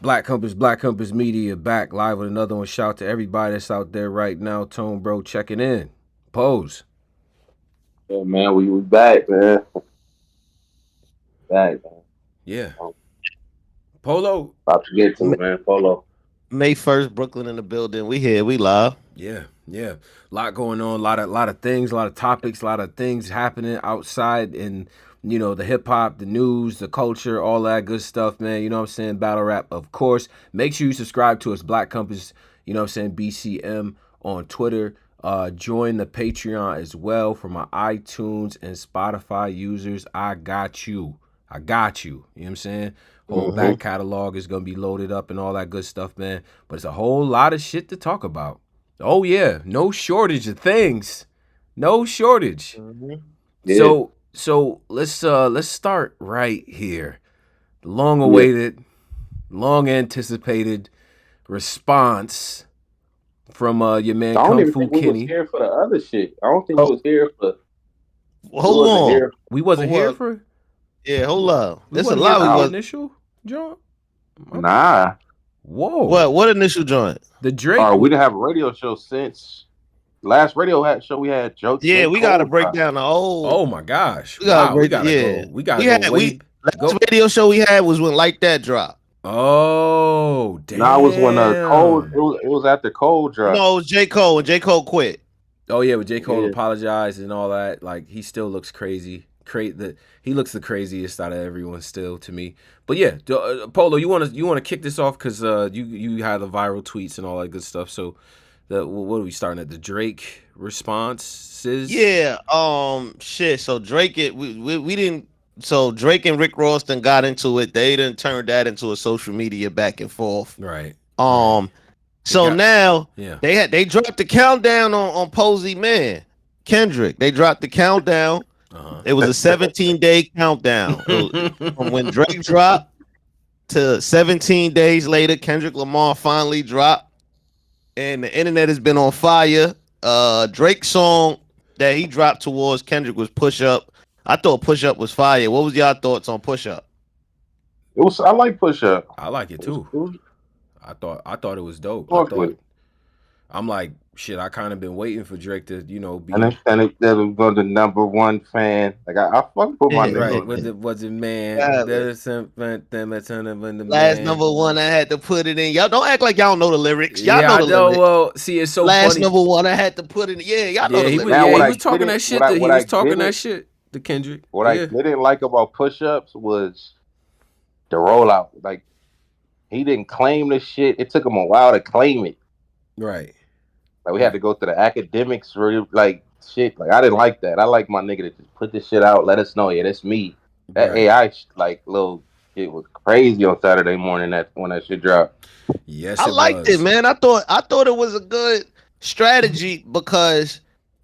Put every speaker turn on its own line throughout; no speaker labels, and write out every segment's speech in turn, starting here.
Black Compass Media back live with another one. Shout out to everybody that's out there right now. Tone Bro checking in. Pose.
Yeah, man, we back, man. Back, man.
Yeah. Polo.
About to get to it, man. Polo.
May 1st, Brooklyn in the building. We here, we live.
Yeah. A lot going on, a lot of things, a lot of topics, a lot of things happening outside in, the hip hop, the news, the culture, all that good stuff, man. You know what I'm saying? Battle rap, of course. Make sure you subscribe to us, Black Compass, BCM on Twitter. Join the Patreon as well for my iTunes and Spotify users. I got you. You know what I'm saying? Whole back catalog is going to be loaded up and all that good stuff, man. But it's a whole lot of shit to talk about. Oh, yeah. No shortage of things. No shortage.
Yeah.
So let's start right here. Long awaited, long anticipated response from your man
I don't
Kung
even
Fu
think we
Kenny.
was here for the other shit. I don't think we was here for.
Hold on.
We wasn't here for.
Yeah, hold up.
There's
a lot.
We
We
was
was
initial joint.
Nah.
Whoa.
what initial joint?
The Drake.
We didn't have a radio show since last show we had jokes.
Yeah, we gotta break down the whole.
Oh my gosh.
We gotta break.
We gotta go way.
Last radio show we had was when Like That dropped.
Oh damn.
Nah, it was when Cole. It was after Cole dropped.
No, it was J. Cole, and J. Cole quit.
Oh yeah, but J. Cole apologized and all that. Like he still looks crazy. He looks the craziest out of everyone still to me. But yeah, Polo, you want to kick this off because you had the viral tweets and all that good stuff. So what are we starting at? The Drake responses?
Yeah. Shit. So Drake, we didn't. So Drake and Rick Ross then got into it. They didn't turn that into a social media back and forth.
Right.
So now
yeah,
they dropped the countdown on Posey, man. Kendrick. They dropped the countdown. It was a 17-day countdown from when Drake dropped to 17 days later. Kendrick Lamar finally dropped, and the internet has been on fire. Drake's song that he dropped towards Kendrick was Push Up. I thought Push Up was fire. What was y'all thoughts on Push Up?
I like Push Up.
I like it too. I thought it was dope. I'm like, shit, I kind of been waiting for Drake to, be.
And it was the number one fan. Like I fuck with my nigga.
Right. Was it man? There's something
last number one, I had to put it in. Y'all don't act like y'all know the lyrics. Y'all know the lyrics.
Well, see, it's so
last
funny.
number one, I had to put it in. Yeah, y'all know the lyrics.
He was talking that shit. He was talking that shit to Kendrick.
What I didn't like about push-ups was the rollout. Like, he didn't claim the shit. It took him a while to claim it.
Right.
Like, we had to go through the academics for, like, shit. Like, I didn't like that. I like my nigga to just put this shit out, let us know, yeah, that's me. That AI, like, little shit was crazy on Saturday morning when that shit dropped.
Yes,
I liked it, man. I thought it was a good strategy because...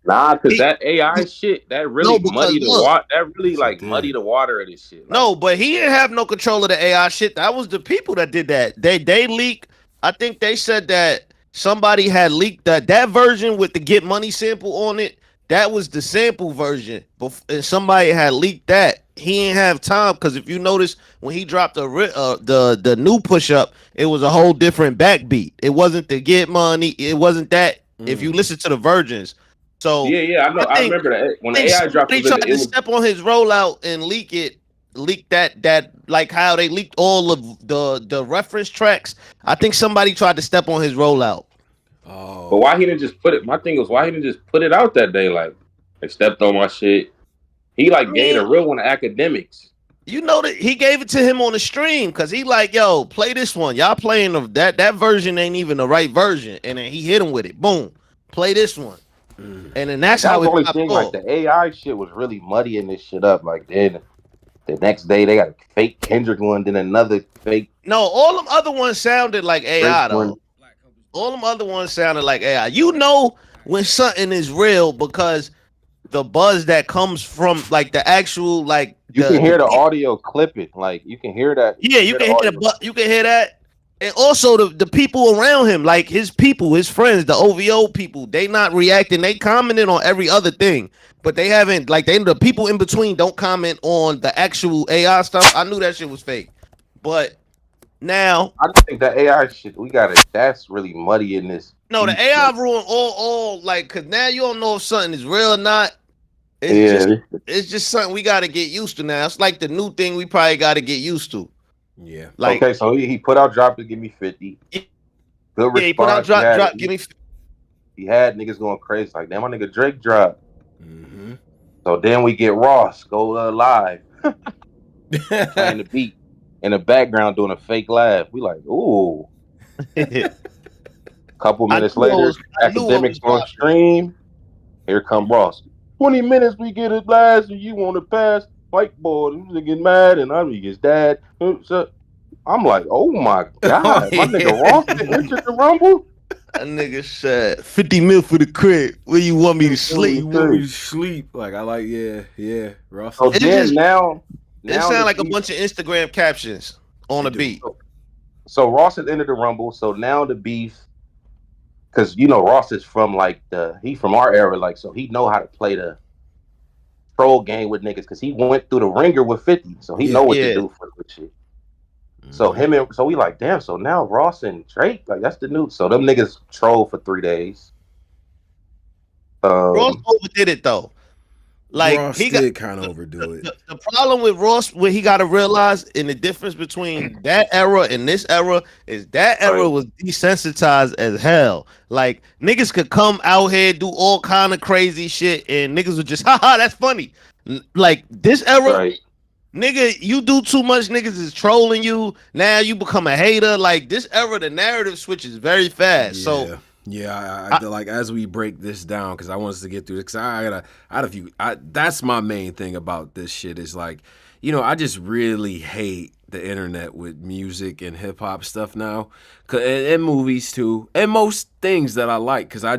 Nah, because that AI shit, that really muddy the water. That really, like, muddy the water of this shit. Like,
no, but he didn't have no control of the AI shit. That was the people that did that. They leaked. I think they said that somebody had leaked that version with the Get Money sample on it. That was the sample version. And somebody had leaked that. He didn't have time because if you notice when he dropped the new Push Up, it was a whole different backbeat. It wasn't the Get Money. It wasn't that. If you listen to the versions. So
yeah, I know. I remember that when the AI dropped.
He tried to step on his rollout and leak that like how they leaked all of the reference tracks. I think somebody tried to step on his rollout.
Oh,
but why he didn't just put it? My thing was why he didn't just put it out that day? Like they stepped on my shit. He gave a real one to academics.
You know that he gave it to him on the stream because he like, yo, play this one. Y'all playing that version ain't even the right version, and then he hit him with it. Boom, play this one. And then that's how it got
thing, like the AI shit was really muddying this shit up. Like then the next day they got a fake Kendrick one, then another fake.
No, all them other ones sounded like AI though. All them other ones sounded like AI. You know when something is real because the buzz that comes from like the actual like
you can hear the audio clipping. Like you can hear that.
Yeah, you can hear you can hear that. And also the people around him, like his people, his friends, the OVO people, they not reacting. They commented on every other thing, but they haven't the people in between don't comment on the actual AI stuff. I knew that shit was fake, but Now,
I just think that AI shit, that's really muddy in this.
no, the
beef
AI
shit.
ruin all like, cause now you don't know if something is real or not.
Yeah.
It's just something we got to get used to now. It's like the new thing we probably got to get used to.
Yeah.
Like,
Okay, so he put out Drop to Give Me 50. Good
yeah, he put out
response.
drop, give me.
He had niggas going crazy. Like, damn, my nigga Drake dropped.
Mm-hmm.
So then we get Ross go live playing the beat in the background doing a fake laugh. We like, ooh. Couple minutes later,
I knew what
academics
was
on
popping.
stream. Here come Ross. 20 minutes we get it last, and you want to pass whiteboard. He's get mad, and I'm his dad. So I'm like, oh my god, my nigga Ross entered the Rumble.
That nigga said 50 mil for the crib. Where you want me to sleep?
You want me to sleep? Like I like, yeah. Ross.
So
It
then
just
now
it sound
the
like a
beat-
bunch of Instagram captions on a beat.
So Ross has entered the Rumble. So now the beef, because Ross is from like he from our era, like so he know how to play the troll game with niggas because he went through the ringer with 50, so he know what to do for good shit. So we like, damn. So now Ross and Drake, like that's the new. So them niggas troll for 3 days.
Ross overdid it though. Like
Ross
he
did kind of overdo it.
The problem with Ross, what he got to realize, in the difference between that era and this era, is that era was desensitized as hell. Like niggas could come out here do all kind of crazy shit, and niggas would just, haha, that's funny. Like this era, nigga, you do too much, niggas is trolling you. Now you become a hater. Like this era, the narrative switches very fast. So.
Yeah, I like as we break this down because I want us to get through it because I had a few. That's my main thing about this shit is like, I just really hate the internet with music and hip hop stuff now, and movies too, and most things that I like because I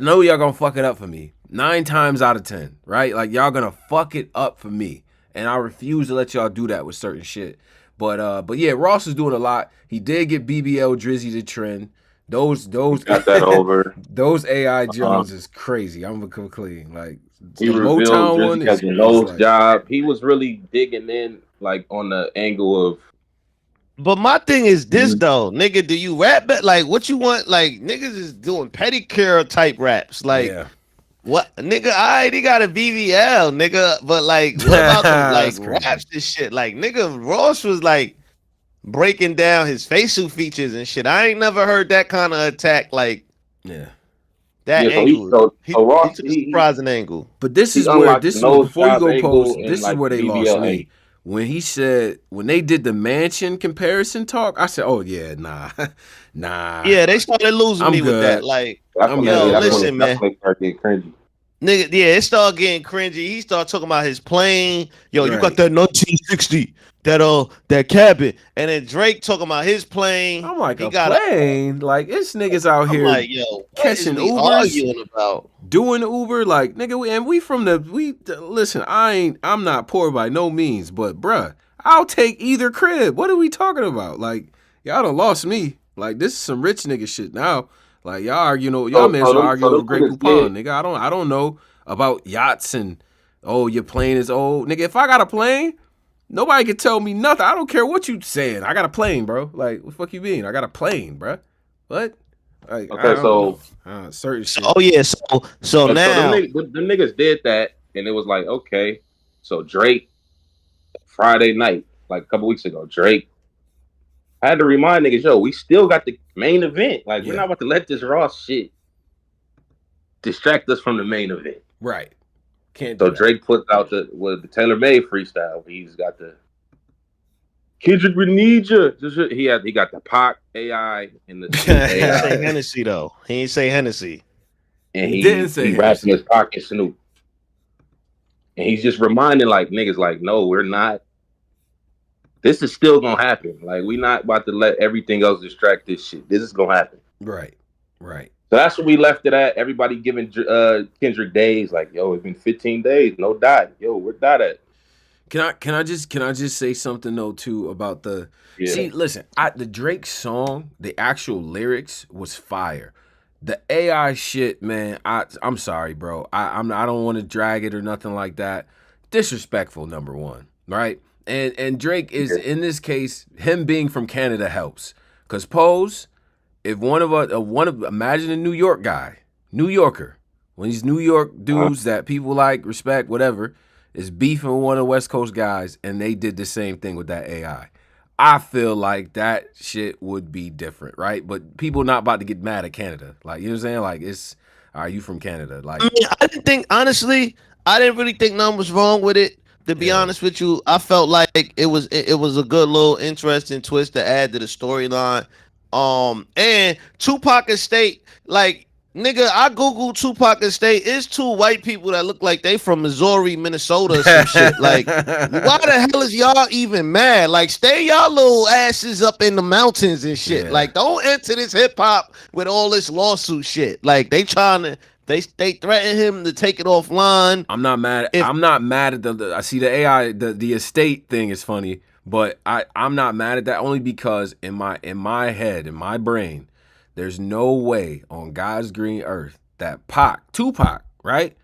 know y'all gonna fuck it up for me 9 times out of 10, right? Like y'all gonna fuck it up for me, and I refuse to let y'all do that with certain shit. But yeah, Ross is doing a lot. He did get BBL Drizzy to trend. Those
got that over.
Those AI Jones is crazy. I'm gonna come clean. Like
he
the
revealed
Motown one
has a nose job. He was really digging in like on the angle of.
But my thing is this though, nigga. Do you rap? Like what you want? Like niggas is doing pedicure type raps. Like what, nigga? He got a BBL, nigga. But like, what about some like raps and shit? Like nigga, Ross was like breaking down his facial features and shit. I ain't never heard that kind of attack. Like, that angle.
So Ross,
he took a surprising angle.
But this is where before you go post. This is where they lost me. When he said when they did the mansion comparison talk, I said, "Oh yeah, nah."
Yeah, they started losing me with that. Like, listen, man. Nigga, yeah, it started getting cringy. He started talking about his plane. Yo, you got that 1960, that cabin, and then Drake talking about his plane.
I'm like, he got plane. Like, it's niggas out here
like, yo,
catching Ubers, arguing about doing Uber. Like, nigga, and we listen. I'm not poor by no means, but bruh, I'll take either crib. What are we talking about? Like, y'all done lost me. Like, this is some rich nigga shit now. Like y'all argue, y'all men argue over Great Poupon, nigga. I don't know about yachts and your plane is old, nigga. If I got a plane, nobody can tell me nothing. I don't care what you saying. I got a plane, bro. Like what the fuck you mean? I got a plane, bro. What? Like,
okay, so
certain shit.
Oh yeah, so now
the niggas did that, and it was like okay, so Drake Friday night, like a couple weeks ago, Drake. I had to remind niggas, yo, we still got the main event. Like, we're not about to let this Ross shit distract us from the main event.
Right. Can't
so Drake puts out the Taylor Made freestyle. He's got the Kendrick Vs he got the Pac AI and the
AI. He didn't say Hennessy though. He didn't say Hennessy.
And he didn't say he raps in his pocket Snoop. And he's just reminding like niggas like, no, we're not. This is still gonna happen. Like, we not about to let everything else distract this shit. This is gonna happen.
Right.
So that's where we left it at. Everybody giving Kendrick days. Like, yo, it's been 15 days. No dot. Yo, where dot at?
Can I just say something though too about the see? Listen, the Drake song, the actual lyrics was fire. The AI shit, man. I'm sorry, bro. I don't want to drag it or nothing like that. Disrespectful, number one, right? And Drake is in this case, him being from Canada helps. Cause Pose, if imagine a New York guy, New Yorker, one of these New York dudes that people like, respect, whatever, is beefing with one of the West Coast guys, and they did the same thing with that AI. I feel like that shit would be different, right? But people not about to get mad at Canada. Like, you know what I'm saying? Like, are you from Canada? Like,
I mean, I didn't think, honestly, I didn't really think nothing was wrong with it. To be honest with you, I felt like it was a good little interesting twist to add to the storyline. And Tupac Estate, like, nigga, I googled Tupac Estate. It's two white people that look like they from Missouri, Minnesota, or some shit. Like, why the hell is y'all even mad? Like, stay y'all little asses up in the mountains and shit.
Yeah.
Like, don't enter this hip hop with all this lawsuit shit. Like, they trying to. They threaten him to take it offline.
I'm not mad. I'm not mad at the. I see the AI. The estate thing is funny, but I'm not mad at that only because in my head, in my brain, there's no way on God's green earth that Tupac, right?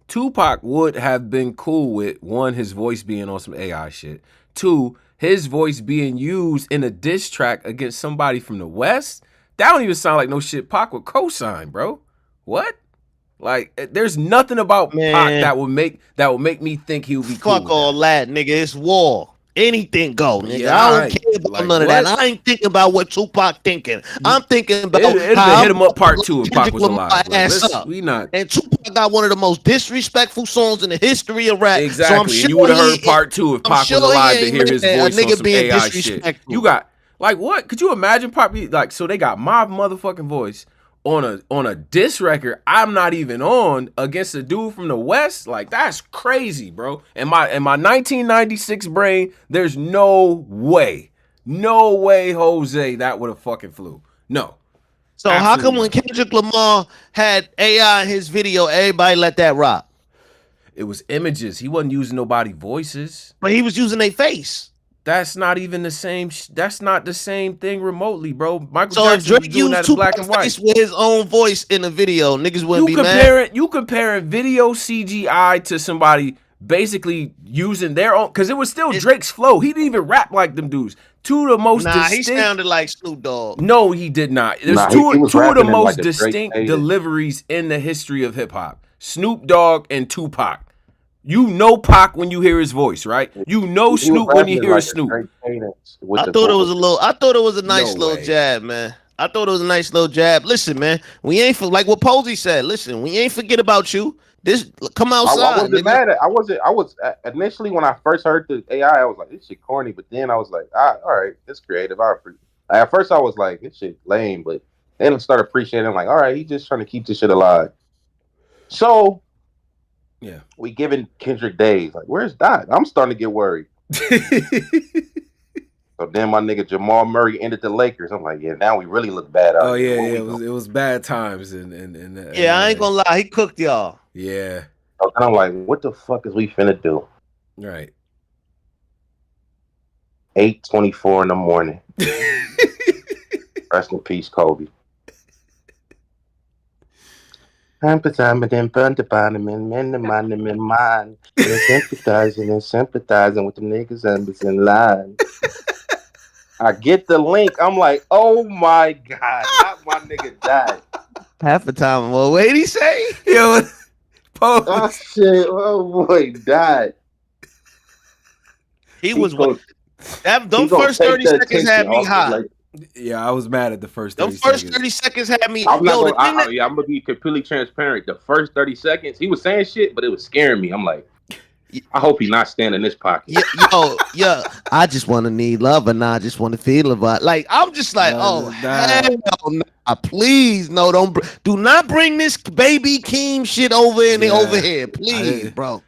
Tupac would have been cool with, one, his voice being on some AI shit. Two, his voice being used in a diss track against somebody from the West. That don't even sound like no shit Pac would co-sign, bro. What? Like, there's nothing about Pac that would make me think he would be cool.
Fuck all that, nigga. It's war. Anything go, nigga.
Yeah,
I don't care about none of that. I ain't thinking about what Tupac thinking. I'm thinking about
how Hit 'Em Up Part 2 if Pac was alive.
Like, we not. And Tupac got one of the most disrespectful songs in the history of rap.
Exactly. So I'm sure you would have heard Part 2 if Pac was alive to hear his voice on some AI shit. You got, like, what? Could you imagine Pac? Like, so they got my motherfucking voice on a diss record I'm not even on against a dude from the West. Like, that's crazy, bro. In my 1996 brain, there's no way, Jose, that would have fucking flew. No.
So how come when Kendrick Lamar had AI in his video, everybody let that rock?
It was images. He wasn't using nobody voices,
but he was using their face.
That's not even the same. That's not the same thing remotely, bro. Michael
Jackson
Jackson
Drake used two black and white with his own voice in the video. Niggas wouldn't be mad.
You comparing video CGI to somebody basically using their own, because it was still Drake's flow. He didn't even rap like them dudes. Two of the most
he sounded like Snoop Dogg.
No, he did not. There's two of the most distinct deliveries in the history of hip hop: Snoop Dogg and Tupac. You know Pac when you hear his voice, right? You know Snoop when you hear Snoop.
I thought it was a nice little jab, man. I thought it was a nice little jab. Listen, man, we ain't like what Posey said. Listen, we ain't forget about you. This come outside.
I wasn't mad at. I was initially when I first heard the AI, I was like, this shit corny. But then I was like, all right, it's creative. At first I was like, this shit lame, but then I started appreciating. I'm like, all right, he's just trying to keep this shit alive. So.
Yeah,
we giving Kendrick days. Like, where's Dot? I'm starting to get worried. So then my nigga Jamal Murray ended the Lakers. I'm like, yeah, now we really look bad.
Oh yeah, it was bad times. I
ain't gonna lie, he cooked y'all.
Yeah.
So then I'm like, what the fuck is we finna do?
Right.
8:24 in the morning. Rest in peace, Kobe. Sympathizing with the niggas in line. I get the link. I'm like, oh my God, not my nigga died.
Half the time, well, what did he say?
Yo,
oh shit, oh boy, died.
He was what? Them first 30 seconds had me hot.
Yeah, I was mad at the first 30
seconds. The first 30 seconds had me.
I'm gonna be completely transparent. The first 30 seconds, he was saying shit, but it was scaring me. I'm like, I hope he's not standing in this pocket.
Yeah. I just want to need love, and I just want to feel about. Like, I'm just like, hell no, please, no, do not bring this baby Keem shit over here, please, bro.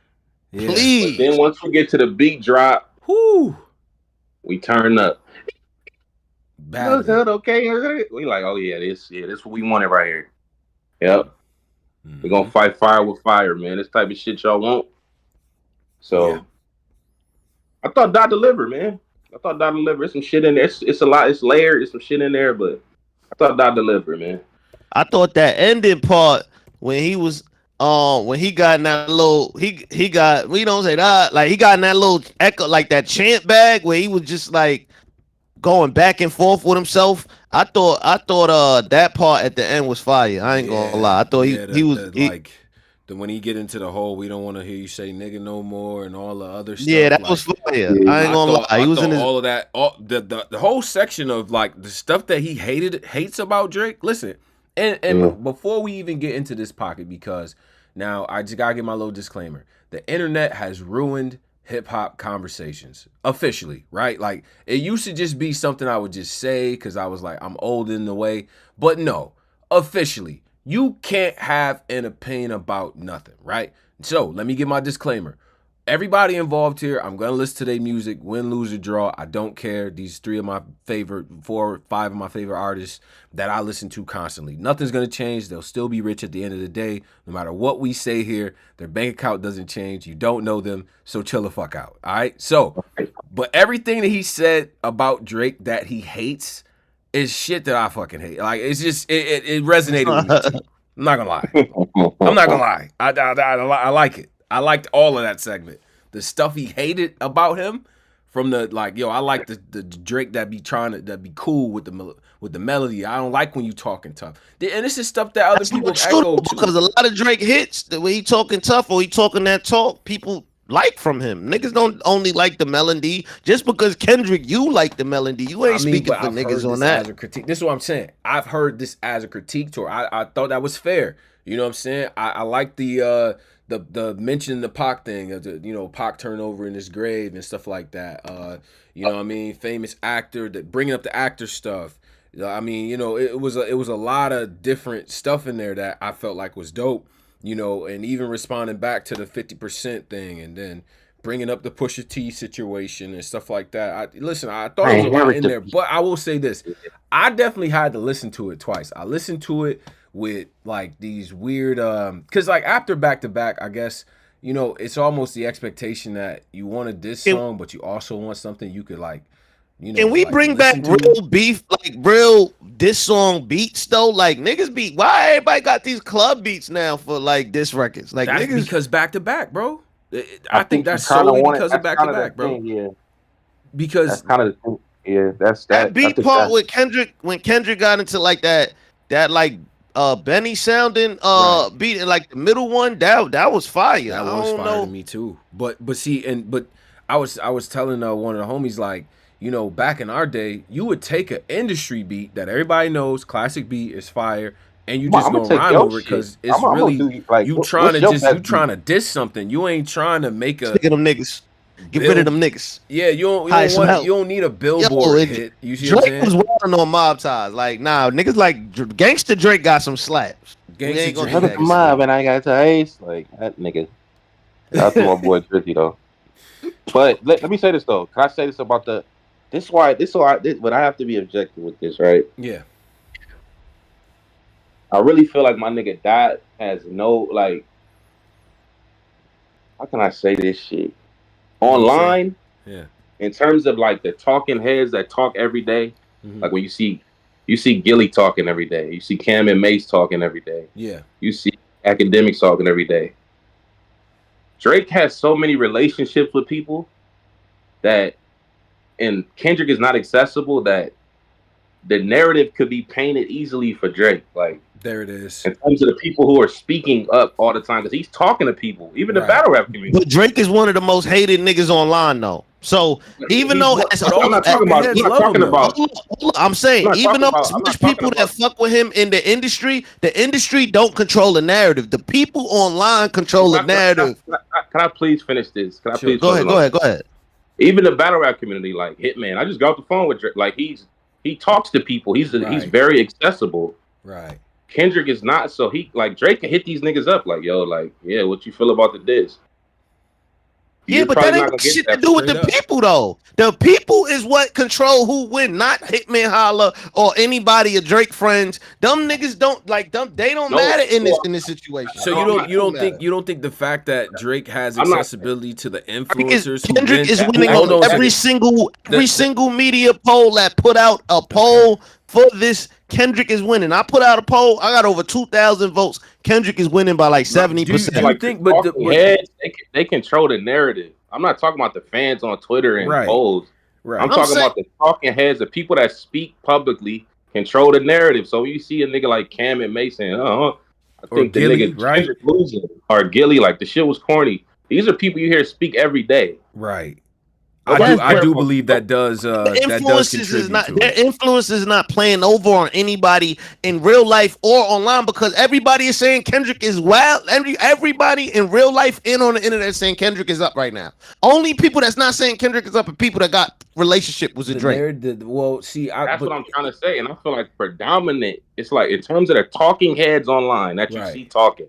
Yeah. Please.
But then once we get to the beat drop, we turn up. Okay. We like, oh yeah, this what we wanted right here. Yep. We're gonna fight fire with fire, man. This type of shit y'all want. So I thought Dot delivered, man. There's some shit in there. It's a lot, it's layered, there's some shit in there, but I thought Dot delivered, man.
I thought that ending part when he was when he got in that little, he got, we don't say that, like he got in that little echo, like that chant bag where he was just like going back and forth with himself. I thought that part at the end was fire. I ain't gonna lie. I thought he was
like when he get into the whole "we don't want to hear you say nigga no more" and all the other stuff.
Yeah, that
like,
was fire. I ain't gonna lie. He was in his
all of that. The whole section of like the stuff that he hates about Drake. Listen, and before we even get into this pocket, because now I just gotta get my little disclaimer. The internet has ruined hip hop conversations officially, right? Like it used to just be something I would just say because I was like, I'm old in the way, but no, officially, you can't have an opinion about nothing, right? So let me give my disclaimer. Everybody involved here, I'm gonna listen to their music, win, lose, or draw. I don't care. These 4 or 5 of my favorite artists that I listen to constantly. Nothing's gonna change. They'll still be rich at the end of the day. No matter what we say here, their bank account doesn't change. You don't know them, so chill the fuck out. All right. So, but everything that he said about Drake that he hates is shit that I fucking hate. Like it's just it resonated with me. I'm not gonna lie. I'm not gonna lie. I like it. I liked all of that segment. The stuff he hated about him, from the like, yo, I like the Drake that be be cool with the melody. I don't like when you talking tough. And this is stuff that other people echo too.
Because a lot of Drake hits, the way he talking tough or he talking that talk, people like from him. Niggas don't only like the melody. Just because Kendrick, you like the melody, you ain't speaking for niggas on that.
As a critique. This is what I'm saying. I've heard this as a critique to her. I thought that was fair. You know what I'm saying? I like the mention the Pac thing, you know, Pac turnover in his grave and stuff like that. You know what I mean? Famous actor, that bringing up the actor stuff. I mean, you know, it was a lot of different stuff in there that I felt like was dope. You know, and even responding back to the 50% thing, and then bringing up the Pusha T situation and stuff like that. I thought it was a lot in there, but I will say this: I definitely had to listen to it twice. I listened to it with like these weird, because like after back to back, I guess, you know, it's almost the expectation that you wanted this song, but you also want something you could like. You know,
can we bring back real beef, like real diss song beats though? Like niggas beat. Why everybody got these club beats now for like diss records? Like
that's
niggas,
because back to back, bro. I think that's solely because of back to back, bro.
Yeah,
because
that's kind of the thing. Yeah, that's
that beat part with Kendrick, when Kendrick got into like that like Benny sounding beat in like the middle one, that was fire.
That was fire to me too. But see, but I was telling one of the homies, like, you know, back in our day, you would take an industry beat that everybody knows, classic beat is fire, and you just gonna rhyme over it because it's really like, you trying to diss something. You ain't trying to make a
stick them niggas. Get rid of them niggas.
Yeah, you don't need a billboard hit. You see what I'm saying?
Drake was wearing on Mob Ties. Like, nah, niggas like Gangsta Drake got some slaps.
Gangsta Drake got some mob, and I got to Ace. Like that nigga. That's my boy Tricky though. But let me say this though. Can I say this about the? But I have to be objective with this, right?
Yeah.
I really feel like my nigga Dot has no, like, how can I say this shit? Online,
yeah.
In terms of like the talking heads that talk every day, like when you see Gilly talking every day, you see Cam and Mace talking every day,
yeah.
You see academics talking every day. Drake has so many relationships with people that, and Kendrick is not accessible, that the narrative could be painted easily for Drake. Like,
there it is.
In terms of the people who are speaking up all the time, because he's talking to people, even the battle rap community.
But Drake is one of the most hated niggas online, though. So even though
I'm not talking about,
I'm saying even though there's much people that fuck with him in the industry don't control the narrative. The people online control the narrative.
Can I please finish this? Can I please?
Go ahead.
Even the battle rap community, like Hitman, I just got off the phone with Drake. Like he talks to people. He's very accessible.
Right.
Kendrick is not, so he like Drake can hit these niggas up like, yo, like, yeah, what you feel about the diss?
Yeah, but that ain't got shit to do with the people though. The people is what control who win, not Hitman Holla or anybody of Drake friends. Them niggas don't like them. They don't matter in this situation.
So you don't think the fact that Drake has accessibility to the influencers,
Kendrick is winning on every single media poll that put out a poll for this. Kendrick is winning. I put out a poll. I got over 2,000 votes. Kendrick is winning by like 70%.
Do you
like
think?
the talking heads, they control the narrative. I'm not talking about the fans on Twitter and polls. I'm talking about the talking heads, the people that speak publicly control the narrative. So you see a nigga like Cam and Mason, I think the nigga Kendrick losing, or Gilly, like the shit was corny. These are people you hear speak every day.
Right. I do believe that does contribute
their influence is not playing over on anybody in real life or online, because everybody is saying Kendrick is wild. Everybody in real life and on the internet is saying Kendrick is up right now. Only people that's not saying Kendrick is up are people that got relationship with Drake.
That's what I'm trying to say, and I feel like predominant. It's like in terms of the talking heads online that you see talking,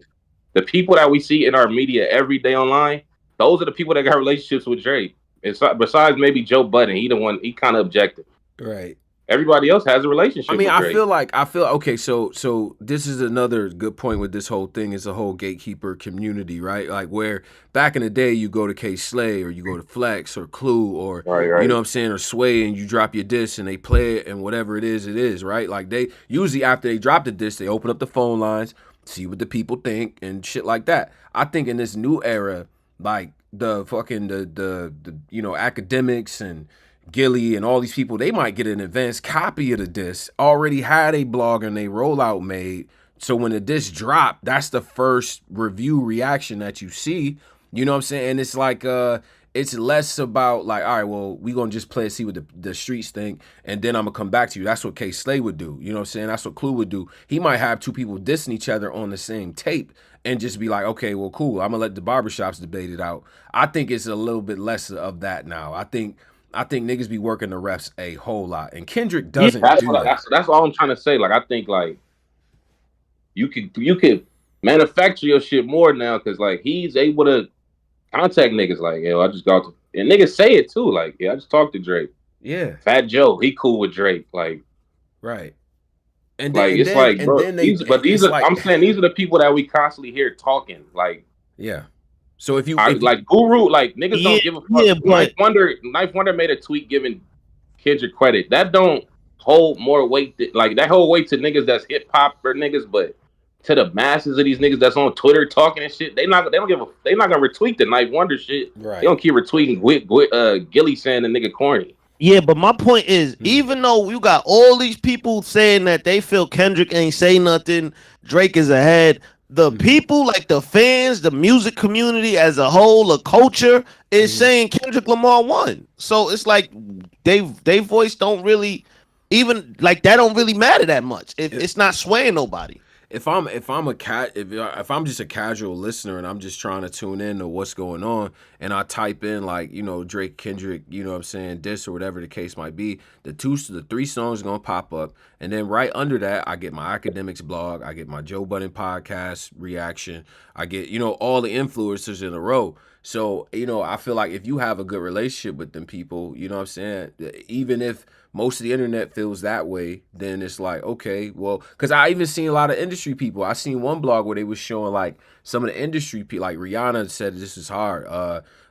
the people that we see in our media every day online, those are the people that got relationships with Drake. It's besides maybe Joe Budden, he kind of objective.
Right.
Everybody else has a relationship.
I mean,
with Drake.
I feel okay. So this is another good point with this whole thing, is the whole gatekeeper community, right? Like where back in the day you go to K Slay or you go to Flex or Clue or you know what I'm saying, or Sway, and you drop your disc and they play it and whatever it is, right? Like they usually after they drop the disc, they open up the phone lines, see what the people think and shit like that. I think in this new era, like the fucking the you know, academics and Gilly and all these people, they might get an advanced copy of the disc, already had a blog and they rollout made. So when the disc drop, that's the first review reaction that you see. You know what I'm saying? And it's like it's less about like, all right, well, we gonna just play and see what the streets think, and then I'm gonna come back to you. That's what K Slay would do. You know what I'm saying? That's what Clue would do. He might have two people dissing each other on the same tape and just be like, okay, well, cool. I'm gonna let the barbershops debate it out. I think it's a little bit less of that now. I think niggas be working the refs a whole lot, and Kendrick doesn't do that.
That's all I'm trying to say. Like, I think like you could manufacture your shit more now, because like he's able to contact niggas like, yo, I just got to, and niggas say it too, like, yeah, I just talked to Drake.
Yeah,
Fat Joe, he cool with Drake, like,
right. And
like
then,
I'm saying these are the people that we constantly hear talking, like,
yeah. So if you
like Guru, like niggas don't give a fuck. Yeah, Knife Wonder made a tweet giving Kendrick credit. That don't hold more weight. Like that hold weight to niggas that's hip hop or niggas, but to the masses of these niggas that's on Twitter talking and shit, they not gonna retweet the Knife Wonder shit. Right. They don't keep retweeting Gilly saying the nigga corny.
Yeah, but my point is, even though you got all these people saying that they feel Kendrick ain't say nothing, Drake is ahead, the people, like the fans, the music community as a whole, the culture is saying Kendrick Lamar won. So it's like they voice don't really even like that don't really matter that much. It's not swaying nobody.
If I'm just a casual listener and I'm just trying to tune in to what's going on, and I type in like, you know, Drake, Kendrick, you know what I'm saying, diss or whatever the case might be, the 3 songs are gonna pop up, and then right under that I get my academics blog, I get my Joe Budden podcast reaction, I get, you know, all the influencers in a row. So, you know, I feel like if you have a good relationship with them people, you know what I'm saying, even if most of the internet feels that way, then it's like, okay, well, because I even seen a lot of industry people. I seen one blog where they was showing like some of the industry people, like Rihanna said this is hard.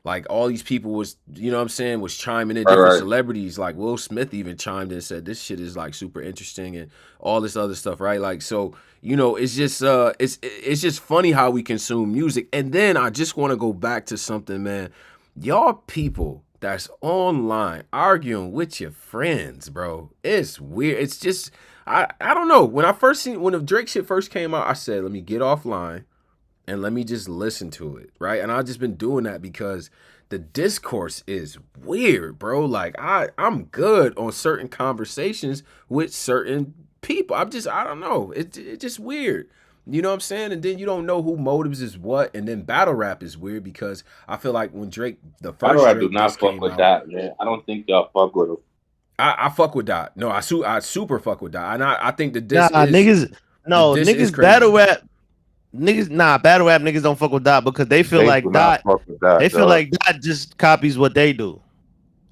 Like all these people was, you know what I'm saying, was chiming in, different celebrities. Like Will Smith even chimed in and said this shit is like super interesting and all this other stuff, right? Like, so, you know, it's just it's just funny how we consume music. And then I just want to go back to something, man. Y'all people that's online arguing with your friends, bro. It's weird. It's just I don't know. When the Drake shit first came out, I said, let me get offline and let me just listen to it, right? And I've just been doing that because the discourse is weird, bro. Like I'm good on certain conversations with certain people. I don't know. It's just weird. You know what I'm saying? And then you don't know who motives is what. And then battle rap is weird because I feel like when Drake, the first
battle rap,
Drake
do not fuck with that, man. I don't think y'all fuck with him.
I fuck with Dot. No, I super fuck with Dot. And I think the
diss niggas battle rap. Battle rap niggas don't fuck with Dot because they feel like Dot. They feel like Dot just copies what they do.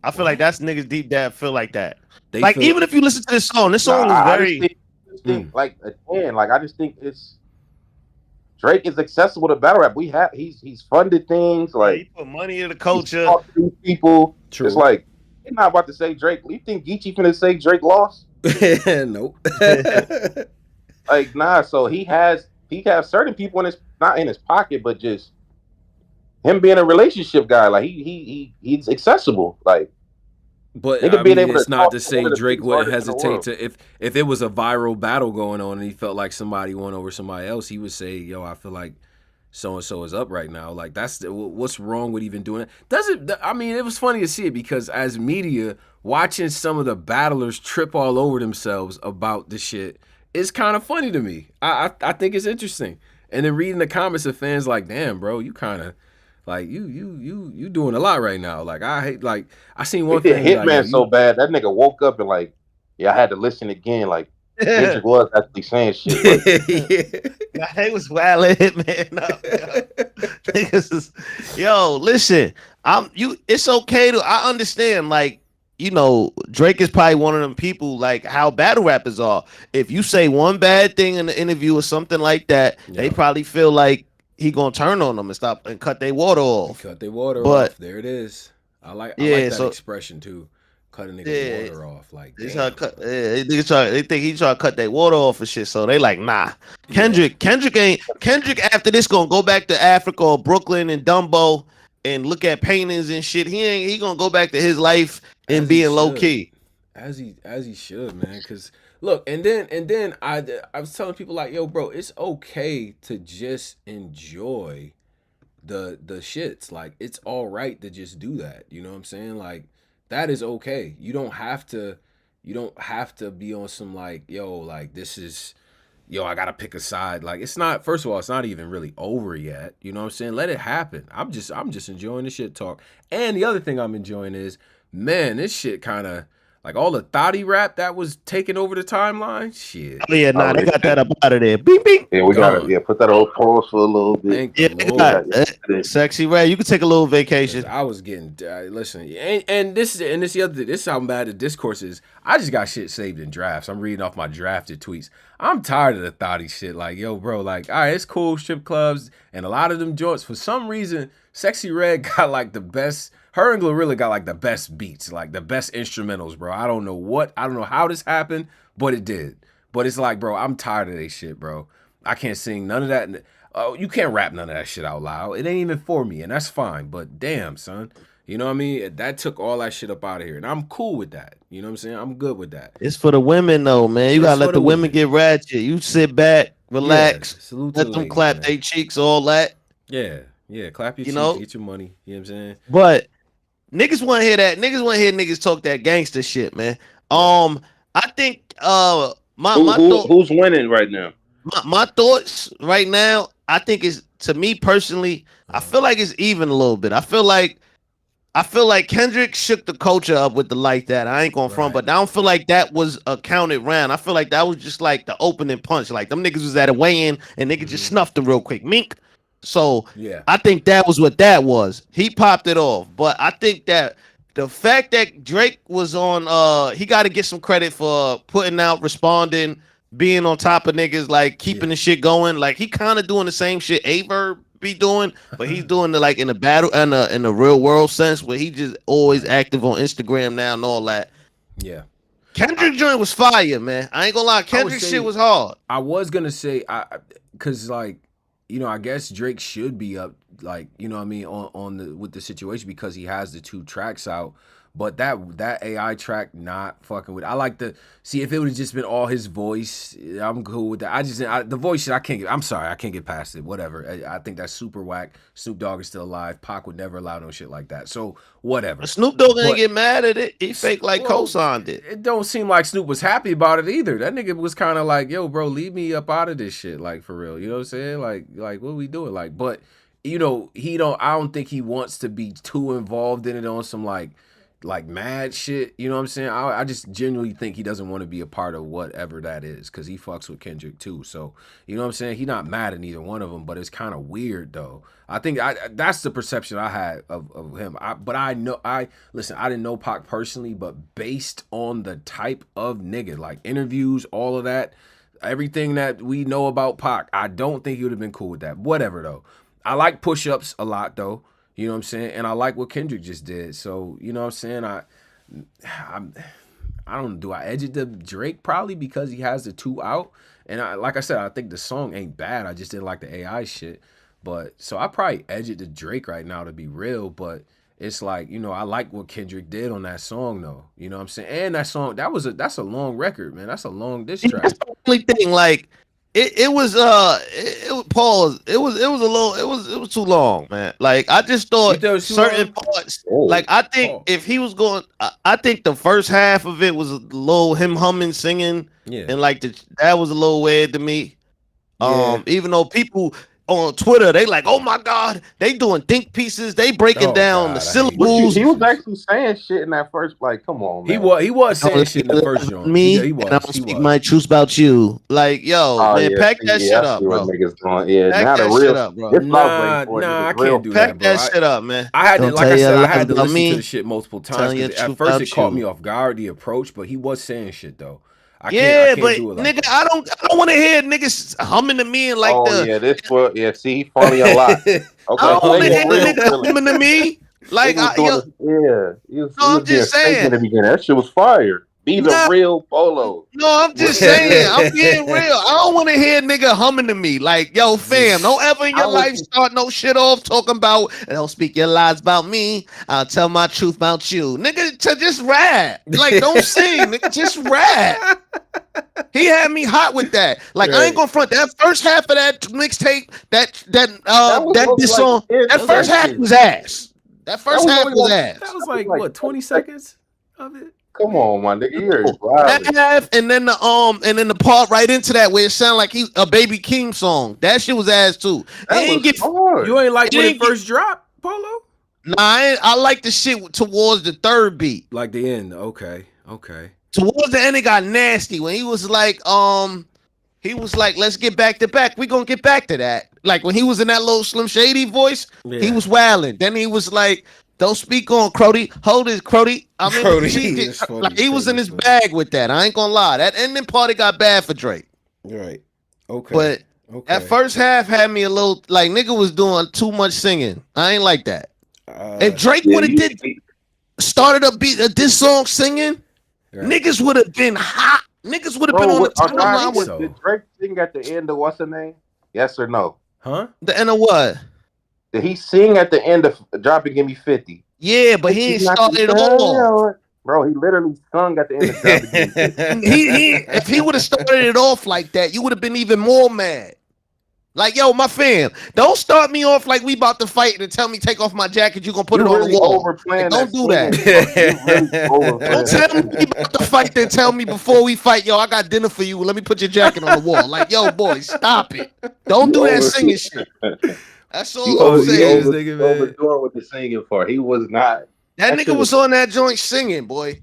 I feel like that's niggas deep that feel like that. Like even if you listen to this song is very.
I just think it's Drake is accessible to battle rap. He's funded things, like
he put money in the culture.
People, true. It's like they're not about to say Drake. You think Geechi finna say Drake lost?
Nope.
Like, nah. So he has certain people in his, not in his pocket, but just him being a relationship guy. Like he's accessible. Like
But
nigga
I
being
mean,
able to
it's not
talk
to
to one
say
of the
Drake
biggest
wouldn't
artists in the
hesitate
world.
to if it was a viral battle going on and he felt like somebody won over somebody else, he would say, "Yo, I feel like so and so is up right now." Like what's wrong with even doing it? Doesn't I mean it was funny to see it because as media watching some of the battlers trip all over themselves about the shit is kind of funny to me. I think it's interesting, and then reading the comments of fans like, "Damn, bro, you kind of." Like you doing a lot right now. Like I hate like I seen
He
one
did
thing like yo
Hitman so
you
bad that nigga woke up and like, yeah, I had to listen again. Like Kendrick was actually saying shit. Like
yeah.
Nah, they was wilding man up, yo. Niggas is, yo, listen, it's okay to I understand, like, you know, Drake is probably one of them people like how battle rappers are. If you say one bad thing in the interview or something like that, they
Yeah.
probably feel like he gonna turn on them and stop and cut their water off.
Cut their water
But
off. There it is. I like
yeah,
that
so
expression too. Cut a nigga's
yeah,
water off. Like
they try to
damn.
cut. Yeah, they think he try to cut their water off and shit. So they like, nah.
Yeah.
Kendrick after this gonna go back to Africa or Brooklyn and Dumbo and look at paintings and shit. He gonna go back to his life and
As he
being low
should.
key.
As he should, man. Cause look, and then I was telling people like, yo, bro, it's okay to just enjoy the shits. Like it's all right to just do that. You know what I'm saying? Like that is okay. You don't have to be on some like, yo, like this is yo, I gotta pick a side. Like it's not first of all, it's not even really over yet. You know what I'm saying? Let it happen. I'm just enjoying the shit talk. And the other thing I'm enjoying is, man, this shit kinda like all the thotty rap that was taking over the timeline, shit.
Oh yeah, nah,
oh
they got
yeah,
that up out of there. Bing bing.
yeah, we gotta
Gone.
put that old pause for a little bit.
Thank the
Yeah, they
Lord.
got
Yeah, yeah.
sexy red. You can take a little
Cause
vacation.
I was getting listen, and this the other thing. This is how bad the discourse is. I just got shit saved in drafts. I'm reading off my drafted tweets. I'm tired of the thotty shit. Like yo, bro. Like all right, it's cool. Strip clubs and a lot of them joints. For some reason, Sexy Red got like the best. Her and Glorilla got like the best beats, like the best instrumentals, bro. I don't know how this happened, but it did. But it's like, bro, I'm tired of this shit, bro. I can't sing none of that. Oh, you can't rap none of that shit out loud. It ain't even for me, and that's fine. But damn, son, you know what I mean? That took all that shit up out of here, and I'm cool with that. You know what I'm saying? I'm good with that.
It's for the women though, man. You
It's
gotta
for
let
the
the women
women.
get ratchet. You sit back,
Yeah,
relax,
salute to
let
the
them
ladies,
clap
man.
their cheeks, all that.
Yeah, yeah. Clap your
You
cheeks,
know.
get your money. You know what I'm saying?
But niggas want to hear that. Niggas want to hear niggas talk that gangster shit, man.
Yeah.
I think my thought
Who's winning right now?
my thoughts right now. I think is to me personally. I
Uh-huh.
feel like it's even a little bit. I feel like Kendrick shook the culture up with the like that. I ain't going front,
Right.
but I don't feel like that was a counted round. I feel like that was just like the opening punch. Like them niggas was at a weigh-in and niggas just snuffed him real quick. Mink. So
Yeah.
I think that was what that was. He popped it off. But I think that the fact that Drake was on he got to get some credit for putting out, responding, being on top of niggas, like keeping
Yeah.
the shit going. Like he kind of doing the same shit Averb be doing, but he's doing the like in the battle and in the real world sense where he just always
Right.
active on Instagram now and all that.
Yeah.
Kendrick joint was fire, man. I ain't gonna lie,
I would
Kendrick shit
say
was hard.
I was gonna say cause like, you know, I guess Drake should be up, like, you know what I mean, on the with the situation because he has the 2 tracks out. But that AI track not fucking with. I like the see if it would have just been all his voice. I'm cool with that. The voice shit. I can't get. I'm sorry, I can't get past it. Whatever. I think that's super whack. Snoop Dogg is still alive. Pac would never allow no shit like that. So whatever.
Snoop Dogg didn't
But
get mad at it. He fake like
well,
co-signed it.
it don't seem like Snoop was happy about it either. That nigga was kind of like, yo, bro, leave me up out of this shit, like for real. You know what I'm saying? Like what we doing? Like, but you know, I don't think he wants to be too involved in it on some like mad shit. You know what I'm saying? I just genuinely think he doesn't want to be a part of whatever that is because he fucks with Kendrick too. So you know what I'm saying? He not mad at either one of them, but it's kind of weird though. I think that's the perception I had of him. But I know listen. I didn't know Pac personally, but based on the type of nigga, like interviews, all of that, everything that we know about Pac, I don't think he would have been cool with that. Whatever though. I like push-ups a lot though. You know what I'm saying? And I like what Kendrick just did. So, you know what I'm saying? I don't do I edge it to Drake probably because he has the 2 out. And like I said, I think the song ain't bad. I just didn't like the AI shit. But so I probably edge it to Drake right now to be real. But it's like, you know, I like what Kendrick did on that song though. You know what I'm saying? And that song, that's a long record, man. That's a long diss track.
That's the only thing. Like it was pause. It was a little. It was too long, man. Like I just thought certain parts. Like I think if he was going, I think the first half of it was a little him humming, singing, and like that was a little weird to me. Even though people on Twitter, they like, oh my God, they doing think pieces, they breaking down the syllables.
He was actually saying shit in that first, like, come on, man.
He was saying shit in the first joint.
He was. And I don't speak my truth about you. Like, yo, man, pack that shit up, bro.
Yeah,
pack
now
that shit up, bro.
Nah, I can't do that, bro.
Pack that shit up, man.
I had to, like I said, I had to listen to the shit multiple times. At first, it caught me off guard, the approach, but he was saying shit though. I can't
but
do it like
nigga,
that.
I don't want to hear niggas humming to me and like
see, he funny a lot. Okay,
I don't want to hear niggas humming to me. Like, I'm just saying.
In the beginning, that shit was fire. Be the real Polo.
No, I'm just saying. I'm being real. I don't want to hear nigga humming to me. Like, yo, fam, don't ever in your life start no shit off talking about, don't speak your lies about me. I'll tell my truth about you. Nigga, to just rap. Like, don't sing. Nigga, just rap. He had me hot with that. Like, I ain't gonna front that first half of that mixtape, that song, that first half was ass. That first half was ass.
That was like what, 20 seconds of it?
Come on, my nigga.
That half, and then the part right into that where it sounded like a Baby King song. That shit was ass too.
You
ain't like when it first dropped, Polo?
Nah, I like the shit towards the third beat.
Like the end. Okay.
Towards the end, it got nasty when he was like, let's get back to back. We gonna get back to that. Like when he was in that little Slim Shady voice, he was wilding. Then he was like, don't speak on Crody. Hold his Crody. I mean, like he was in his bag with that. I ain't gonna lie. That ending party got bad for Drake.
Right. Okay.
But that first half had me a little like nigga was doing too much singing. I ain't like that. If Drake would have started this song singing, niggas would have been hot. Niggas would have been on the timeline with.
Did Drake sing at the end of what's her name? Yes or no?
Huh?
The end of what?
Did he sing at the end of Drop and Give Me 50?
Yeah, but he ain't started it all.
Bro, he literally sung at the end of Drop and Give Me 50.
If he would have started it off like that, you would have been even more mad. Like, yo, my fam, don't start me off like we about to fight and tell me take off my jacket. You gonna put it on the wall. Like, don't do that. Don't tell me we about to fight. Then tell me before we fight, yo, I got dinner for you. Let me put your jacket on the wall. Like, yo, boy, stop it. Don't do that singing shit. That's all I'm saying.
Overdoing with the singing part. He was not.
That nigga was on that joint singing, boy.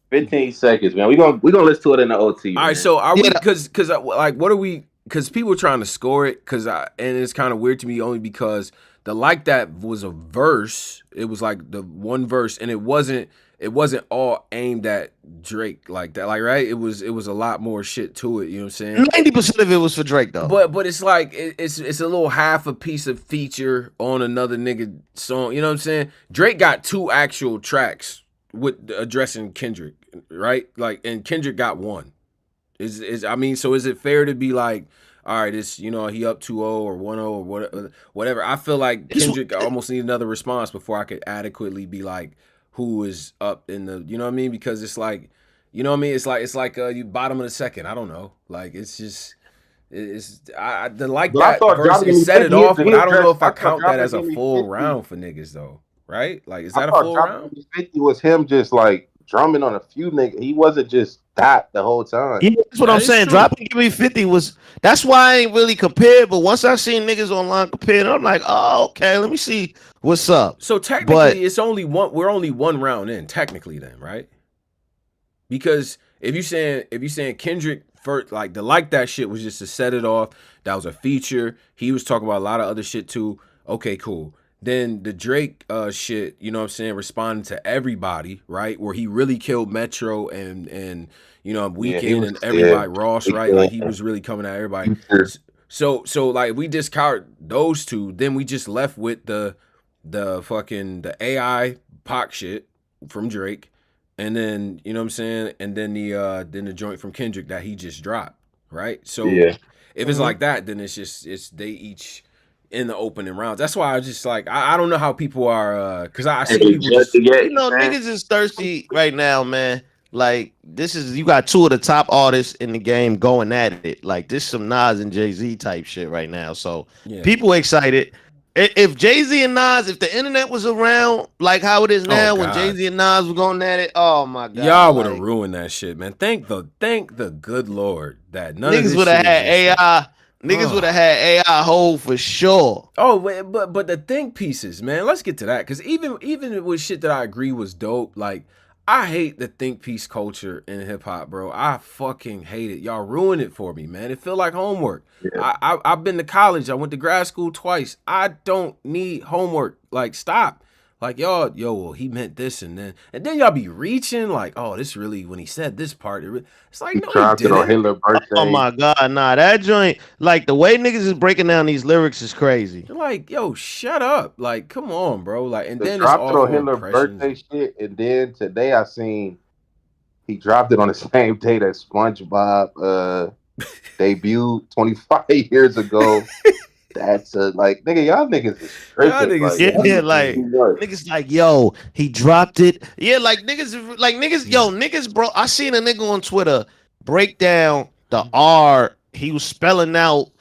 15 seconds, man. We gonna listen to it in the OT.
All right, so are we? Because like, what are we? Because people are trying to score it. And it's kind of weird to me only because the like that was a verse. It was like the one verse, and it wasn't all aimed at Drake like that. Like, right? It was a lot more shit to it. You know what I'm saying?
90% of it was for Drake though.
But it's like it's a little half a piece of feature on another nigga song. You know what I'm saying? Drake got 2 actual tracks with addressing Kendrick, right? Like, and Kendrick got 1. I mean, so is it fair to be like, all right, it's, you know, he up 2-0 or 1-0 or whatever. I feel like Kendrick almost need another response before I could adequately be like, who is up in the, you know what I mean? Because it's like, you know what I mean? It's like you bottom of the second. I don't know. Like, it's just, the like that verse set it off, but I don't know if I count that as a full round for niggas though, right? Like, is that a full round?
50 was him just like drumming on a few niggas. He wasn't just that the whole time.
Yeah, that's what I'm saying. Drop and Give Me 50 was, that's why I ain't really compared, but once I seen niggas online compared, I'm like, oh, okay, let me see what's up.
So technically it's only one, we're only 1 round in, technically then, right? Because if you saying Kendrick first, like the like that shit was just to set it off, that was a feature. He was talking about a lot of other shit too. Okay, cool. Then the Drake shit, you know what I'm saying, responding to everybody, right? Where he really killed Metro and you know, Weekend and everybody, Ross, right? Like he was really coming at everybody. So like we discard those 2, then we just left with the fucking AI Pac shit from Drake. and then you know what I'm saying, and then the joint from Kendrick that he just dropped, right? So
Yeah.
if it's like that, then it's they each in the opening rounds. That's why I just like I don't know how people are because I see people just
you know niggas is thirsty right now, man. Like this is you got two of the top artists in the game going at it. Like this some Nas and Jay-Z type shit right now. So
yeah.
people excited. If Jay-Z and Nas, if the internet was around like how it is now, when
God.
Jay-Z and Nas were going at it, oh my god,
Y'all would have ruined that shit, man. Thank the good Lord that none of
niggas
this
would have
shit
had
existed.
AI. Niggas would have had AI hold for sure.
Oh, but the think pieces, man. Let's get to that because even with shit that I agree was dope, like I hate the think piece culture in hip hop, bro. I fucking hate it. Y'all ruin it for me, man. It feel like homework.
Yeah.
I've been to college. I went to grad school twice. I don't need homework. Like stop. Like y'all, well, he meant this and then y'all be reaching like, oh, this really when he said this part, it's like no, he
Dropped it on
didn't.
Hitler's birthday.
Oh my god, nah, that joint, like the way niggas is breaking down these lyrics is crazy.
You're like, yo, shut up. Like, come on, bro. Like, and then it's
dropped
all
it on
for
Hitler's
impressions.
birthday shit, and then today I seen he dropped it on the same day that SpongeBob debuted 25 years ago. That's like nigga, y'all niggas is tripping.
Y'all niggas
niggas like, yo, he dropped it. Yeah, like niggas, yo, niggas, bro. I seen a nigga on Twitter break down the R. He was spelling out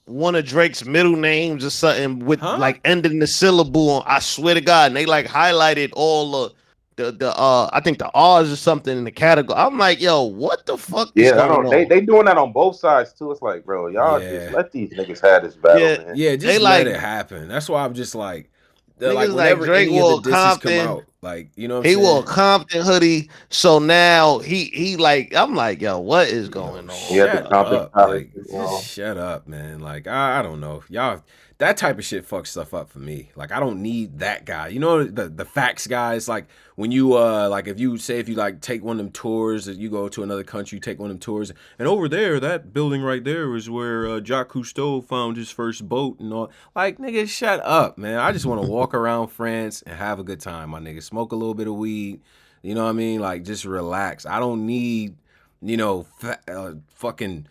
one of Drake's middle names or something with like ending the syllable on, I swear to God, and they like highlighted all the I think the R's or something in the category. I'm like, yo, what the fuck is going on?
They doing that on both sides too. It's like, bro, y'all just let these niggas have this battle, man.
Yeah, just let it happen. That's why I'm just like,
like whenever
Drake
any of the disses come
out, like you know, what
he
I'm
wore a Compton hoodie, so now he like, I'm like, yo, what is going on?
Shut up, like, just shut up, man. Like I don't know, y'all. That type of shit fucks stuff up for me. Like I don't need that guy. You know the facts guys. Like when you like if you like take one of them tours, you go to another country, take one of them tours, and over there that building right there is where Jacques Cousteau found his first boat and all. Like nigga, shut up, man. I just want to walk around France and have a good time, my nigga. Smoke a little bit of weed. You know what I mean? Like just relax. I don't need fucking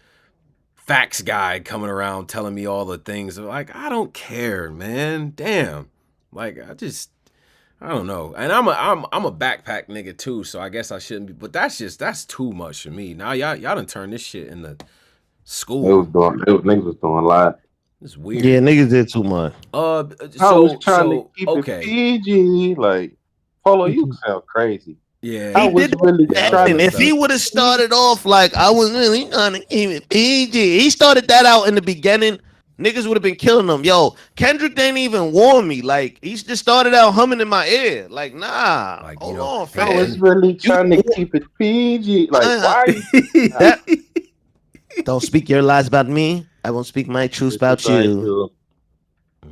facts guy coming around telling me all the things. Like I don't care, man. Damn. Like I don't know. And I'm a backpack nigga too, so I guess I shouldn't be. But that's too much for me. Now y'all done turn this shit into school.
Niggas was doing a lot.
It's weird.
Yeah, niggas did too much.
I was trying to keep it PG. Like Polo, you sound crazy.
Yeah,
I was really trying. If he would have started off like I was really trying to keep it PG, he started that out in the beginning. Niggas would have been killing him. Yo, Kendrick didn't even warn me. Like he just started out humming in my ear. Like nah, like, hold on, fam.
I was really trying to keep it PG. Like why?
Don't speak your lies about me. I won't speak my truth about you.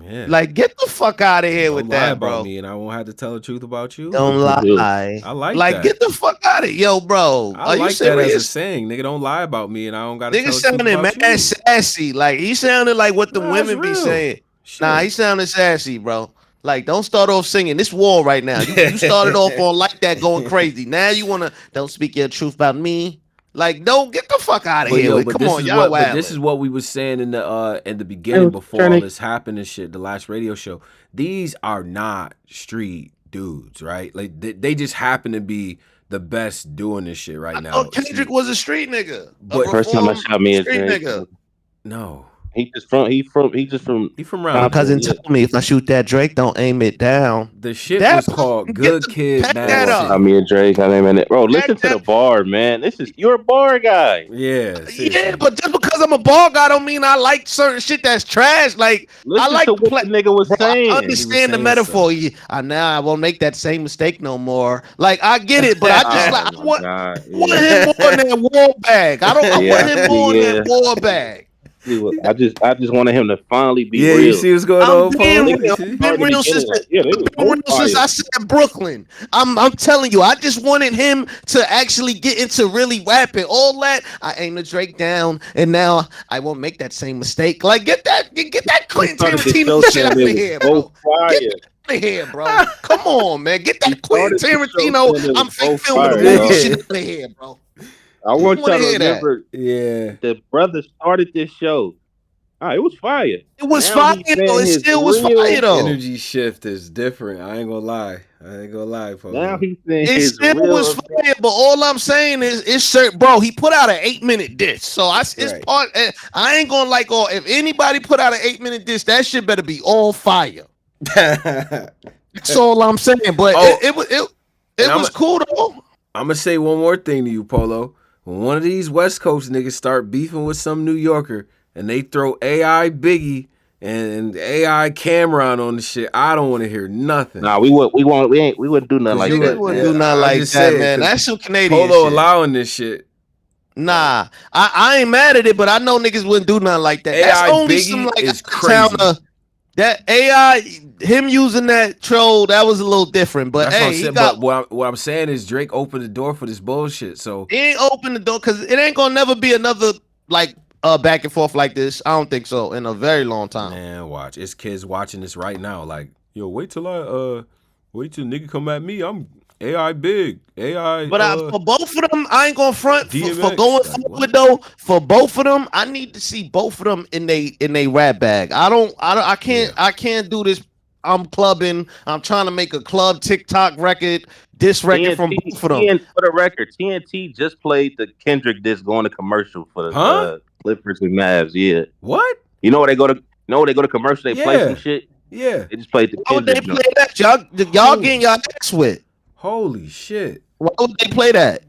Yeah. Like, get the fuck out of here with that, bro.
About me and I won't have to tell the truth about you.
Don't lie.
I like that.
Get the fuck out of here, yo, bro.
I like that as a saying. Nigga, don't lie about me and I don't got to tell the truth about you.
Nigga sounded mad sassy. Like, he sounded like what the women be saying. Shit. Nah, he sounded sassy, bro. Like, don't start off singing. This war right now. You started off on like that going crazy. Now you want to, don't speak your truth about me. Like, don't get the fuck out of here. Come on, y'all.
But this is what we was saying in the beginning before all this happened and shit. The last radio show. These are not street dudes, right? Like they just happen to be the best doing this shit right now.
Kendrick was a street nigga.
But first time I shot me a street
nigga.
No.
He from
around.
My cousin told me if I shoot that Drake, don't aim it down.
The shit was called Good Kid, Mad City.
I mean Drake, I name it. Bro, listen to the bar, man. You're a bar guy.
Yeah.
Yeah, but just because I'm a bar guy don't mean I like certain shit that's trash. Like
listen
I like
to what the nigga was saying.
I understand the metaphor. Now I won't make that same mistake no more. Like I get it, but I just I want him more in that war bag. I want him more in that war bag.
I just wanted him to finally be real.
You see what's going on,
been real since I said Brooklyn. I'm telling you, I just wanted him to actually get into really rapping. All that I aim the Drake down, and now I won't make that same mistake. Like get that Quentin Tarantino shit out of here, bro. out of here, bro. Come on, man. Get that Quentin Tarantino. I'm fake filming the
fire,
movie shit out of here, bro.
I want y'all to
hear that.
remember, the brother started this show. It was fire.
It was
Now
fire,
he's
though.
saying
It
his
still was
real
fire, though.
Energy shift is different. I ain't gonna lie. Folks.
Now he's saying
It
his
still
real
was fire, but all I'm saying is, it's certain, bro. He put out an 8-minute diss, so it's
Right.
part. I ain't gonna like all. If anybody put out an 8-minute diss, that shit better be all fire. That's all I'm saying. But it was cool though.
I'm gonna say one more thing to you, Polo. When one of these West Coast niggas start beefing with some New Yorker and they throw AI Biggie and AI Cameron on the shit, I don't want to hear nothing.
Nah, we wouldn't do nothing like that.
We wouldn't do nothing like that, man. That's some Canadian
Polo
shit.
allowing this shit.
Nah, I ain't mad at it, but I know niggas wouldn't do nothing like that.
AI
That's only
Biggie
some like
is crazy.
That AI, him using that troll, that was a little different. But
That's
hey,
what I'm saying is Drake opened the door for this bullshit. So
he ain't open the door because it ain't gonna never be another like back and forth like this. I don't think so in a very long time.
Man, watch. It's kids watching this right now. Like, yo, wait till nigga come at me. I'm AI big. AI.
But for both of them, I ain't gonna front for going forward though. For both of them, I need to see both of them in they rap bag. I can't do this. I'm clubbing. I'm trying to make a club TikTok record. This record from both of them.
For the record, TNT just played the Kendrick disc going to commercial for the Clippers and Mavs. Yeah.
What?
You know where they go to commercial? They play some shit.
Yeah.
They just played the
Why would
Kendrick.
they play that? Y'all getting y'all ass with.
Holy shit.
Why would they play that?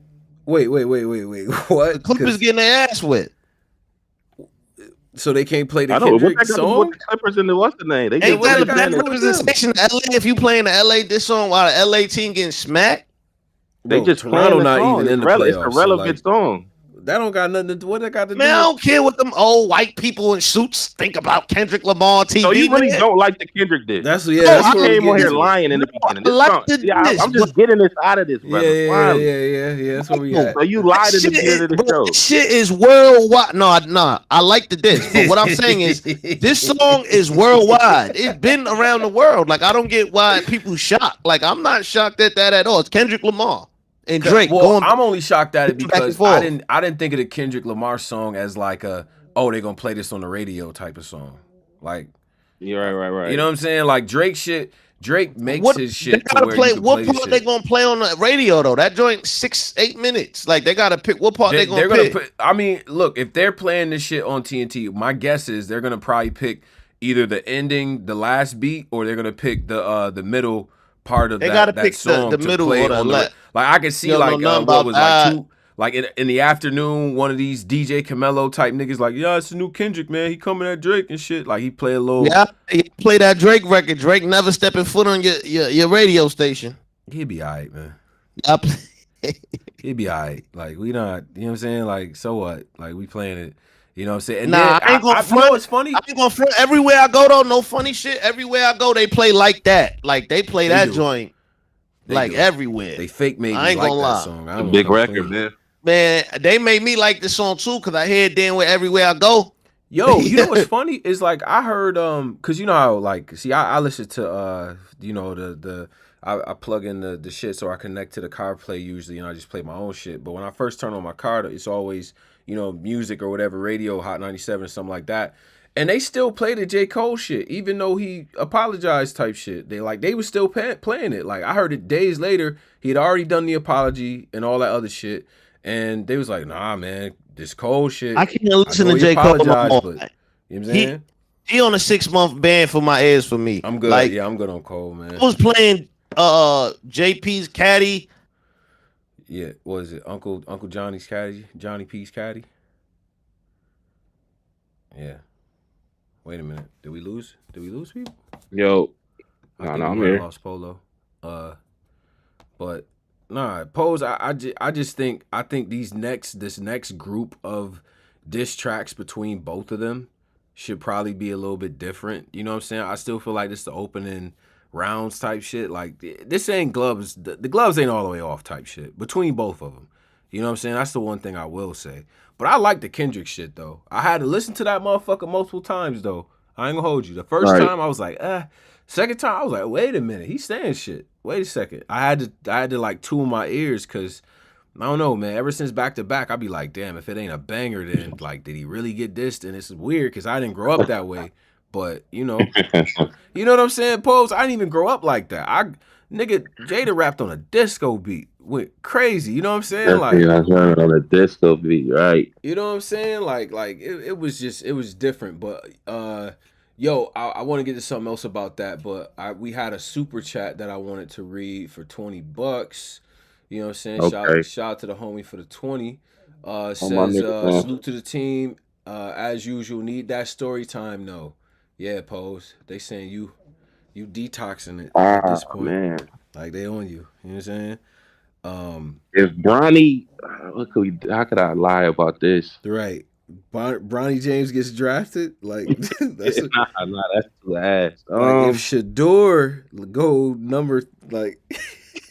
Wait. What?
The Clippers getting their ass with.
So they can't play the Kendrick song?
What the Clippers and what's the name? They
ain't that a bad representation of LA if you playing the LA this song while the LA team getting smacked?
They just Toronto not even in the playoffs. It's a relevant song.
That don't got nothing to do. What that got to do?
Man, I don't care what them old white people in suits think about Kendrick Lamar on TV.
So you really don't like the Kendrick disc?
That's
I came on here lying in the beginning. I'm just getting this out of this, brother.
Yeah. That's what we got.
So you lied in the beginning of the show.
This shit is worldwide. No. I like the disc, but what I'm saying is this song is worldwide. It's been around the world. Like I don't get why people shocked. Like I'm not shocked at that at all. It's Kendrick Lamar. And Drake.
Well, I'm only shocked at it because I didn't think of the Kendrick Lamar song as like they're gonna play this on the radio type of song. Like,
you're right.
You know what I'm saying? Like Drake makes his shit to where you can
what
play
part they gonna play on the radio though? That joint 6-8 minutes. Like they gotta pick what part they're gonna pick.
I mean, look, if they're playing this shit on TNT, my guess is they're gonna probably pick either the ending, the last beat, or they're gonna pick the middle part of that song
the middle
play
or the left.
Like I could see like in the afternoon, one of these DJ Camelo type niggas like, yeah, it's a new Kendrick, man. He coming at Drake and shit. Like he play a little.
Yeah, he play that Drake record. Drake never stepping foot on your radio station.
He'd be alright, man.
Yep.
He'd be alright. Like we not, you know what I'm saying? Like so what? Like we playing it. You know what I'm saying? And
I ain't gonna front.
You know, it's funny.
I ain't gonna front. Everywhere I go though, no funny shit. Everywhere I go, they play like that. Like they play that joint. Everywhere.
They fake made me
I ain't
like
gonna
that
lie.
song.
It's a big record, man.
Man, they made me like this song too because I hear it damn where everywhere I go.
Yo, you know what's funny is like I heard because you know how like I listen to I plug in the shit so I connect to the car play usually and I just play my own shit. But when I first turn on my car, it's always music or whatever, radio, Hot 97 or something like that. And they still play the J. Cole shit, even though he apologized type shit. They was still playing it. Like I heard it days later. He had already done the apology and all that other shit. And they was like, nah, man, this Cole shit.
I can't listen to J. Cole no more.
But, you know what I'm saying?
He on a 6-month ban for my ears for me.
I'm good. Like, yeah, I'm good on Cole, man.
I was playing JP's caddy.
Yeah, what is it? Uncle Johnny's caddy? Johnny P's caddy? Yeah. Wait a minute. Did we lose people?
Yo. No, I'm here.
Lost Polo. But nah, Pose, I just think this next group of diss tracks between both of them should probably be a little bit different. You know what I'm saying? I still feel like this the opening rounds type shit. Like this ain't gloves. The gloves ain't all the way off type shit between both of them. You know what I'm saying? That's the one thing I will say. But I like the Kendrick shit though. I had to listen to that motherfucker multiple times though. I ain't gonna hold you. The first time I was like, Second time, I was like, wait a minute, he's saying shit. Wait a second. I had to like tune my ears because I don't know, man. Ever since Back to Back, I'd be like, damn, if it ain't a banger, then like, did he really get dissed? And it's weird because I didn't grow up that way. But you know what I'm saying, Pose? I didn't even grow up like that. Nigga, Jada rapped on a disco beat, went crazy. You know what I'm saying? Like,
I was on a disco beat, right?
you know what I'm saying? Like it was different. But yo, I want to get to something else about that. But we had a super chat that I wanted to read for $20. You know what I'm saying?
Okay.
Shout out to the homie for the 20. Says
nigga,
salute to the team. As usual, need that story time. No, yeah, Pose. They saying you detoxing it at this point.
Man.
Like they on you. You know what I'm saying?
If Bronny, how could I lie about this?
Right. Bronny James gets drafted. Like that's
nah, that's too ass.
Like if Shador go number like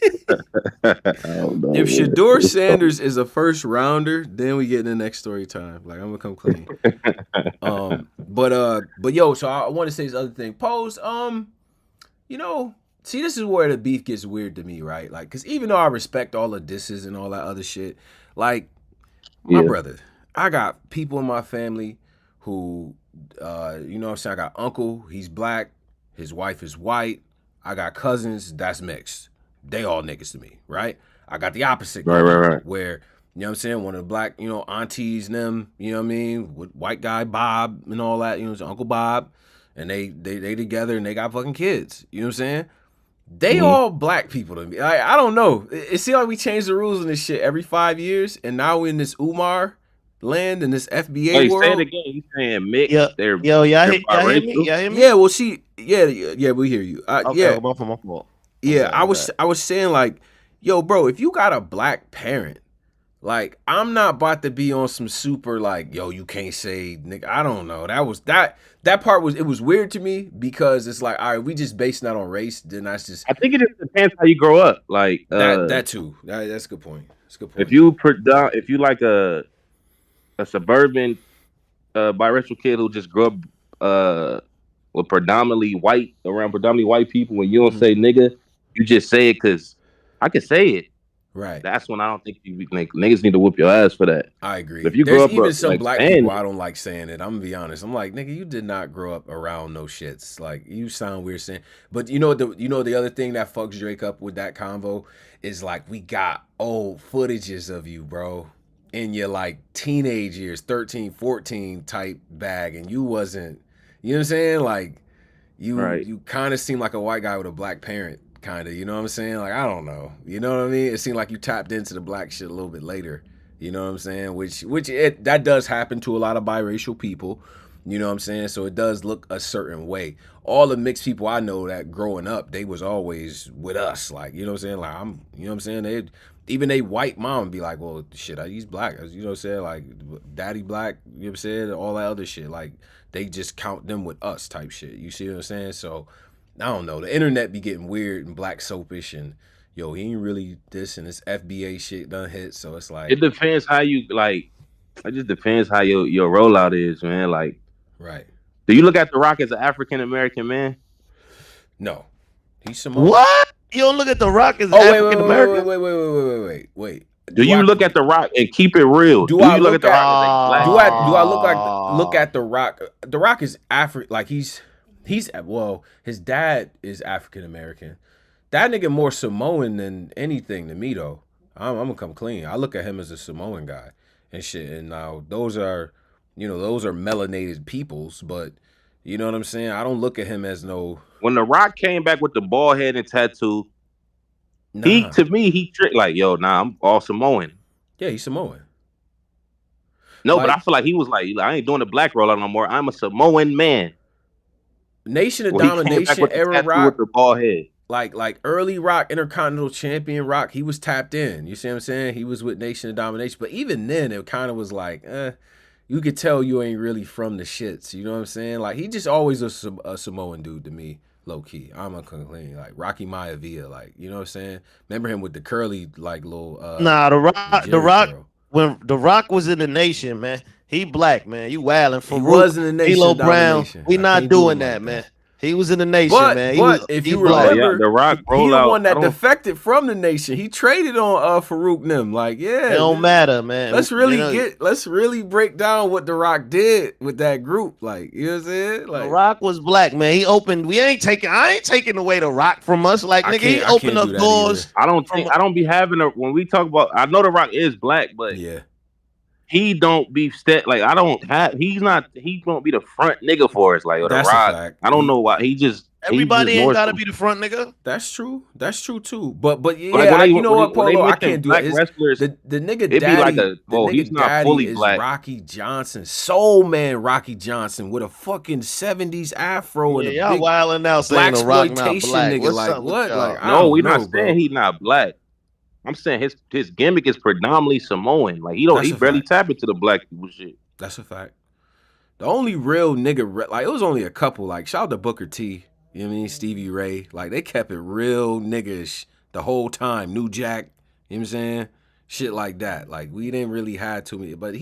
if Shador Sanders is a first rounder, then we get in the next story time. Like I'm gonna come clean. But yo, so I want to say this other thing. Pose, you know, see, this is where the beef gets weird to me, right? Like, cause even though I respect all the disses and all that other shit, like my brother, I got people in my family who, you know what I'm saying? I got uncle, he's black, his wife is white. I got cousins, that's mixed. They all niggas to me, right? I got the opposite,
right.
Where, you know what I'm saying, one of the black, you know, aunties and them, you know what I mean, with white guy Bob and all that, you know, Uncle Bob, and they together and they got fucking kids, you know what I'm saying? They all black people to me. I don't know. It seems like we change the rules in this shit every 5 years, and now we're in this Umar land in this FBA world.
Say it again. You saying mixed?
Y'all hear me? Y'all hear me?
Yeah, well, we hear you.
Okay,
yeah,
my fault.
Yeah, I was saying like, yo, bro, if you got a black parent, like I'm not about to be on some super like, yo, you can't say nigga. I don't know. That part was weird to me because it's like, all right, we just basing that on race. Then that's just.
I think it just depends how you grow up. Like
that too. That's a good point. That's a good point.
If you like a suburban biracial kid who just grew up with predominantly white people, when you don't say nigga, you just say it because I can say it.
Right.
That's when I don't think you like niggas need to whoop your ass for that.
I agree.
If you
There's
grow up
even some
like,
black people I don't like saying it. I'm gonna be honest. I'm like, nigga, you did not grow up around no shits. Like you sound weird saying. But the other thing that fucks Drake up with that convo is like we got old footages of you, bro, in your like teenage years, 13, 14 type bag, and you wasn't. You know what I'm saying? Like you kind of seem like a white guy with a black parent. Kind of, you know what I'm saying? Like, I don't know. You know what I mean? It seemed like you tapped into the black shit a little bit later. You know what I'm saying? That does happen to a lot of biracial people. You know what I'm saying? So it does look a certain way. All the mixed people I know that growing up, they was always with us. Like, you know what I'm saying? Like, you know what I'm saying? Even they white mom be like, well, shit, he's black. You know what I'm saying? Like, daddy black, you know what I'm saying? All that other shit. Like, they just count them with us type shit. You see what I'm saying? So, I don't know. The internet be getting weird and black soapish and yo, he ain't really this and this FBA shit done hit. So it's like
it depends how you like. It just depends how your rollout is, man. Like,
right?
Do you look at The Rock as an African American man?
No, he's Samoan.
What? You don't look at The Rock as African American?
Wait.
Do you look at The Rock and keep it real?
Do I look at The Rock? Do I look at The Rock? The Rock is African. Like he's his dad is African American. That nigga more Samoan than anything to me though. I'm gonna come clean. I look at him as a Samoan guy and shit. And now those are melanated peoples, but you know what I'm saying? I don't look at him as no.
When The Rock came back with the bald head and tattoo, he tricked like, yo, I'm all Samoan.
Yeah, he's Samoan.
No, but I feel like he was like, I ain't doing the black rollout no more. I'm a Samoan man.
Nation of Domination era Rock,
with the bald head.
like early Rock, Intercontinental Champion Rock, he was tapped in. You see what I'm saying? He was with Nation of Domination, but even then, it kind of was like, you could tell you ain't really from the shits. You know what I'm saying? Like he just always a Samoan dude to me, low key. I'm gonna complain like Rocky Maivia, like you know what I'm saying? Remember him with the curly like little.
The Rock. Girl. When The Rock was in the Nation, man. He black, man. You wildin' for
he was in the Nation.
Brown. We not doing that, man. He was in the nation, man.
But if you
Oh yeah,
remember,
the Rock
he
roll
the
out.
one that defected from the nation. He traded on Farouk Nim. Like, yeah,
It don't matter, man.
let's really break down what the Rock did with that group. Like, you know what I'm saying? Like,
the Rock was black, man. He opened. I ain't taking away the Rock from us. Like, nigga, he opened up doors.
I don't be having when we talk about. I know the Rock is black, but
yeah.
He don't be like I don't have. He won't be the front nigga for us. Like the Rock. I don't know why.
Everybody ain't gotta be the front nigga.
That's true. That's true too. But yeah,
like
you know what, Polo? I can't do
black
it.
Wrestlers,
the nigga daddy.
The nigga
he's not
daddy
fully
is
black. Rocky Johnson, Soul Man Rocky Johnson, with a fucking 70s afro and a
y'all
big
wilding out saying the Rock not black.
Nigga. Like what? Like
no, we're not saying he's not black. I'm saying his gimmick is predominantly Samoan. Like he barely tap into the black people shit.
That's a fact. The only real nigga, like it was only a couple. Like shout out to Booker T. You know what I mean? Stevie Ray. Like they kept it real niggish the whole time. New Jack. You know what I'm saying? Shit like that. Like we didn't really have too many. But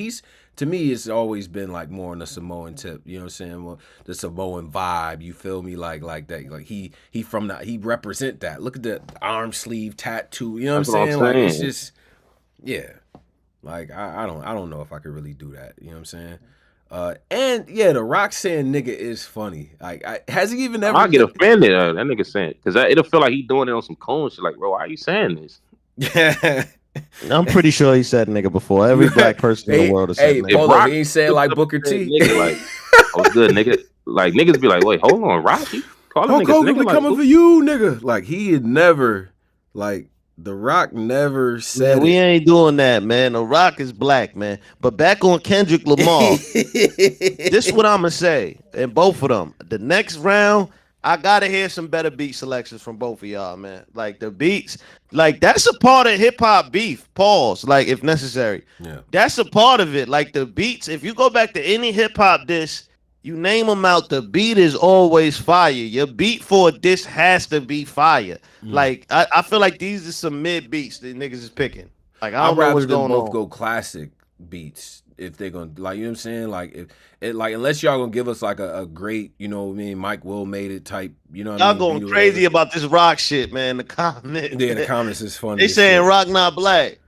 to me, it's always been like more on the Samoan tip. You know what I'm saying? Well, the Samoan vibe. You feel me? Like that. Like he represent that. Look at the arm sleeve tattoo. You know what I'm saying? Like it's just, yeah. Like I don't know if I could really do that. You know what I'm saying? And yeah, the Rock saying nigga is funny. Like, has he even ever?
I get offended. That nigga saying because it'll feel like he doing it on some cold shit. Like, bro, why are you saying this?
Yeah.
I'm pretty sure he said nigga before. Every black person in the world has said nigga.
Polo, he ain't saying like Booker T.
Nigga, like, oh, good, nigga. Like, niggas be like, wait, hold on, Rocky.
Hulk Hogan be coming for you, nigga. Like, he had never, like, The Rock never said
we ain't doing that, man. The Rock is black, man. But back on Kendrick Lamar, this is what I'm going to say. And both of them. The next round, I got to hear some better beat selections from both of y'all, man. Like, the beats, like, that's a part of hip-hop beef. Pause, like, if necessary.
Yeah.
That's a part of it. Like, the beats, if you go back to any hip-hop diss, you name them out, the beat is always fire. Your beat for a diss has to be fire. Like, I feel like these are some mid beats that niggas is picking. Like, I don't know what's going on.
Both go classic beats if they're gonna, like, you know what I'm saying? Like, if it, like, unless y'all gonna give us like a great, you know what I mean, Mike Will made it type, you know what I mean?
Y'all going crazy about this Rock shit, man. The comments.
Yeah, the comments is funny.
They saying Rock not black.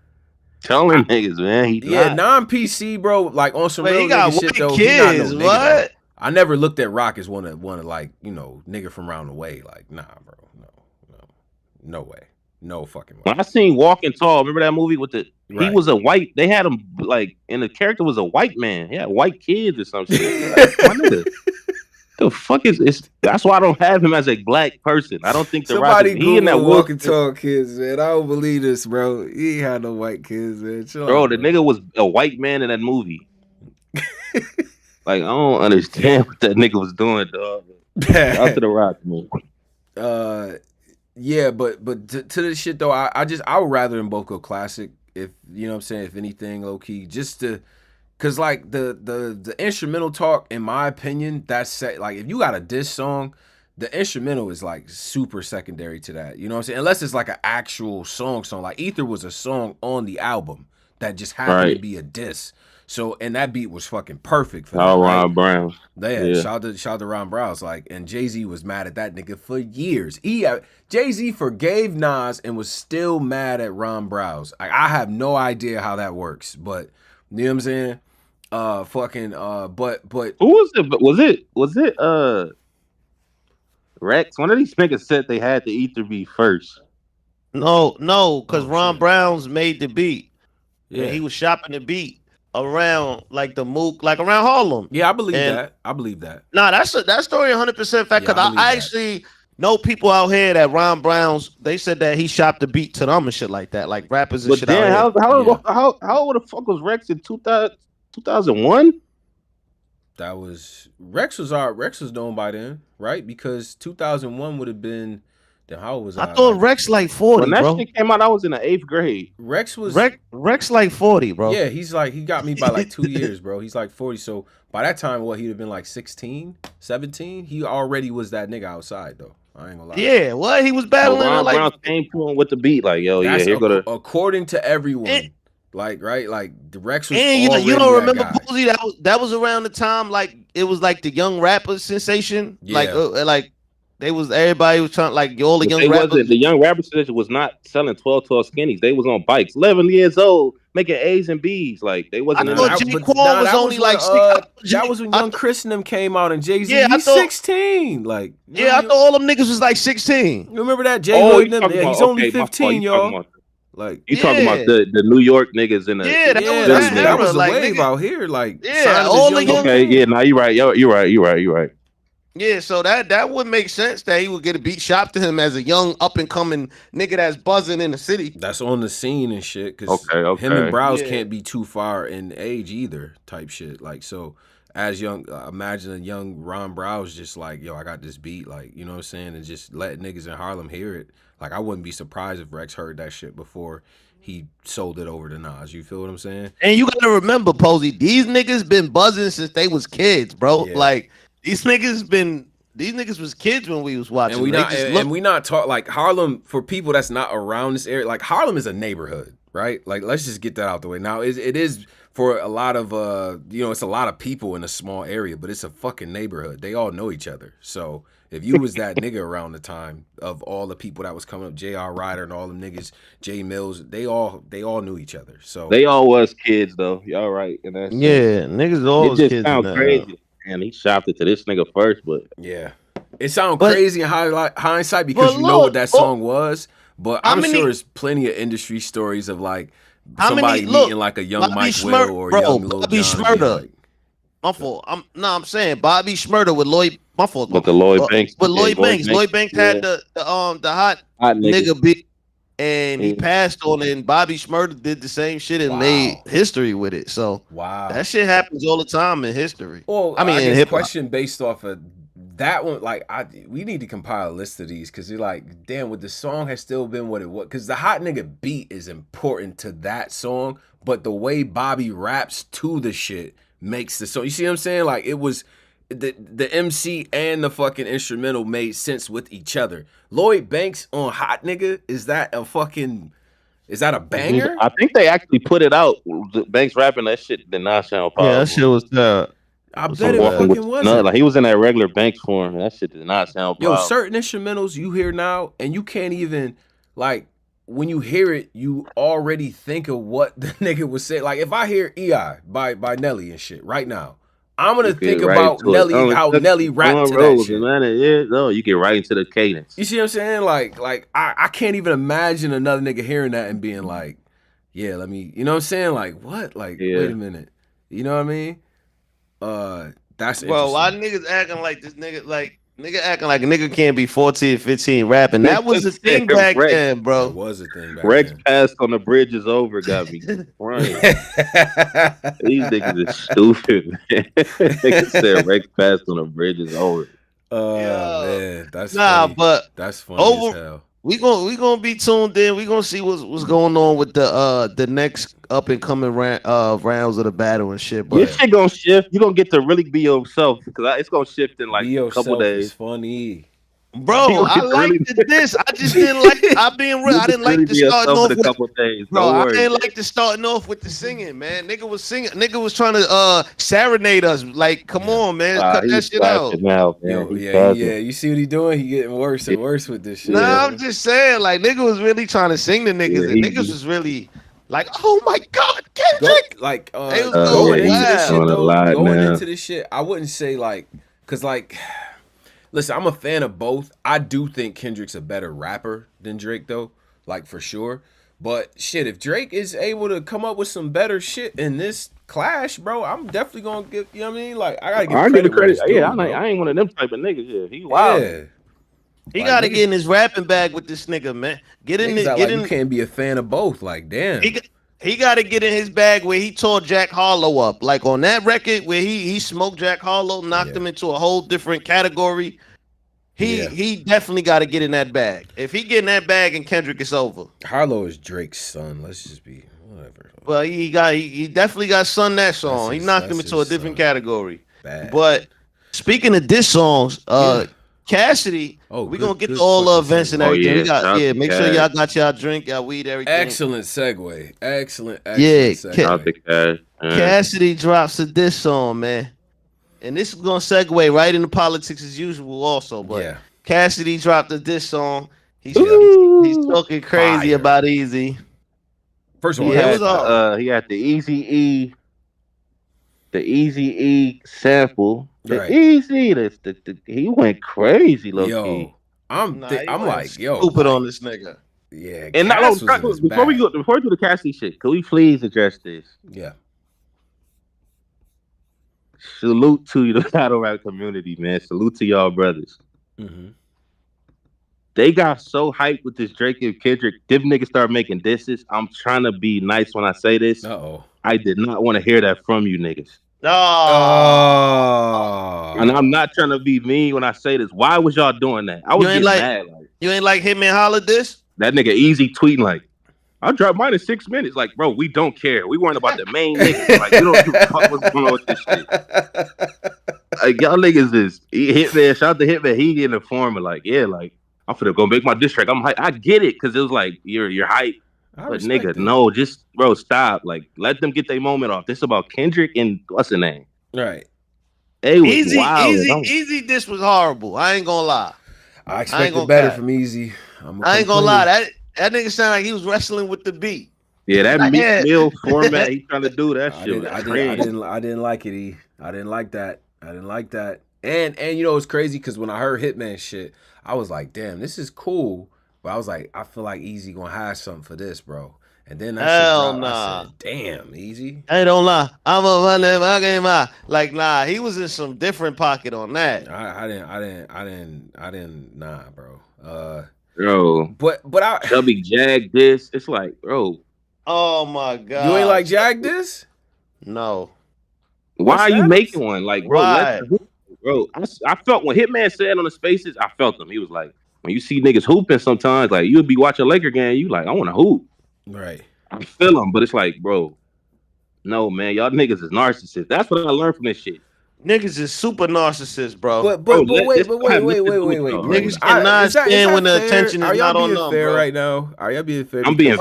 Tell them niggas, man.
Non-PC, bro, like on some real
he got
nigga shit though.
Kids,
he not no
what?
Nigga, I never looked at Rock as one of like, you know, nigga from around the way. Like, nah, bro, no way, no fucking way.
When I seen Walking Tall, remember that movie with the he was a white. They had him like, and the character was a white man. He had white kids or some shit. Like, my nigga, the fuck is? That's why I don't have him as a black person. I don't think the Rock is, he in that
Walking Tall kids, man. I don't believe this, bro. He ain't had no white kids, man.
Bro, the nigga was a white man in that movie. Like, I don't understand what that nigga was doing, dog. Out to the Rock, man.
Yeah, but to this shit though, I would rather them both go classic. If you know what I'm saying, if anything, low key, just to, cause like the instrumental talk, in my opinion, that's like if you got a diss song, the instrumental is like super secondary to that. You know what I'm saying? Unless it's like an actual song. Like Ether was a song on the album that just happened to be a diss. So, and that beat was fucking perfect for that,
Ron Brown.
Yeah, shout out to Ron Brown's, like, and Jay-Z was mad at that nigga for years. Jay-Z forgave Nas and was still mad at Ron Brown's. Like, I have no idea how that works, but you know what I'm saying? But
who was it? Was it Rex? One of these niggas said they had to Ether be first.
No, because Ron Brown's made the beat. Yeah, he was shopping the beat around like the Mook, like around Harlem.
Yeah, I believe that.
Nah, that story 100% fact, because I actually know people out here that Ron Brown's, they said that he shopped the beat to them and shit like that, like rappers and
but
shit.
Then how the fuck was Rex in 2001?
That was Rex was known by then, right? Because 2001 would have been. How old was
I thought Rex like 40,
when that
bro.
shit came out, I was in the 8th grade.
Rex
like 40, bro.
Yeah, he's like, he got me by like 2 years, bro. He's like 40. So by that time, he'd have been like 16, 17. He already was that nigga outside, though. I ain't gonna lie.
Yeah, what? He was battling
Ron Brown came to him with the beat, like, yo, yeah, here go to.
According to everyone. Like, right? Like, the Rex was
and you don't remember Posey? That was around the time, like, it was like the young rapper sensation. Yeah. Like everybody was trying like all the
But
young
they
rappers.
wasn't the young rappers was not selling 12 skinnies. They was on bikes, 11 years old, making A's and B's. Like they wasn't
I
in
thought
that.
J-Qual was
that
only
was when,
like 6.
that was when Young Chris and them came out, and Jay Z,
Yeah, I
he's
thought-
16. Like,
Yeah, I thought all them niggas was like 16.
you remember that Jay
Oh,
Hood?
you
Them?
talking
Yeah,
about-
he's only
okay, my fault.
15,
You talking
y'all.
about-
Like,
You talking about the New York niggas in the
Yeah, that was
that
era,
was the
like,
wave
nigga.
out here. Like,
Yeah,
signing
all
this
the
young-
young-
Okay, yeah, no, you're right. You're right.
Yeah, so that would make sense that he would get a beat shot to him as a young up and coming nigga that's buzzing in the city.
That's on the scene and shit. Cause
Okay.
him and Browse
Yeah.
can't be too far in age either. Type shit. Like, so as young, imagine a young Ron Browse just like, yo, I got this beat. Like, you know what I'm saying, and just let niggas in Harlem hear it. Like, I wouldn't be surprised if Rex heard that shit before he sold it over to Nas. You feel what I'm saying?
And you gotta remember, Posey, these niggas been buzzing since they was kids, bro.
Yeah.
Like these niggas was kids when we was watching.
And we not talk like Harlem for people that's not around this area. Like Harlem is a neighborhood, right? Like let's just get that out the way. Now it is for a lot of it's a lot of people in a small area, but it's a fucking neighborhood. They all know each other. So if you was that nigga around the time of all the people that was coming up, J.R. Ryder and all them niggas, Jay Mills, they all knew each other. So
They all was kids though. Y'all right. And that's
yeah, niggas always
it just
kids.
sounds crazy. And he shopped it to this nigga first, but
yeah, it sounds
But-
crazy in hindsight because
But
you know
look,
what that song was. But
how
I'm
many-
sure there's plenty of industry stories of like
How
somebody
many- look,
meeting like a young
Bobby
Mike
Schmurda-
Will or
bro,
young Lil
Bobby
Jon.
Schmurda.
Like,
My fault. I'm saying Bobby Schmurda with Lloyd. My fault.
with the Lloyd Banks.
With Lloyd
yeah,
Banks. Lloyd Banks had the hot
hot
nigga beat, and he
Yeah.
passed on it. And Bobby Schmurda did the same shit and
Wow.
made history with it. So
wow.
that shit happens all the time in history.
Well,
I mean, in
guess
hip-hop.
question based off of that one, like we need to compile a list of these because you're like, damn, would the song has still been what it was? Because the hot nigga beat is important to that song, but the way Bobby raps to the shit makes the song. You see what I'm saying? Like it was the MC and the fucking instrumental made sense with each other. Lloyd Banks on Hot Nigga, is that a banger?
I think they actually put it out. Banks rapping that shit did not sound powerful.
Yeah, that shit was
I bet
Some
it
walking with-
fucking
No,
wasn't.
like he was in that regular Banks form. That shit did not sound
Yo,
powerful.
certain instrumentals you hear now, and you can't even when you hear it, you already think of what the nigga was saying. Like if I hear EI by Nelly and shit right now, I'm gonna
You get
think
right
about
into it.
Nelly, how Nelly rapped to that shit.
Yeah, no, you get right into the cadence.
You see what I'm saying? Like I can't even imagine another nigga hearing that and being like, yeah, let me, you know what I'm saying? Like what? Like
Yeah.
wait a minute, you know what I mean? That's
Well, why
interesting.
niggas acting like this nigga acting like a nigga can't be 14, 15 rapping? That was the thing back
Rex.
then,
That
bro.
was a thing back
Rex
then.
passed on the bridge is over. Got me crying. These niggas is stupid, man. Niggas said Rex passed on the bridge is over.
Oh
Yo.
man, that's
Nah,
funny.
but
That's funny
over-
as hell.
we gonna be tuned in. We gonna see what's going on with the next up and coming rounds of the battle and shit.
Your
But
shit gonna shift. You gonna get to really be yourself because it's gonna shift in like
Be
a couple
yourself
days.
is funny.
bro,
You gonna
I
get to really-
liked this. I just didn't like. I being real. I didn't like the starting off
in a
with.
couple days.
Bro,
Don't
I
worry.
didn't like the starting off with the singing, man. Nigga was singing. Nigga was trying to serenade us. Like, come on, man, cut that
He's
shit out.
clapping now, man.
Yo,
He's
yeah,
clapping.
yeah. You see what he doing? He getting worse and worse with this shit.
Nah, I'm just saying, like, nigga was really trying to sing to niggas,
Yeah,
and
he-
niggas was really like, oh my god,
Go,
Kendrick.
like
They was
going
going
into this
wild.
shit
Going a
though,
lot
going
now.
into this shit, I wouldn't say like, cause like, listen, I'm a fan of both. I do think Kendrick's a better rapper than Drake though, like for sure. But shit, if Drake is able to come up with some better shit in this clash, bro, I'm definitely gonna give. You know what I mean? Like I gotta give
I give
credit.
the
where
credit.
it's due,
Yeah,
bro.
I ain't one of them type of niggas. Yeah, he wild.
Yeah.
He
Like,
gotta
niggas-
get in his rapping bag with this nigga, man. Get in,
Niggas act
get
like
in.
you can't be a fan of both. Like damn.
He got to get in his bag where he tore Jack Harlow up. Like on that record where he smoked Jack Harlow, knocked
Yeah.
him into a whole different category. He definitely got to get in that bag. If he get in that bag and Kendrick is over.
Harlow is Drake's son. Let's just be whatever.
Well, he definitely got sung that song.
That's
He
his-
knocked him
that's
into a
his
different
son.
category.
Bad.
But speaking of diss songs,
Yeah.
Cassidy,
Oh,
we
good-
gonna get
good
to all the
fucking
events and
segue.
Oh,
everything.
yeah,
We got
shout out to
make sure
Cass.
y'all got y'all drink, y'all weed, everything.
Excellent segue. Excellent.
Yeah,
Excellent
Ca-
Out the
segue.
cash.
Cassidy drops a diss song, man. And this is gonna segue right into politics as usual, also. But
Yeah.
Cassidy dropped a diss song. He's talking crazy
Fire.
about Easy.
First of all,
Yeah, it was all.
he had the Easy E sample. The
Right.
Easy, he went crazy, low key.
Yo, I'm like, yo,
stupid
like,
on this nigga.
Yeah,
and
Cass was in his
before we
bag.
do the Cassidy shit, can we please address this?
Yeah.
Salute to the battle rap community, man. Salute to y'all brothers.
Mm-hmm.
They got so hyped with this Drake and Kendrick. Them niggas start making disses. I'm trying to be nice when I say this.
Uh-oh.
I did not want to hear that from you niggas.
Oh.
And I'm not trying to be mean when I say this. Why was y'all doing that? I was getting mad. Like,
you ain't like him and Holla this?
That nigga Easy tweeting like, I'll drop mine in 6 minutes. Like, bro, we don't care. We weren't about the main niggas. Like, we don't give a fuck what's going on with this shit. Like, y'all niggas is Hitman. Shout out to Hitman. He getting the form of like, yeah, like, I'm finna go make my diss track. I'm hype. I get it because it was like you're hype. But nigga, no, just bro, stop. Like, let them get their moment off. This is about Kendrick and what's the name?
Right.
It was wild.
Easy. This was horrible. I ain't gonna lie.
I expected better from Easy.
I ain't gonna lie. That nigga sounded like he was wrestling with the beat.
Yeah, that Meek Mill format he trying to do that shit.
I didn't like it. I didn't like that. And you know it's crazy because when I heard Hitman shit, I was like, damn, this is cool. But I was like, I feel like Easy gonna have something for this, bro. And then
hell nah.
I said, damn, Easy.
I don't lie. I'm a running my game. Like, nah, he was in some different pocket on that.
I didn't, nah, bro.
Bro,
but I
Chubby Jag this. It's like, bro.
Oh my god.
You ain't like Jag this?
No.
Why are you making one? Like, bro,
bro.
I felt when Hitman said on the spaces, I felt him. He was like, when you see niggas hooping sometimes, like you'll be watching a Laker game, you like, I want to hoop.
Right.
I feel him, but it's like, bro, no, man, y'all niggas is narcissists. That's what I learned from this shit.
Niggas is super narcissists, bro.
But wait.
Niggas cannot stand when the attention is not on them,
fair
bro.
Right now? Are y'all being fair?
I'm being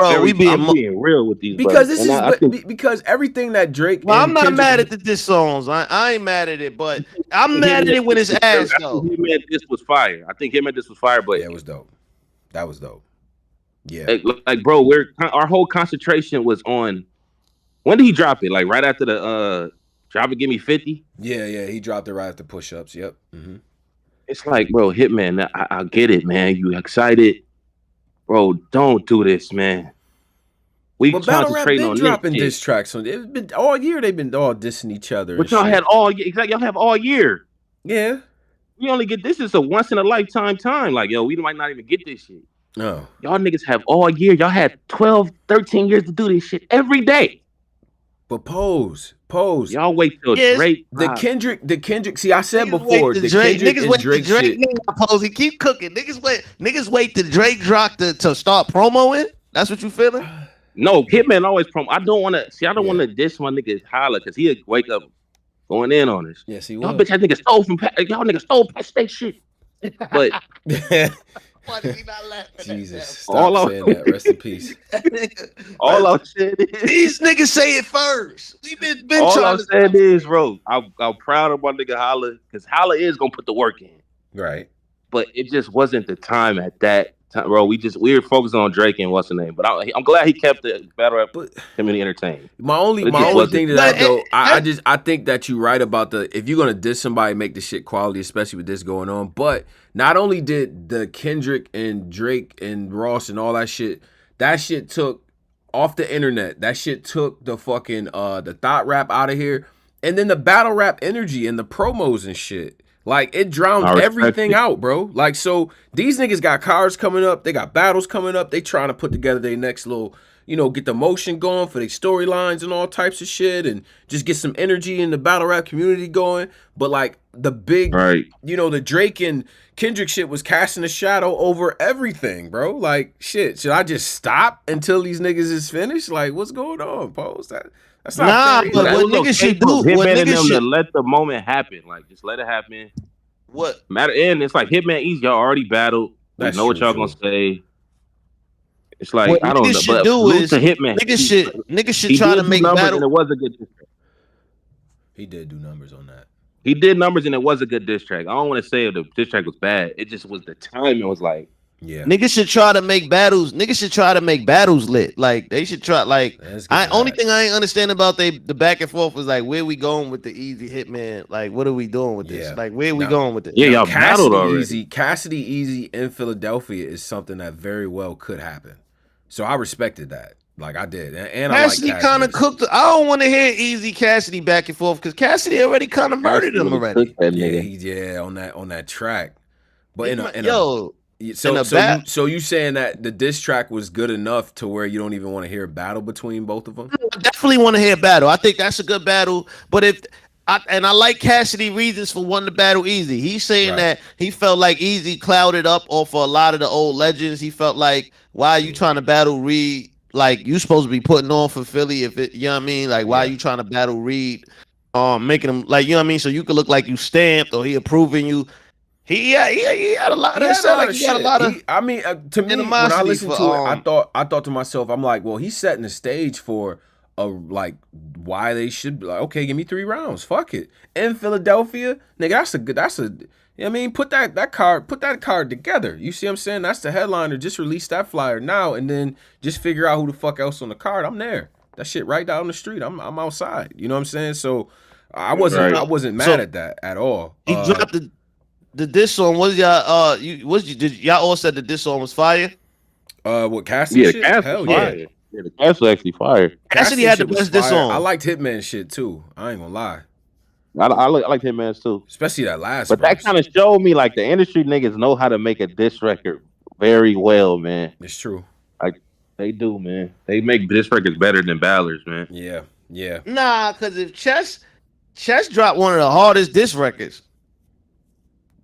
real with these
because
brothers.
Because everything that Drake.
Well, I'm not mad at the diss songs. I ain't mad at it, but I'm mad at it when it's ass though.
This was fire. I think this was fire, but
yeah, it was dope. That was dope. Yeah,
like bro, our whole concentration was on. When did he drop it? Like right after the Drop It, Give Me 50?
Yeah, he dropped it right after push-ups, yep. Mm-hmm.
It's like, bro, Hitman, I get it, man. You excited? Bro, don't do this, man. We concentrating on
dropping diss tracks. It's been all year they've been all dissing each other.
But y'all had all year. Exactly, y'all have all year.
Yeah.
We only get this is a once in a lifetime time. Like, yo, we might not even get this shit.
No.
Y'all niggas have all year. Y'all had 12, 13 years to do this shit every day.
But Pose.
Y'all wait till Drake.
The Kendrick. See, I said before, the
Kendrick
and Drake shit.
Posey, keep cooking. Niggas wait till Drake drop to start promoing. That's what you feeling?
No, Hitman always promo. I don't want to diss my nigga Holla because he'll wake up going in on us.
Yes, he will.
Y'all bitch, that nigga stole from y'all niggas stole Pat State shit. But
why did he not laugh at
Jesus, stop saying that. Rest in peace.
All I'm saying is
these niggas say it first. We been
all
trying
I'm saying is, bro, I'm proud of my nigga Holla because Holla is gonna put the work in.
Right.
But it just wasn't the time at that time, bro. We were focused on Drake and what's the name. But I'm glad he kept the battle rap community entertained.
My only thing to that though, I think that you're right about if you're gonna diss somebody, make the shit quality, especially with this going on. But not only did the Kendrick and Drake and Ross and all that shit took off the internet. That shit took the fucking the thought rap out of here, and then the battle rap energy and the promos and shit. Like, it drowned everything out, bro. Like, so these niggas got cards coming up. They got battles coming up. They trying to put together their next little, get the motion going for their storylines and all types of shit and just get some energy in the battle rap community going. But, like, the big, the Drake and Kendrick shit was casting a shadow over everything, bro. Like, shit, should I just stop until these niggas is finished? Like, what's going on, Pose? That's not fair.
But what niggas should do,
Hitman to let the moment happen. Like, just let it happen.
What
matter? And it's like Hitman Easy. Y'all already battled. We know what y'all gonna say. It's like
what
I don't know. But
to
Hitman,
niggas should try to make
battle.
battle.
And it was a good.
He did do numbers on that.
He did numbers and it was a good diss track. I don't want to say the diss track was bad. It just was the timing was like,
yeah.
Niggas should try to make battles. Niggas should try to make battles lit. Like they should try. Like only thing I ain't understand about the back and forth was like where we going with the Easy Hitman. Like what are we doing with this? Like where we going with this?
Yeah, y'all battled already.
Cassidy Easy in Philadelphia is something that very well could happen. So I respected that. Like I did, and
Cassidy
I like
kind of cooked. I don't want to hear Easy Cassidy back and forth because Cassidy already kind of murdered him already.
Yeah, on that track. But so you saying that the diss track was good enough to where you don't even want to hear a battle between both of them?
I definitely want to hear a battle. I think that's a good battle. But I like Cassidy reasons for wanting to battle Easy. He's saying that he felt like Easy clouded up off of a lot of the old legends. He felt like, why are you trying to battle Reed? Like you supposed to be putting on for Philly if it, you know what I mean? Like why are you trying to battle Reed? Making him like, you know what I mean? So you could look like you stamped or he approving you. He had a lot of shit.
I mean, to me, when I listened to it, I thought to myself, I'm like, well, he's setting the stage for why they should be like, okay, give me 3 rounds, fuck it. In Philadelphia, nigga, that's a. You know what I mean, put that card together. You see what I'm saying? That's the headliner. Just release that flyer now, and then just figure out who the fuck else on the card. I'm there. That shit right down the street. I'm outside. You know what I'm saying? So I wasn't mad at that at all.
He dropped the diss song. Did y'all all said the diss song was fire?
What Cassidy?
Yeah,
shit?
Cassidy fire. Yeah, the Cassidy actually fire.
Cassidy had the best diss song.
I liked Hitman shit too. I ain't gonna lie.
I like Hitman's too,
especially that last.
But that kind of showed me like the industry niggas know how to make a diss record very well, man.
It's true.
Like they do, man. They make diss records better than ballers, man.
Yeah.
Nah, because if Chess dropped one of the hardest diss records.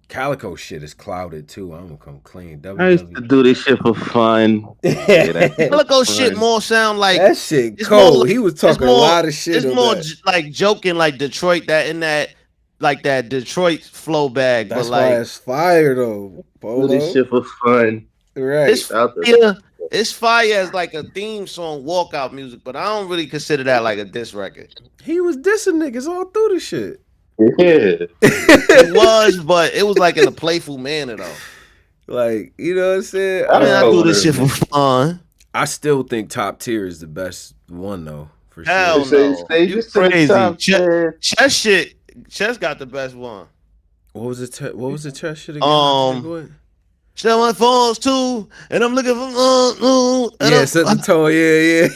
Calicoe shit is clouded too. I'm gonna come clean.
I used to do this shit for fun.
Calicoe shit more sound like
that shit cold. He was talking a lot of shit.
It's more like joking, like Detroit. That Detroit flow bag.
That's
but like,
why it's fire though. Polo.
Do this shit for fun.
Right.
It's fire as like a theme song, walkout music, but I don't really consider that like a diss record.
He was dissing niggas all through the shit.
Yeah,
it was, but it was like in a playful manner though.
Like, you know what I'm saying?
I do this shit for fun.
I still think Top Tier is the best one though, for sure.
Hell no, you crazy. Chess got the best one.
What was the Chess shit again?
Shut my phones too, and I'm looking for
set the tone. Yeah.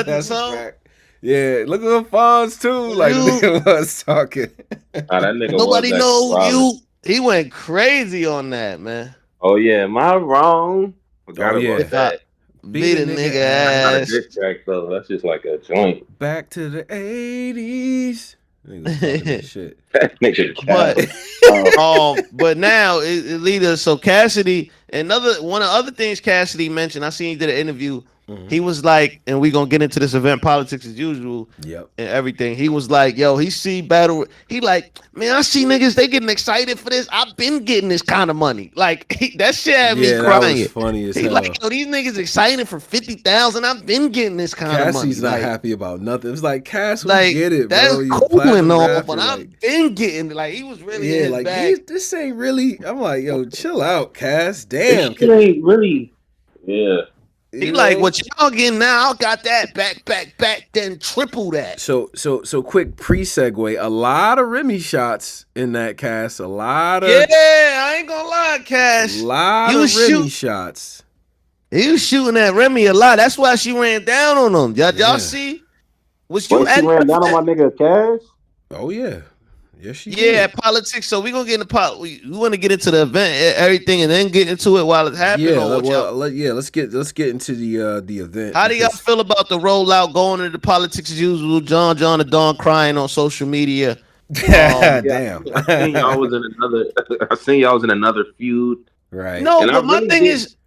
That's a fact. Yeah, look at the phones too. Like nigga was talking.
That nigga
nobody knows you. He went crazy on that, man.
Oh yeah, am I wrong? Forgot about that.
Beat a nigga ass.
Diss track though. That's just like a joint.
Back to the 80s. Shit.
But now it leads us. So Cassidy, one of the other things Cassidy mentioned, I seen he did an interview. He was like, and we gonna get into this event politics as usual.
Yep.
And everything. He was like, yo, he see battle. He like, man, I see niggas, they getting excited for this. I've been getting this kind of money. Like that shit had me crying.
That was funny as hell.
Like, yo, these niggas excited for 50,000. I've been getting this kind of money.
Cassie's not happy about nothing. It's like Cass, we get it, bro.
That's cool and all, but I've been getting like he was really in his bag.
This ain't really. I'm like, yo, chill out, Cass. Damn,
this ain't really. Yeah.
He like, what y'all getting now? I got that back, then triple that.
So quick pre-segue. A lot of Remy shots in that cast. A lot of
I ain't gonna lie, Cash.
A lot of Remy shots.
He was shooting at Remy a lot. That's why she ran down on him. Y'all see?
Was you she ran down on my nigga Cash?
Oh yeah. Yes, she did.
Politics. So we're gonna get into we want to get into the event, everything, and then get into it while it's happening.
Let's get into the event.
How do y'all feel about the rollout going into the politics as usual? John and Don crying on social media.
Damn.
I seen y'all was in another feud.
Right.
No, but my thing is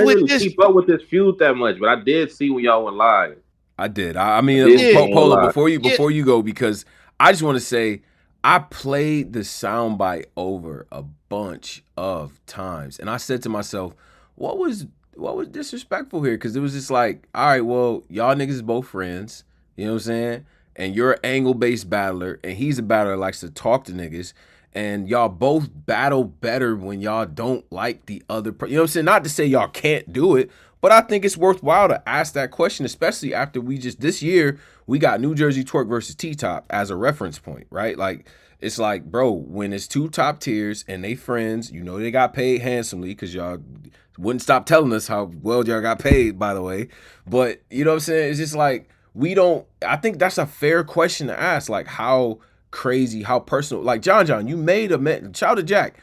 with this.
Keep up with this feud that much, but I did see when y'all went live.
I did. I mean, Polo, before you go, because I just want to say, I played the soundbite over a bunch of times, and I said to myself, "What was disrespectful here?" Because it was just like, all right, well, y'all niggas is both friends, you know what I'm saying? and you're an angle-based battler, and he's a battler that likes to talk to niggas, and y'all both battle better when y'all don't like the other you know what I'm saying? Not to say y'all can't do it, but I think it's worthwhile to ask that question, especially after this year, we got New Jersey Twerk versus T-Top as a reference point, right? Like, it's like, bro, when it's two top tiers and they friends, you know they got paid handsomely because y'all wouldn't stop telling us how well y'all got paid, by the way. But, you know what I'm saying? It's just like, I think that's a fair question to ask, like how crazy, how personal. Like, John, you made shout out to Jack.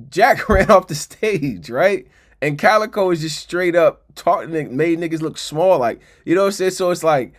Jack ran off the stage, right? And Calicoe is just straight up talking, made niggas look small. Like, you know what I'm saying? So it's like,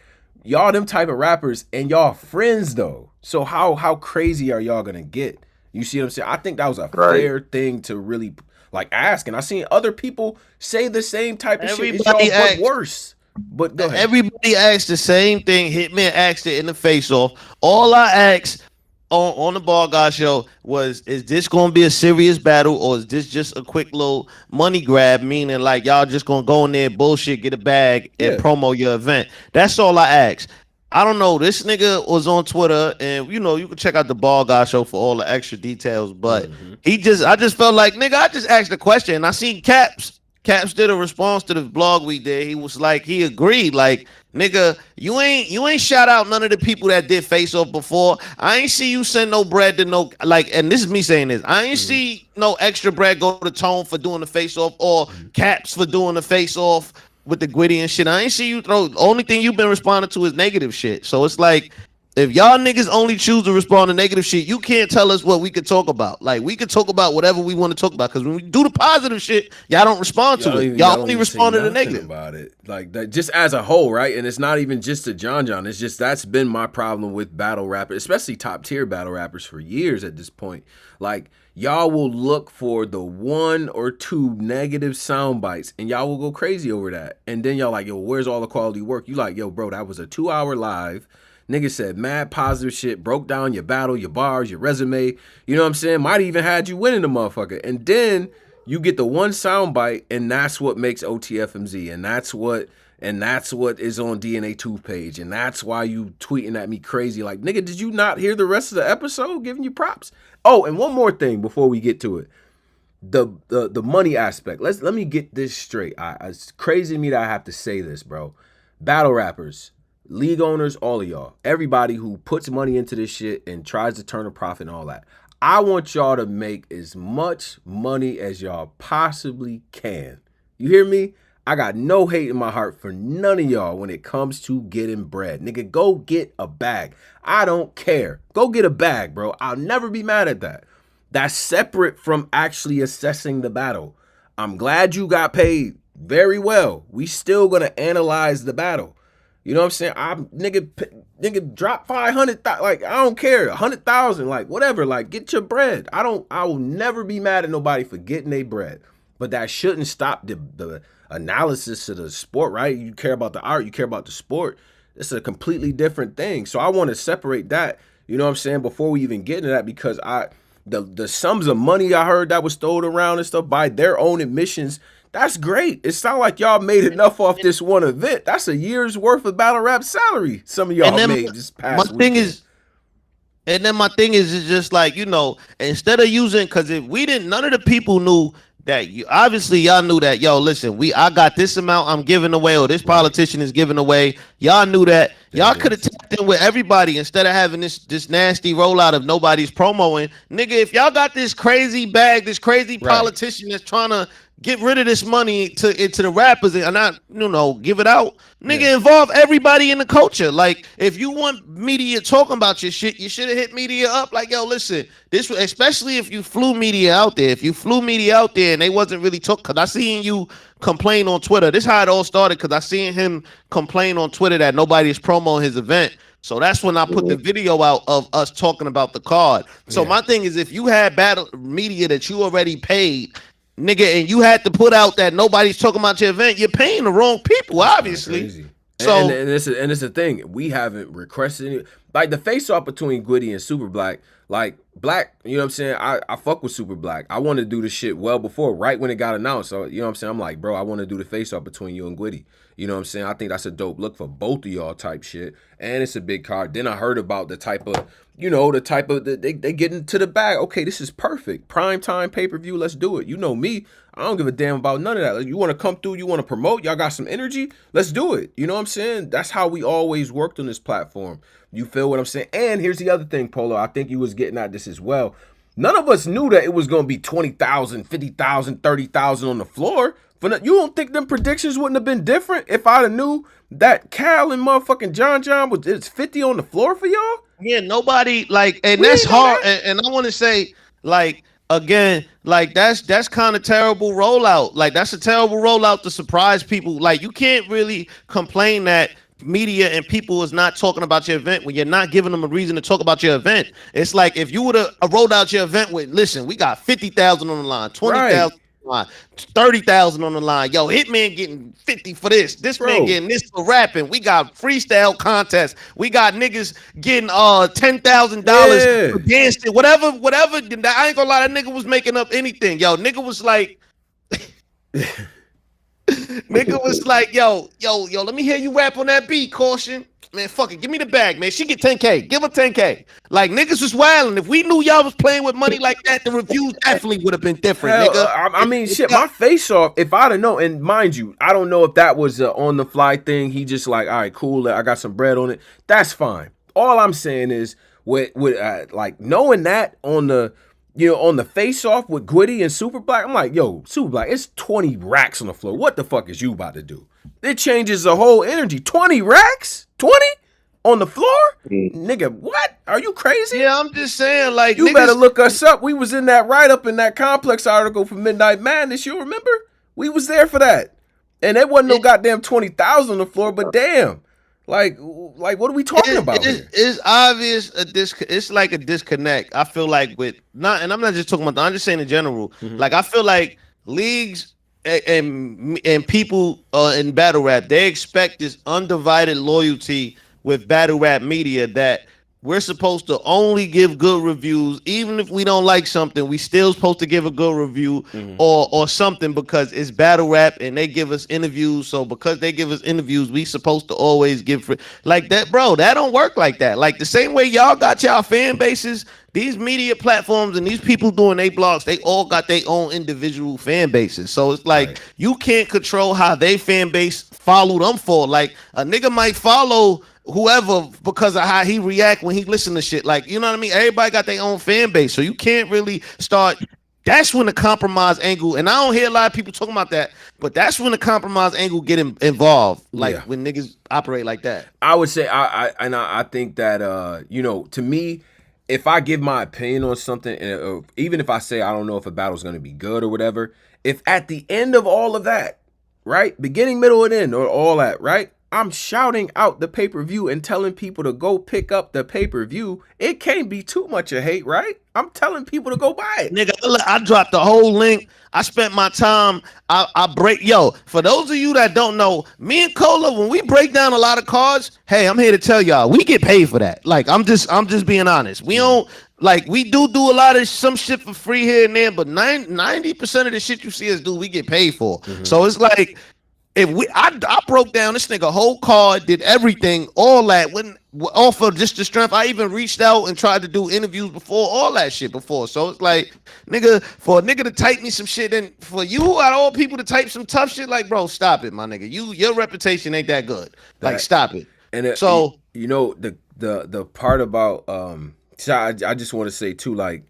y'all them type of rappers and y'all friends though. So how crazy are y'all gonna get? You see what I'm saying? I think that was a fair thing to really like ask. And I seen other people say the same type of shit as y'all, but worse. But go ahead.
Everybody asked the same thing. Hitman asked it in the face off. All I asked on the Ball Guy show was, is this going to be a serious battle, or is this just a quick little money grab, meaning like y'all just going to go in there, bullshit, get a bag, and promo your event? That's all I asked. I don't know. This nigga was on Twitter, and you know, you can check out the Ball Guy show for all the extra details, but I just felt like, nigga, I just asked the question, and I seen Caps did a response to the blog we did. He was like, he agreed, like, nigga, you ain't shout out none of the people that did face off before. I ain't see you send no bread to no, like, and this is me saying this, I ain't see no extra bread go to Tone for doing the face off, or Caps for doing the face off with the Gwitty and shit. I ain't see you throw, only thing you've been responding to is negative shit. So it's like, if y'all niggas only choose to respond to negative shit, you can't tell us what we could talk about. Like, we could talk about whatever we want to talk about, because when we do the positive shit, y'all don't respond to it. Y'all only respond to the negative
about it. Like, that, just as a whole, right? And it's not even just to John. It's just, that's been my problem with battle rappers, especially top tier battle rappers, for years at this point. Like, y'all will look for the one or two negative sound bites, and y'all will go crazy over that. And then y'all like, yo, where's all the quality work? You like, yo, bro, that was a 2-hour live. Nigga said mad positive shit, broke down your battle, your bars, your resume. You know what I'm saying? Might even had you winning the motherfucker. And then you get the one sound bite, and that's what makes OTFMZ. And that's what is on DNA 2 page. And that's why you tweeting at me crazy. Like, nigga, did you not hear the rest of the episode? Giving you props. Oh, and one more thing before we get to it. The money aspect. Let me get this straight. It's crazy to me that I have to say this, bro. Battle rappers, league owners, all of y'all, everybody who puts money into this shit and tries to turn a profit and all that, I want y'all to make as much money as y'all possibly can. You hear me? I got no hate in my heart for none of y'all when it comes to getting bread. Nigga, go get a bag. I don't care. Go get a bag, bro. I'll never be mad at that. That's separate from actually assessing the battle. I'm glad you got paid very well. We still gonna analyze the battle. You know what I'm saying? Nigga drop 500, like, I don't care, 100,000, like, whatever, like, get your bread. I will never be mad at nobody for getting their bread, but that shouldn't stop the analysis of the sport, right? You care about the art, you care about the sport. It's a completely different thing. So I want to separate that, you know what I'm saying, before we even get into that, because the sums of money I heard that was thrown around and stuff by their own admissions, that's great. It sounds like y'all made enough off this one event. That's a year's worth of battle rap salary some of y'all made this past weekend.
My thing is, it's just like, you know, instead of using, because if we didn't, none of the people knew that, obviously y'all knew that, yo, listen, I got this amount I'm giving away, or this politician is giving away. Y'all knew that. Y'all could have tapped in with everybody instead of having this nasty rollout of nobody's promoing. Nigga, if y'all got this crazy bag, this crazy politician that's trying to get rid of this money into the rappers and not, you know, give it out. Nigga, involve everybody in the culture. Like, if you want media talking about your shit, you should have hit media up. Like, yo, listen, this, especially if you flew media out there. If you flew media out there and they wasn't really talking, because I seen you complain on Twitter. This is how it all started, because I seen him complain on Twitter that nobody's promoting his event. So that's when I put the video out of us talking about the card. So my thing is, if you had battle media that you already paid, nigga, and you had to put out that nobody's talking about your event, you're paying the wrong people, obviously.
So and it's a thing. We haven't requested any. like the face off between Gwitty and Super Black, like Black, you know what I'm saying? I fuck with Super Black. I want to do the shit well before, right when it got announced. So, you know what I'm saying? I'm like, bro, I want to do the face off between you and Gwitty. You know what I'm saying? I think that's a dope look for both of y'all type shit. And it's a big card. Then I heard about the type of, you know, the type of, they get into the bag. Okay, this is perfect. Prime time pay-per-view, let's do it. You know me. I don't give a damn about none of that. Like, you want to come through, you want to promote, y'all got some energy, let's do it. You know what I'm saying? That's how we always worked on this platform. You feel what I'm saying? And here's the other thing, Polo. I think you was getting at this as well. None of us knew that it was going to be 20,000, 50,000, 30,000 on the floor. You don't think them predictions wouldn't have been different if I'd have knew that Cal and motherfucking John was it's 50 on the floor for y'all?
Yeah, nobody like, and that's hard. And I want to say, like, again, like that's kind of terrible rollout. Like that's a terrible rollout to surprise people. Like you can't really complain that media and people is not talking about your event when you're not giving them a reason to talk about your event. It's like if you would have rolled out your event with, listen, we got 50,000 on the line, 20,000 line, 30,000 on the line. Yo, Hitman getting 50 for this. This man getting this for rapping. We got freestyle contests. We got niggas getting $10,000 for dancing. Whatever. I ain't gonna lie, that nigga was making up anything. Yo, nigga was like, nigga was like, yo, let me hear you rap on that beat, Caution. Man, fuck it. Give me the bag, man. She get 10K. Give her 10K. Like, niggas was wilding. If we knew y'all was playing with money like that, the reviews definitely would have been different, nigga.
I mean, shit, my face off, if I'd have known, and mind you, I don't know if that was a on-the-fly thing. He just like, all right, cool, I got some bread on it. That's fine. All I'm saying is, with like, knowing that on the, you know, on the face off with Gwitty and Super Black, I'm like, yo, Super Black, it's 20 racks on the floor. What the fuck is you about to do? It changes the whole energy. 20 racks? 20 on the floor? Nigga, what? Are you crazy?
Yeah, I'm just saying, like,
you better look us up. We was in that write-up in that Complex article for Midnight Madness. You remember? We was there for that. And it wasn't no goddamn 20,000 on the floor, but damn. Like what are we talking about here?
It's obvious it's like a disconnect. I feel like with not, and I'm not just talking about, I'm just saying in general. Like I feel like leagues and people in battle rap, they expect this undivided loyalty with battle rap media that we're supposed to only give good reviews. Even if we don't like something, we still supposed to give a good review or something because it's battle rap and they give us interviews. So because they give us interviews, we supposed to always give like that, bro. That don't work like that. Like the same way y'all got y'all fan bases, these media platforms and these people doing their blogs, they all got their own individual fan bases. So it's like you can't control how they fan base follow them for. Like a nigga might follow whoever because of how he react when he listen to shit. Like, you know what I mean? Everybody got their own fan base. So you can't really start. That's when the compromise angle, and I don't hear a lot of people talking about that, but that's when the compromise angle get involved. Like when niggas operate like that.
I would say I think that you know, to me, if I give my opinion on something, and even if I say I don't know if a battle's going to be good or whatever, if at the end of all of that, right, beginning, middle, and end, or all that, right, I'm shouting out the pay-per-view and telling people to go pick up the pay-per-view, it can't be too much of hate, right? I'm telling people to go buy it.
Nigga, I dropped the whole link. I spent my time. I break. Yo, for those of you that don't know, me and Cola, when we break down a lot of cards, hey, I'm here to tell y'all, we get paid for that. Like, I'm just being honest. We don't, like, we do a lot of some shit for free here and there, but 90% of the shit you see us do, we get paid for. So it's like, if I broke down this nigga whole card, did everything, all that, when off of just the strength. I even reached out and tried to do interviews before, all that shit before. So it's like, nigga, for a nigga to type me some shit, and for you out of all people to type some tough shit, like, bro, stop it, my nigga. Your reputation ain't that good. Like, stop it.
And
so
you know the part about so I just want to say too, like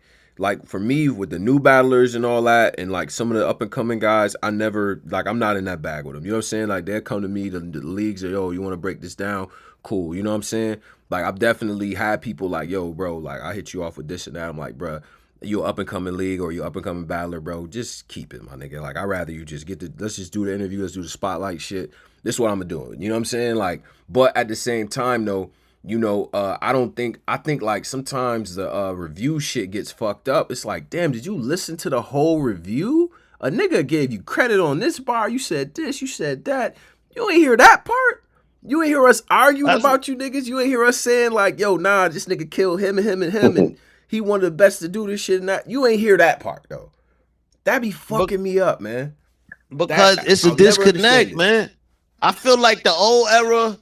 for me with the new battlers and all that, and like some of the up and coming guys, I'm not in that bag with them. You know what I'm saying? Like they'll come to me, the leagues, yo, you want to break this down? Cool. You know what I'm saying? Like I've definitely had people like, yo, bro, like I hit you off with this and that. I'm like, bro, you up and coming league or you up and coming battler, bro, just keep it, my nigga. Like I'd rather you just let's just do the interview, let's do the spotlight shit. This is what I'm gonna do. You know what I'm saying? Like, but at the same time though, you know, I think like sometimes the review shit gets fucked up. It's like, damn, did you listen to the whole review? A nigga gave you credit on this bar. You said this, you said that. You ain't hear that part. You ain't hear us arguing
That's
about you niggas. You ain't hear us saying like, yo, nah, this nigga killed him and him and him, and he one of the best to do this shit and that. You ain't hear that part though. That be fucking me up, man.
Because it's a disconnect, man. I feel like the old era.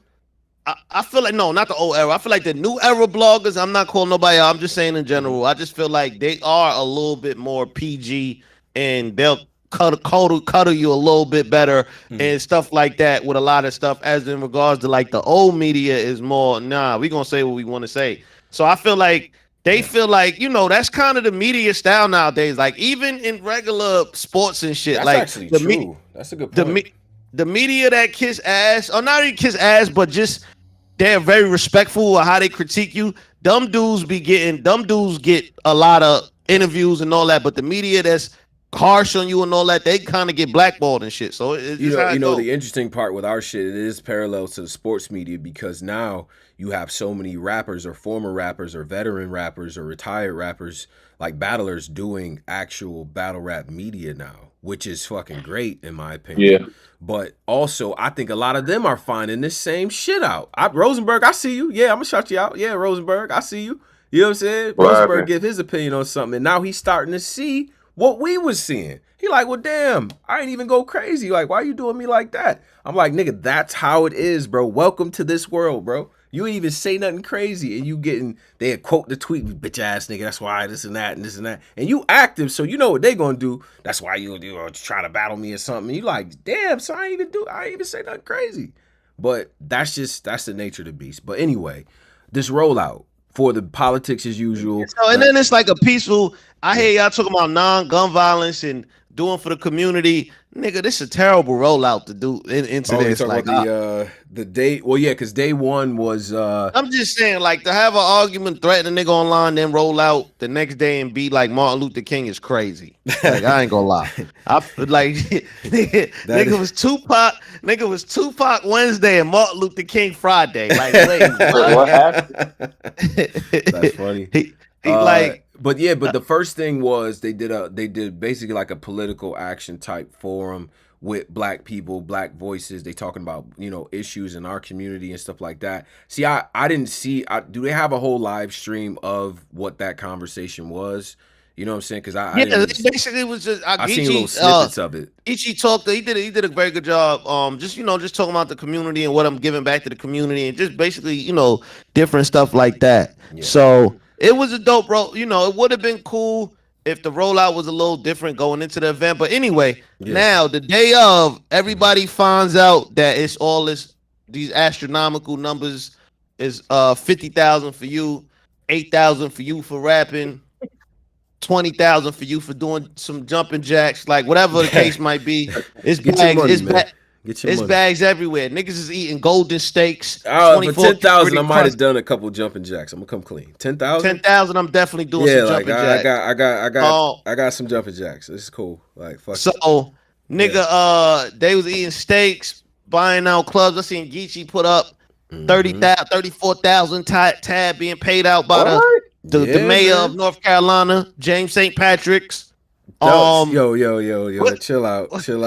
I feel like no, not the old era. I feel like the new era bloggers. I'm not calling nobody out. I'm just saying in general. I just feel like they are a little bit more PG and they'll cuddle you a little bit better and stuff like that with a lot of stuff. As in regards to like the old media is more nah. We gonna say what we want to say. So I feel like they feel like that's kind of the media style nowadays. Like even in regular sports and shit.
That's
like
actually true. That's a good point.
The media that kiss ass, or not even kiss ass, but just they're very respectful of how they critique you. Dumb dudes get a lot of interviews and all that, but the media that's harsh on you and all that, they kind of get blackballed and shit. So it's
the interesting part with our shit, it is parallel to the sports media because now you have so many rappers or former rappers or veteran rappers or retired rappers like battlers doing actual battle rap media now, which is fucking great in my opinion.
Yeah.
But also, I think a lot of them are finding this same shit out. Rosenberg, I see you. Yeah, I'm gonna shout you out. Yeah, Rosenberg, I see you. You know what I'm saying? Rosenberg give his opinion on something, and now he's starting to see what we was seeing. He like, well, damn, I ain't even go crazy. Like, why you doing me like that? I'm like, nigga, that's how it is, bro. Welcome to this world, bro. You ain't even say nothing crazy, and you they quote the tweet, bitch ass nigga. That's why this and that and this and that. And you active, so you know what they gonna do. That's why you try to battle me or something. And you like, damn, so I ain't even say nothing crazy. But that's the nature of the beast. But anyway, this rollout for the politics as usual.
So, and then it's like a peaceful. I hear y'all talking about non-gun violence and doing for the community. Nigga, this is a terrible rollout to do into this. Like
the day, well, yeah, because day one was.
I'm just saying, like, to have an argument, threaten a nigga online, then roll out the next day and be like Martin Luther King is crazy. Like, I ain't gonna lie. I feel like nigga was Tupac. Nigga was Tupac Wednesday and Martin Luther King Friday. Like, wait,
what happened?
That's funny. But the first thing was they did basically like a political action type forum with black people, black voices. They talking about, issues in our community and stuff like that. See, I didn't see, do they have a whole live stream of what that conversation was? You know what I'm saying? Because
basically it was just
I seen little snippets of it.
Geechi talked. He did a very good job. Just talking about the community and what I'm giving back to the community and just basically different stuff like that. Yeah. So it was a dope role. It would have been cool if the rollout was a little different going into the event. But anyway, now the day of, everybody finds out that it's all these astronomical numbers is 50,000 for you, 8,000 for you for rapping, 20,000 for you for doing some jumping jacks, like whatever the case might be. It's bags. It's bags everywhere. Niggas is eating golden steaks.
Oh, for 10,000, I might have done a couple jumping jacks. I'm gonna come clean. 10,000.
10,000, I'm definitely doing some jumping jacks.
I got some jumping jacks. This is cool. Like fuck.
So, nigga, they was eating steaks, buying out clubs. I seen Geechi put up 34,000 tab being paid out by the mayor of North Carolina, James St. Patrick's.
Yo, chill out. Chill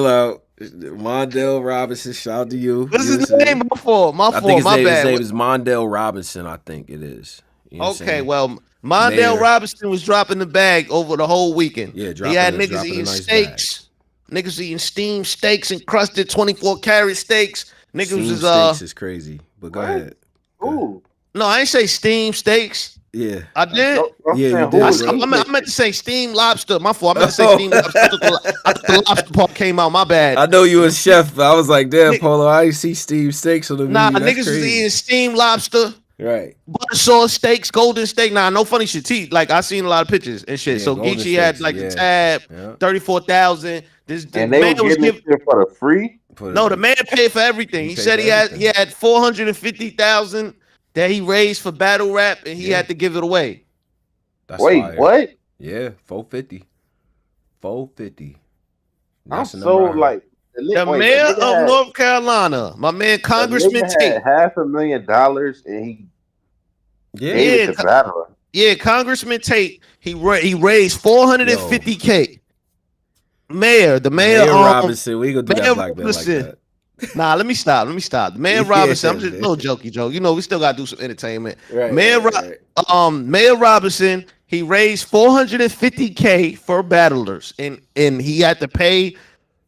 out. Mondale Robinson, shout out to you.
What's his name? My fault. My bad.
His name is Mondale Robinson, I think it is.
Okay, well, Mondale Robinson was dropping the bag over the whole weekend.
Yeah,
he had niggas eating steaks. Bag. Niggas eating steamed steaks and crusted 24-karat steaks. Niggas
steaks is crazy, but go ahead.
Ooh.
No, I ain't say steamed steaks.
Yeah,
I did.
Yeah, you did.
I meant to say steamed lobster. My fault. I meant to say steamed lobster. I thought the lobster part came out. My bad.
I know you a chef. But I was like, damn, Polo, I ain't see steamed steaks on the menu.
Nah, niggas is eating steamed lobster.
Right.
Butter sauce steaks, golden steak. Nah, no funny shit. Like I seen a lot of pictures and shit. So Geechi had like the tab, 34,000.
And they was giving it for the free.
No, the man paid for everything. He said he had 450,000 that he raised for battle rap, and he had to give it away.
Wait, fire. What?
Yeah, 450. 450.
I'm so like
the mayor of North Carolina, my man Congressman Tate,
had $500,000, and he gave it to battle.
Yeah, Congressman Tate, he raised 450K. Mayor, the mayor,
Robinson. We gonna do
Mayor
that black man like that.
Nah, let me stop. The Mayor Robinson. I'm just no jokey joke. You know, we still gotta do some entertainment.
Right,
Mayor Robinson. He raised $450K for battlers, and he had to pay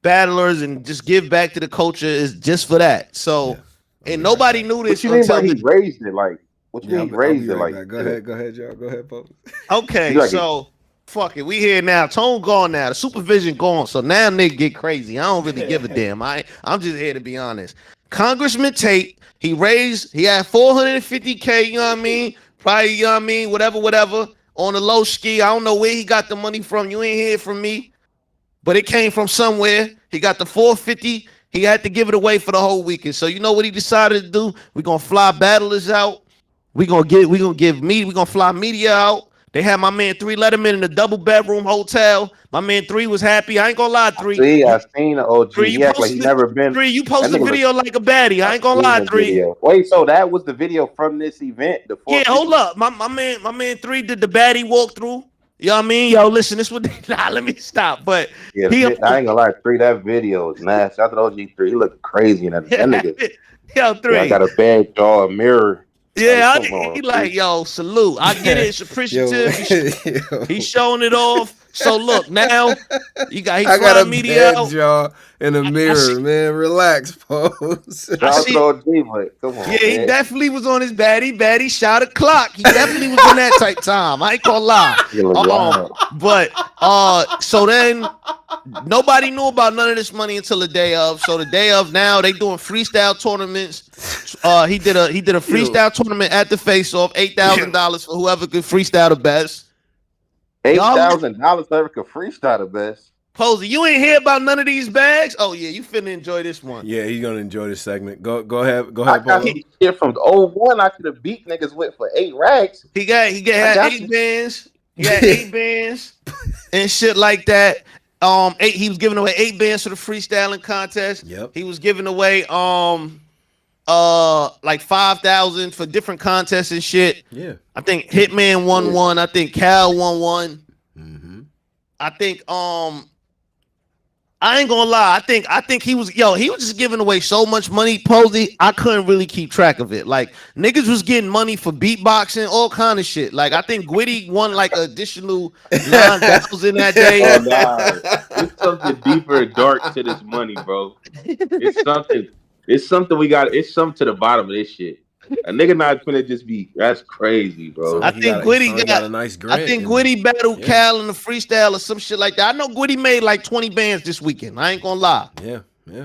battlers and just give back to the culture is just for that. So, and nobody knew this.
What you mean by he raised it? Like, what you mean raised it?
Right
like,
go ahead, y'all. Go ahead, folks.
Okay, so. Fuck it, we here now. Tone gone now. The supervision gone. So now nigga get crazy. I don't really give a damn. I'm just here to be honest. Congressman Tate, he had 450K, you know what I mean? Probably, you know what I mean? Whatever. On the low ski. I don't know where he got the money from. You ain't hear from me. But it came from somewhere. He got the 450. He had to give it away for the whole weekend. So you know what he decided to do? We're gonna fly battlers out. We're gonna fly media out. They had my man 3 Letterman in a double bedroom hotel. My man 3 was happy. I ain't gonna lie, 3.
I seen the OG.
3,
he act like he never been.
3, you posted video like a baddie. I ain't gonna lie, 3.
Video. Wait, so that was the video from this event?
Yeah, hold up. My man 3 did the baddie walkthrough. You know what I mean? Yo, listen, this would let me stop. But
yeah, I ain't gonna lie, 3, that video is nasty. Shout out to OG 3. He looked crazy in that nigga.
Yo, 3.
Yeah, I got a bad jaw, a mirror.
Yeah, he like, yo, salute. I get it. It's appreciative. He's showing it off. So look, now he got a
media bad jaw in a mirror, man. Relax, folks.
Come on,
yeah, he definitely was on his baddie shot a clock. He definitely was on that type time. I ain't gonna lie. But so then nobody knew about none of this money until the day of. So the day of now they doing freestyle tournaments. He did a freestyle tournament at the face off, $8,000 for whoever could freestyle the best.
$8,000 whoever could freestyle the best.
Posey, you ain't hear about none of these bags? Oh yeah, you finna enjoy this one.
Yeah, he's gonna enjoy this segment. Go ahead.
I got shit from 01 I could have beat niggas with for 8 racks.
He had 8 bands. He had 8 bands and shit like that. He was giving away 8 bands for the freestyling contest.
Yep.
He was giving away like 5,000 for different contests and shit.
Yeah.
I think Hitman won one. I think Cal won one.
Mm-hmm.
I think I ain't gonna lie. I think he was just giving away so much money, Posey. I couldn't really keep track of it. Like niggas was getting money for beatboxing, all kind of shit. Like I think Gwitty won like an additional 9,000 that day.
Oh, nah. It's something deeper and dark to this money, bro. It's something we got. It's something to the bottom of this shit. A nigga not gonna just be. That's crazy, bro.
I think Gwitty got a nice grant.
I think Gwitty battled Cal in the freestyle or some shit like that. I know Gwitty made like 20 bands this weekend. I ain't gonna lie.
Yeah.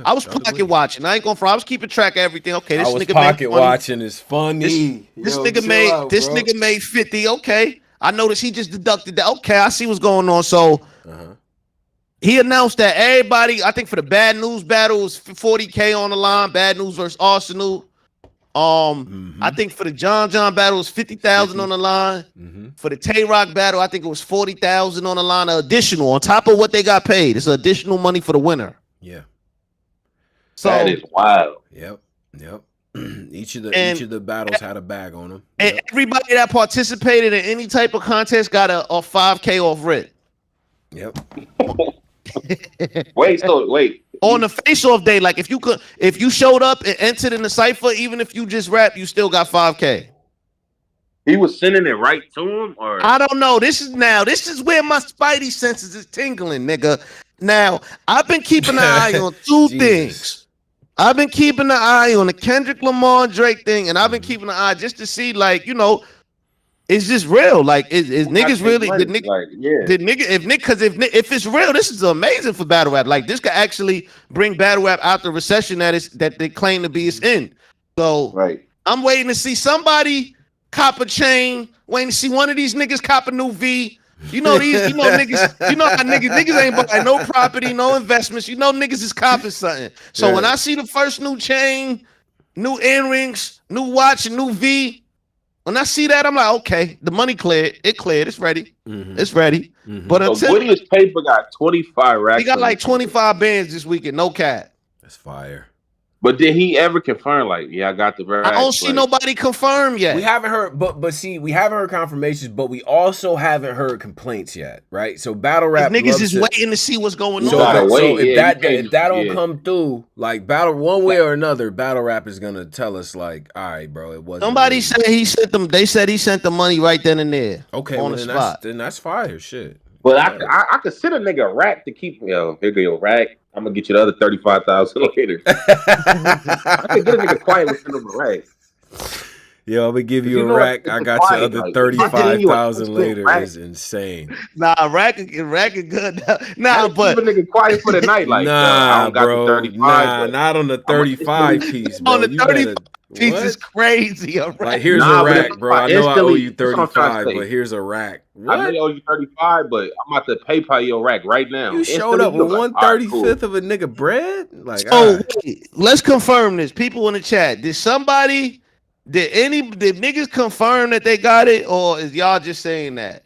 I was pocket watching. I ain't gonna front. I was keeping track of everything. Okay, this nigga
pocket watching is funny.
This nigga made 50. Okay, I noticed he just deducted that. Okay, I see what's going on. So. He announced that everybody, I think for the Bad News battle, was 40K on the line. Bad News versus Arsenal. I think for the John battle, it was 50,000 on the line.
Mm-hmm.
For the Tay Roc battle, I think it was 40,000 on the line. Additional on top of what they got paid. It's additional money for the winner.
Yeah.
So that is wild.
Yep. Each of the battles had a bag on them.
And everybody that participated in any type of contest got a 5K off rip.
Yep.
Wait.
On the face-off day, like if you showed up and entered in the cipher, even if you just rap, you still got 5K.
He was sending it right to him, or
I don't know. This is where my spidey senses is tingling, nigga. Now I've been keeping an eye on 2 things. I've been keeping an eye on the Kendrick Lamar Drake thing, and I've been keeping an eye just to see, like, you know. It's just real. Like, is niggas really? If it's real, this is amazing for battle rap. Like, this could actually bring battle rap out the recession that they claim to be its end. So, I'm waiting to see somebody cop a chain. Waiting to see one of these niggas cop a new V. Niggas. You know how niggas ain't buying no property, no investments. You know niggas is copping something. So when I see the first new chain, new earrings, new watch, and new V. When I see that, I'm like, okay, the money cleared. It cleared. It's ready.
Mm-hmm.
It's ready.
Mm-hmm.
But until
Gwitty's paper got 25 racks.
He got like 25 bands this weekend. No cap.
That's fire.
But did he ever confirm? Like, yeah, I got the racks.
I don't see nobody confirm yet.
We haven't heard, but see, we haven't heard confirmations, but we also haven't heard complaints yet, right? So battle rap
niggas is waiting to see what's going on.
So if that don't come through, like battle one way or another, battle rap is gonna tell us like, all right, bro, it wasn't.
Somebody said he sent them. They said he sent the money right then and there.
Okay,
on
well,
the spot.
Then that's fire, shit.
But I could send a nigga a rack to keep. Yo, here go your rack. I'm gonna get you the other 35,000 later. I could get a nigga quiet with him a rack.
Yo, I'm gonna give you a rack. I got your other 35,000 later. Is insane.
Nah, rack is good. Nah, but
keep a nigga quiet for the night. Like,
nah,
I don't got
bro.
The 35,
not on the 35 piece, bro.
On the 35 piece is crazy.
Like, here's a rack, bro. I know I owe you 35, but here's a rack. What?
I know I owe you 35, but I'm about to PayPal your rack right now.
You showed up with 1/35 of a nigga bread? Like,
wait, let's confirm this. People in the chat, did niggas confirm that they got it, or is y'all just saying that?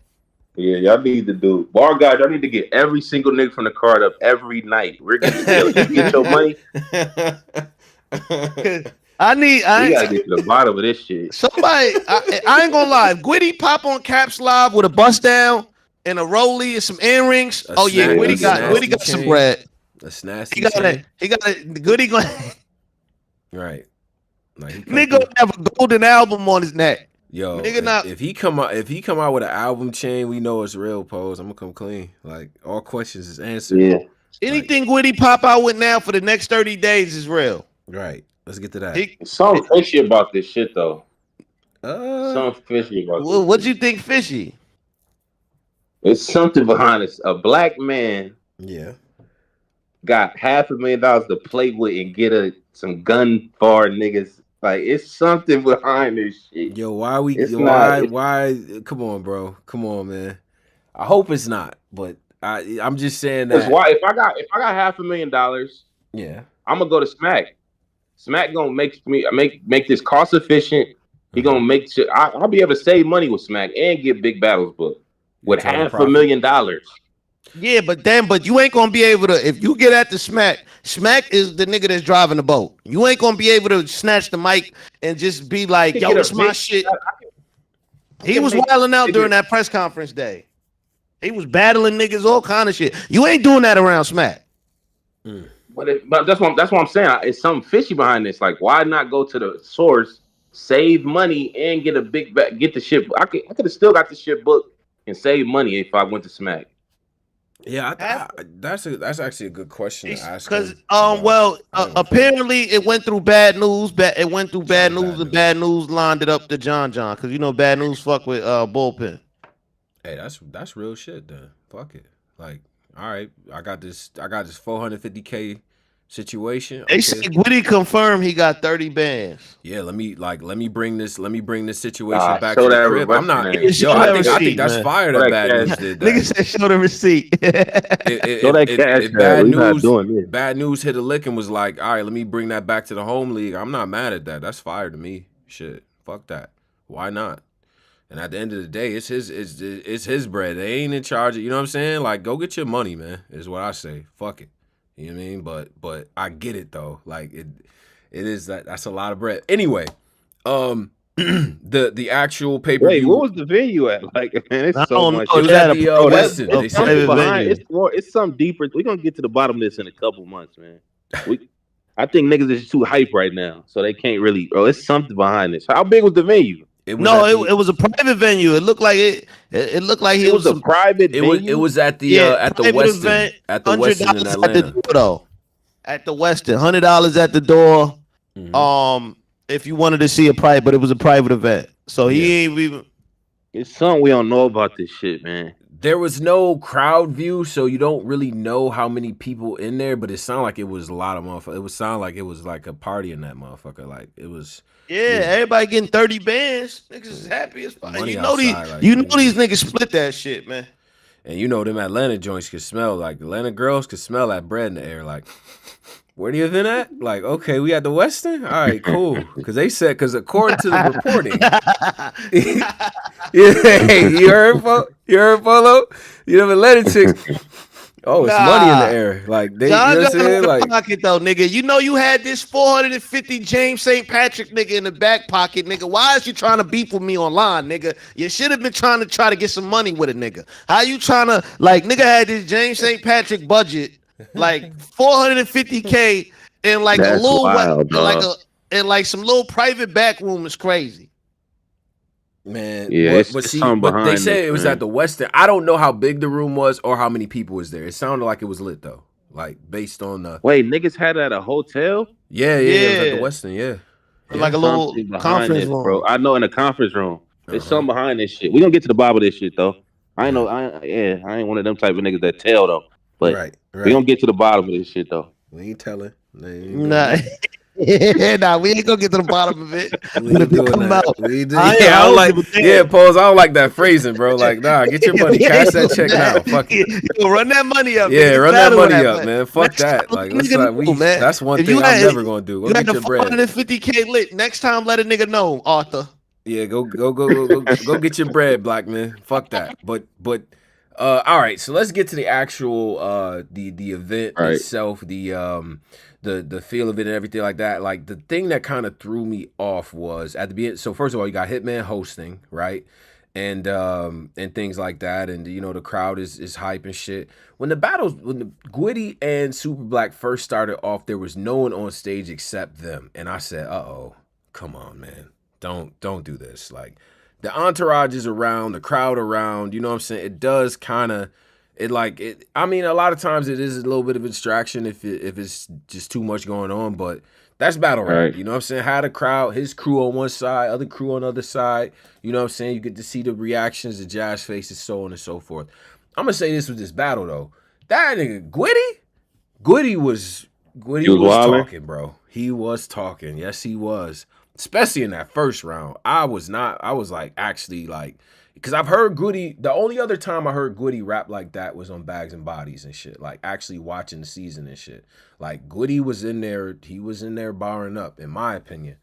Yeah, y'all need to do bar guys. Y'all need to get every single nigga from the card up every night. We're gonna get your money.
We
gotta get to the bottom of this shit.
Somebody, I ain't gonna lie. If Gwitty pop on Caps Live with a bust down and a rollie and some earrings. Gwitty got some bread.
That's nasty.
He got a Gwitty going.
Right. Like
nigga have a golden album on his neck.
Yo,
nigga
if he come out with an album chain, we know it's real. Pose. I'm gonna come clean. Like all questions is answered.
Yeah.
Anything Gwitty pop out with now for the next 30 days is real.
Right. Let's get to that.
Something fishy about this shit though. Something fishy about this.
What you think fishy?
It's something behind this. A black man got $500,000 to play with and get some gun bar niggas. Like, it's something behind this shit.
Yo, why? Come on, bro. Come on, man. I hope it's not, but I'm just saying that.
Why? If I got $500,000, I'm gonna go to Smack. Smack gonna make this cost efficient. He gonna make sure I'll be able to save money with Smack and get big battles booked with $500,000.
Yeah, but you ain't gonna be able to if you get at the Smack. Smack is the nigga that's driving the boat. You ain't gonna be able to snatch the mic and just be like, "Yo, it's my shit." He was wilding out during that press conference day. He was battling niggas, all kind of shit. You ain't doing that around Smack.
But that's what I'm saying. It's something fishy behind this. Like, why not go to the source, save money, and get a big get the shit? I could have still got the shit booked and save money if I went to Smack.
Yeah, that's actually a good question to ask.
Because apparently it went through bad news. It went through bad news, and bad news lined it up to John. Because you know bad news fuck with Bullpen.
Hey, that's real shit. Then fuck it. Like, all right, I got this 450K situation. Okay.
They say Gwitty confirmed he got 30 bands.
Yeah, let me bring this situation back
to
the crib. I'm not. Yo, I think that's fire that bad news did that.
Nigga said show the receipt.
If bad news hit a lick and was like, all right, let me bring that back to the home league. I'm not mad at that. That's fire to me. Shit, fuck that. Why not? And at the end of the day, it's his bread. They ain't in charge of, you know what I'm saying? Like, go get your money, man, is what I say. Fuck it. You know what I mean? But I get it though. Like it is that's a lot of bread. Anyway, the actual pay-per-view.
Wait, what was the venue at? Like, man, it's so much.
It was at the Westin.
It's something deeper. We're gonna get to the bottom of this in a couple months, man. I think niggas is too hype right now, so they can't really. Bro, it's something behind this. How big was the venue?
It was a private venue. It looked like it looked like it was
a private venue.
It was at the Westin
event,
at the Westin in Atlanta.
At the door, though. At the Westin, $100 at the door. Mm-hmm. If you wanted to see a private, but it was a private event, so he ain't even.
It's something we don't know about this shit, man.
There was no crowd view, so you don't really know how many people in there. But it sounded like it was a lot of motherfuckers. It would sound like it was like a party in that motherfucker. Like it was.
Yeah, everybody getting 30 bands. Niggas is happy as fuck. You know these niggas split that shit, man.
And you know them Atlanta joints can smell like Atlanta girls can smell that bread in the air. Like, where the event at? Like, okay, we at the Westin? All right, cool. Because according to the reporting, hey, you heard Polo? You know Atlanta chicks. Oh, it's money in the
Nah.
air. Like they, you
John
know what I'm
got it in
saying?
the
Like,
pocket though, nigga. You know you had this 450 James St. Patrick nigga in the back pocket, nigga. Why is you trying to beef with me online, nigga? You should have been trying to get some money with a nigga. How you trying to like nigga had this James St. Patrick budget, like 450K in like a
That's
little
wild, dog.
in like some little private back room is crazy.
man,
Yeah, it's
see,
something
but they
behind
said
this,
it was
man.
at the Westin. I don't know how big the room was or how many people was there. It sounded like it was lit though. Like based on the
Wait, niggas had it at a hotel?
yeah, it was at the
Yeah.
Westin. Yeah,
Like
yeah.
a little
Something behind
conference
this, bro.
room.
I know in the conference room. There's
Uh-huh.
something behind this shit. We gonna get to the bottom of this shit though. I ain't
Yeah.
know. I ain't one of them type of niggas that tell though. But
Right,
we gonna get to the bottom of this shit though.
We ain't telling. We ain't doing
Nah.
that.
Nah, we ain't gonna get to the bottom of it.
We
But
ain't
if it
doing
come
that.
out,
We do.
I
Yeah, I don't
don't
like.
give a damn.
Yeah, pause. I don't like that phrasing, bro. Like, nah, get your money. Cash that check now. Fuck it.
Yo, run that money up.
Yeah,
nigga.
run that
Battle
money
rap,
up, man. Fuck
Next time,
that.
let
Like,
a
let's
nigga
not.
know, man.
That's one
If
thing
you
I'm
had,
never gonna do. Go
you had
get
the
your bread.
450K lit. Next time, let a nigga know, Arthur.
Yeah, go get your bread, black man. Fuck that. But all right, so let's get to the actual the event
Right.
itself, the feel of it and everything like that. Like the thing that kind of threw me off was at the beginning. So first of all, you got Hitman hosting, right? And things like that, and you know the crowd is hype and shit. When the Gwitty and Super Black first started off, there was no one on stage except them, and I said, "Uh-oh, come on, man, don't do this." Like the entourage is around, the crowd around, you know what I'm saying? It does kind of I mean, a lot of times it is a little bit of a distraction if it's just too much going on, but that's battle rap.
Right.
You know what I'm saying? Had a crowd, his crew on one side, other crew on the other side. You know what I'm saying? You get to see the reactions, the jazz faces, so on and so forth. I'm gonna say this with this battle though. That nigga Gwitty was
wildin'?
talking, bro. He was talking. Yes, he was. Especially in that first round. I was like actually like, because I've heard Gwitty, the only other time I heard Gwitty rap like that was on Bags and Bodies and shit. Like actually watching the season and shit. Like Gwitty was in there, he was in there barring up, in my opinion.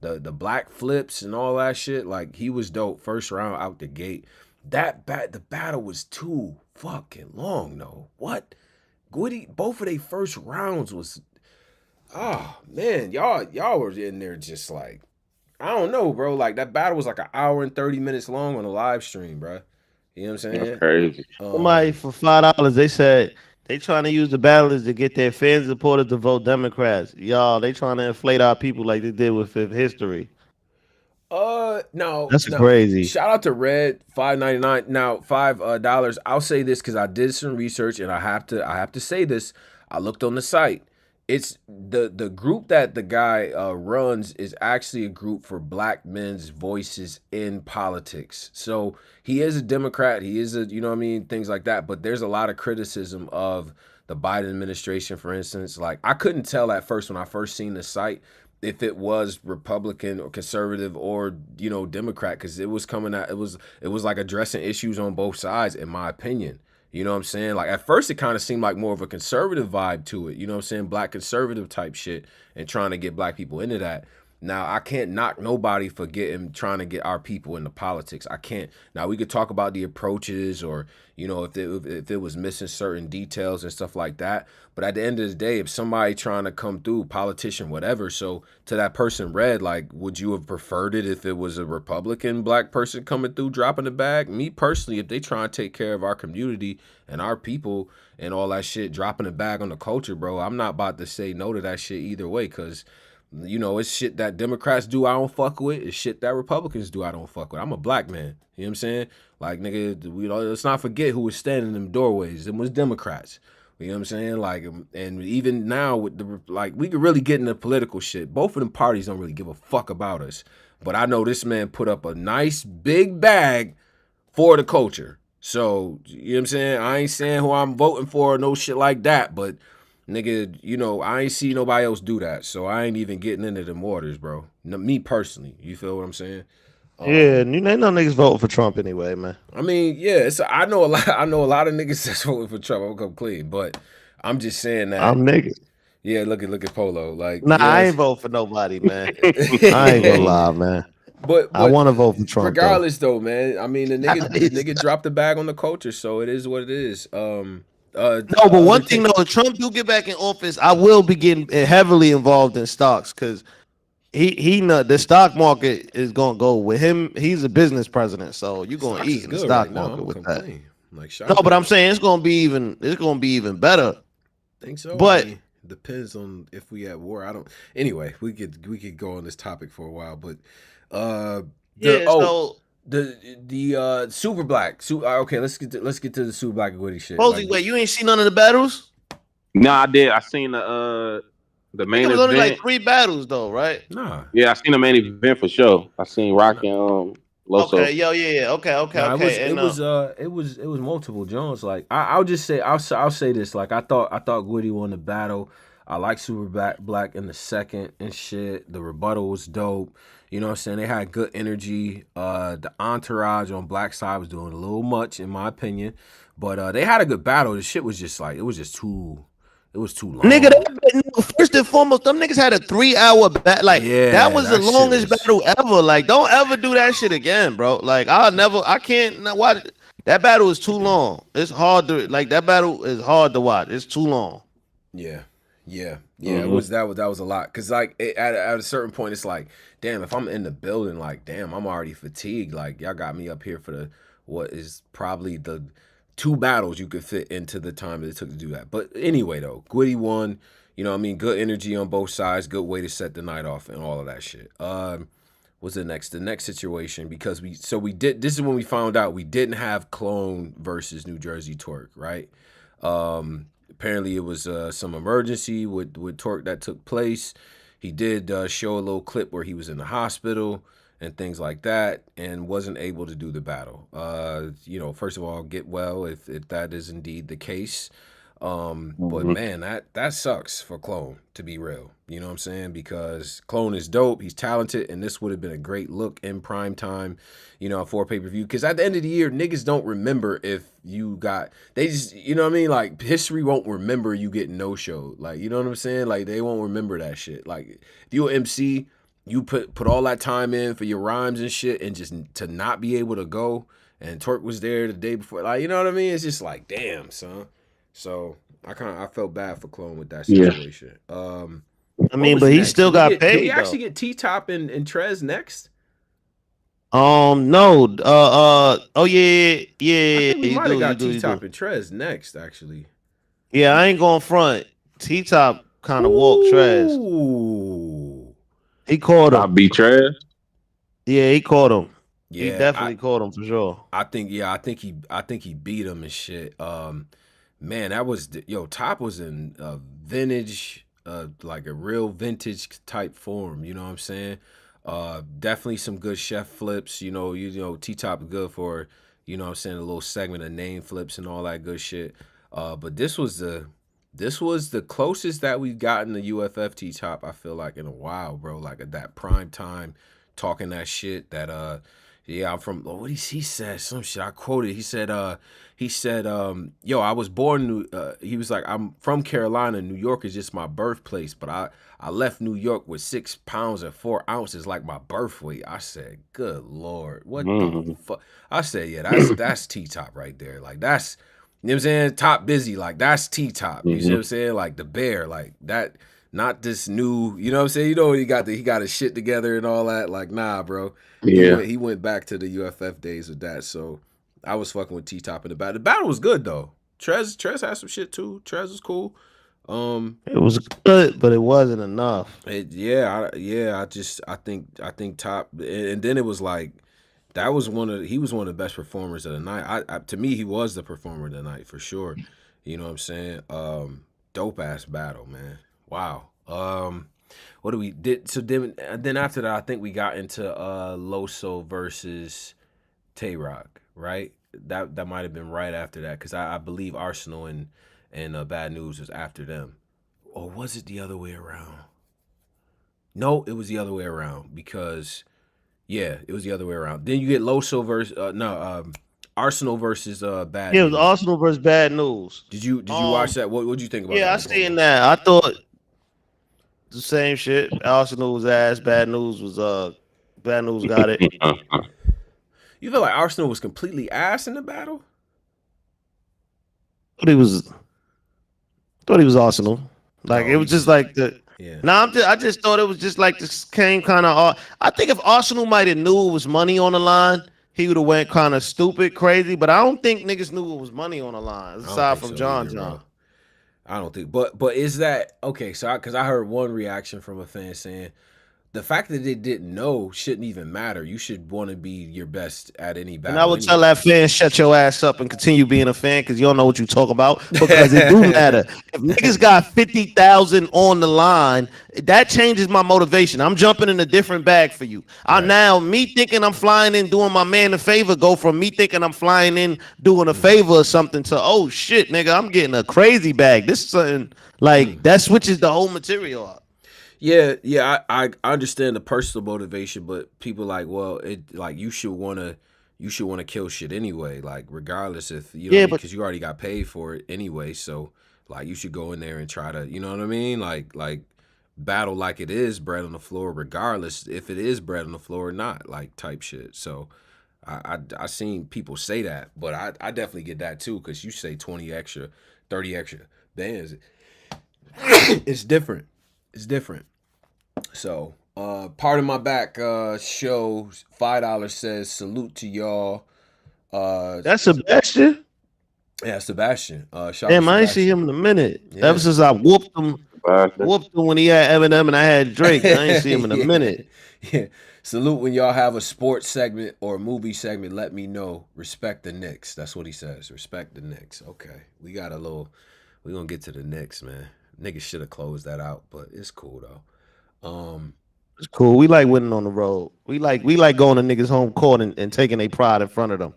The black flips and all that shit, like he was dope. First round out the gate. The battle was too fucking long though. What? Gwitty, both of their first rounds was, oh man, y'all were in there just like, I don't know, bro. Like that battle was like an hour and 30 minutes long on the live stream, bro. You know what I'm saying?
That's crazy.
Somebody for $5, they said they trying to use the battlers to get their fans supporters to vote Democrats. Y'all, they trying to inflate our people like they did with Fifth History.
No,
That's crazy.
Shout out to Red $5.99. Now $5. I'll say this because I did some research and I have to say this. I looked on the site. It's the group that the guy runs is actually a group for black men's voices in politics. So he is a Democrat. He is a, you know what I mean, things like that. But there's a lot of criticism of the Biden administration, for instance. Like I couldn't tell at first when I first seen the site if it was Republican or conservative or, you know, Democrat, because it was coming out, it was like addressing issues on both sides, in my opinion. You know what I'm saying? Like at first it kind of seemed like more of a conservative vibe to it. You know what I'm saying? Black conservative type shit and trying to get black people into that. Now I can't knock nobody for trying to get our people into politics. I can't. Now we could talk about the approaches or, you know, if it was missing certain details and stuff like that. But at the end of the day, if somebody trying to come through, politician, whatever, so to that person Red, like, would you have preferred it if it was a Republican black person coming through dropping the bag? Me personally, if they trying to take care of our community and our people and all that shit, dropping the bag on the culture, bro, I'm not about to say no to that shit either way, because you know, it's shit that Democrats do I don't fuck with. It's shit that Republicans do I don't fuck with. I'm a black man. You know what I'm saying? Like, nigga, let's not forget who was standing in them doorways. It was Democrats. You know what I'm saying? Like, and even now with we could really get into political shit. Both of them parties don't really give a fuck about us. But I know this man put up a nice big bag for the culture. So, you know what I'm saying? I ain't saying who I'm voting for or no shit like that, but nigga, you know, I ain't see nobody else do that, so I ain't even getting into them waters, bro. Me personally, you feel what I'm saying?
Yeah, you ain't no niggas voting for Trump anyway, man.
I mean, yeah, I know a lot of niggas that's voting for Trump. I'll come clean, but I'm just saying that
I'm nigga.
Yeah, look at Polo. Like,
nah,
yes.
I ain't vote for nobody, man. I ain't gonna lie, man.
But
I want to vote for Trump.
Regardless, though, man. I mean, the nigga dropped the bag on the culture, so it is what it is.
No, but one thing though, if Trump do get back in office, I will be getting heavily involved in stocks because he the stock market is gonna go with him. He's a business president, so you're gonna eat in the stock market with that.
Like,
no, but I'm saying it's gonna be even better.
Think so?
But
I mean, depends on if we at war. I don't. Anyway, we could go on this topic for a while, but the super black. Okay, let's get to the super black and Woody shit.
Posey, like, wait, you ain't seen none of the battles?
No, I did. I seen the main event.
It was only like 3 battles though, right?
Nah.
Yeah, I seen the main event for sure. I seen Rock and Loso.
Okay, yeah. Okay.
It was multiple Jones. Like I'll just say I'll say this. Like I thought Woody won the battle. I like Super Black in the second and shit. The rebuttal was dope. You know what I'm saying? They had good energy. The entourage on Black side was doing a little much in my opinion, but they had a good battle. The shit was just like it was too long.
Nigga, first and foremost, them niggas had a 3-hour battle. Like, yeah, that was the longest battle ever. Like, don't ever do that shit again, bro. Like, I can't watch. That battle is too long. It's hard to, like, that battle is hard to watch. It's too long.
Yeah. It was that was a lot. Cause like at a certain point, it's like, damn, if I'm in the building, like, damn, I'm already fatigued. Like, y'all got me up here for what is probably the 2 battles you could fit into the time that it took to do that. But anyway, though, Gwitty won. You know what I mean? Good energy on both sides. Good way to set the night off and all of that shit. What's the next situation? Because this is when we found out we didn't have Clone versus New Jersey Torque, right? Apparently it was some emergency with Torque that took place. He did show a little clip where he was in the hospital and things like that, and wasn't able to do the battle. You know, first of all, get well if that is indeed the case. But man, that sucks for Clone, to be real. You know what I'm saying? Because Clone is dope, he's talented, and this would have been a great look in prime time, you know, for pay-per-view. Because at the end of the year, niggas don't remember if you got, they just, you know what I mean? Like, history won't remember you getting no-showed. Like, you know what I'm saying? Like, they won't remember that shit. Like, if you're an MC, you put all that time in for your rhymes and shit, and just to not be able to go, and Torque was there the day before, like, you know what I mean? It's just like, damn, son. So I felt bad for Clone with that situation.
Yeah. I mean, but he still got paid.
Did we actually get T-Top and Trez next?
No. Oh yeah.
I think we might have got T-Top and Trez next, actually.
Yeah, I ain't going front. T-Top kind of walked Trez. He caught him.
I beat Trez.
Yeah, he caught him.
Yeah,
he definitely caught him for sure.
I think he beat him and shit. Man, that was Top was in vintage, like a real vintage type form. You know what I'm saying? Definitely some good chef flips. You know, T-Top is good for, you know what I'm saying, a little segment of name flips and all that good shit. But this was the closest that we've gotten to UFF T-Top, I feel like, in a while, bro. Like at that prime time, talking that shit that yeah, I'm from, what he said some shit. I quoted. He said, yo, I was born, he was like, I'm from Carolina. New York is just my birthplace, but I left New York with 6 pounds and 4 ounces like my birth weight. I said, good Lord, what the fuck? I said, yeah, that's T-Top right there. Like, that's, you know what I'm saying? Top busy, like, that's T-Top. You see what I'm saying? Like, the bear, like, that, not this new, you know what I'm saying? You know, he got his shit together and all that. Like, nah, bro.
Yeah.
He went back to the UFF days with that. So I was fucking with T-Top in the battle. The battle was good though. Trez had some shit too. Trez was cool.
It was good, but it wasn't enough.
I think Top, and then it was like he was one of the best performers of the night. To me, he was the performer of the night for sure. You know what I'm saying? Dope ass battle, man. Wow. What do we did? So then after that, I think we got into Loso versus Tay Roc, right? That might have been right after that, because I believe Arsenal and Bad News was after them. Or was it the other way around? No, it was the other way around, because it was the other way around. Then you get Loso versus Arsenal versus Bad News.
It was Arsenal versus Bad News.
Did you watch that? What did you think about that?
Yeah, I seen that. I thought the same shit. Arsenal was ass. Bad News got it.
You feel like Arsenal was completely ass in the battle?
But he was Thought he was Arsenal. Like
Oh,
it was just like the.
yeah.
Nah, I just thought it was just like this came kind of. I think if Arsenal might have knew it was money on the line, he would have went kind of stupid, crazy. But I don't think niggas knew it was money on the line.
I don't
Aside
think
from
so
John
either,
John.
bro. I don't think, but is that okay? So, because I heard one reaction from a fan saying the fact that they didn't know shouldn't even matter. You should want to be your best at any
And I
battle
would tell
anyway.
that fan, shut your ass up and continue being a fan because you don't know what you talk about. Because it do matter. If niggas got 50,000 on the line, that changes my motivation. I'm jumping in a different bag for you. I
Right.
now me thinking I'm flying in doing my man a favor go from me thinking I'm flying in doing a favor or something to oh shit, nigga, I'm getting a crazy bag. This is something like that switches the whole material up.
Yeah. I understand the personal motivation, but people like, well, it like you should wanna kill shit anyway. Like regardless if you know what I
Yeah,
mean,
but
because you already got paid for it anyway. So like you should go in there and try to, you know what I mean, like battle like it is bread on the floor, regardless if it is bread on the floor or not, like type shit. So I seen people say that, but I definitely get that too, because you say 20 extra, 30 extra bands, it's different. It's different. So, part of my back show $5 says salute to y'all.
that's Sebastian.
Yeah, Sebastian. Shout out to
Damn, I ain't see
Sebastian.
him in a minute. Ever
Yeah.
since I whooped him when he had Eminem and I had Drake. I ain't see him in a minute.
Yeah. Salute when y'all have a sports segment or movie segment. Let me know. Respect the Knicks. That's what he says. Respect the Knicks. Okay. We got a little. We gonna get to the Knicks, man. Niggas should have closed that out, but it's cool though.
It's cool. We like winning on the road. We like going to niggas home court and taking a pride in front of them.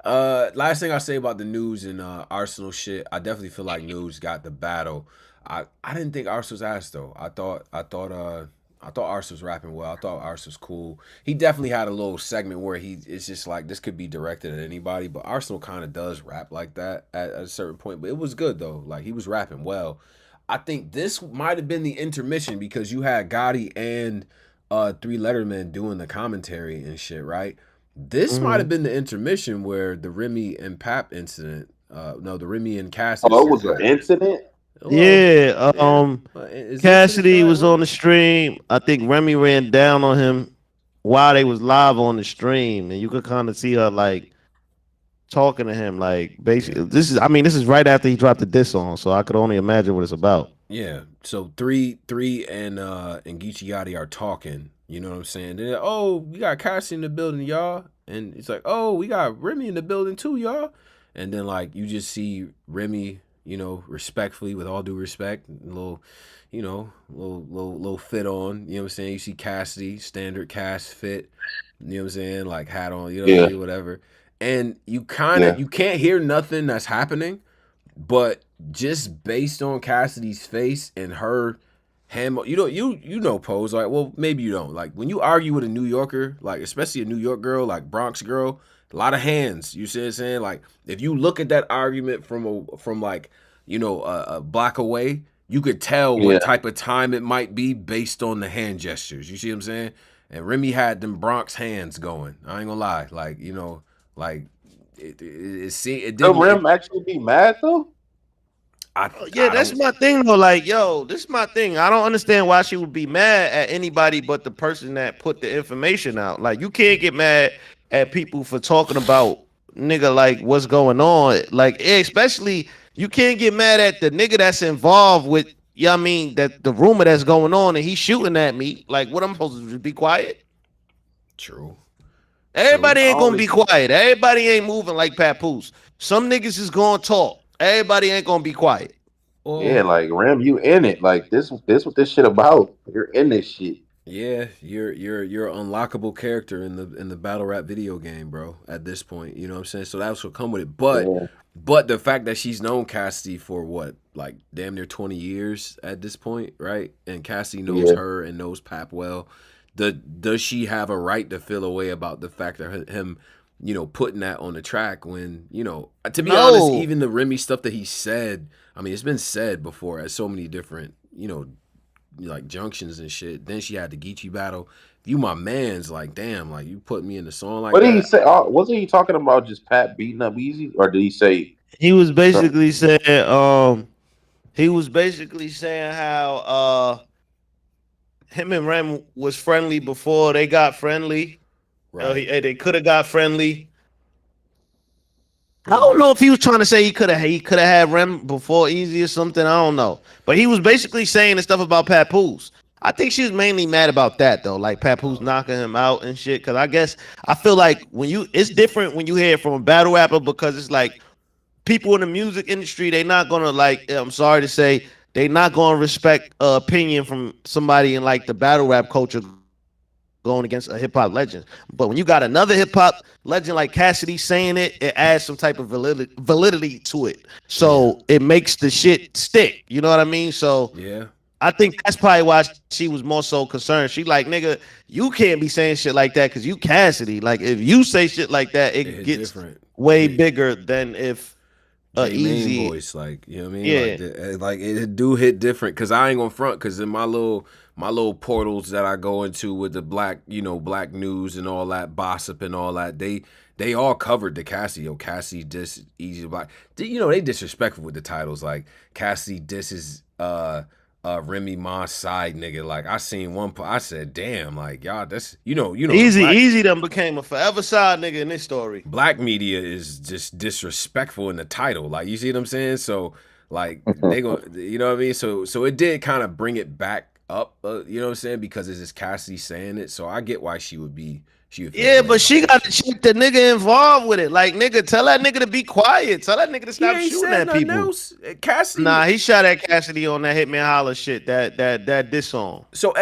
Last thing I say about the news and Arsenal shit, I definitely feel like news got the battle. I didn't think Arsenal's ass though. I thought Arsenal was rapping well. I thought Arsenal was cool. He definitely had a little segment where it's just like this could be directed at anybody, but Arsenal kind of does rap like that at a certain point. But it was good though. Like he was rapping well. I think this might have been the intermission because you had Gotti and Three Letterman doing the commentary and shit, right? This might have been the intermission where the Remy and Pap incident. No, the Remy and Cass
Oh, it
incident
was an
happened.
incident.
Well,
Yeah.
yeah. Is incident the
Cassidy
right
was on
word?
the stream. I think Remy ran down on him while they was live on the stream, and you could kind of see her like talking to him, like
Yeah.
basically. This is right after he dropped the diss on, so I could only imagine what it's about.
Yeah. So three and Geechi Gotti are talking. You know what I'm saying? They're like, oh, we got Cassie in the building, y'all. And it's like, oh, we got Remy in the building too, y'all. And then like you just see Remy, you know, respectfully, with all due respect, little, you know, little fit on. You know what I'm saying? You see Cassidy, standard cast fit. You know what I'm saying? Like hat on, you know what I
Yeah,
mean? Whatever. And you
yeah.
you can't hear nothing that's happening. But just based on Cassidy's face and her hand, you know Pose, like, well, maybe you don't. Like when you argue with a New Yorker, like especially a New York girl, like Bronx girl, a lot of hands. You see what I'm saying? Like if you look at that argument from like a block away, you could tell what
Yeah.
type of time it might be based on the hand gestures. You see what I'm saying? And Remy had them Bronx hands going. I ain't gonna lie, like like it
The
didn't.
Rim actually be mad though.
Yeah,
I
that's
don't.
my thing though. Like, yo, this is my thing. I don't understand why she would be mad at anybody but the person that put the information out. Like, you can't get mad at people for talking about nigga like what's going on. Like, especially you can't get mad at the nigga that's involved with. Yeah, I mean that the rumor that's going on and he's shooting at me. Like, what I'm supposed to do, be quiet?
True. True.
Everybody
I
ain't gonna
only
be quiet. Everybody ain't moving like Papoose. Some niggas is gonna talk. Everybody ain't gonna be quiet.
yeah,
Well,
like Rim, you in it. Like this what this shit about. You're in this shit.
yeah, you're an unlockable character in the battle rap video game, bro. At this point, you know what I'm saying. So that's what come with it.
Yeah,
But the fact that she's known Cassidy for what, like damn near 20 years at this point, right? And Cassidy knows
yeah,
her and knows Pap well. Does she have a right to feel a way about the fact that him, putting that on the track when, to be honest,
No,
even the Remy stuff that he said, I mean, it's been said before at so many different, like junctions and shit. Then she had the Geechi battle. If you my man's, like, damn, like you put me in the song like
what did he
that.
say? Wasn't he talking about just Pat beating up Easy, or did he say
He was basically saying, how him and Rem was friendly before they got friendly. They could have got friendly. I don't know if he was trying to say he could have had Rem before Easy or something. I don't know, but he was basically saying the stuff about Papoose. I think she was mainly mad about that though, like Papoose knocking him out and shit. Because I feel like it's different when you hear it from a battle rapper, because it's like people in the music industry, they not gonna, like, I'm sorry to say, they not gonna respect opinion from somebody in like the battle rap culture going against a hip hop legend. But when you got another hip hop legend like Cassidy saying it, it adds some type of validity to it. So it makes the shit stick. You know what I mean? So
yeah,
I think that's probably why she was more so concerned. She like, nigga, you can't be saying shit like that because you Cassidy. Like, if you say shit like that, it gets different. Way bigger than if Easy
voice, like, you know what I mean?
Yeah,
like it do hit different. Cause I ain't gonna front, cause in my little portals that I go into with the black news and all that, gossip and all that, they all covered the Cassidy. Cassidy diss Easy Black. They disrespectful with the titles, like Cassidy disses Remy Ma side nigga. Like, I seen one, I said, damn, like, y'all, that's
Easy done became a forever side nigga in this story.
Black media is just disrespectful in the title. Like, you see what I'm saying? So, like, they go, you know what I mean? So it did kind of bring it back up, you know what I'm saying? Because it's just Cassidy saying it. So I get why she would be.
Yeah, but she got to check the nigga involved with it. Like, nigga, tell that nigga to be quiet. Tell that nigga to stop shooting at people. Else.
Cassidy,
nah, he shot at Cassidy on that Hit Me Holler shit. That diss song.
So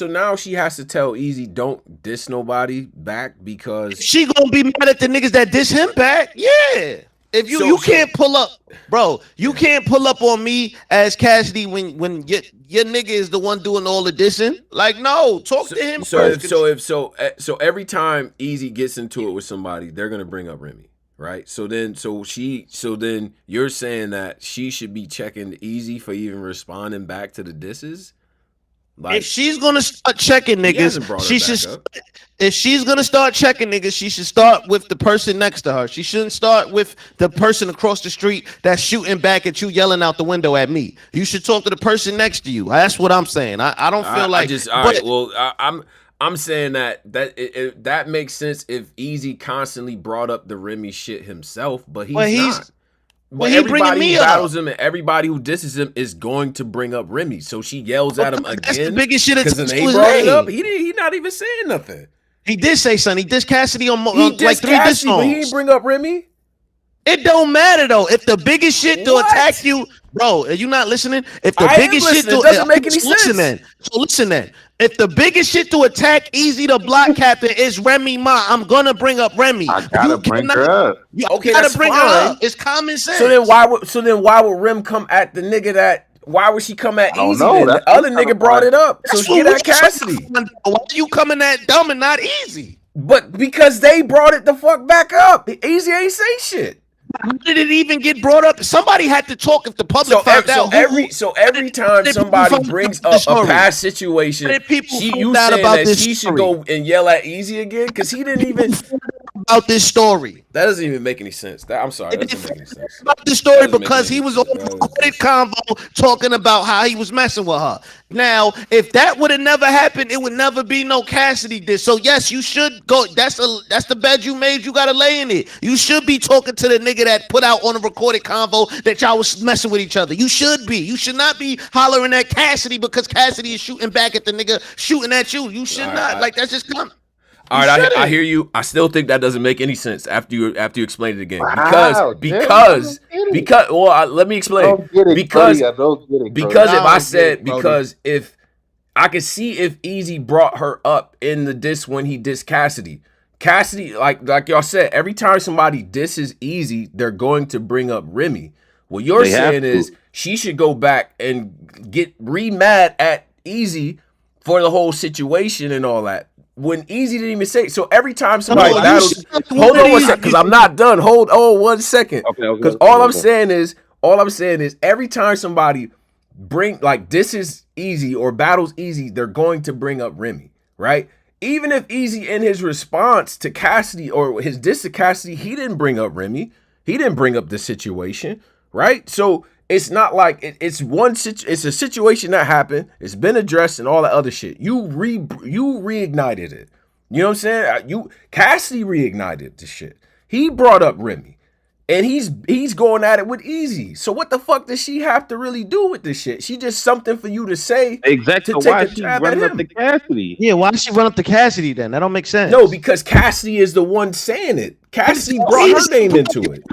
now she has to tell Easy, don't diss nobody back, because
she gonna be mad at the niggas that diss him back. Yeah. If you can't pull up, bro, you can't pull up on me as Cassidy when your nigga is the one doing all the dissing. Like, no, talk to him first.
So every time Easy gets into it with somebody, they're gonna bring up Remy, right? So then you're saying that she should be checking Easy for even responding back to the disses? Like,
if she's gonna start checking niggas, she should. If she's gonna start checking niggas, she should start with the person next to her. She shouldn't start with the person across the street that's shooting back at you, yelling out the window at me. You should talk to the person next to you. That's what I'm saying. I don't feel like.
I'm saying that makes sense if Easy constantly brought up the Remy shit himself, but he's not. But everybody who battles him and everybody who disses him is going to bring up Remy. So she yells at him again.
That's the biggest shit
because they brought it up. He not even saying nothing.
He did say something. He dissed Cassidy on like 3 diss songs.
But he didn't bring up Remy.
It don't matter though. If the biggest shit to attack you, bro, are you not listening? If the biggest shit to
doesn't make any sense.
Listen then. If the biggest shit to attack Easy the block captain is Remy Ma, I'm gonna bring up Remy.
I gotta bring her up.
Okay, gotta bring her up. It's common sense.
So then why would Rem come at the nigga that? Why would she come at Easy? The other nigga brought it up. So she get at Cassidy.
Why are you coming at dumb and not Easy?
But because they brought it the fuck back up. Easy ain't say shit.
How did it even get brought up? Somebody had to talk if the public found out.
So every time somebody brings up a past situation, you saying that she should go and yell at Easy again? Because he didn't even
about this story.
That doesn't even make any sense. I'm sorry, that doesn't make any sense.
About this story because he was on a recorded convo talking about how he was messing with her. Now, if that would have never happened, it would never be no Cassidy diss. So yes, you should go. That's the bed you made. You gotta lay in it. You should be talking to the nigga that put out on a recorded convo that y'all was messing with each other. You should be. You should not be hollering at Cassidy because Cassidy is shooting back at the nigga shooting at you. You should not. Like, that's just coming.
All right, I hear you. I still think that doesn't make any sense after you explain it again. Because let me explain. Because if I could see if Easy brought her up in the diss when he dissed Cassidy. Cassidy, like y'all said, every time somebody disses Easy, they're going to bring up Remy. What you're saying is she should go back and get mad at Easy for the whole situation and all that. When Easy didn't even say it. So every time somebody battles, hold on 1 second, because I'm not done. Hold on 1 second. Because all I'm saying is every time somebody disses Easy or battles Easy, they're going to bring up Remy, right? Even if Easy in his response to Cassidy or his diss to Cassidy, he didn't bring up Remy. He didn't bring up the situation, right? So it's not like it's it's a situation that happened. It's been addressed and all that other shit. You reignited it. You know what I'm saying? Cassidy reignited the shit. He brought up Remy. And he's going at it with Easy. So what the fuck does she have to really do with this shit? She just something for you to say
exactly
to
why
take a
she
jab
running
at
up
him.
to Cassidy.
Yeah, why did she run up to Cassidy then? That don't make sense.
No, because Cassidy is the one saying it. Cassidy brought her name into it.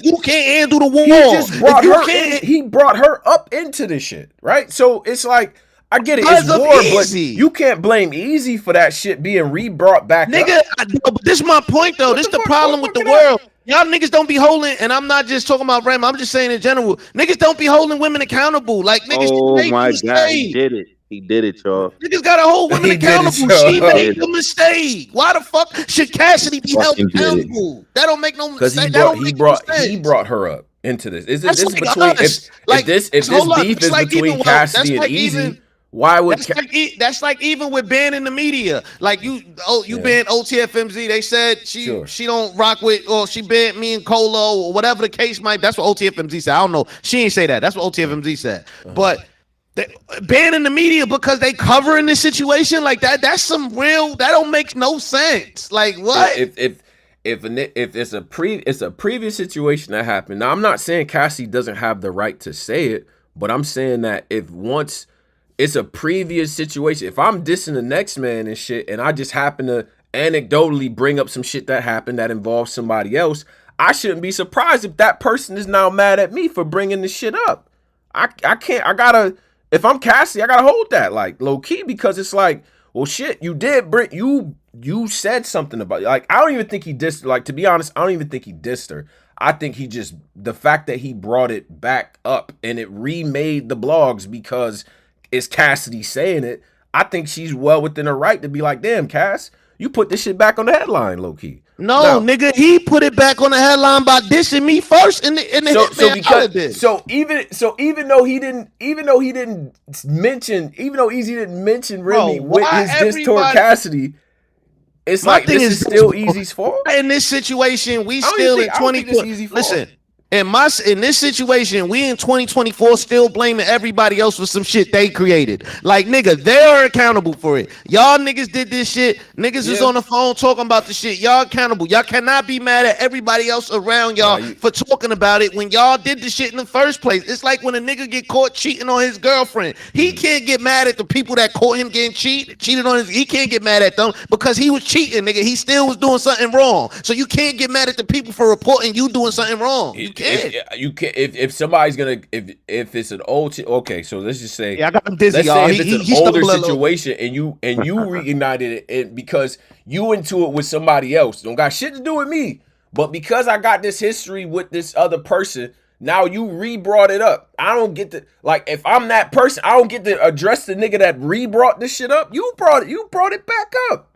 You can't handle the war.
He just brought her in. He brought her up into this shit, right? So it's like, I get it, it's war, but you can't blame Easy for that shit being re-brought back
nigga,
up.
But this is my point though. This is the problem with the world. Y'all niggas don't be holding, and I'm not just talking about Remy, I'm just saying in general. Niggas don't be holding women accountable. Like niggas.
Oh my god, he did it. He did it, y'all.
Niggas gotta hold women accountable. She made the mistake. Why the fuck should Cassidy be held accountable? That don't make no sense.
He brought her up into this. This is between if this beef is between Cassidy and Easy. Why would
that's like even with banning the media? Like you banned OTFMZ. They said she don't rock with, or she banned me and Colo or whatever the case might be. That's what OTFMZ said. I don't know. She ain't say that. That's what OTFMZ said. But banning the media because they covering this situation like that. That's some real. That don't make no sense. Like what?
If it's a previous situation that happened. Now I'm not saying Cassidy doesn't have the right to say it, but I'm saying that if once it's a previous situation. If I'm dissing the next man and shit, and I just happen to anecdotally bring up some shit that happened that involves somebody else, I shouldn't be surprised if that person is now mad at me for bringing the shit up. If I'm Cassidy, I gotta hold that like low key, because it's like, well, shit, you did bring, you said something about, like, I don't even think he dissed, like, to be honest, I don't even think he dissed her. I think he just, the fact that he brought it back up and it remade the blogs because it's Cassidy saying it, I think she's well within her right to be like, damn, Cass, you put this shit back on the headline, low key.
No, nigga, he put it back on the headline by dissing me first
even though Easy didn't mention Remy with his diss toward Cassidy, it's like this is still Easy's fault.
In this situation, we still in 2020. Listen. In this situation, we in 2024 still blaming everybody else for some shit they created. Like, nigga, they're accountable for it. Y'all niggas did this shit. Niggas is on the phone talking about the shit. Y'all accountable. Y'all cannot be mad at everybody else around y'all for talking about it when y'all did the shit in the first place. It's like when a nigga get caught cheating on his girlfriend. He can't get mad at the people that caught him getting cheated on his. He can't get mad at them because he was cheating, nigga. He still was doing something wrong. So you can't get mad at the people for reporting you doing something wrong. You can't.
If somebody's gonna, if it's an old, okay, so let's just say,
I got him dizzy,
let's say if it's an older situation and you reignited it because you into it with somebody else, don't got shit to do with me, but because I got this history with this other person, now you re-brought it up. I don't get to, like, if I'm that person, I don't get to address the nigga that re-brought this shit up. You brought it back up.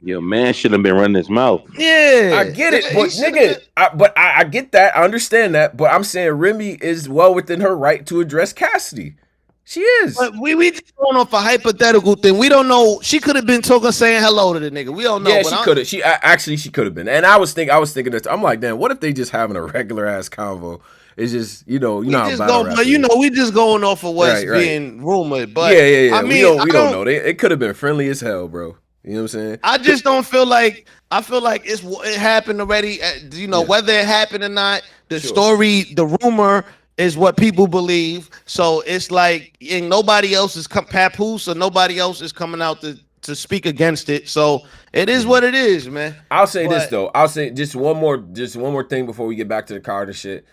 Your man should have been running his mouth.
Yeah, I get it, but nigga, I get that, I understand that, but I'm saying Remy is well within her right to address Cassidy. She is.
But we just going off a hypothetical thing. We don't know. She could have been saying hello to the nigga. We don't know.
Yeah, she could have. She could have been. And I was thinking this. I'm like, damn, what if they just having a regular ass convo? It's just, you know how battle rap is.
We just going off of what's being rumored. But
yeah. I mean, we don't know. It could have been friendly as hell, bro. You know what I'm saying?
I just don't feel like, I feel like it happened already. Whether it happened or not, the story, the rumor is what people believe. So it's like, and nobody else is papoose, or nobody else is coming out to speak against it. So it is what it is, man.
I'll say this though. I'll say just one more thing before we get back to the card and shit.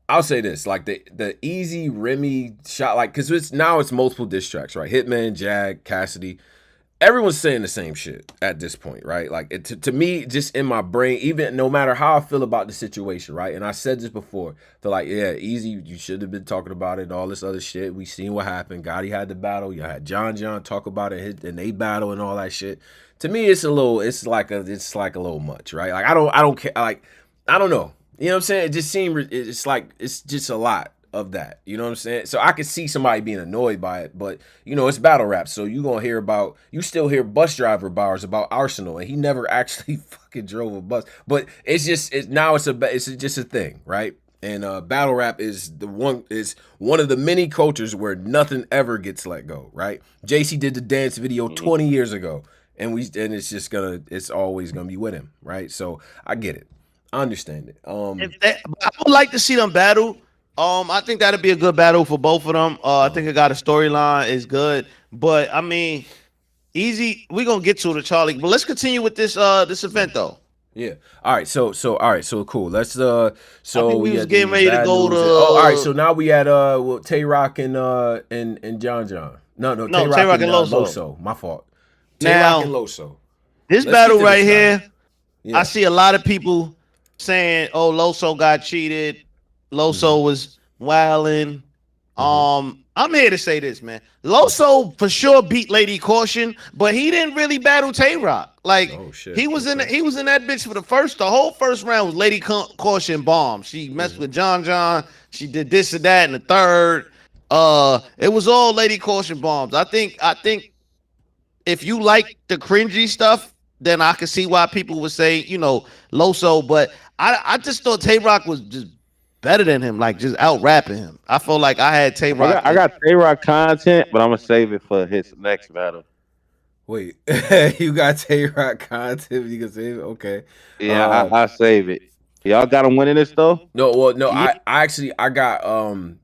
I'll say this, like the Easy Remy shot, like, because it's multiple diss tracks, right? Hitman, Jag, Cassidy. Everyone's saying the same shit at this point, right? Like, to me, just in my brain, even no matter how I feel about the situation, right? And I said this before, they're like, yeah, Easy, you should have been talking about it and all this other shit. We seen what happened. Gotti had the battle. You had John talk about it, and they battle and all that shit. To me, it's like a little much, right? Like, I don't care. Like, I don't know. You know what I'm saying? It just seemed, it's just a lot. of that. You know what I'm saying? So I could see somebody being annoyed by it, but you know, it's battle rap. So you still hear bus driver bars about Arsenal, and he never actually fucking drove a bus. But it's just it's just a thing, right? And battle rap is one of the many cultures where nothing ever gets let go, right? JC did the dance video 20 years ago, and it's always gonna be with him, right? So I get it. I understand it.
I would like to see them battle. I think that'd be a good battle for both of them. I think it got a storyline is good, but I mean, easy. We're gonna get to the Charlie, but let's continue with this event though.
Yeah. All right. So cool. Let's so
we was getting ready to go to.
All right. So now we had Tay Roc and John. No, Tay Roc and Loso. My fault. Tay Roc and Loso.
This battle right here, I see a lot of people saying, "Oh, Loso got cheated. Loso was wilding." I'm here to say this, man. Loso for sure beat Lady Caution, but he didn't really battle Tay Roc. Like he was in that bitch for the whole first round was Lady Caution bomb. She messed with John. She did this and that in the third. It was all Lady Caution bombs. I think if you like the cringy stuff, then I can see why people would say, you know, Loso, but I just thought Tay Roc was just better than him, like just out rapping him. I feel like I had Tay Roc.
I got Tay Roc content, but I'm gonna save it for his next battle.
Wait, you got Tay Roc content? You can save it? Okay.
Yeah, I save it. Y'all got him winning this though?
No, well, no. Yeah. I got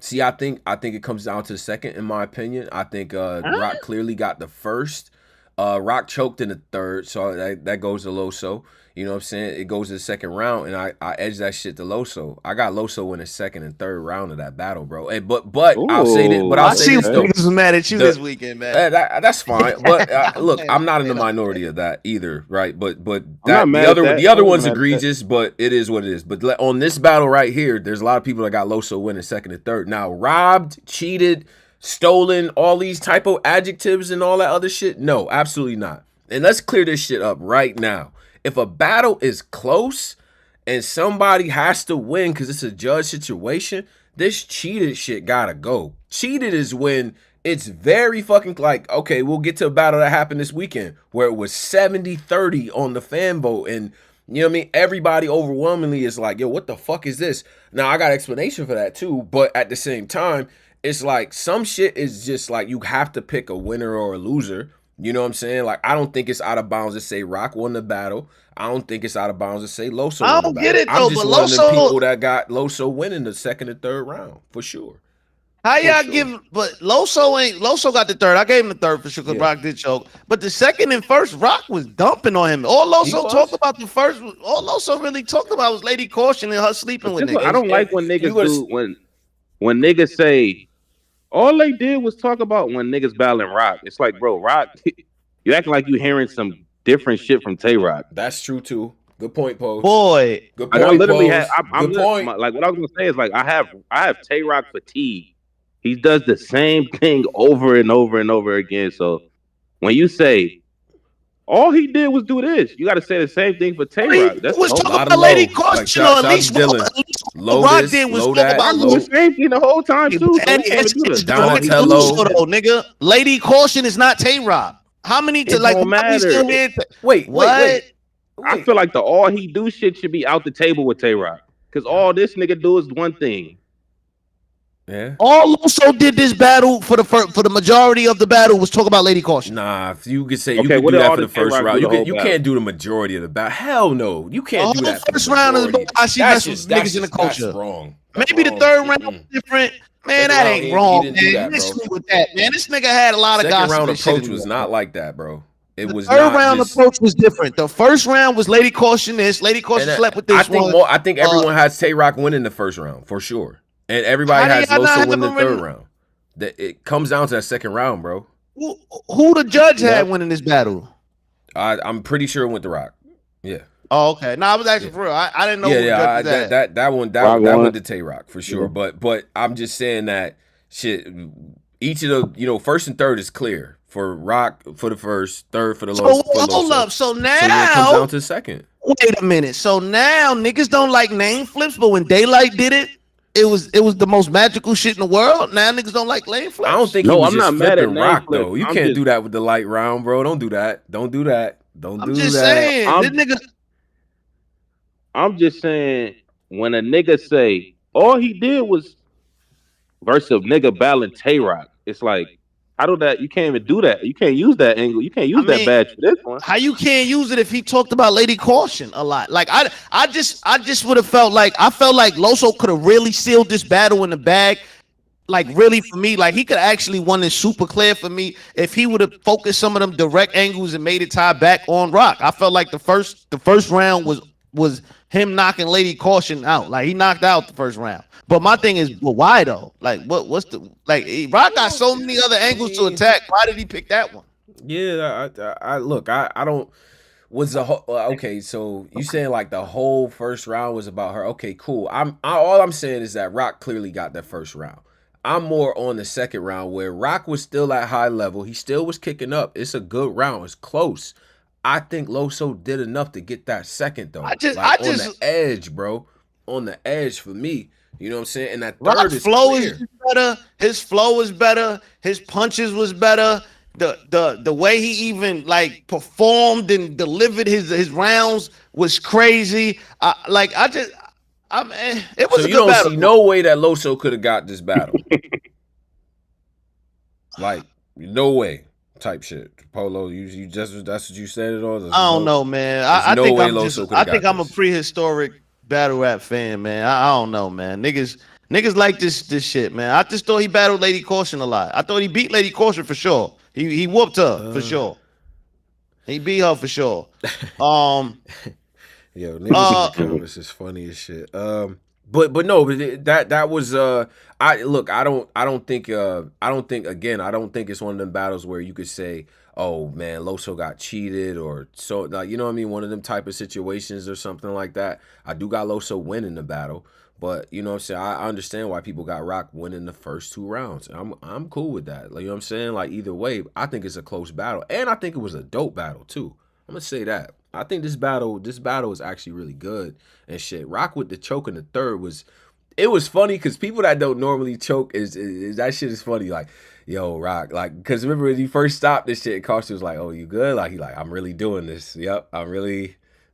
See, I think it comes down to the second, in my opinion. I think Roc clearly got the first. Roc choked in the third, so that goes to Loso. You know what I'm saying? It goes to the second round, and I edged that shit to Loso. I got Loso in the second and third round of that battle, bro. And but
Ooh,
I'll say this. But I'll say this though.
Niggas was mad at you this weekend, man.
That's fine. But look, I'm not in the minority of that either, right? But
that,
the other one's egregious, but it is what it is. But on this battle right here, there's a lot of people that got Loso winning second and third. Now robbed, cheated, stolen, all these typo adjectives and all that other shit. No, absolutely not. And let's clear this shit up right now. If a battle is close and somebody has to win because it's a judge situation, this cheated shit gotta go. Cheated is when it's very fucking like, okay, we'll get to a battle that happened this weekend where it was 70-30 on the fan vote. And you know what I mean? Everybody overwhelmingly is like, yo, what the fuck is this? Now, I got an explanation for that too. But at the same time, it's like some shit is just like you have to pick a winner or a loser. You know what I'm saying? Like, I don't think it's out of bounds to say Roc won the battle. I don't think it's out of bounds to say Loso won the battle.
I don't get it, though,
I'm just
but
one of
Loso...
the people that got Loso winning the second and third round, for sure.
How y'all give... But Loso got the third. I gave him the third for sure because Roc did choke. But the second and first, Roc was dumping on him. All Loso talked about the first... All Loso really talked about was Lady Caution and her sleeping with niggas.
I don't like when niggas when niggas say... All they did was talk about when niggas battling Roc. It's like, bro, Roc, you acting like you hearing some different shit from Tay Roc.
That's true too. Good point, Pose.
Boy,
good point.
I literally have.
Good point.
Like what I was gonna say is like I have Tay Roc fatigue. He does the same thing over and over and over again. So when you say all he did was do this, you got to say the same thing for Tay Roc. That's
was talking about Lady Caution, or at least
Roc did was talking about
the same thing the whole time too.
Nigga, Lady Caution is not Tay Roc. How many to like?
Wait, what?
I feel like the all he do shit should be out the table with Tay Roc because all this nigga do is one thing.
Yeah.
All Loso did this battle for the majority of the battle was talk about Lady Caution.
Nah, if you could say you can do that for the first round. You can't do the majority of the battle. Hell no, you can't do that. The first round is
I see that's niggas in the culture.
That's wrong.
Maybe the third round was different. Man, that ain't wrong, man. With that, man. This nigga had a lot of gossip.
Second round approach was not like that, bro. It was
third round approach was different. The first round was Lady Caution this. Lady Caution slept with this one.
I think everyone had Tay Roc winning the first round for sure. And everybody has Loso win the third round. It comes down to that second round, bro.
Who the judge had winning this battle?
I'm pretty sure it went to Roc. Yeah.
Oh, okay. No, I was actually for real. I didn't know.
That went to Tay Roc for sure. Yeah. But I'm just saying that shit. Each of the first and third is clear for Roc for the first, third for the Loso.
Hold up. So now
it comes down to the second.
Wait a minute. So now niggas don't like name flips, but when Daylight did it, it was the most magical shit in the world. Now niggas don't like lane flips.
I don't think he
No,
was
I'm
just
not mad at
flipping
name
Rock
flips.
though. You
I'm
can't
just-
do that with the light round, bro. Don't do that. Don't do that. Don't
I'm
do
just
that.
saying, this nigga.
I'm just saying, when a nigga say all he did was verse of nigga battling Tay Roc, it's like, how do that? You can't even do that. You can't use that angle. You can't use that badge for this one.
How you can't use it if he talked about Lady Caution a lot? Like I just would have felt like Loso could have really sealed this battle in the bag. Like really for me, like he could actually won this super clear for me if he would have focused some of them direct angles and made it tie back on Rock. I felt like the first round was him knocking Lady Caution out. Like he knocked out the first round. But my thing is, well, why though? Like what's the like? Rock got so many other angles to attack. Why did he pick that one?
Yeah, I look, I don't. Was the whole okay? So you saying like the whole first round was about her? Okay, cool. All I'm saying is that Rock clearly got that first round. I'm more on the second round where Rock was still at high level. He still was kicking up. It's a good round. It's close. I think Loso did enough to get that second though. On the edge, bro. On the edge for me. You know what I'm saying? And that third
Rock's flow is better. His flow was better. His punches was better. The way he even like performed and delivered his rounds was crazy. It was
so
a
you
good
don't
battle.
see no way that Loso could have got this battle. Like no way type shit. Polo, you just that's what you said it all.
I don't know, man. I think I'm a
this.
prehistoric battle rap fan, man. I don't know, man. Niggas like this shit, man. I just thought he battled Lady Caution a lot. I thought he beat Lady Caution for sure. He whooped her for sure. He beat her for sure.
Yo, niggas in the comments is funny as shit. But no, but that was I don't think it's one of them battles where you could say, oh man, Loso got cheated or so, like, you know what I mean, one of them type of situations or something like that. I do got Loso winning the battle, but you know what I'm saying, I understand why people got Rock winning the first two rounds. I'm cool with that. Like, you know what I'm saying? Like either way, I think it's a close battle, and I think it was a dope battle too. I'm gonna say that. I think this battle is actually really good and shit. Rock with the choke in the third was funny because people that don't normally choke is that shit is funny. Like, yo, Rock, like, because remember when he first stopped this shit, Caution was like, oh, you good? Like, he like, I'm really doing this. Yep,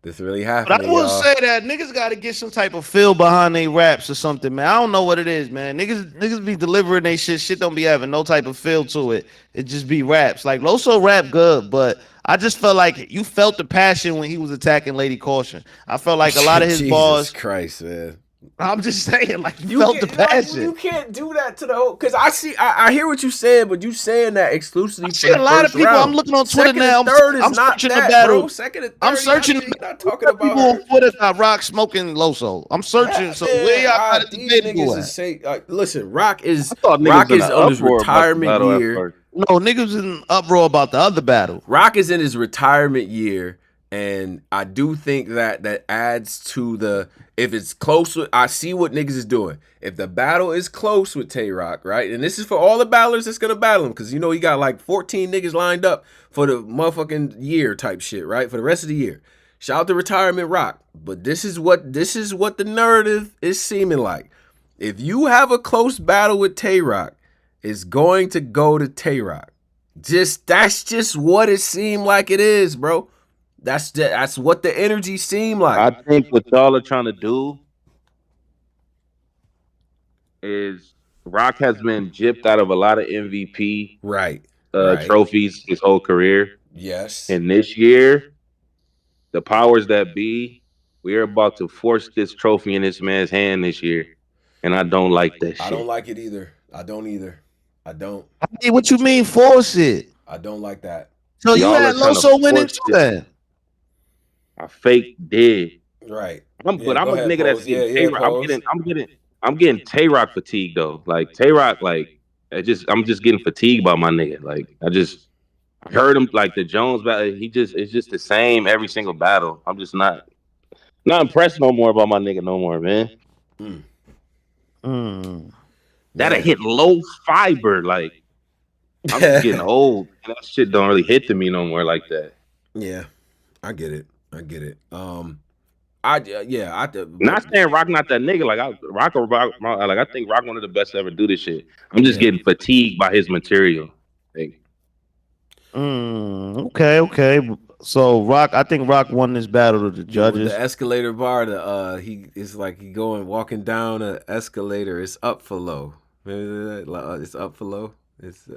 this really happening.
But I will say that niggas got to get some type of feel behind their raps or something, man. I don't know what it is, man. Niggas be delivering they shit. Shit don't be having no type of feel to it. It just be raps. Like Loso rap good, but I just felt like you felt the passion when he was attacking Lady Caution. I felt like a lot of his
Jesus
bars.
Christ, man.
I'm just saying, like you felt the passion.
Like, you can't do that to the whole. Because I hear what you said, but you saying that exclusively.
I see a lot of people.
Round.
I'm looking on Twitter now. I'm searching the battle. I'm searching.
Not talking about
people on Twitter got Rock smoking Loso. I'm searching. Yeah, so where y'all got
these niggas at? Listen, Rock is on his retirement year.
No, niggas was in uproar about the other battle.
Rock is in his retirement year. And I do think that adds to the, if it's close with, I see what niggas is doing. If the battle is close with Tay Roc, right? And this is for all the battlers that's going to battle him. Because, you know, he got like 14 niggas lined up for the motherfucking year type shit, right? For the rest of the year. Shout out to Retirement Rock. But this is what the narrative is seeming like. If you have a close battle with Tay Roc, it's going to go to Tay Roc. That's just what it seemed like it is, bro. That's what the energy seemed like.
I think what y'all are trying to do is Rock has been gypped out of a lot of MVP
right.
trophies his whole career.
Yes.
And this year, the powers that be, we're about to force this trophy in this man's hand this year. And I don't like that shit.
I don't like it either. I don't either. I don't.
Hey, what you mean force it?
I don't like that.
So you had Loso winning too then?
I fake did.
Right.
I'm a nigga that's I'm getting Tay Roc fatigue though. Like Tay Roc, like I'm just getting fatigued by my nigga. Like I heard him like the Jones battle. It's just the same every single battle. I'm just not impressed no more about my nigga no more, man. That'll hit low fiber. Like I'm just getting old. That shit don't really hit to me no more like that.
Yeah, I get it.
Not saying Rock not that nigga. Like I think Rock one of the best to ever do this shit. I'm just getting fatigued by his material. Like,
Okay. So Rock, I think Rock won this battle to the judges.
The escalator bar, it's like he walking down an escalator. It's up for low. It's up for low. It's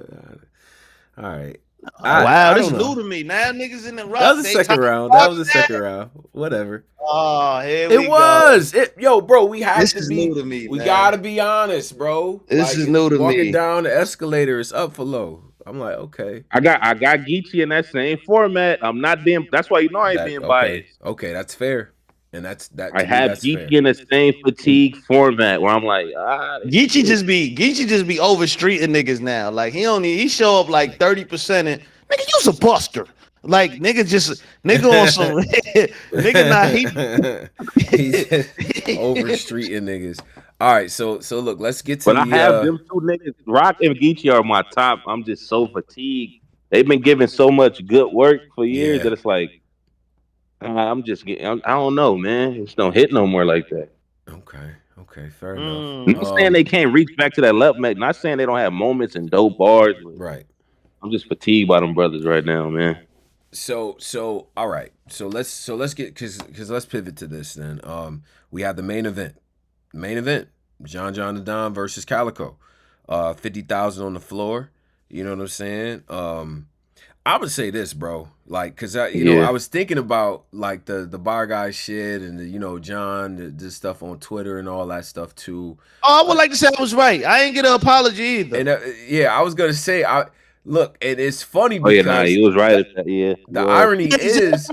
all right.
Wow, this is new to me. Now niggas in the Rock.
That was the second round. That was the second round. Whatever.
Oh, here we
go. Yo, bro, we have
this
to
is
be.
New to me,
we
man.
Gotta be honest, bro.
This is new to
walking
me.
Walking down the escalator is up for low. I'm like, okay.
I got Geechi in that same format. I'm not being. That's why you know I ain't being biased.
Okay, that's fair. And that's that.
I have Geechi in the same fatigue format where I'm like,
Geechi just be over streeting niggas now. Like he show up like 30% and nigga, you's a buster. Like nigga on some nigga
he's over streeting niggas. All right, so look, let's get to.
But I have them two niggas. Rock and Geechi are my top. I'm just so fatigued. They've been giving so much good work for years that it's like. I'm just getting. I don't know, man. It just don't hit no more like that.
Okay, fair enough.
I'm not saying they can't reach back to that level, man. Not saying they don't have moments and dope bars.
Right.
I'm just fatigued by them brothers right now, man.
So all right. So let's get because let's pivot to this then. We have the main event. John the Don versus Calicoe. 50,000 on the floor. You know what I'm saying? I would say this, bro. Like, cause I was thinking about like the bar guy shit and John this stuff on Twitter and all that stuff too.
Oh, I would like to say I was right. I ain't get an apology either.
And I was gonna say look, and it's funny because
he was right.
The irony is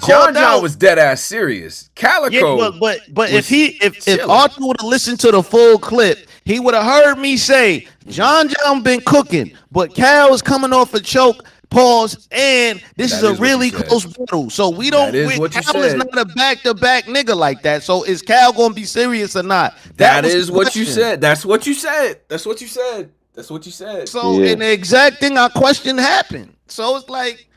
John was dead ass serious. Calicoe,
but if Arthur would have listened to the full clip, he would have heard me say John been cooking, but Cal is coming off a choke. Pause. And this is a really close battle. So we don't. Cal is not a back-to-back nigga like that. So is Cal gonna be serious or not?
That is what you said. That's what you said.
So in the exact thing I questioned happened. So it's like,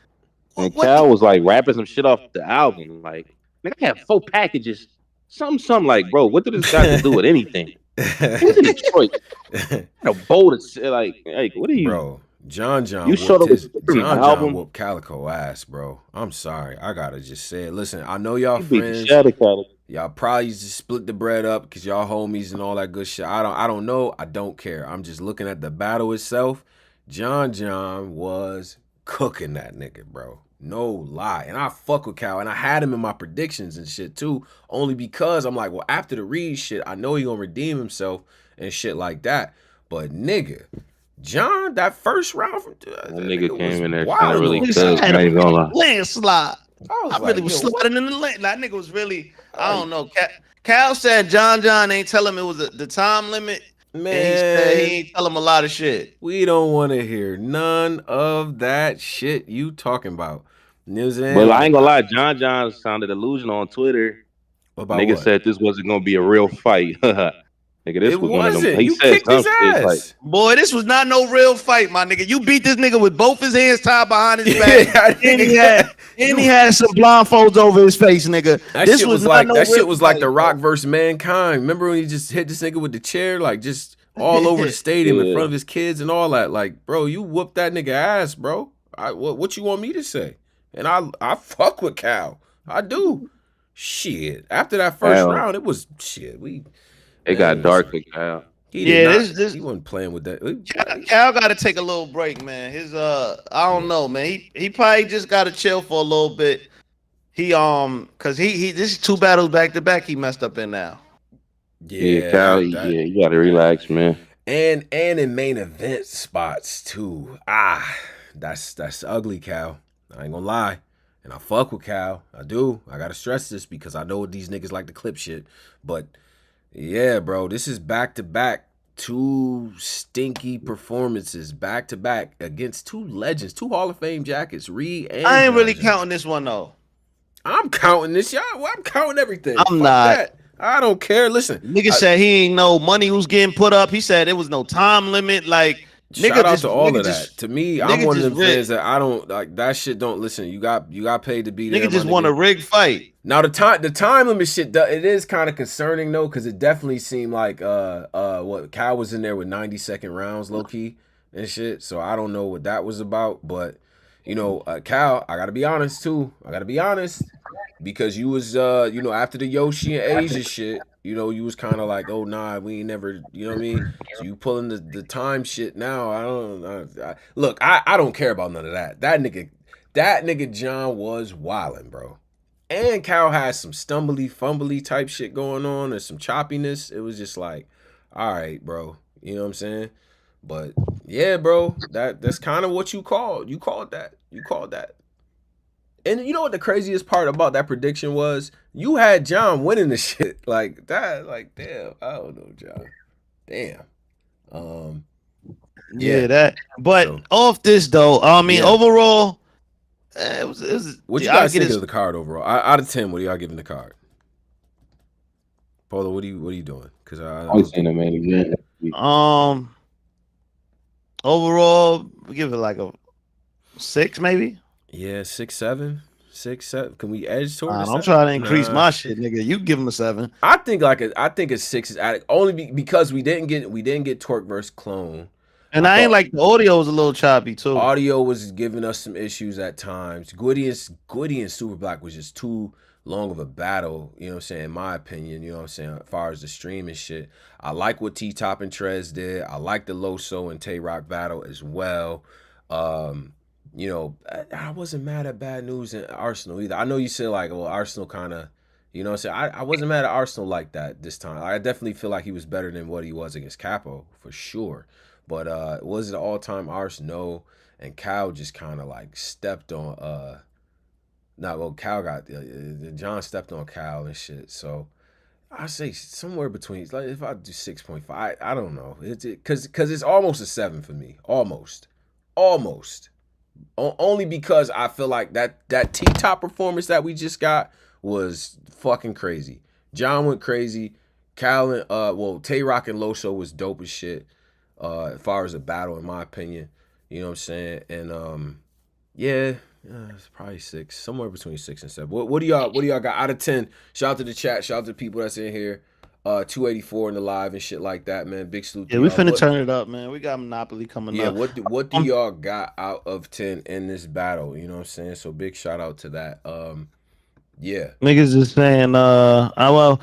and Cal was like rapping some shit off the album. Like, nigga, I have 4 packages. Something like, bro, what did this got to do with anything? Who's in Detroit? A bold like, what are you,
bro? John
you showed up with
John whooped Calicoe ass, bro. I'm sorry, I gotta just say it. Listen, I know y'all friends. Y'all probably just split the bread up because y'all homies and all that good shit. I don't know. I don't care. I'm just looking at the battle itself. John was cooking that nigga, bro. No lie. And I fuck with Cal. And I had him in my predictions and shit too. Only because I'm like, well, after the Reed shit, I know he gonna redeem himself and shit like that. But nigga, John, that first round from
that nigga came in there trying to really cook.
Landslide. I really was sliding in the lane. That nigga was really, I don't know. Cal said John ain't tell him it was the time limit. Man, and he said he ain't tell him a lot of shit.
We don't want to hear none of that shit you talking about.
Well, I ain't gonna lie, John sounded delusional on Twitter.
About
nigga
what?
Said this wasn't gonna be a real fight. Nigga, this was one of them.
He said his ass.
Like, boy, this was not no real fight, my nigga. You beat this nigga with both his hands tied behind his back, and he had some blindfolds over his face, nigga.
That shit was like the Rock versus Mankind. Remember when he just hit this nigga with the chair, like just all over the stadium in front of his kids and all that? Like, bro, you whooped that nigga ass, bro. What you want me to say? And I fuck with Cal. I do. Shit. After that first round, it was shit.
It got dark with Cal.
He wasn't playing with that.
Cal got to take a little break, man. I don't know, man. He probably just got to chill for a little bit. Cause this is 2 battles back to back. He messed up in now.
Yeah, Cal. You got to relax, man.
And in main event spots too. That's ugly, Cal. I ain't gonna lie. And I fuck with Cal. I do. I gotta stress this because I know these niggas like to clip shit, but. Yeah, bro, this is back-to-back 2 stinky performances back-to-back against 2 legends, 2 Hall of Fame jackets, Reed and
I ain't really counting this one, though.
I'm counting this, y'all. Well, I'm counting everything.
I'm not.
That. I don't care. Listen.
Nigga said he ain't no money was getting put up. He said there was no time limit. Like,
Shout out to all
nigga
of
just,
that. To me, I'm
nigga
one of
just
them fans that I don't like that shit. Don't listen. You got paid to be there.
Nigga just
my
want a
nigga.
rig fight.
Now the time limit shit, it is kind of concerning though, because it definitely seemed like what Cal was in there with 90-second rounds, low key and shit. So I don't know what that was about, but you know, Cal, I gotta be honest too. I gotta be honest because you was you know, after the Yoshi and Asia shit, you know, you was kind of like, oh nah, we ain't never, you know what I mean? So you pulling the time shit now. Look, I don't care about none of that. That nigga John was wildin', bro. And Cal has some stumbly, fumbly type shit going on, or some choppiness. It was just like, all right, bro. You know what I'm saying? But yeah, bro, that's kind of what you called. You called that. You called that. And you know what the craziest part about that prediction was? You had John winning the shit like that. Like, damn, I don't know, John. Damn.
Yeah, that. But
So,
off this though, I mean,
yeah.
overall, it was.
What you guys think of the card overall? Out of 10, what are y'all giving the card? Polo, what are you doing? Because
I'm saying the main event.
Overall, we give it like a 6, maybe.
Yeah, 6, 7, 6, 7. Can we edge towards?
I'm trying to increase my shit, nigga. You give him a 7.
I think a 6 is adequate, only because we didn't get Torque versus Clone.
And I ain't like the audio was a little choppy too.
Audio was giving us some issues at times. Goody and Super Black was just too long of a battle, you know what I'm saying, in my opinion, you know what I'm saying, as far as the stream and shit. I like what T-Top and Trez did. I like the Loso and Tay Roc battle as well. You know, I wasn't mad at Bad News and Arsenal either. I know you said like, well, Arsenal kind of, you know what I'm saying, I wasn't mad at Arsenal like that this time. I definitely feel like he was better than what he was against Capo, for sure. But was it all-time arse? No. And Cal just kind of like stepped on Cal got John stepped on Cal and shit. So I say somewhere between, like, if I do 6.5, I don't know. It's because it's almost a 7 for me. Almost. Only because I feel like that T-Top performance that we just got was fucking crazy. John went crazy. Cal and Tay Roc and Loso was dope as shit. As far as a battle, in my opinion, you know what I'm saying, and yeah, it's probably 6, somewhere between 6 and 7. What do y'all got out of 10? Shout out to the chat, shout out to the people that's in here. 284 in the live and shit like that, man. Big salute.
Yeah, we finna turn it up, man. We got Monopoly coming up.
Yeah, what do y'all got out of 10 in this battle? You know what I'm saying? So big shout out to that. Yeah,
niggas is saying, well.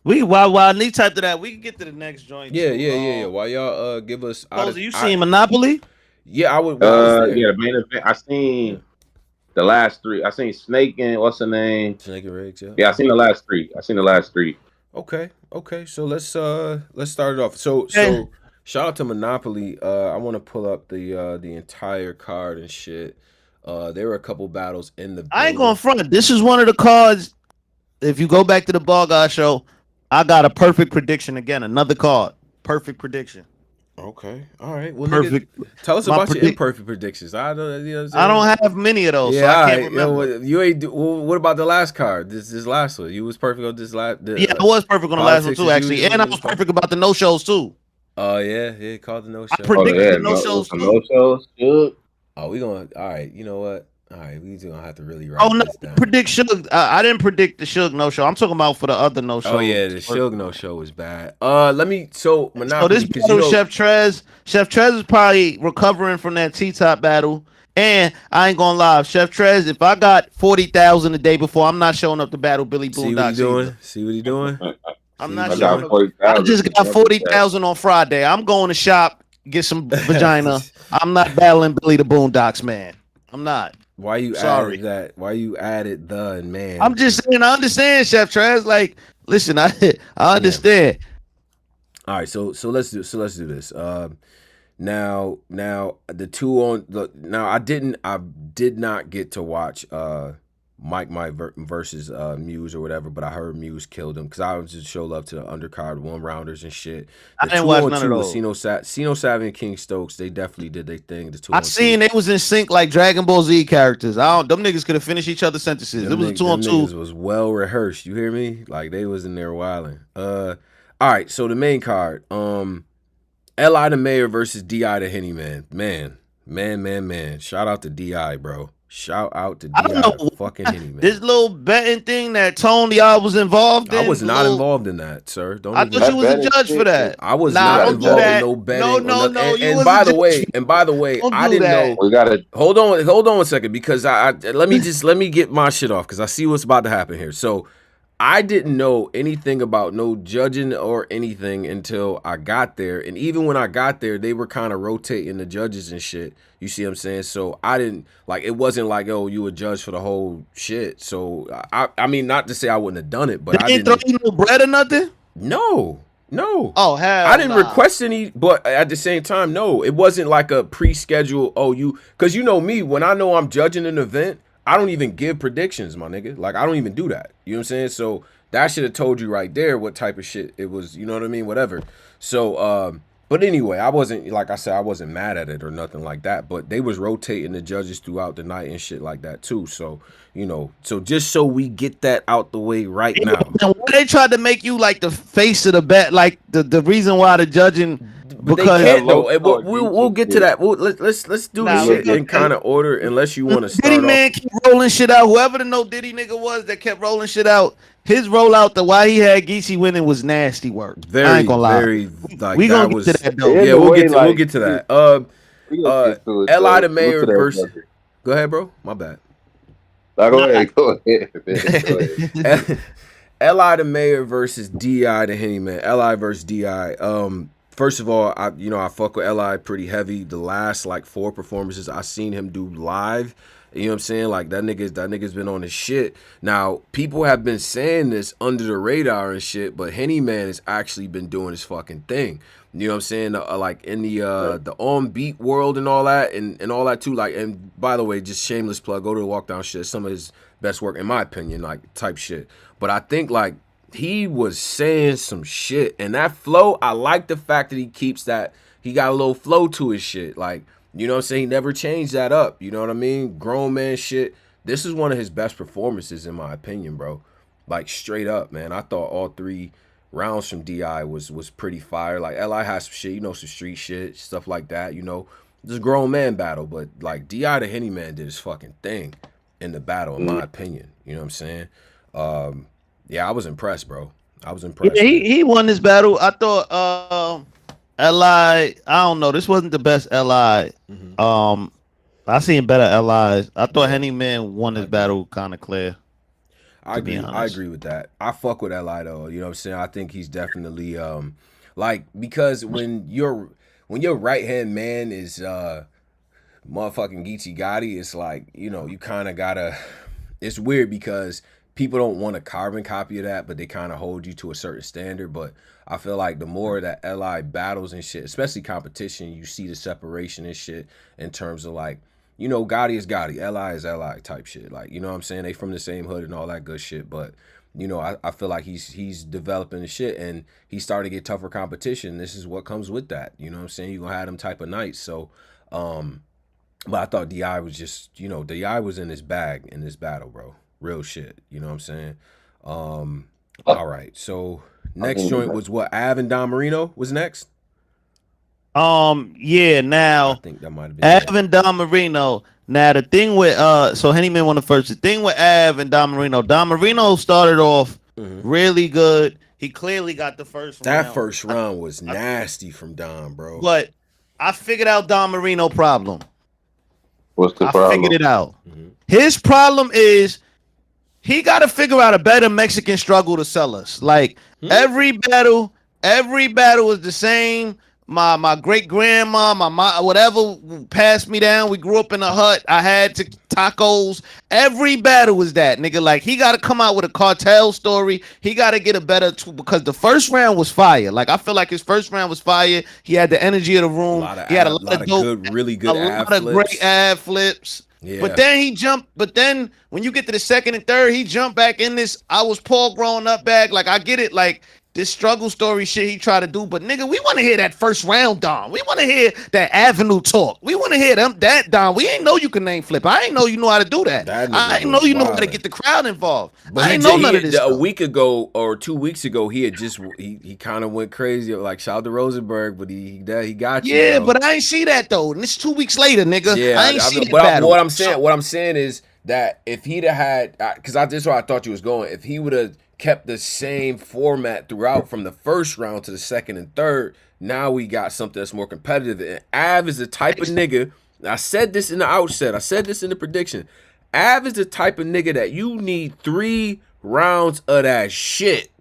While Nick typed to that, we can get to the next joint.
Yeah. While y'all give us,
you seen Monopoly?
Yeah, I would.
Yeah, main event. I seen the last 3. I seen Snake and what's the name?
Snake and Riggs.
Yeah, I seen the last 3.
Okay. So let's start it off. So shout out to Monopoly. I want to pull up the entire card and shit. There were a couple battles in the.
I ain't going front. This is one of the cards. If you go back to the Ball Guy show, I got a perfect prediction again. Another card. Perfect prediction.
Okay. All right. Well,
perfect.
Nigga, tell us about your imperfect predictions. I don't
have many of those.
Yeah,
so I can't remember.
You ain't. What about the last card? This last one. You was perfect on this last.
I was perfect on the last one too, actually, and I was perfect about the no shows too.
Oh yeah, called the no shows.
I predicted the no shows too.
No shows. Good.
Oh, we going. All right. You know what? All right, we gonna have to really write this down.
Predict Suge. I didn't predict the Suge no show. I'm talking about for the other no show.
Oh yeah, the Suge no show was bad. Let me. So Monopoly.
So this battle, Chef Trez. Chef Trez is probably recovering from that T-Top battle. And I ain't gonna lie, Chef Trez, if I got 40,000 the day before, I'm not showing up to battle Billy Boondock.
See what he doing?
I'm not showing up. I just got 40,000 on Friday. I'm going to shop, get some vagina. I'm not battling Billy the Boondocks, man. I'm not.
Why you added that? Why you added the and man?
I'm just saying. I understand, Chef Trez. Like, listen, I understand.
Yeah. All right, so let's do this. Now the two on the I did not get to watch Mike versus Muse or whatever, but I heard Muse killed him because I was just show love to the undercard 1-rounders and shit.
I didn't watch none of those.
Sino Savvy and King Stokes, they definitely did their thing. The 2-on-2.
I seen they was in sync like Dragon Ball Z characters. Them niggas could have finished each other's sentences. It was a 2-on-2.
It was well rehearsed. You hear me? Like they was in there wilding. All right, so the main card. L.I. the Mayor versus D.I. the Henny Man. Man. Shout out to D.I., bro. Shout out to
I don't
D.I. the
know
fucking Henny Man.
this little betting thing that Tony y'all was involved in.
I was not involved in that, sir. Don't
I
even.
thought you was a judge for that.
I was
Nah,
not
don't do
involved in
that.
no betting.
No. You
And
was
by
a
the
judge.
way,
Don't
I
do
didn't
that.
know.
We gotta
Hold on a second, because I let me get my shit off, because I see what's about to happen here. So I didn't know anything about no judging or anything until I got there. And even when I got there, they were kind of rotating the judges and shit. You see what I'm saying? So I didn't, like, it wasn't like, oh, you a judge for the whole shit. So I mean, not to say I wouldn't have done it, but I
They ain't
didn't.
throw you no bread or nothing?
No.
Oh, hell
I didn't
nah.
request any, but at the same time, no. It wasn't like a pre-schedule, because you know me, when I know I'm judging an event, I don't even give predictions, my nigga. Like, I don't even do that. You know what I'm saying? So that should have told you right there what type of shit it was, you know what I mean? Whatever. So, but anyway, I wasn't, like I said, I wasn't mad at it or nothing like that, but they was rotating the judges throughout the night and shit like that too. So, you know, so just so we get that out the way right now.
And why they tried to make you like the face of the bet, like the reason why the judging,
But
because
they can't though.
Low
We'll get to that. Let's do
Nah,
this
we
shit
good.
in kind of order, unless you want to
Diddy
start
man
off.
keep rolling shit out. Whoever the no Diddy nigga was that kept rolling shit out, his rollout, the why he had Geechi winning was nasty work. I
Very,
ain't gonna lie.
very. Like,
We
that
gonna
was.
get to that though.
Yeah,
Yeah, we'll get to
like,
we'll get to that.
we gonna get to it,
L.I.
though.
the Mayor
Look at that
versus.
brother.
Go ahead, bro. My bad.
Nah, go ahead, man. Go ahead.
L.I. the Mayor versus D.I. the Henny Man. L.I. versus D.I. First of all, I fuck with L.I. pretty heavy. The last like 4 performances I seen him do live, you know what I'm saying? Like that nigga's been on his shit. Now, people have been saying this under the radar and shit, but Henny Man has actually been doing his fucking thing. You know what I'm saying? Like in the on beat world and all that, and all that too. Like, and by the way, just shameless plug, go to the Walk Down shit. Some of his best work, in my opinion, like type shit. But I think like he was saying some shit, and that flow, I like the fact that he keeps that. He got a little flow to his shit, like, you know what I'm saying? He never changed that up. You know what I mean? Grown man shit. This is one of his best performances, in my opinion, bro. Like, straight up, man. I thought all 3 rounds from DI was pretty fire. Like, L.I. has some shit, you know, some street shit, stuff like that, you know. This grown man battle, but like DI the Henny Man did his fucking thing in the battle, in my opinion. You know what I'm saying? Yeah, I was impressed, bro. I was impressed.
Yeah, he won this battle. I thought Li, I don't know. This wasn't the best Li. I seen better Li's. I thought Henny Man won this battle kind of clear.
I agree with that. I fuck with Li though. You know what I'm saying? I think he's definitely like, because when your right hand man is motherfucking Geechi Gotti, it's like, you know, you kind of gotta. It's weird because people don't want a carbon copy of that, but they kind of hold you to a certain standard. But I feel like the more that Li battles and shit, especially competition, you see the separation and shit in terms of like, you know, Gotti is Gotti, Li is Li type shit. Like, you know what I'm saying? They from the same hood and all that good shit. But, you know, I feel like he's developing the shit, and he's starting to get tougher competition. This is what comes with that. You know what I'm saying? You're going to have them type of nights. So, but I thought DI was just, you know, DI was in his bag in this battle, bro. Real shit. You know what I'm saying? All right. So next joint was what? Av and Don Marino was next?
Yeah, now
I think that might have been
Av and Don Marino. Now the thing with so Henny Man won the first. The thing with Av and Don Marino started off really good. He clearly got the first round.
That first round was nasty from Don, bro.
But I figured out Don Marino problem.
What's the problem?
I figured it out. His problem is he got to figure out a better Mexican struggle to sell us. Like every battle is the same. My great grandma, my whatever passed me down. We grew up in a hut. I had tacos. Every battle was that, nigga. Like, he got to come out with a cartel story. He got to get a better because the first round was fire. Like, I feel like his first round was fire. He had the energy of the room. He had a lot of dope,
really good,
a lot of great ad flips. Yeah. But then he jumped. But then when you get to the second and third, he jumped back in this. I was Paul growing up bag. Like, I get it. Like, this struggle story shit he tried to do, but nigga, we want to hear that first round Don. We want to hear that avenue talk. We want to hear that Don. We ain't know you can name flip. I ain't know you know how to do that. I ain't know you know how to get the crowd involved.
But
I ain't know none of this.
A week ago or 2 weeks ago, he had just he kind of went crazy. Like shout out to Rosenberg, but he got you.
Yeah,
bro.
but I ain't see that though. And it's 2 weeks later, nigga.
Yeah,
I ain't see that battle.
What I'm saying is that if he'd have had, because this is where I thought you was going. If he would have kept the same format throughout from the first round to the second and third, now we got something that's more competitive. And Av is the type of nigga. I said this in the outset. I said this in the prediction. Av is the type of nigga that you need 3 rounds of that shit.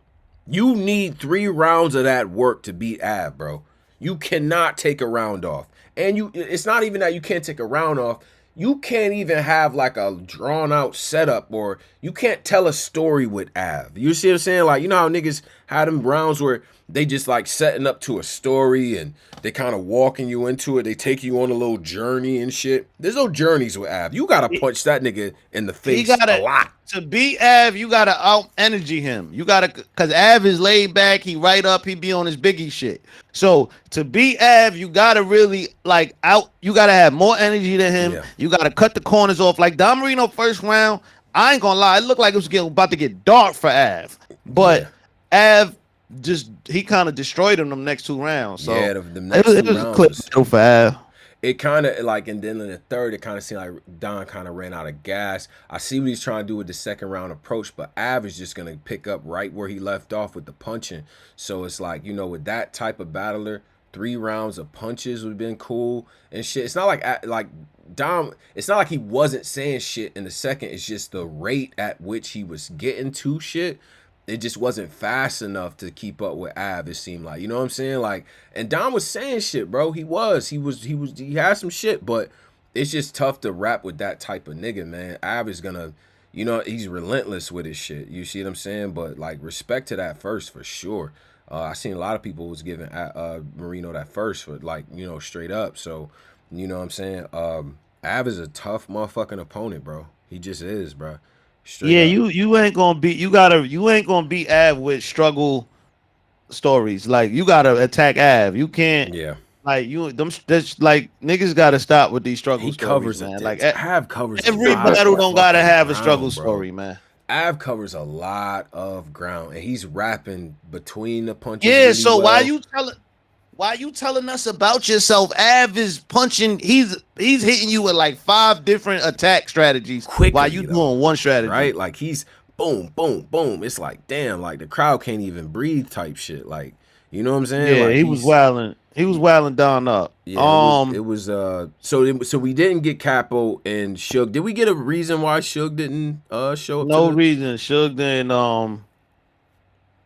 You need 3 rounds of that work to beat Av, bro. You cannot take a round off. And it's not even that you can't take a round off. You can't even have like a drawn out setup, or you can't tell a story with Av. You see what I'm saying? Like, you know how niggas had them rounds where they just like setting up to a story and they kind of walking you into it. They take you on a little journey and shit. There's no journeys with Av. You gotta punch that nigga in the face a lot.
To beat Av, you gotta out energy him. You gotta, cause Av is laid back. He right up. He be on his Biggie shit. So to beat Av, you gotta really like out. You gotta have more energy than him. Yeah. You gotta cut the corners off. Like Don Marino first round, I ain't gonna lie. It looked like it was about to get dark for Av. But Av he kind of destroyed him them next 2 rounds. So
yeah, the next it was
a clip for Av.
It kind of like, and then in the third, it kind of seemed like Don kind of ran out of gas. I see what he's trying to do with the second round approach, but Av is just going to pick up right where he left off with the punching. So it's like, you know, with that type of battler, 3 rounds of punches would have been cool and shit. It's not like Dom, it's not like he wasn't saying shit in the second. It's just the rate at which he was getting to shit. It just wasn't fast enough to keep up with Av, it seemed like. You know what I'm saying? Like, and Dom was saying shit, bro. He had some shit, but it's just tough to rap with that type of nigga, man. Av is gonna, you know, he's relentless with his shit. You see what I'm saying? But like, respect to that first for sure. I seen a lot of people was giving Marino that first for like, you know, straight up. So, you know what I'm saying? Av is a tough motherfucking opponent, bro. He just is, bro. Straight up.
You ain't gonna beat you ain't gonna beat Av with struggle stories. Like you gotta attack Av. You can't like that's like niggas gotta stop with these struggle stories, man. Like
Av covers
every battle don't gotta have a struggle story, man.
Av covers a lot of ground and he's rapping between the punches.
Yeah, really so well. Why you telling us about yourself? Av is punching. He's hitting you with like 5 different attack strategies. Quickly, while you doing one strategy,
right? Like he's boom, boom, boom. It's like damn, like the crowd can't even breathe type shit. Like you know what I'm saying?
Yeah,
like,
he was wilding. He was wilding Don up.
Yeah, it was so we didn't get Capo and Suge. Did we get a reason why Suge didn't show up?
No reason. Suge didn't.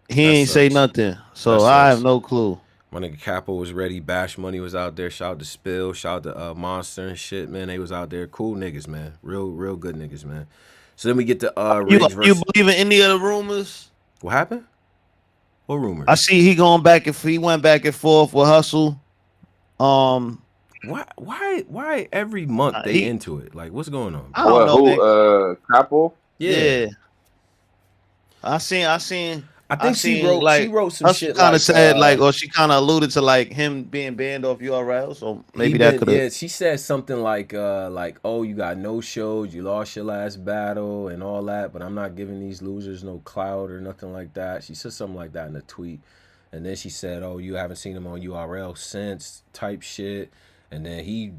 He ain't say nothing. So I have no clue.
My nigga Capo was ready. Bash Money was out there. Shout out to Spill. Shout out to Monster and shit, man. They was out there. Cool niggas, man. Real good niggas, man. So then we get to
you believe in any of the rumors?
What happened? What rumors?
I see he went back and forth with Hustle.
Why every month they into it? Like what's going on?
I don't know.
Who Capo?
Yeah. I seen
I think she wrote some shit.
Kind of said like, or she kind of alluded to like him being banned off URL. So maybe that could have.
Yeah, she said something like, oh, you got no shows, you lost your last battle and all that, but I'm not giving these losers no clout or nothing like that. She said something like that in a tweet, and then she said, oh, you haven't seen him on URL since type shit, and then he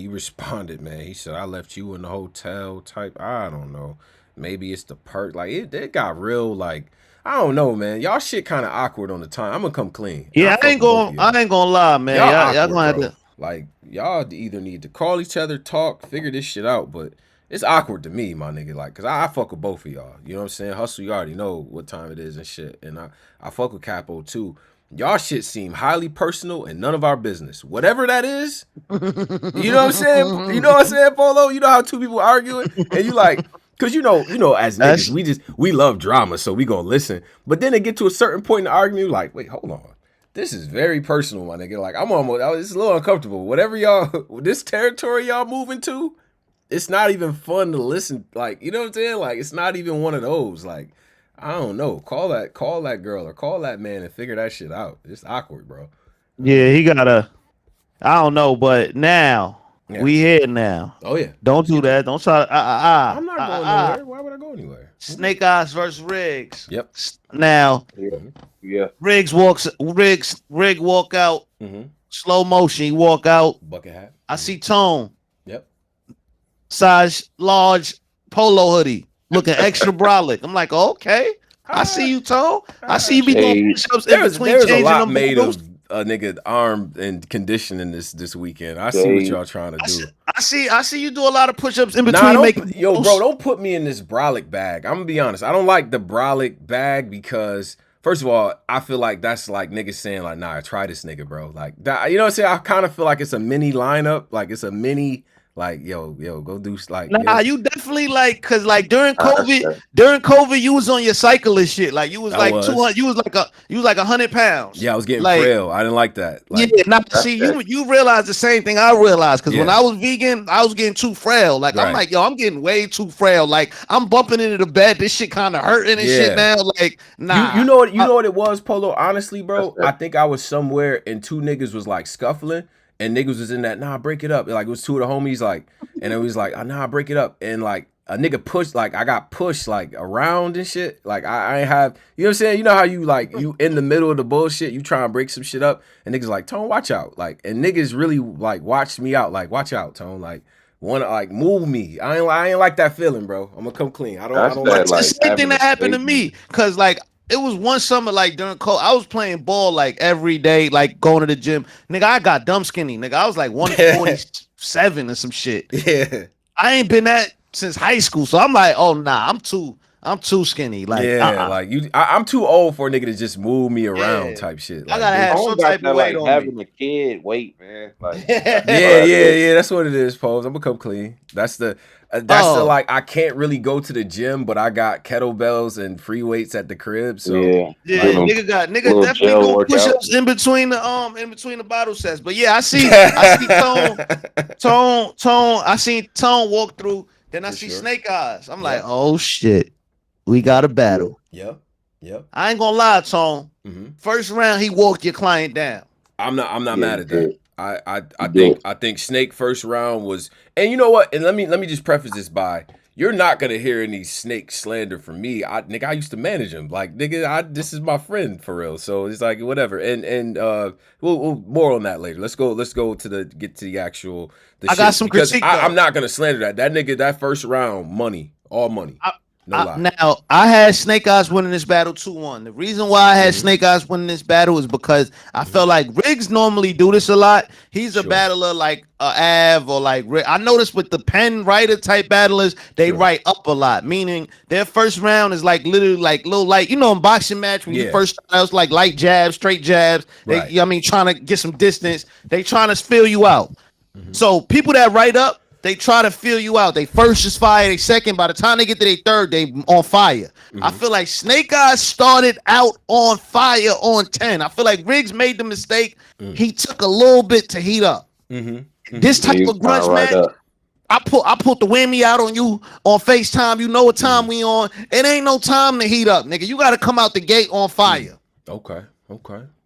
responded, man. He said, I left you in the hotel type. I don't know. Maybe it's the perk. Like it got real like. I don't know, man. Y'all shit kind of awkward on the time. I'm gonna come clean.
Yeah, I ain't gonna lie, man. Y'all gonna have to
like y'all either need to call each other, talk, figure this shit out. But it's awkward to me, my nigga. Like, cause I fuck with both of y'all. You know what I'm saying? Hustle, you already know what time it is and shit. And I fuck with Capo too. Y'all shit seem highly personal and none of our business. Whatever that is, you know what I'm saying? You know what I'm saying, Polo? You know how 2 people arguing and you like. Cause you know, as niggas, we love drama, so we gonna listen. But then they get to a certain point in the argument, like, wait, hold on, this is very personal, my nigga. Like, it's a little uncomfortable. Whatever y'all, this territory y'all moving to, it's not even fun to listen. Like, you know what I'm saying? Like, it's not even one of those. Like, I don't know. Call that girl or call that man and figure that shit out. It's awkward, bro.
Yeah, he gotta. I don't know, but now
Yeah.
we here now.
Oh yeah.
Don't do that. Don't try.
I'm not going nowhere. Why would I go anywhere?
Snake Eyes versus Riggs.
Yep.
Now,
Yeah.
Riggs walk out. Slow motion. He walk out.
Bucket hat.
I see Tone.
Yep.
Size large polo hoodie, looking extra brolic. I'm like, okay. I see you, Tone. I see you be doing push-ups in between
There's a
changing
lot
them
made
bundles.
of a nigga armed and conditioning this weekend. I see what y'all trying to do.
I see you do a lot of push-ups in between making.
Yo, bro, don't put me in this brolic bag. I'm gonna be honest. I don't like the brolic bag because first of all, I feel like that's like niggas saying like, nah, try this nigga, bro. Like that, you know what I'm saying? I kind of feel like it's a mini lineup, like it's a mini. Like yo, go do like.
Nah, you definitely like, cause like during COVID, you was on your cyclist shit. Like you was like 200, you was like 100 pounds.
Yeah, I was getting
like,
frail. I didn't like that. Like,
yeah, now see you realize the same thing I realized. Cause when I was vegan, I was getting too frail. Like I'm like, yo, I'm getting way too frail. Like I'm bumping into the bed. This shit kind of hurting and shit now. Like nah,
you know what it was, Polo. Honestly, bro, I think I was somewhere and two niggas was like scuffling. And niggas was in that, nah, break it up. Like, it was two of the homies, like, and it was like, nah, break it up. And, like, a nigga pushed, like, I got pushed, like, around and shit. Like, I ain't have, you know what I'm saying? You know how you, like, you in the middle of the bullshit, you try and break some shit up, and niggas like, Tone, watch out. Like, and niggas really, like, watched me out. Like, watch out, Tone. Like, wanna, like, move me. I ain't like that feeling, bro. I'm gonna come clean. I don't like
the same thing that happened to me. Cause, like, it was one summer, like during COVID, I was playing ball like every day, like going to the gym. Nigga, I got dumb skinny. Nigga, I was like 147 or some shit.
Yeah.
I ain't been that since high school. So I'm like, oh nah, I'm too skinny. Like,
like I'm too old for a nigga to just move me around type shit. Like,
I gotta have some type of weight on
having
me.
a kid, weight, man. Like,
yeah. That's what it is, Pose. I'm gonna come clean. That's the like I can't really go to the gym, but I got kettlebells and free weights at the crib. So
nigga definitely doing push-ups in between the bottle sets. But yeah, I see Tone. I seen Tone walk through. Then I see Snake Eyes. I'm like, oh shit, we got a battle.
Yep.
I ain't gonna lie, Tone. First round, he walked your client down.
I'm not mad at that. I think Snake first round was, and you know what? And let me just preface this by, you're not gonna hear any Snake slander from me. I used to manage him. Like nigga, this is my friend for real. So it's like whatever. And we'll more on that later. Let's go to get to the actual. I
got some critique.
I'm not gonna slander that. That nigga, that first round, money, all money. No lie.
Now, I had Snake Eyes winning this battle 2-1. The reason why I had Snake Eyes winning this battle is because I felt like Riggs normally do this a lot. He's a battler like Av or like Rick. I noticed with the pen writer type battlers, they write up a lot, meaning their first round is like literally like little light. You know, in boxing match when you first start out, it's like light jabs, straight jabs. They, trying to get some distance. They trying to fill you out. So people that write up, they try to feel you out. They first is fire, they second. By the time they get to their third, they on fire. I feel like Snake Eyes started out on fire on 10. I feel like Riggs made the mistake. He took a little bit to heat up. This type of grunge match, I put the whammy out on you on FaceTime. You know what time we on. It ain't no time to heat up, nigga. You got to come out the gate on fire.
Okay.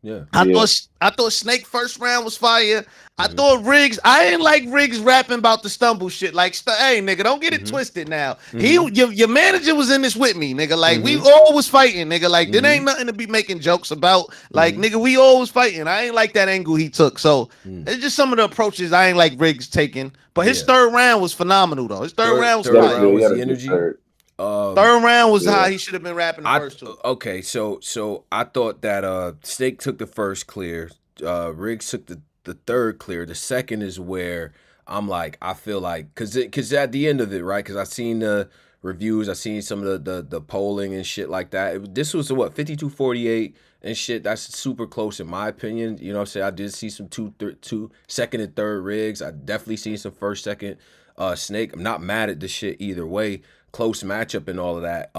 Yeah.
I thought Snake first round was fire. I thought Riggs, I ain't like Riggs rapping about the stumble shit. Like, hey, nigga, don't get it twisted now. Your manager was in this with me, nigga. Like, we all was fighting, nigga. Like, there ain't nothing to be making jokes about. Like, nigga, we all was fighting. I ain't like that angle he took. So, it's just some of the approaches I ain't like Riggs taking. But his third round was phenomenal, though. His third round was fire.
Was the energy.
Third round was how he should have been rapping the first two.
Okay, so I thought that Snake took the first clear, Riggs took the third clear. The second is where I'm like, I feel like, cause at the end of it, right? Cause I seen the reviews, I seen some of the polling and shit like that. This was what 52-48 and shit. That's super close in my opinion. You know what I'm saying? I did see some two second and third Riggs. I definitely seen some first, second Snake. I'm not mad at this shit either way. Close matchup and all of that.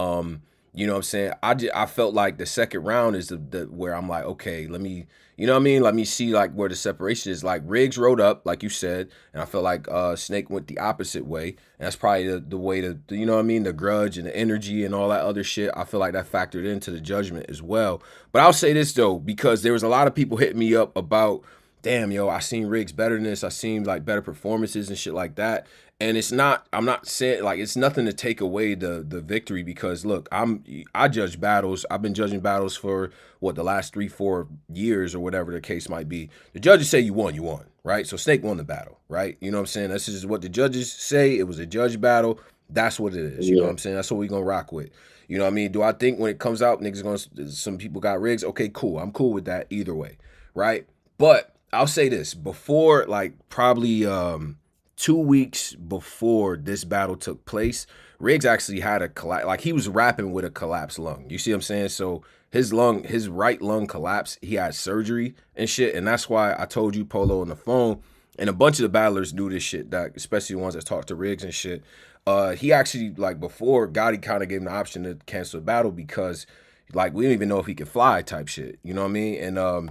You know what I'm saying? I felt like the second round is the where I'm like, okay, let me, you know what I mean? Let me see like where the separation is. Like Riggs rode up, like you said, and I felt like Snake went the opposite way. And that's probably the way to, you know what I mean? The grudge and the energy and all that other shit. I feel like that factored into the judgment as well. But I'll say this though, because there was a lot of people hitting me up about, damn, yo, I seen Riggs better than this. I seen like better performances and shit like that. And it's not, I'm not saying like it's nothing to take away the victory, because look, I judge battles. I've been judging battles for what, the last 3-4 years or whatever the case might be. The judges say you won, right? So Snake won the battle, right? You know what I'm saying? This is what the judges say. It was a judge battle. That's what it is. You know what I'm saying? That's what we're gonna rock with. You know what I mean? Do I think when it comes out, niggas gonna, some people got Riggs? Okay, cool. I'm cool with that either way, right? But I'll say this, before, like probably 2 weeks before this battle took place, Riggs actually had a collapse. Like he was rapping with a collapsed lung. You see what I'm saying? So his right lung collapsed. He had surgery and shit. And that's why I told you, Polo, on the phone, and a bunch of the battlers knew this shit, that especially the ones that talked to Riggs and shit. He actually, like before, Gotti kind of gave him the option to cancel the battle because like we didn't even know if he could fly type shit. You know what I mean? And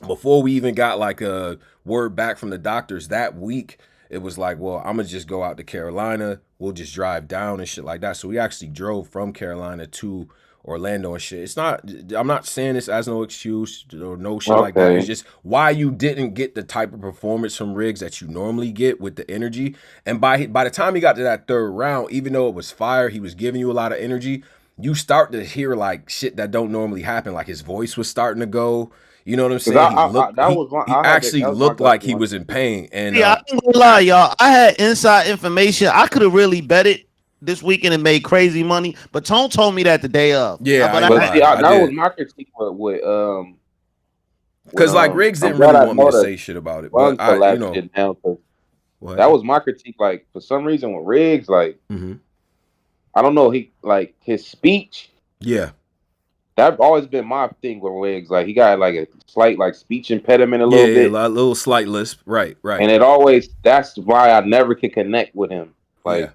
before we even got like a word back from the doctors that week, it was like, well, I'm gonna just go out to Carolina. We'll just drive down and shit like that. So we actually drove from Carolina to Orlando and shit. It's not, I'm not saying this as no excuse or no shit like that. It's just why you didn't get the type of performance from Riggs that you normally get with the energy. And by the time he got to that third round, even though it was fire, he was giving you a lot of energy. You start to hear like shit that don't normally happen. Like his voice was starting to go. You know what I'm saying? He actually looked like he was in pain. And
yeah, I ain't gonna lie, y'all. I had inside information. I could have really bet it this weekend and made crazy money, but Tone told me that the day of.
Yeah,
that was my critique with
because like Riggs didn't really want me to say shit about it, but I, you know,
that was my critique. Like for some reason with Riggs, like I don't know, he like his speech.
Yeah.
That's always been my thing with Riggs. Like he got like a slight like speech impediment a little bit.
Yeah, a little slight lisp. Right.
And it always, that's why I never could connect with him. Like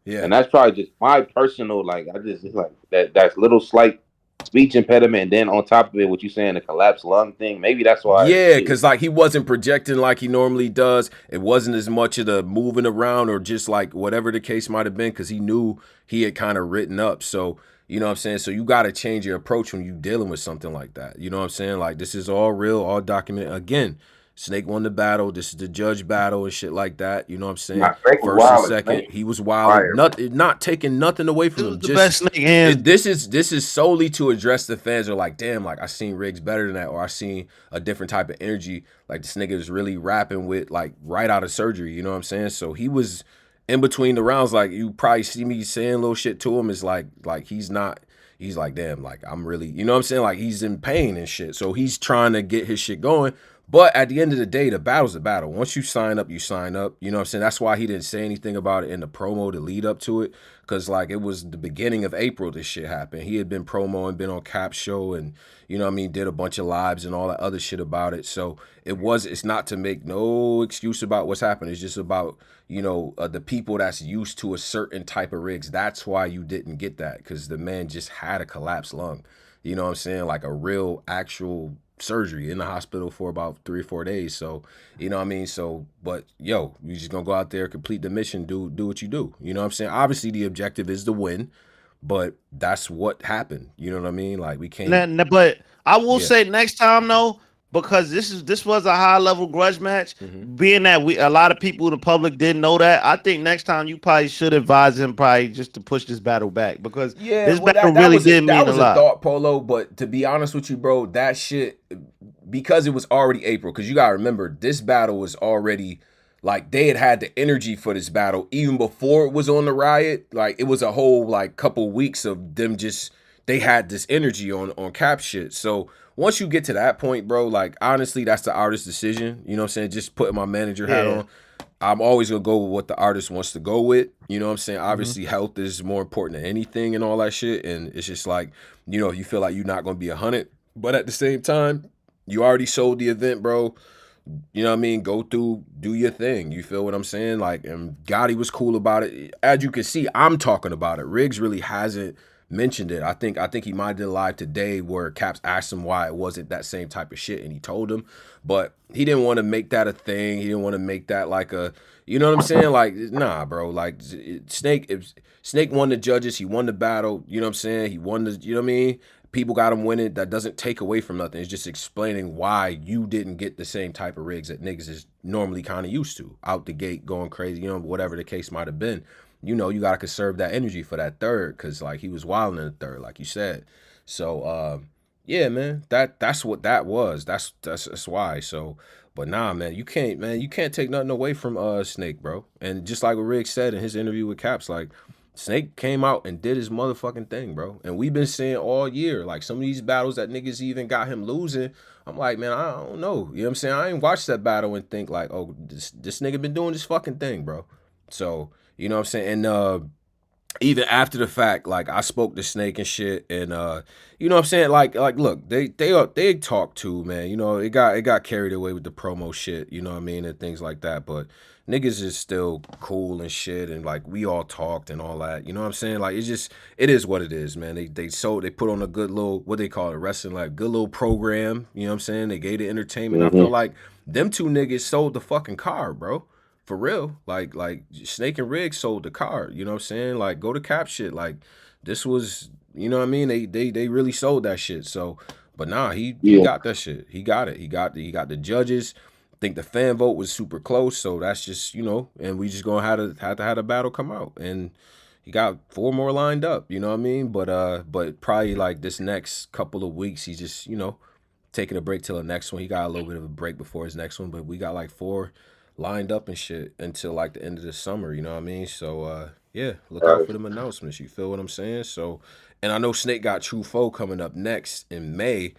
yeah. And that's probably just my personal, like I just like that's little slight speech impediment, and then on top of it, what you saying, the collapsed lung thing, maybe that's why.
Yeah, because like he wasn't projecting like he normally does. It wasn't as much of the moving around or just like whatever the case might have been, because he knew he had kind of written up. So you know what I'm saying? So you got to change your approach when you dealing with something like that. You know what I'm saying? Like this is all real, all documented. Again, Snake won the battle. This is the judge battle and shit like that. You know what I'm saying? First and second, he was wild. Not taking nothing away from him.
The best Snake hands.
This is solely to address the fans who are like, damn, like I seen Riggs better than that, or I seen a different type of energy. Like this nigga is really rapping with like right out of surgery. You know what I'm saying? So he was in between the rounds, like you probably see me saying little shit to him. It's like he's like, damn, like I'm really, you know what I'm saying? Like he's in pain and shit. So he's trying to get his shit going. But at the end of the day, the battle's a battle. Once you sign up, you sign up. You know what I'm saying? That's why he didn't say anything about it in the promo to lead up to it. Because, like, it was the beginning of April this shit happened. He had been promoing, been on Cap's show, and, you know what I mean, did a bunch of lives and all that other shit about it. So it's not to make no excuse about what's happened. It's just about, you know, the people that's used to a certain type of Riggs. That's why you didn't get that. Because the man just had a collapsed lung. You know what I'm saying? Like a real, actual surgery in the hospital for about 3 or 4 days. So, you know what I mean? So, but yo, you just gonna go out there, complete the mission, do what you do. You know what I'm saying? Obviously the objective is to win, but that's what happened. You know what I mean? Like we can't.
But I will say next time though, because this was a high level grudge match, being that a lot of people in the public didn't know that, I think next time you probably should advise him probably just to push this battle back, because this battle really did mean a lot. That was a
thought, Polo, but to be honest with you, bro, that shit, because it was already April, because you gotta remember, this battle was already, like, they had the energy for this battle even before it was on the riot. Like, it was a whole, like, couple weeks of them just, they had this energy on Cap shit. So once you get to that point, bro, like, honestly, that's the artist's decision. You know what I'm saying? Just putting my manager hat on. I'm always going to go with what the artist wants to go with. You know what I'm saying? Obviously, health is more important than anything and all that shit. And it's just like, you know, you feel like you're not going to be 100. But at the same time, you already sold the event, bro. You know what I mean? Go through, do your thing. You feel what I'm saying? Like, and Gotti was cool about it. As you can see, I'm talking about it. Riggs really hasn't mentioned it. I think he might have did a live today where Caps asked him why it wasn't that same type of shit, and he told him, but he didn't want to make that a thing. He didn't want to make that like a, you know what I'm saying? Like, nah, bro. Like Snake won the judges. He won the battle. You know what I'm saying? He won the, you know what I mean? People got him winning. That doesn't take away from nothing. It's just explaining why you didn't get the same type of rigs that niggas is normally kind of used to. Out the gate, going crazy, you know, whatever the case might have been. You know, you got to conserve that energy for that third, because, like, he was wilding in the third, like you said. So, yeah, man, that's what that was. That's why. So, but nah, man, you can't take nothing away from Snake, bro. And just like what Riggs said in his interview with Caps, like, Snake came out and did his motherfucking thing, bro. And we've been saying all year, like, some of these battles that niggas even got him losing, I'm like, man, I don't know. You know what I'm saying? I ain't watched that battle and think like, oh, this nigga been doing this fucking thing, bro. So, you know what I'm saying? And even after the fact, like, I spoke to Snake and shit, and you know what I'm saying? Like look, they talk too, man. You know, it got carried away with the promo shit, you know what I mean, and things like that. But niggas is still cool and shit, and like we all talked and all that. You know what I'm saying? Like, it is what it is, man. They put on a good little, what they call it, wrestling, like good little program. You know what I'm saying? They gave the entertainment. I feel like them two niggas sold the fucking car, bro. For real, like Snake and Riggs sold the card. You know what I'm saying? Like, go to Cap shit. Like, this was, you know what I mean? They really sold that shit. So, but nah, he got that shit. He got it. He got the judges. I think the fan vote was super close. So that's just, you know, and we just gonna have to have the battle come out. And he got 4 more lined up. You know what I mean? But probably like this next couple of weeks, he just, you know, taking a break till the next one. He got a little bit of a break before his next one, but we got like 4 lined up and shit until like the end of the summer, you know what I mean? So yeah, look out for them announcements, you feel what I'm saying? So, and I know Snake got True Foe coming up next in May,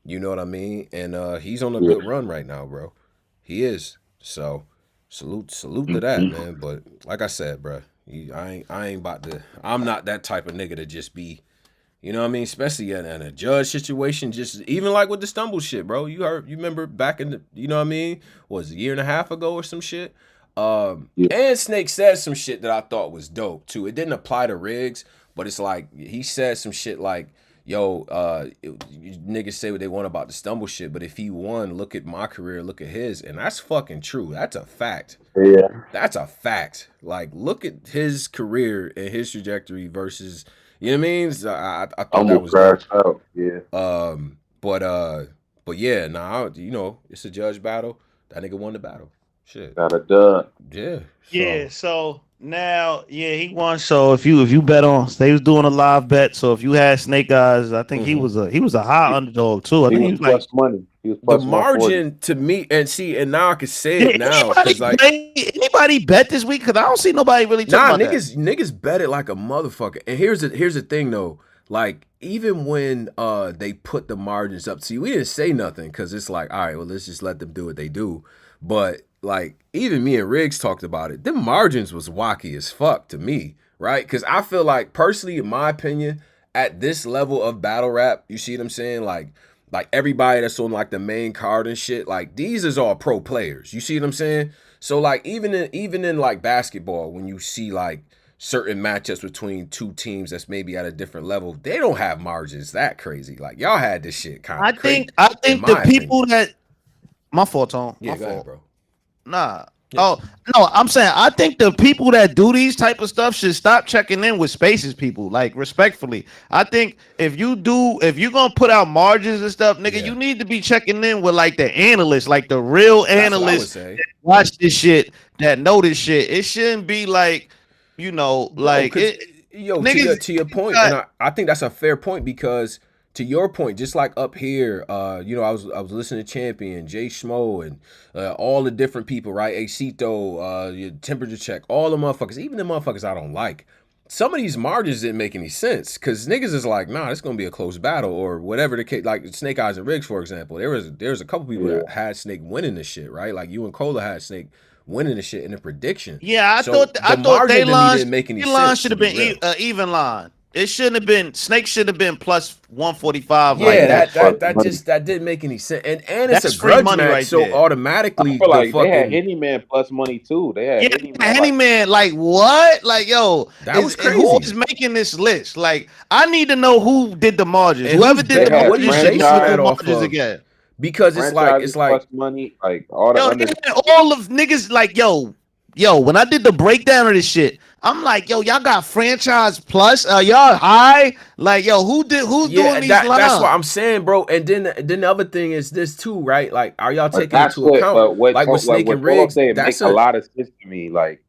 you know what I mean? And he's on a good run right now, bro. He is. So salute to that, man. But like I said, bro, I ain't about to, I'm not that type of nigga to just be, you know what I mean? Especially in a judge situation, just even like with the stumble shit, bro. You remember back in the, you know what I mean? Was a year and a half ago or some shit? And Snake said some shit that I thought was dope too. It didn't apply to Riggs, but it's like, he said some shit like, yo, niggas say what they want about the stumble shit, but if he won, look at my career, look at his. And that's fucking true. That's a fact.
Yeah. That's
a fact. Like, look at his career and his trajectory versus, you know what I mean? So I thought that was dope.
Out. Yeah.
But yeah, nah, you know, it's a judge battle. That nigga won the battle. Shit.
Got it done.
Yeah.
Yeah. So now, yeah, he won. So if you bet on, they was doing a live bet. So if you had Snake Eyes, I think he was a high underdog too. I think he was
plus like money. He was plus
the margin to me, and see, and now I can say it now because like
anybody bet this week, because I don't see nobody really talking about
niggas bet it like a motherfucker. And here's the thing though, like even when they put the margins up, see, we didn't say nothing because it's like, all right, well, let's just let them do what they do. But like even me and Riggs talked about it. The margins was wacky as fuck to me, right? Because I feel like personally, in my opinion, at this level of battle rap, you see what I'm saying, like everybody that's on like the main card and shit, like these is all pro players. You see what I'm saying? So like even in like basketball, when you see like certain matchups between two teams that's maybe at a different level, they don't have margins that crazy. Like y'all had this shit kind of crazy.
I think the people that, my fault, Tone.
Yeah,
my
go
fault.
ahead, bro.
Nah. Yeah. Oh no, I'm saying I think the people that do these type of stuff should stop checking in with Spaces people. Like, respectfully, I think if you're gonna put out margins and stuff, nigga, you need to be checking in with like the analysts, like the real analysts that watch this shit, that know this shit. It shouldn't be like, you know, like
niggas, to your point, and I think that's a fair point because, to your point, just like up here, you know, I was listening to Champion, Jay Schmo, and all the different people, right? Acito, your Temperature Check, all the motherfuckers, even the motherfuckers I don't like. Some of these margins didn't make any sense because niggas is like, nah, it's gonna be a close battle or whatever the case. Like Snake Eyes and Riggs, for example, there's a couple people that had Snake winning this shit, right? Like you and Cola had Snake winning the shit in a prediction.
Yeah, I thought they line didn't make any sense. Line should have been an even line. It shouldn't have been. Snake should have been plus 145.
Yeah,
Like that.
that didn't make any sense. And it's
That's
a
free
grudge
money
match,
right
so
there.
automatically
I feel
the
like they had
fucking
Henny Man plus money too. They had
Henny Man, like what? Like yo,
that was crazy.
Who is making this list? Like I need to know who did the margins.
And
Whoever did the
what are you
margins,
basing that off
margins
of?
again.
Because it's like
plus money, like all the
all of niggas like yo. When I did the breakdown of this shit, I'm like, yo, y'all got franchise plus, y'all high? Like, yo, who's doing these lines?
That's what I'm saying, bro. And then the other thing is this too, right? Like, are y'all taking into account like with Snake and Riggs?
That's a lot of sense to me. Like,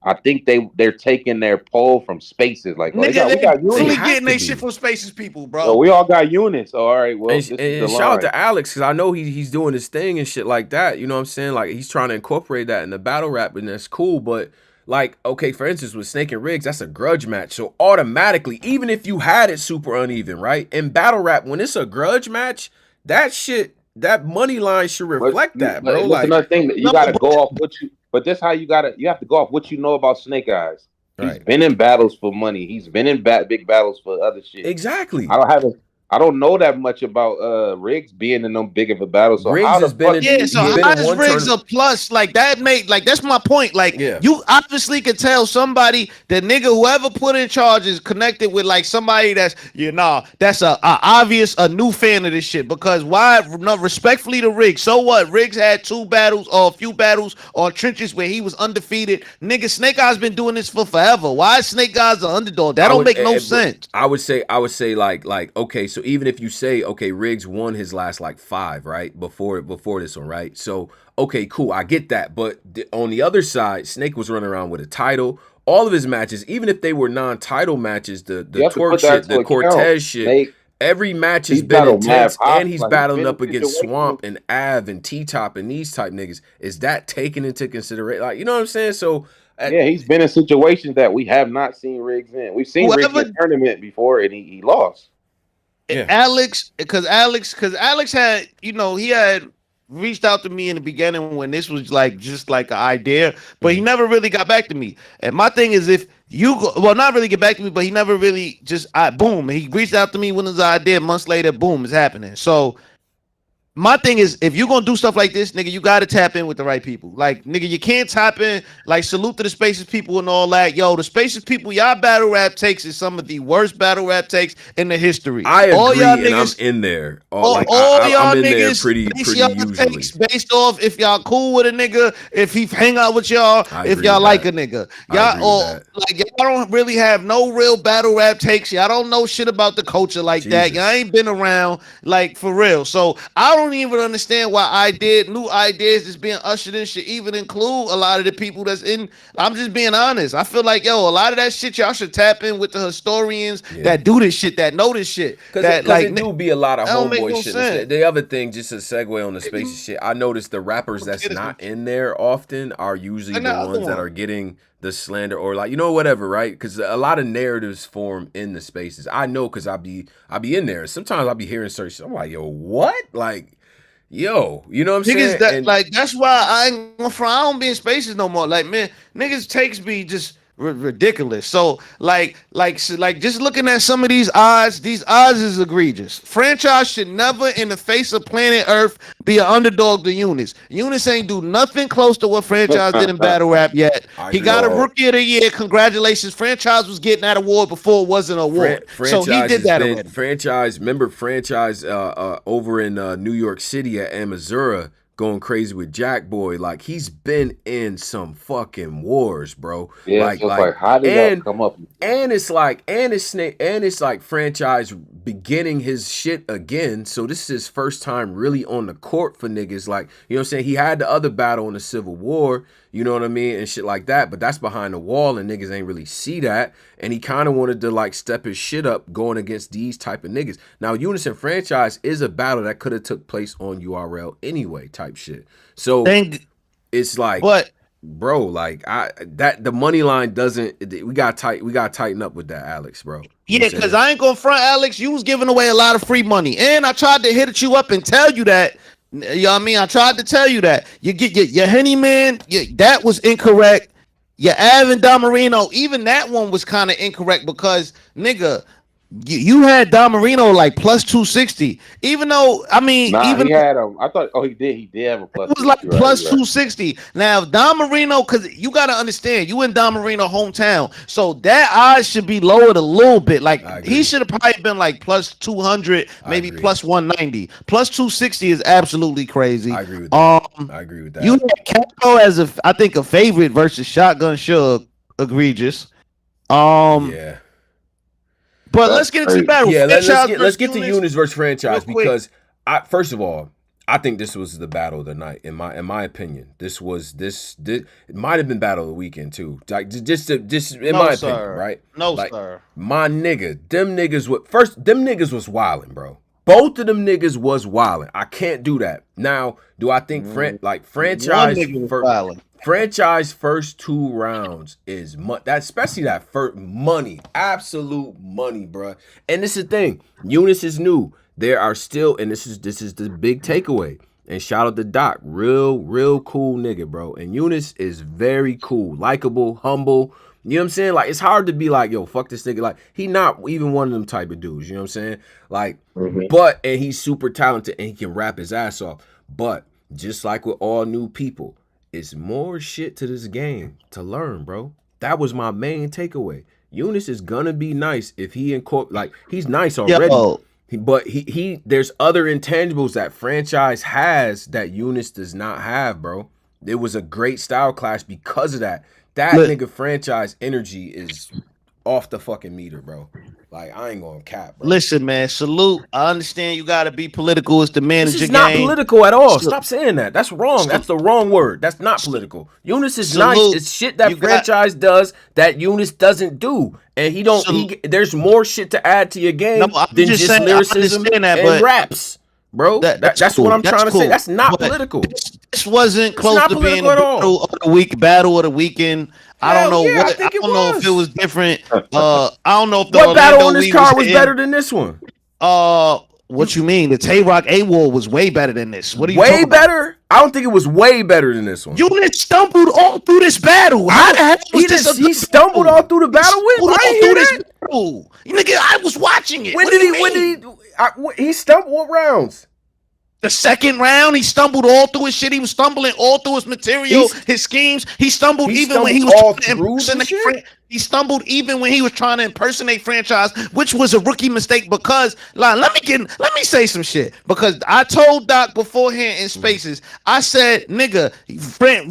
I think they're taking their poll from Spaces. Like,
we got units. Getting their shit from Spaces, people, bro.
So we all got units. All right. Well,
and shout out to Alex because I know he's doing his thing and shit like that. You know what I'm saying? Like he's trying to incorporate that in the battle rap, and that's cool. But like, okay, for instance, with Snake and Riggs, that's a grudge match. So automatically, even if you had it super uneven, right? In battle rap, when it's a grudge match, that shit, that money line should reflect that, bro.
Like another thing that you gotta go off what you. But that's how you have to go off what you know about Snake Eyes. He's been in battles for money. He's been in big battles for other shit.
Exactly.
I don't know that much about Riggs being in them big of a battle. So
Riggs
how
has been in,
so how is Riggs a plus? Like that that's my point. Like you obviously can tell somebody that nigga whoever put in charge is connected with like somebody that's that's a obvious new fan of this shit. Because why? No, respectfully to Riggs. So what? Riggs had 2 battles or a few battles on trenches where he was undefeated. Nigga, Snake Eyes been doing this for forever. Why is Snake Eyes an underdog? That don't make no sense.
I would say like okay, so even if you say, okay, Riggs won his last like 5, right? Before this one, right? So, okay, cool. I get that. But on the other side, Snake was running around with a title. All of his matches, even if they were non-title matches, the Twerk shit, the Cortez shit, Snake, every match has been intense, and he's battling up against Swamp and Av and T-Top and these type niggas. Is that taken into consideration? Like, you know what I'm saying? So,
yeah, he's been in situations that we have not seen Riggs in. We've seen Riggs in a tournament before, and he lost.
Yeah. Alex had, he had reached out to me in the beginning when this was like just like an idea, but he never really got back to me. And my thing is, if you not really get back to me, but he never really boom. He reached out to me when it was an idea. Months later, boom, it's happening. So my thing is, if you're gonna do stuff like this, nigga, you gotta tap in with the right people. Like, nigga, you can't tap in. Like, salute to the Spaces people and all that. Yo, the Spaces people, y'all battle rap takes is some of the worst battle rap takes in the history.
I agree, all y'all niggas, I'm in there. I'm in there pretty usually.
Based off if y'all cool with a nigga, if he hang out with y'all, if y'all like a nigga. Y'all don't really have no real battle rap takes. Y'all don't know shit about the culture like that. Y'all ain't been around, like, for real. So I don't even understand why new ideas is being ushered in should even include a lot of the people that's in. I'm just being honest. I feel like, a lot of that shit y'all should tap in with the historians that do this shit, that know this shit.
Because it do be a lot of homeboy shit. The other thing, just to segue on the Spaces shit, I noticed the rappers that's not in there often are usually the ones that are getting the slander or like, whatever, right? Because a lot of narratives form in the Spaces. I know because I be in there. Sometimes I'll be hearing certain shit. I'm like, yo, what? Like, yo, you know what I'm saying?
That's why I don't be in Spaces no more. Like, man, niggas takes me just ridiculous. So like just looking at some of these odds is egregious. Franchise should never in the face of planet Earth be an underdog to Eunice. Eunice ain't do nothing close to what Franchise did in battle rap yet. He got a Rookie of the Year. Congratulations. Franchise was getting that award before it wasn't an award. So he did that already.
Franchise over in New York City at Amazura going crazy with Jack Boy. Like, he's been in some fucking wars, bro.
Yeah, like how did y'all come up?
And it's like Franchise beginning his shit again. So this is his first time really on the court for niggas. Like, you know what I'm saying? He had the other battle in the Civil War, you know what I mean, and shit like that. But that's behind the wall, and niggas ain't really see that. And he kind of wanted to like step his shit up going against these type of niggas. Now, Unison Franchise is a battle that could have took place on URL anyway, type shit. So it's like, bro, like the money line doesn't. We got tighten up with that, Alex, bro.
Yeah, because I ain't gonna front, Alex. You was giving away a lot of free money, and I tried to hit you up and tell you that. You know what I mean? I tried to tell you that you get your Henny Man. That was incorrect. Yeah, Av and Don Marino, even that one was kind of incorrect because nigga, you had Don Marino like plus 260. Even though, I mean,
Nah,
even
he had I thought. Oh, he did. He did have a plus
it was
60.
like
Right,
plus
right.
260. Now, Don Marino, because you got to understand, you in Don Marino hometown. So that odds should be lowered a little bit. Like, he should have probably been like plus 200, maybe plus 190. Plus 260 is absolutely crazy.
I agree with that. I agree with that.
You had Calicoe as I think a favorite versus Shotgun Suge. Egregious.
Yeah.
But let's get into the battle.
Yeah, let's get to Eunice versus Franchise because first of all, I think this was the battle of the night in my opinion. This it might have been battle of the weekend too. Like just in my opinion, right?
No,
like,
sir.
My nigga, them niggas was wilding, bro. Both of them niggas was wilding. I can't do that. Now, do I think Franchise first 2 rounds is especially that first money, absolute money, bro. And this is the thing, Eunice is new. There are still, and this is the big takeaway. And shout out to Doc, real cool nigga, bro. And Eunice is very cool, likable, humble. You know what I'm saying? Like it's hard to be like, yo, fuck this nigga. Like he not even one of them type of dudes. You know what I'm saying? Like, but and he's super talented and he can rap his ass off. But just like with all new people. It's more shit to this game to learn, bro. That was my main takeaway. Eunice is gonna be nice if he he's nice already. But he there's other intangibles that Franchise has that Eunice does not have, bro. It was a great style clash because of that. That nigga Franchise energy is off the fucking meter, bro. Like I ain't gonna cap, bro.
Listen, man, salute. I understand you gotta be political as the manager.
This is not political at all. Stop saying that. That's wrong. That's the wrong word. That's not political. Eunice is nice. It's shit that Franchise does that Eunice doesn't do. And he don't there's more shit to add to your game than just lyricism and raps. Bro, that's what I'm trying to say. That's not political.
This wasn't close to being a battle of the week, battle of the weekend. I don't know what. I don't know if it was different. I don't know if
what battle on this card was better than this one.
What you mean? The Tay Roc A.Ward was way better than this. What are you
way better? I don't think it was way better than this one.
Eunice stumbled all through this battle. How the heck was this?
He stumbled all through the battle with. I ain't hear that.
Nigga, I was watching it.
When did he stumbled? What rounds?
The second round, he stumbled all through his shit. He was stumbling all through his material, his schemes. He stumbled even when he was
all through the shit.
He stumbled even when he was trying to impersonate Franchise, which was a rookie mistake because let me say some shit. Because I told Doc beforehand in Spaces, I said, nigga,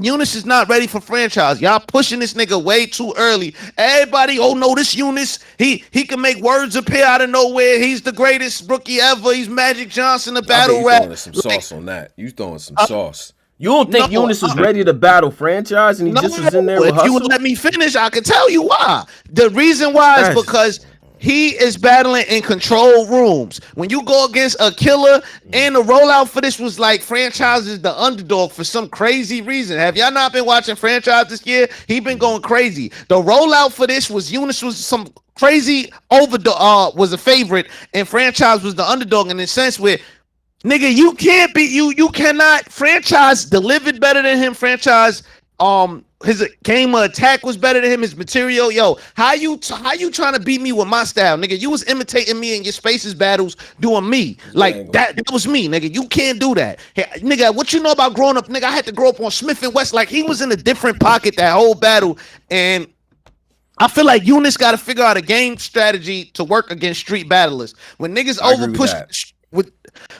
Eunice is not ready for Franchise. Y'all pushing this nigga way too early. Everybody, oh no, this Eunice, he can make words appear out of nowhere. He's the greatest rookie ever. He's Magic Johnson of battle rap.
You throwing some sauce on that. You throwing some sauce. You don't think Eunice was ready to battle Franchise and he just was in there with
Hustle? If you would let me finish, I could tell you why. The reason why is because he is battling in control rooms. When you go against a killer, and the rollout for this was like Franchise is the underdog for some crazy reason. Have y'all not been watching Franchise this year? He been going crazy. The rollout for this was Eunice was some crazy was a favorite, and Franchise was the underdog in the sense where nigga, you can't be you cannot. Franchise delivered better than him. Franchise, his game of attack was better than him. His material, yo, how you trying to beat me with my style, nigga? You was imitating me in your Spaces battles, doing me like that. That was me, nigga. You can't do that, hey, nigga. What you know about growing up, nigga? I had to grow up on Smith and West. Like he was in a different pocket that whole battle, and I feel like Eunice got to figure out a game strategy to work against street battlers. When niggas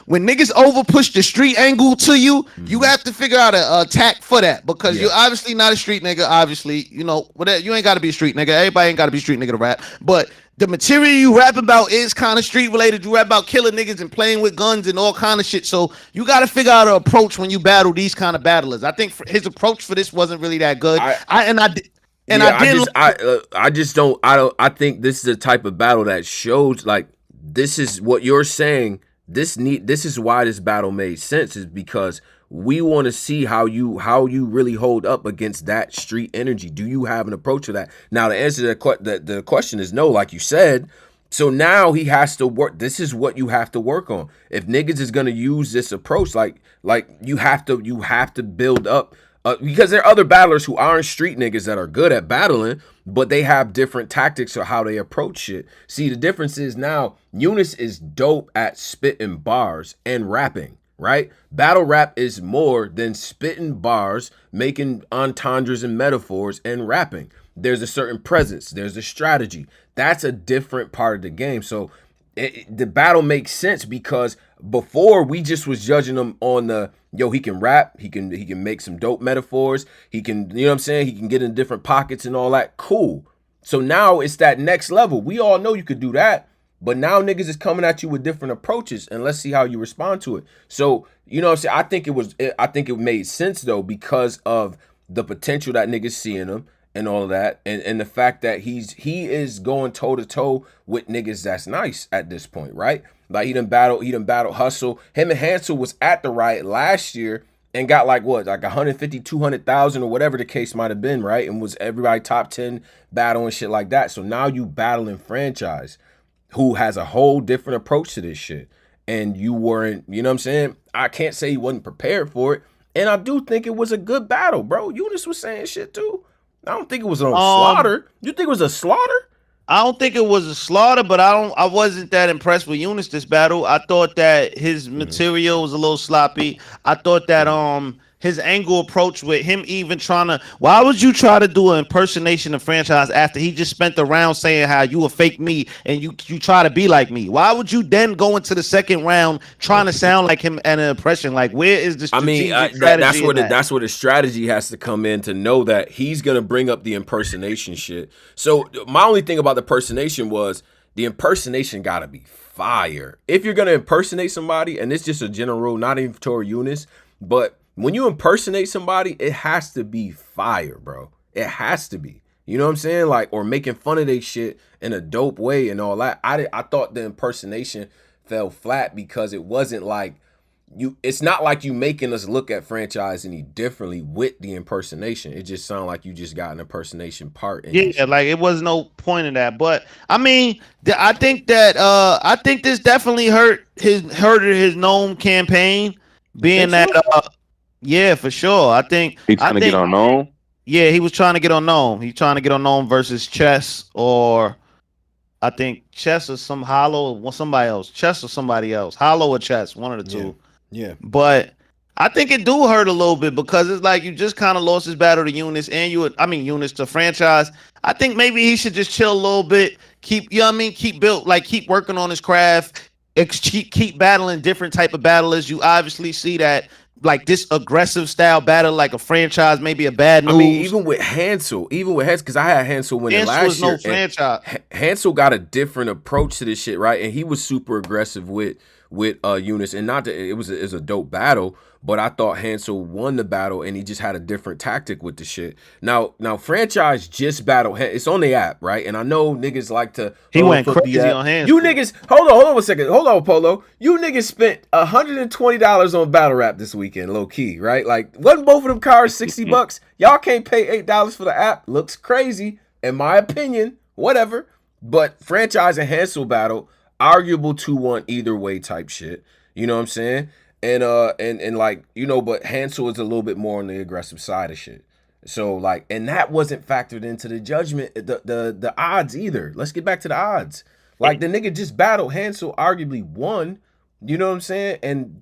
when niggas overpush the street angle to you, you have to figure out an attack for that because you're obviously not a street nigga. Obviously, you know, whatever, you ain't got to be a street nigga. Everybody ain't got to be a street nigga to rap. But the material you rap about is kind of street related. You rap about killing niggas and playing with guns and all kind of shit. So you got to figure out an approach when you battle these kind of battlers. I think his approach for this wasn't really that good. I
think this is a type of battle that shows like this is what you're saying. This is why this battle made sense is because we want to see how you really hold up against that street energy. Do you have an approach for that? Now the answer to the question is no, like you said. So now he has to work. This is what you have to work on. If niggas is gonna use this approach, like you have to build up Because there are other battlers who aren't street niggas that are good at battling, but they have different tactics or how they approach shit. See, the difference is now Eunice is dope at spitting bars and rapping, right? Battle rap is more than spitting bars, making entendres and metaphors and rapping. There's a certain presence, there's a strategy. That's a different part of the game. So the battle makes sense because before we just was judging him on the he can rap, he can make some dope metaphors, he can, you know what I'm saying, he can get in different pockets and all that. Cool. So now it's that next level. We all know you could do that, but now niggas is coming at you with different approaches, and let's see how you respond to it. So, you know what I'm saying, I think it made sense though because of the potential that niggas see in him and all of that, and the fact that he is going toe to toe with niggas that's nice at this point, right? Like he done battled Hustle. Him and Hansel was at the riot last year and got like 150, 200,000 or whatever the case might have been, right? And was everybody top 10 battle and shit like that. So now you battling Franchise, who has a whole different approach to this shit, and you weren't, you know what I'm saying? I can't say he wasn't prepared for it, and I do think it was a good battle, bro. Eunice was saying shit too. I don't think it was on slaughter. You think it was a slaughter?
I don't think it was a slaughter, but I wasn't that impressed with Eunice this battle. I thought that his material was a little sloppy. I thought that his angle approach with him even trying to, why would you try to do an impersonation of Franchise after he just spent the round saying how you a fake me and you try to be like me? Why would you then go into the second round trying to sound like him and an impression? Like, where is the strategic strategy?
That's where the strategy has to come in, to know that he's gonna bring up the impersonation shit. So my only thing about the impersonation was the impersonation gotta be fire. If you're gonna impersonate somebody, and it's just a general rule, not even for Eunice, but when you impersonate somebody, it has to be fire, bro. It has to be. You know what I'm saying? Like, or making fun of they shit in a dope way and all that. I thought the impersonation fell flat because it wasn't like it's not like you making us look at Franchise any differently with the impersonation. It just sounded like you just got an impersonation part in it.
Yeah, like it was no point in that. But I mean, I think this definitely hurted his Gnome campaign, being that yeah, for sure. I think
he's trying to get on Gnome.
Yeah, he was trying to get on Gnome. He's trying to get on Gnome versus Chess, or I think Chess or some Hollow or somebody else. Chess or somebody else. Hollow or Chess, one of the two.
Yeah.
But I think it do hurt a little bit because it's like you just kind of lost his battle to Eunice, and Eunice to Franchise. I think maybe he should just chill a little bit. Keep keep working on his craft. Keep battling different type of battlers. You obviously see that. Like this aggressive style battle, like a Franchise, maybe a bad news.
I mean, even with Hansel, because I had Hansel winning last year.
Franchise.
Hansel got a different approach to this shit, right? And he was super aggressive with Eunice, and not that it was a dope battle, but I thought Hansel won the battle, and he just had a different tactic with the shit. Now Franchise just battled. It's on the app, right? And I know niggas like to.
He went crazy on Hansel.
You niggas, hold on 1 second. Hold on, Polo. You niggas spent $120 on battle rap this weekend, low key, right? Like, wasn't both of them cars $60? Y'all can't pay $8 for the app. Looks crazy, in my opinion. Whatever. But Franchise and Hansel battle, arguable 2-1 either way type shit. You know what I'm saying? And like, you know, but Hansel is a little bit more on the aggressive side of shit. So like, and that wasn't factored into the judgment, the odds either. Let's get back to the odds. Like the nigga just battled Hansel, arguably won. You know what I'm saying? And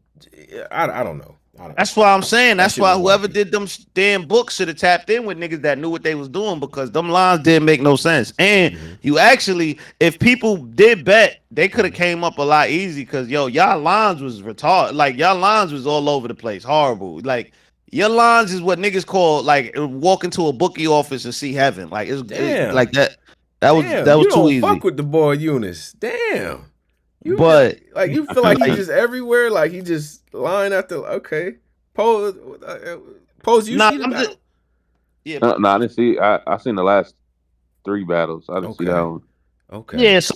I don't know.
That's why I'm saying. That's why whoever did them damn books should have tapped in with niggas that knew what they was doing, because them lines didn't make no sense. And you actually, if people did bet, they could have came up a lot easy, because y'all lines was retarded. Like y'all lines was all over the place, horrible. Like your lines is what niggas call like walk into a bookie office and see heaven. Like it's like that. That was too easy.
Fuck with the boy Eunice. Damn. You feel like he's just everywhere, like he just lying after. Okay, Pose, you see the battle?
Yeah,
no, I didn't see. I seen the last 3 battles. I didn't see that one.
Okay.
Yeah, so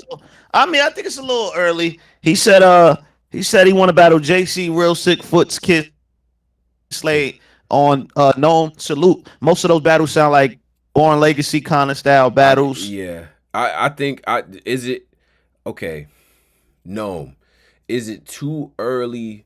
I mean, I think it's a little early. He said he want to battle JC Real Sick Foot's Kid Slade on Gnome. Salute. Most of those battles sound like Born Legacy kind of style battles.
I think is it okay? No, is it too early?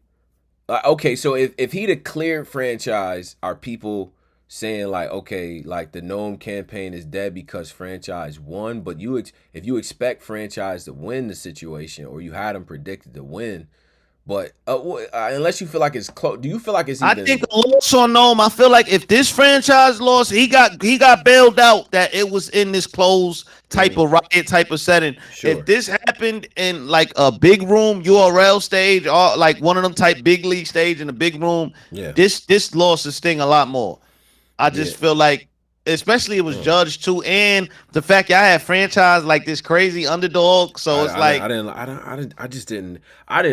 Okay, so if he'd have cleared Franchise, are people saying like, okay, like the Gnome campaign is dead because franchise won, but if you expect franchise to win the situation, or you had them predicted to win, but unless you feel like it's close, do you feel like it's
I
even?
think a loss on Gnome. I feel like if this franchise lost, he got bailed out. That it was in this closed type of riot type of setting.
Sure.
If this happened in like a big room URL stage, or like one of them type big league stage in a big room,
Yeah.
this lost the sting a lot more. I just feel like, especially it was judged too, and the fact y'all had franchise like this crazy underdog. So I
didn't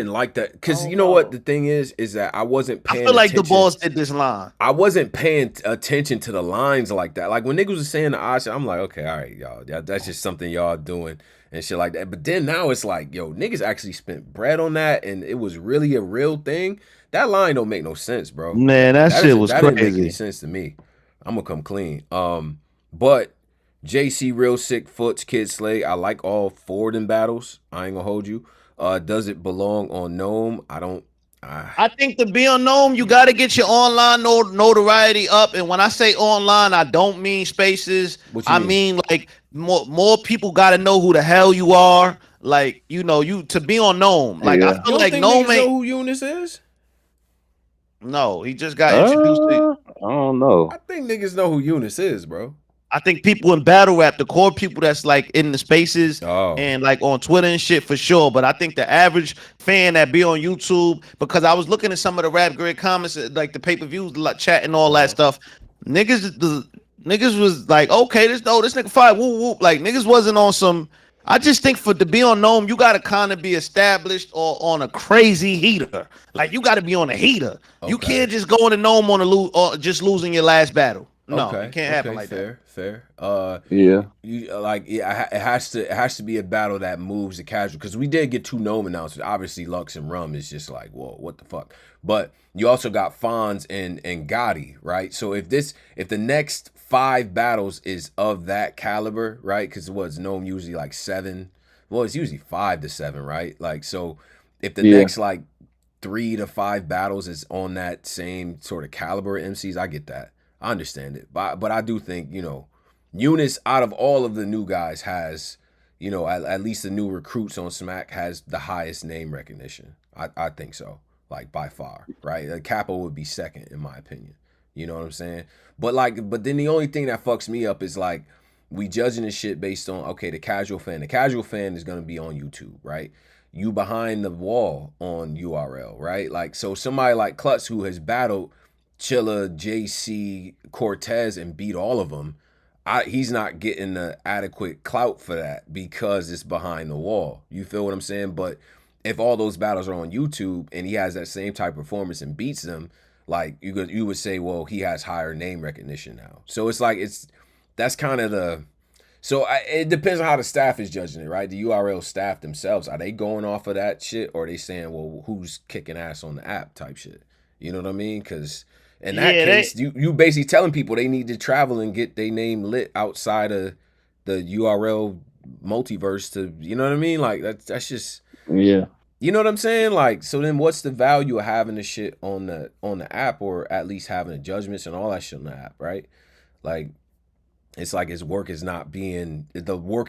like that, because you know what the thing is that I wasn't paying.
I feel like
attention.
the boss did this line.
I wasn't paying attention to the lines like that. Like when niggas was saying the odds, I'm like, okay, all right, y'all, that's just something y'all doing and shit like that. But then now it's like, yo, niggas actually spent bread on that, and it was really a real thing. That line don't make no sense, bro.
Man, that shit was crazy.
Didn't make any sense to me. I'm gonna come clean. But JC, Real Sick, Foots, Kid Slay, I like all four of them battles. I ain't gonna hold you. Does it belong on Gnome? I
think to be on Gnome, you got to get your online notoriety up. And when I say online, I don't mean spaces. I mean like more people got to know who the hell you are. Like, you know, you to be on Gnome. Like, I feel like Gnome ain't.
Know who Eunice is?
No, he just got introduced to.
I don't know.
I think niggas know who Eunice is, bro.
I think people in battle rap, the core people that's like in the spaces and like on Twitter and shit for sure. But I think the average fan that be on YouTube, because I was looking at some of the rap grid comments, like the pay-per-views, like chat and all that stuff. Niggas was like, okay, this nigga fire, whoop whoop. Like niggas wasn't on some. I just think to be on Gnome, you gotta kind of be established or on a crazy heater. Like you gotta be on a heater. Okay. You can't just go on a Gnome on or just losing your last battle. No, it can't happen like that.
Fair.
Yeah.
It has to be a battle that moves the casual, because we did get two Gnome announcements. Obviously, Lux and Rum is just like, whoa, what the fuck? But you also got Fonz and Gotti, right? So if the next 5 battles is of that caliber, right? Because what's Gnome usually like 7? Well, it's usually 5 to 7, right? Like, so if the next like 3 to 5 battles is on that same sort of caliber of MCs, I get that. I understand it, but I do think, you know, Eunice out of all of the new guys has, you know, at least the new recruits on Smack has the highest name recognition. I think so, like by far, right? Like Capo would be second in my opinion. You know what I'm saying? But then the only thing that fucks me up is like we judging this shit based on, okay, the casual fan. The casual fan is gonna be on YouTube, right? You behind the wall on URL, right? Like, so somebody like Klutz who has battled Chilla, JC, Cortez and beat all of them, he's not getting the adequate clout for that because it's behind the wall. You feel what I'm saying? But if all those battles are on YouTube and he has that same type of performance and beats them, like you would say, well, he has higher name recognition now. So it's like that's kind of the. So it depends on how the staff is judging it, right? The URL staff themselves, are they going off of that shit, or are they saying, well, who's kicking ass on the app type shit? You know what I mean? Because in that case, you basically telling people they need to travel and get their name lit outside of the URL multiverse to, you know what I mean? Like that's just,
yeah.
You know what I'm saying? Like, so then what's the value of having the shit on the app, or at least having the judgments and all that shit on the app, right? Like, it's like the work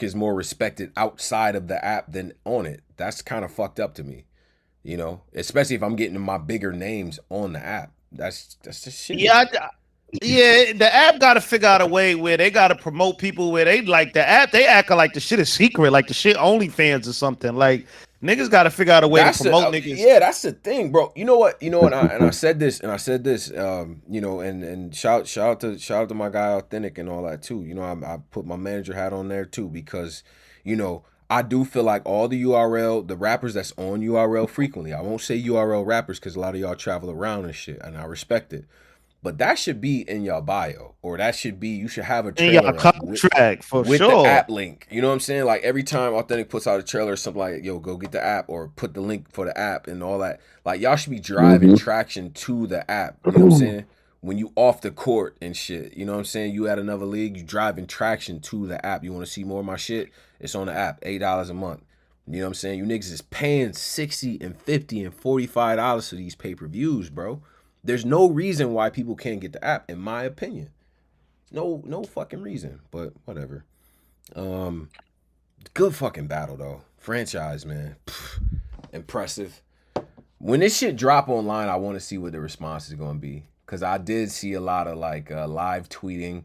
is more respected outside of the app than on it. That's kind of fucked up to me, you know, especially if I'm getting my bigger names on the app. That's just shit.
Yeah, the app got to figure out a way where they got to promote people where they like the app. They act like the shit is secret, like the shit OnlyFans or something. Like niggas got to figure out a way to promote niggas.
Yeah, that's the thing, bro. You know what? I said this, you know, and shout out to my guy Authentic and all that too. You know, I put my manager hat on there too, because, you know, I do feel like all the rappers that's on URL frequently, I won't say URL rappers because a lot of y'all travel around and shit, and I respect it. But that should be in your bio, or you should have a trailer
with
the app link. You know what I'm saying? Like every time Authentic puts out a trailer or something, like, yo, go get the app, or put the link for the app and all that. Like y'all should be driving traction to the app. You know what I'm saying? When you off the court and shit, you know what I'm saying? You at another league, you driving traction to the app. You want to see more of my shit? It's on the app, $8 a month. You know what I'm saying? You niggas is paying $60 and $50 and $45 for these pay-per-views, bro. There's no reason why people can't get the app, in my opinion. No fucking reason, but whatever. Good fucking battle though. Franchise, man. Pff, impressive. When this shit drop online, I want to see what the response is going to be. Because I did see a lot of like live tweeting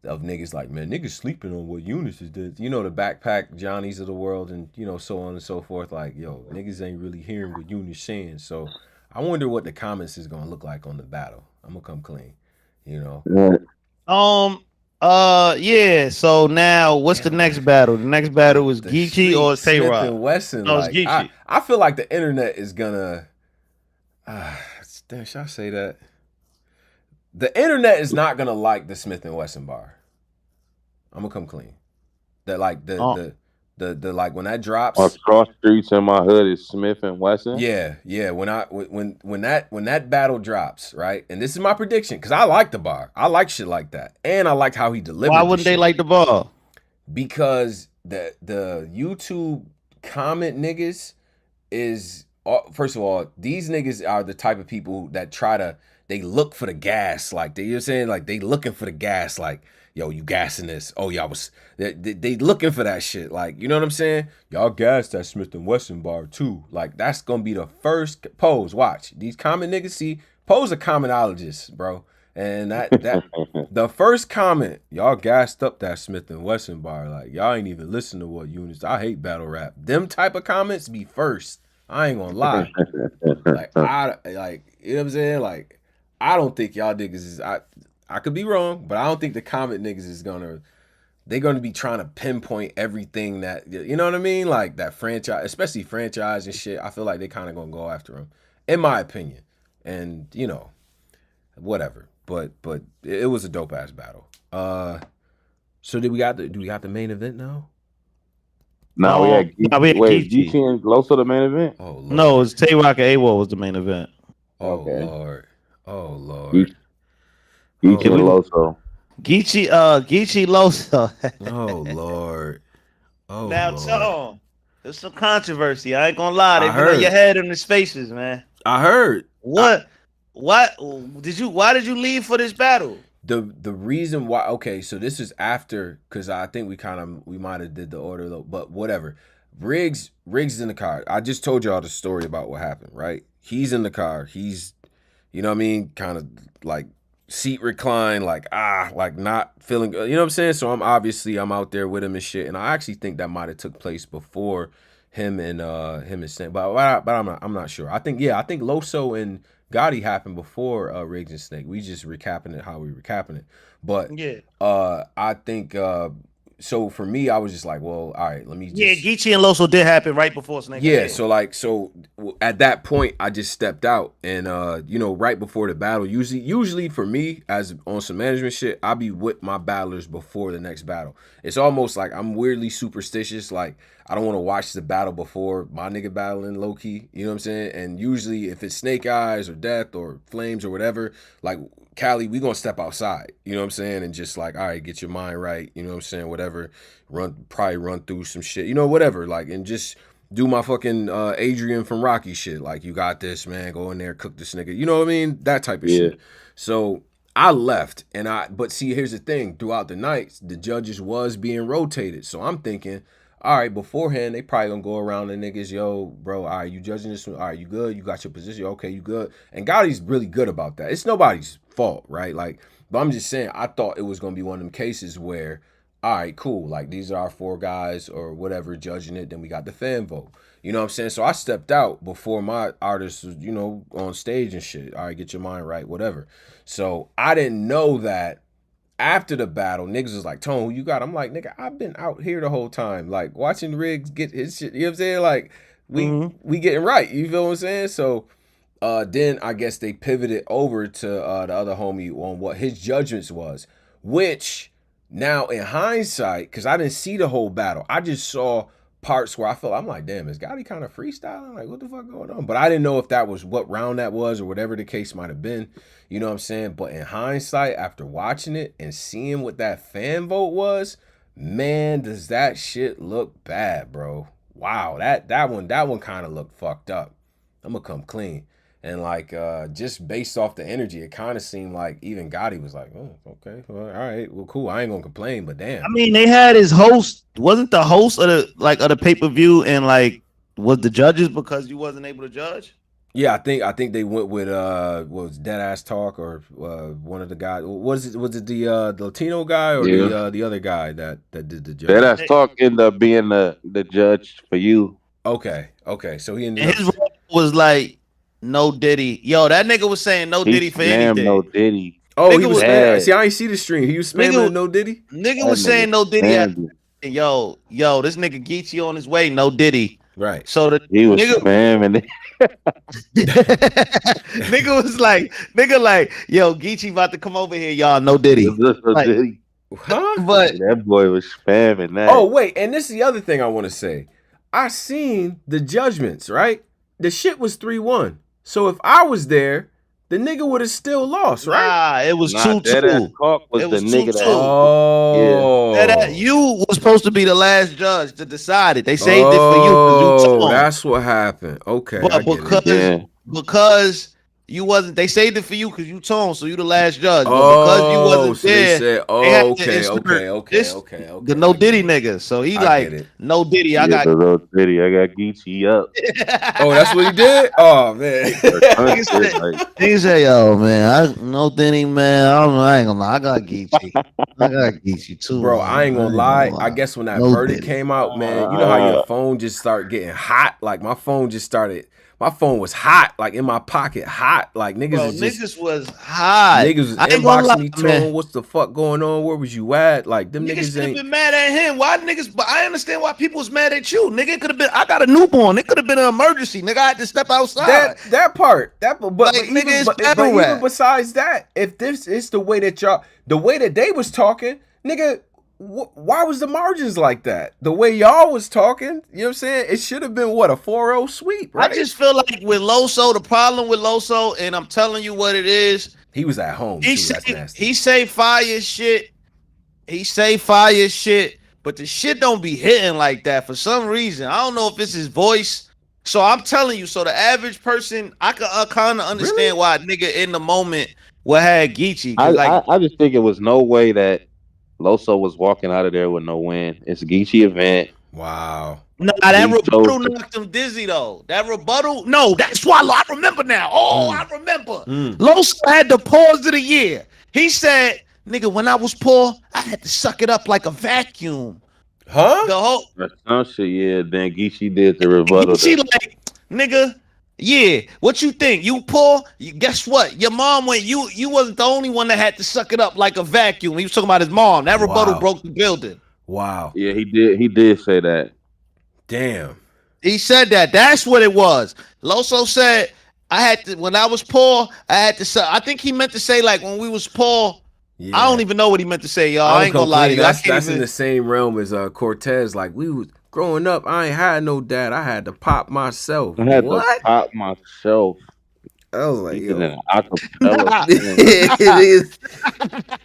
of niggas like, man, niggas sleeping on what Eunice did. You know, the backpack Johnnies of the world and, you know, so on and so forth. Like, yo, niggas ain't really hearing what Eunice saying. So I wonder what the comments is going to look like on the battle. I'm going to come clean, you know.
Yeah. So now, what's the next battle? The next battle is Geechi or Tay Roc?
Smith and Wesson.
No,
like,
it's Geechi.
I feel like the internet is gonna. Damn, should I say that? The internet is not gonna like the Smith and Wesson bar. I'm gonna come clean. That like the like when that drops.
On cross streets in my hood is Smith and Wesson.
Yeah. When that battle drops, right? And this is my prediction because I like the bar. I like shit like that, and I like how he delivered.
Why wouldn't they like the bar?
Because the YouTube comment niggas is, first of all, these niggas are the type of people that they look for the gas, like you know what I'm saying, like they looking for the gas, like, yo, you gassing this? Oh, y'all was they looking for that shit, like, you know what I'm saying? Y'all gassed that Smith and Wesson bar too, like that's gonna be the first Pose. Watch these comment niggas. See, Pose a commonologist, bro, and that the first comment, y'all gassed up that Smith and Wesson bar, like y'all ain't even listen to what units. I hate battle rap. Them type of comments be first. I ain't gonna lie, like you know what I'm saying, like. I don't think y'all niggas is, I could be wrong, but I don't think the comment niggas is they're gonna be trying to pinpoint everything that, you know what I mean? Like that franchise, especially franchise and shit. I feel like they kind of gonna go after them, in my opinion. And, you know, whatever. But it was a dope ass battle. So do we got the main event now?
No, we had Geechi and Loso the main event.
Oh Lord. No, it's Tay Roc and A.Ward was the main event.
Okay. Lord. Oh Lord.
Geechi and Loso.
Geechi Loso.
Oh Lord. Oh
now
Lord.
Tone, there's some controversy. I ain't gonna lie. They been on your head in the spaces, man.
I heard.
What? Why did you leave for this battle?
The reason why, okay, so this is after, because I think we might have did the order though, but whatever. Riggs is in the car. I just told y'all the story about what happened, right? He's in the car. He's, you know what I mean, kind of like seat recline, like not feeling good. You know what I'm saying? So I'm out there with him and shit. And I actually think that might have took place before him and Snake. But I'm not sure. I think Loso and Gotti happened before Riggs and Snake. We just recapping it how we recapping it. But yeah, I think so for me, I was just like, well, all right, let me just... Yeah,
Geechi and Loso did happen right before Snake.
Yeah, so at that point, I just stepped out. And, you know, right before the battle, usually for me, as on some management shit, I'll be with my battlers before the next battle. It's almost like I'm weirdly superstitious. Like, I don't want to watch the battle before my nigga battling low-key. You know what I'm saying? And usually, if it's Snake Eyes or Death or Flames or whatever, like... Cali, we gonna step outside, you know what I'm saying, and just like, all right, get your mind right, you know what I'm saying, whatever, probably run through some shit, you know, whatever, like, and just do my fucking Adrian from Rocky shit, like, you got this, man, go in there, cook this nigga, you know what I mean, that type of shit. So I left, but see, here's the thing, throughout the night, the judges was being rotated, so I'm thinking, all right, beforehand, they probably gonna go around the niggas, yo, bro, all right, you judging this one, all right, you good, you got your position, okay, you good, and Gotti's really good about that. It's nobody's fault, right? Like, but I'm just saying, I thought it was gonna be one of them cases where, all right, cool, like, these are our 4 guys or whatever judging it, then we got the fan vote, you know what I'm saying? So I stepped out before my artists was, you know, on stage and shit, all right, get your mind right, whatever. So I didn't know that after the battle, niggas was like, Tone, who you got? I'm like, nigga, I've been out here the whole time, like, watching Riggs get his shit, you know what I'm saying? Like, we getting right, you feel what I'm saying? So then I guess they pivoted over to the other homie on what his judgments was, which now in hindsight, because I didn't see the whole battle, I just saw parts where I'm like, damn, is Gotti kind of freestyling? Like, what the fuck going on? But I didn't know if that was what round that was or whatever the case might have been. You know what I'm saying? But in hindsight, after watching it and seeing what that fan vote was, man, does that shit look bad, bro. Wow, that one kind of looked fucked up. I'm gonna come clean. And like just based off the energy, it kind of seemed like even Gotti was like, oh, okay, well, all right, well, cool. I ain't gonna complain, but damn.
I mean, they had his host. Wasn't the host of the pay-per-view and like was the judges because you wasn't able to judge?
Yeah, I think they went with what was Dead Ass Talk or one of the guys. Was it the Latino guy or the other guy that did the judge?
Dead Ass Talk ended up being the judge for you.
Okay. So he ended
and his role was like no Diddy. Yo, that nigga was saying no Diddy for anything.
No Diddy.
Oh, nigga he was mad. See, I ain't see the stream. He was spamming no Diddy.
Nigga was saying no Diddy. Yo, this nigga Geechi on his way, no Diddy.
Right.
So
he was spamming it.
nigga like, yo, Geechi about to come over here, y'all. No Diddy.
Like, Diddy.
Huh?
But
that boy was spamming that.
Oh wait, and this is the other thing I want to say. I seen the judgments, right? The shit was 3-1. So if I was there, the nigga would have still lost, right?
Nah, it was 2-2.
Was the nigga that.
Oh,
yeah. You was supposed to be the last judge to decide it. They saved it for you.
Oh, that's what happened. Okay,
but because you wasn't, they saved it for you because you Tone, so you the last judge. But because you wasn't
so
there,
they said, okay.
The no Diddy nigga. So he like, no Diddy. I got
no Diddy. I got Geechi up.
Oh, that's what he did. Oh man.
He said, yo man, no Diddy man. I ain't gonna lie. I got Geechi. I got Geechi too.
Bro, man. I ain't gonna lie. I guess when that verdict came out, man, you know how your phone just started getting hot. Like my phone was hot, like in my pocket, hot. Like niggas
was hot.
Niggas was inboxing me, Tone, what's the fuck going on? Where was you at? Like them niggas ain't
been mad at him. Why niggas? But I understand why people was mad at you. Nigga, it could have been. I got a newborn. It could have been an emergency. Nigga, I had to step outside.
That part. But
like,
even besides that, if this is the way that they was talking, nigga. Why was the margins like that? The way y'all was talking, you know what I'm saying? It should have been what, a 4-0 sweep, right?
I just feel like with Loso, the problem with Loso, and I'm telling you what it is.
He was at home.
He say fire shit. He say fire shit, but the shit don't be hitting like that for some reason. I don't know if it's his voice. So I'm telling you, so the average person, I can kind of understand why a nigga in the moment would have Geechi.
I just think it was no way that Loso was walking out of there with no win. It's a Geechi event.
Wow.
No, that rebuttal knocked him dizzy though. That rebuttal, no, that's why I remember now. I remember. Loso had the pause of the year. He said, "Nigga, when I was poor, I had to suck it up like a vacuum."
Huh?
The whole
some shit, yeah. Then Geechi did the rebuttal.
Geechi like, nigga. Yeah, what you think? You poor? Guess what? Your mom went. You wasn't the only one that had to suck it up like a vacuum. He was talking about his mom. That rebuttal broke the building.
Wow.
Yeah, he did. He did say that.
Damn.
He said that. That's what it was. Loso said, "I had to when I was poor. I had to suck." I think he meant to say like when we was poor. Yeah. I don't even know what he meant to say, y'all. I ain't gonna lie to you.
That's in the same realm as Cortez. Like we was. Growing up, I ain't had no dad. I had to pop myself.
I had to pop myself.
I was like, yo.
That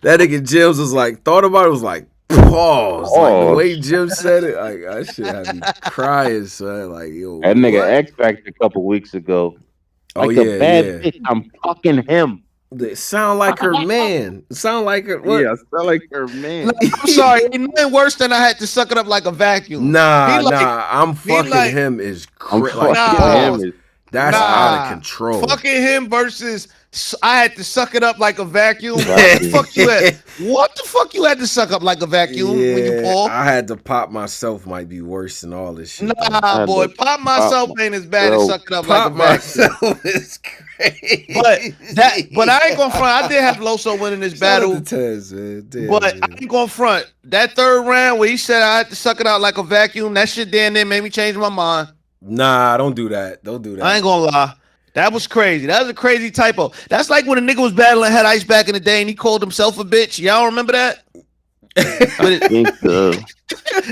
nigga Jims was like, thought about it, was like, pause. Like the way Jim said it, like that shit had me crying, son. Like, yo.
That nigga X Factor a couple weeks ago.
Like
bitch, I'm fucking him.
It sound like her man. Sound like her.
What? Yeah, sound like her man.
I'm sorry, ain't nothing worse than I had to suck it up like a vacuum.
Nah. I'm fucking him is crazy. That's out of control.
Fucking him versus I had to suck it up like a vacuum. What the fuck you had? What the fuck you had to suck up like a vacuum when you poor?
I had to pop myself might be worse than all this shit.
Nah, boy, pop myself ain't as bad as sucking up like a vacuum.
Is crazy.
But I ain't gonna front. I did have Loso winning this battle. But I ain't gonna front. That third round where he said I had to suck it out like a vacuum, that shit damn near made me change my mind.
Nah, don't do that. Don't do that.
I ain't gonna lie. That was crazy. That was a crazy typo. That's like when a nigga was battling Head Ice back in the day and he called himself a bitch. Y'all remember that?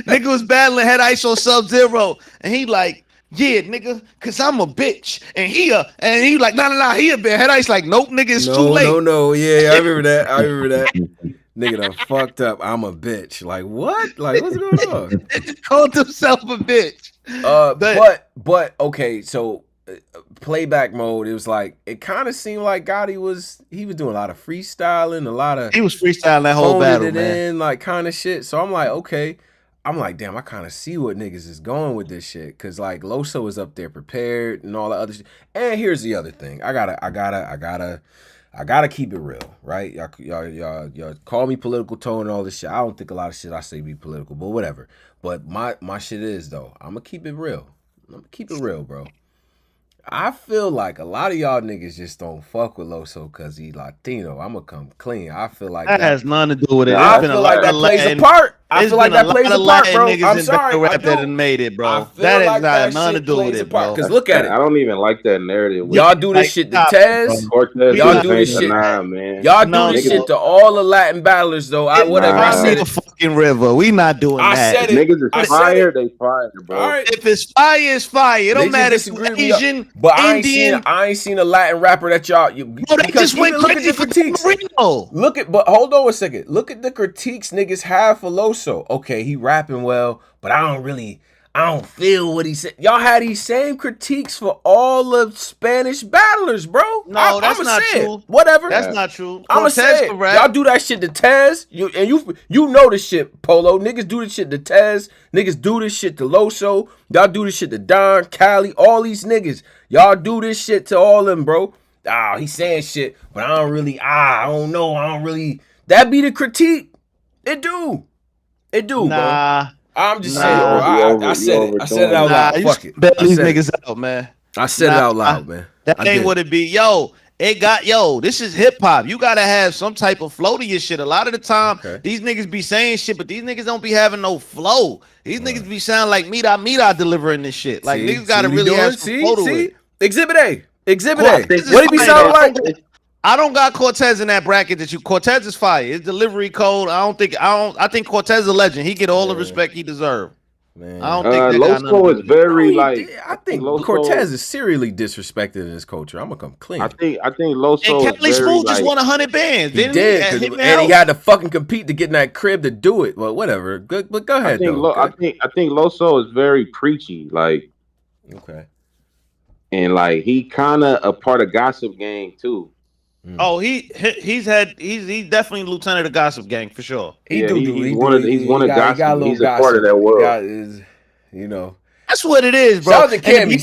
Nigga was battling Head Ice on Sub-Zero and he like, yeah, nigga, cause I'm a bitch. And he like, nah, he a bitch. Head Ice like, nope, nigga, it's too late.
No, yeah, I remember that. Nigga done fucked up. I'm a bitch. Like what? Like what's going on?
Called himself a bitch.
But okay, so playback mode, it was like it kind of seemed like Gotti was doing a lot of freestyling, a lot of
He was freestyling that whole battle, man.
in, like kind of shit. So I'm like, okay. I'm like, damn, I kind of see what niggas is going with this shit. Cause like Loso is up there prepared and all the other shit. And here's the other thing. I gotta keep it real, right? Y'all call me political tone and all this shit. I don't think a lot of shit I say be political, but whatever. But my shit is though. I'm gonna keep it real. Bro. I feel like a lot of y'all niggas just don't fuck with Loso because he Latino. I'm gonna come clean. I feel like
that has nothing to do with it.
I feel like that plays a part. I feel like that plays a part, bro. I'm sorry.
Rap that made it, bro. That is not nothing to do with it, bro.
Because look at it.
I don't even like that narrative.
Y'all do this shit to Tez. Y'all do this shit.
Man.
Y'all do this shit to all the Latin battlers, though. I
said the fucking river. We not doing that.
Said it.
Niggas is fire. They fire, bro.
All right.
If it's fire, it's fire. It don't matter if it's Asian,
but
Indian.
I ain't seen a Latin rapper that y'all.
They just went crazy for critiques.
But hold on a second. Look at the critiques niggas have for Loso. Okay, he rapping well, but I don't feel what he said. Y'all had these same critiques for all the Spanish battlers, bro.
No, that's not true.
Whatever.
That's not true.
I'ma say it. Y'all do that shit to Tez. You know this shit, Polo. Niggas do this shit to Tez. Niggas do this shit to Loso. Y'all do this shit to Don, Cali, all these niggas. Y'all do this shit to all them, bro. He's saying shit, but I don't know. That be the critique. It do,
bro.
I'm just saying, bro. I said it out loud. Fuck it.
Bet these niggas out, man.
I said it out loud, man.
That ain't what it be. This is hip hop. You gotta have some type of flow to your shit. A lot of the time, these niggas be saying shit, but these niggas don't be having no flow. These niggas be sounding like Mira delivering this shit. Like niggas gotta really have some flow to it.
Exhibit A. What he be sounding like?
I don't got Cortez in that bracket that you. Cortez is fire. His delivery code. I think Cortez is a legend. He get all the respect he deserve.
Man.
I don't think
Loso is very
I think Cortez is serially disrespected in his culture. I'm gonna come clean.
I think Loso.
And Kelly Smooth just won 100 bands.
He did, and he had to fucking compete to get in that crib to do it. Well, whatever. But go ahead.
I think Loso is very preachy. Like,
okay,
and like he kind of a part of Gossip Gang too.
Oh, he's definitely lieutenant of Gossip Gang for sure.
He's one of Gossip. He's a part of that world.
That's what it is, bro.
Shout out to Cam. I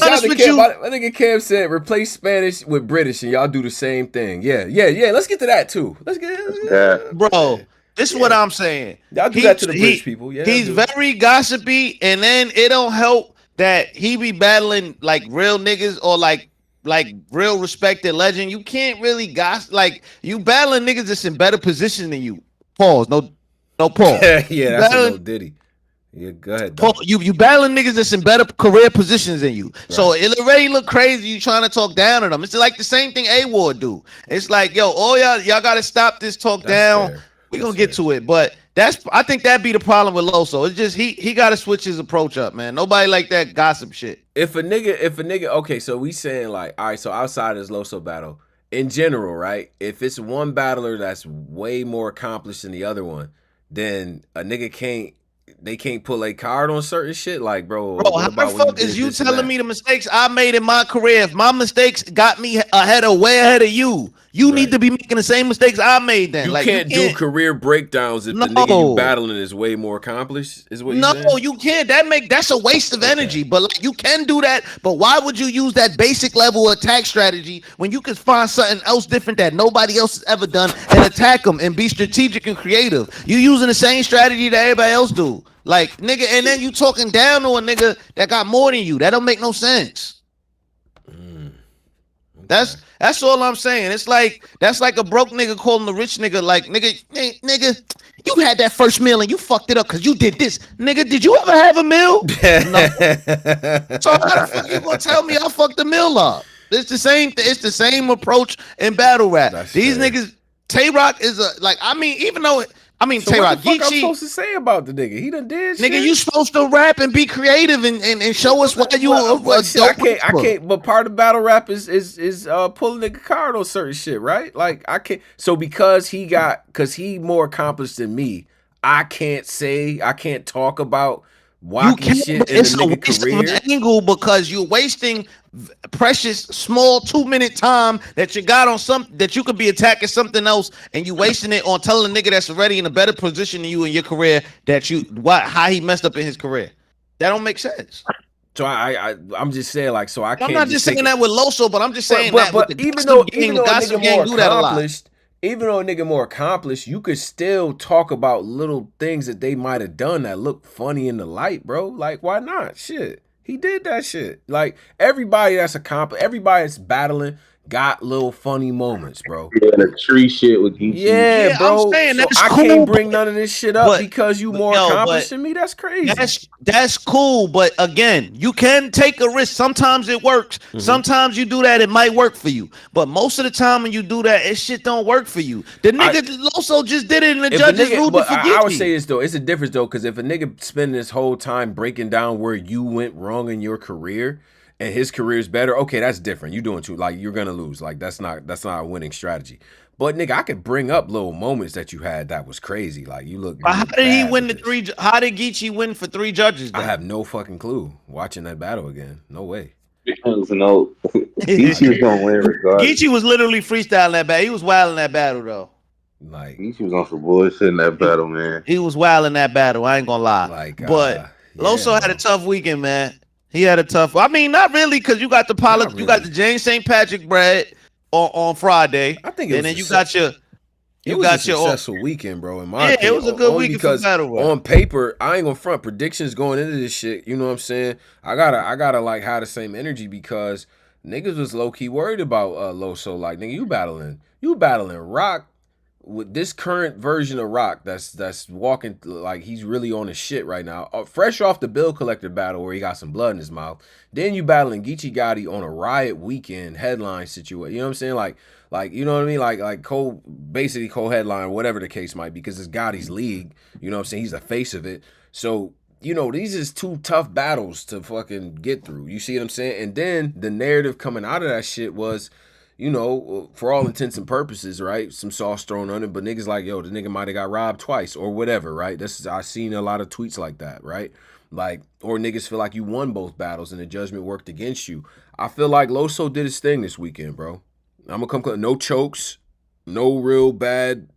think Cam said replace Spanish with British, and y'all do the same thing. Yeah. Let's get to that too.
Bro. This is what I'm saying.
Y'all do that to the British people. Yeah,
he's very gossipy, and then it don't help that he be battling like real niggas or like real respected legend. You can't really gossip. Like you battling niggas that's in better position than you. Pause. No pause.
Yeah, that's a little ditty. Yeah, go ahead.
You battling niggas that's in better career positions than you. Right. So it already look crazy. You trying to talk down to them. It's like the same thing A.Ward do. It's like, yo, y'all got to stop this talk down. Fair. We gonna get to it, but I think that'd be the problem with Loso. It's just he got to switch his approach up, man. Nobody like that gossip shit.
If a nigga, okay, so we saying like, all right, so outside of this Loso battle, in general, right? If it's one battler that's way more accomplished than the other one, then a nigga can't pull a card on certain shit. Like, bro,
how the fuck is you telling me the mistakes I made in my career? If my mistakes got me way ahead of you, you need to be making the same mistakes I made then.
You can't do career breakdowns if the nigga you battling is way more accomplished, is what you're saying?
No, you can't. That's a waste of energy. But like, you can do that. But why would you use that basic level attack strategy when you can find something else different that nobody else has ever done and attack them and be strategic and creative? You using the same strategy that everybody else do. Like, nigga, and then you talking down to a nigga that got more than you. That don't make no sense. That's all I'm saying. It's like that's like a broke nigga calling a rich nigga like nigga, you had that first meal and you fucked it up because you did this. Nigga, did you ever have a meal? No. So how the fuck you gonna tell me I fucked the meal up? It's the same approach in battle rap. These niggas, Tay Roc is Tay Roc,
Geechi. What I'm supposed to say about the nigga? He done did shit.
Nigga, you supposed to rap and be creative and show us what you.
I can't. But part of battle rap is pulling nigga card on certain shit, right? Like I can't. So because he more accomplished than me, I can't talk about
You
wacky
can,
shit
but
in the
it's a
nigga
waste of
career.
an angle because you're wasting precious small 2-minute time that you got on something that you could be attacking something else, and you wasting it on telling a nigga that's already in a better position than you in your career that how he messed up in his career. That don't make sense.
So I'm just saying, like, so I
And I'm
can't
not
just
just
take
saying
it.
that with Loso, but I'm just saying that with
But
the gossip gang do that a lot.
even though a nigga more accomplished, you could still talk about little things that they might have done that look funny in the light, bro. Like, why not? Shit, he did that shit. Like, everybody that's accomplished, everybody that's battling, got little funny moments, bro.
Yeah, the tree shit with Geechi.
Yeah,
Yeah, I'm
bro.
saying
So
that's
I
cool,
can't bring none of this shit up
but
because you
but
more
yo,
accomplished
but
than me. That's crazy.
that's cool, but again, you can take a risk. Sometimes it works. Sometimes you do that, it might work for you. But most of the time when you do that, it shit don't work for you. The nigga Loso just did it, and the
If a
judges
nigga,
ruled it
but
for
I would say
Geechi.
this though, it's a difference though, because if a nigga spend this whole time breaking down where you went wrong in your career and his career is better, okay, that's different. You doing too, like you're gonna lose. Like that's not a winning strategy. But nigga, I could bring up little moments that you had that was crazy. Like you look
But how did he
bad
win
with
the
this.
3? How did Geechi win for 3 judges?
I
Then
have no fucking clue. Watching that battle again, no way.
No,
I,
Geechi was gonna win regardless.
Geechi was literally freestyling that battle. He was wild in that battle though.
like,
Geechi was on some bullshit in that battle, man.
He was wild in that battle. I ain't gonna lie.
like,
But
yeah,
Loso had a
bro.
tough weekend, man. He had a tough. I mean, not really, because you got
Not
you got
really.
the James St. Patrick bread on Friday,
I think it
and
was
then you
it was a
got your
successful weekend, bro, in my
yeah. It
opinion.
was a good
Only
weekend for
because
battle rap.
on paper, I ain't gonna front predictions going into this shit. You know what I'm saying? I gotta like have the same energy because niggas was low key worried about Loso. Like, nigga, you battling Rock with this current version of Rock that's walking like he's really on his shit right now. Fresh off the Bill Collector battle where he got some blood in his mouth. Then you battling Geechi Gotti on a Riot weekend headline situation. You know what I'm saying? Like you know what I mean? Like basically co-headline, whatever the case might be, because it's Gotti's league. You know what I'm saying? He's the face of it. So, you know, these is 2 tough battles to fucking get through. You see what I'm saying? And then the narrative coming out of that shit was, you know, for all intents and purposes, right? Some sauce thrown on it, but niggas like, yo, the nigga might have got robbed twice or whatever, right? I seen a lot of tweets like that, right? Like, or niggas feel like you won both battles and the judgment worked against you. I feel like Loso did his thing this weekend, bro. I'm gonna come no chokes, no real bad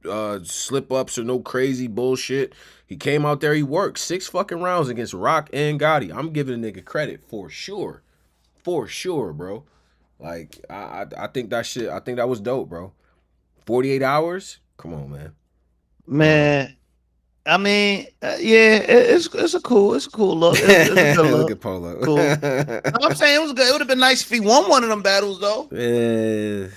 slip ups or no crazy bullshit. He came out there, he worked 6 fucking rounds against Rock and Gotti. I'm giving a nigga credit for sure, bro. Like I think that shit. I think that was dope, bro. 48 hours. Come on, man.
Man, I mean, yeah, it's a cool look. It's a good
Look
look.
at Polo.
Cool. I'm saying it was good. It would have been nice if he won one of them battles though.
Yeah,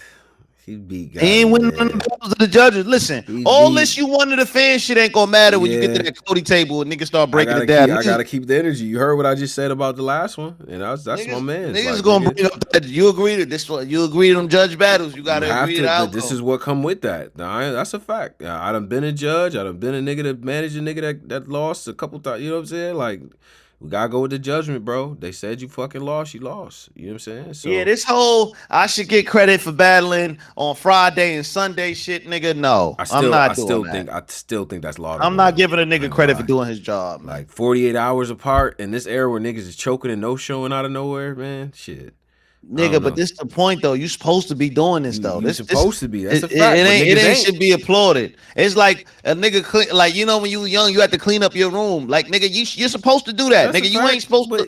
he beat Gotti.
He ain't winning none of the battles of the judges. Listen, all this you won to the fan shit ain't gonna matter when you get to that Cody table and niggas start breaking it down.
I gotta keep the energy. You heard what I just said about the last one, and that's my man.
Niggas
like,
gonna bring up that you agree to this one. You agree to them judge battles. You gotta agree to the outcome.
This is what come with that. That's a fact. I done been a judge. I done been a nigga that managed a nigga that lost a couple times. You know what I'm saying? Like, we gotta go with the judgment, bro. They said you fucking lost, you lost. You know what I'm saying? So
yeah, this whole I should get credit for battling on Friday and Sunday shit, nigga. No, I'm not doing that.
I still think that's laudable.
I'm not giving a nigga credit for doing his job. Man.
Like 48 hours apart in this era where niggas is choking and no showing out of nowhere, man. Shit.
Nigga, but this is the point though. You supposed to be doing this though.
You supposed to be. That's a fact.
It ain't should be applauded. It's like a nigga like you know when you were young, you had to clean up your room. Like nigga, you're supposed to do that. Nigga, you ain't supposed to.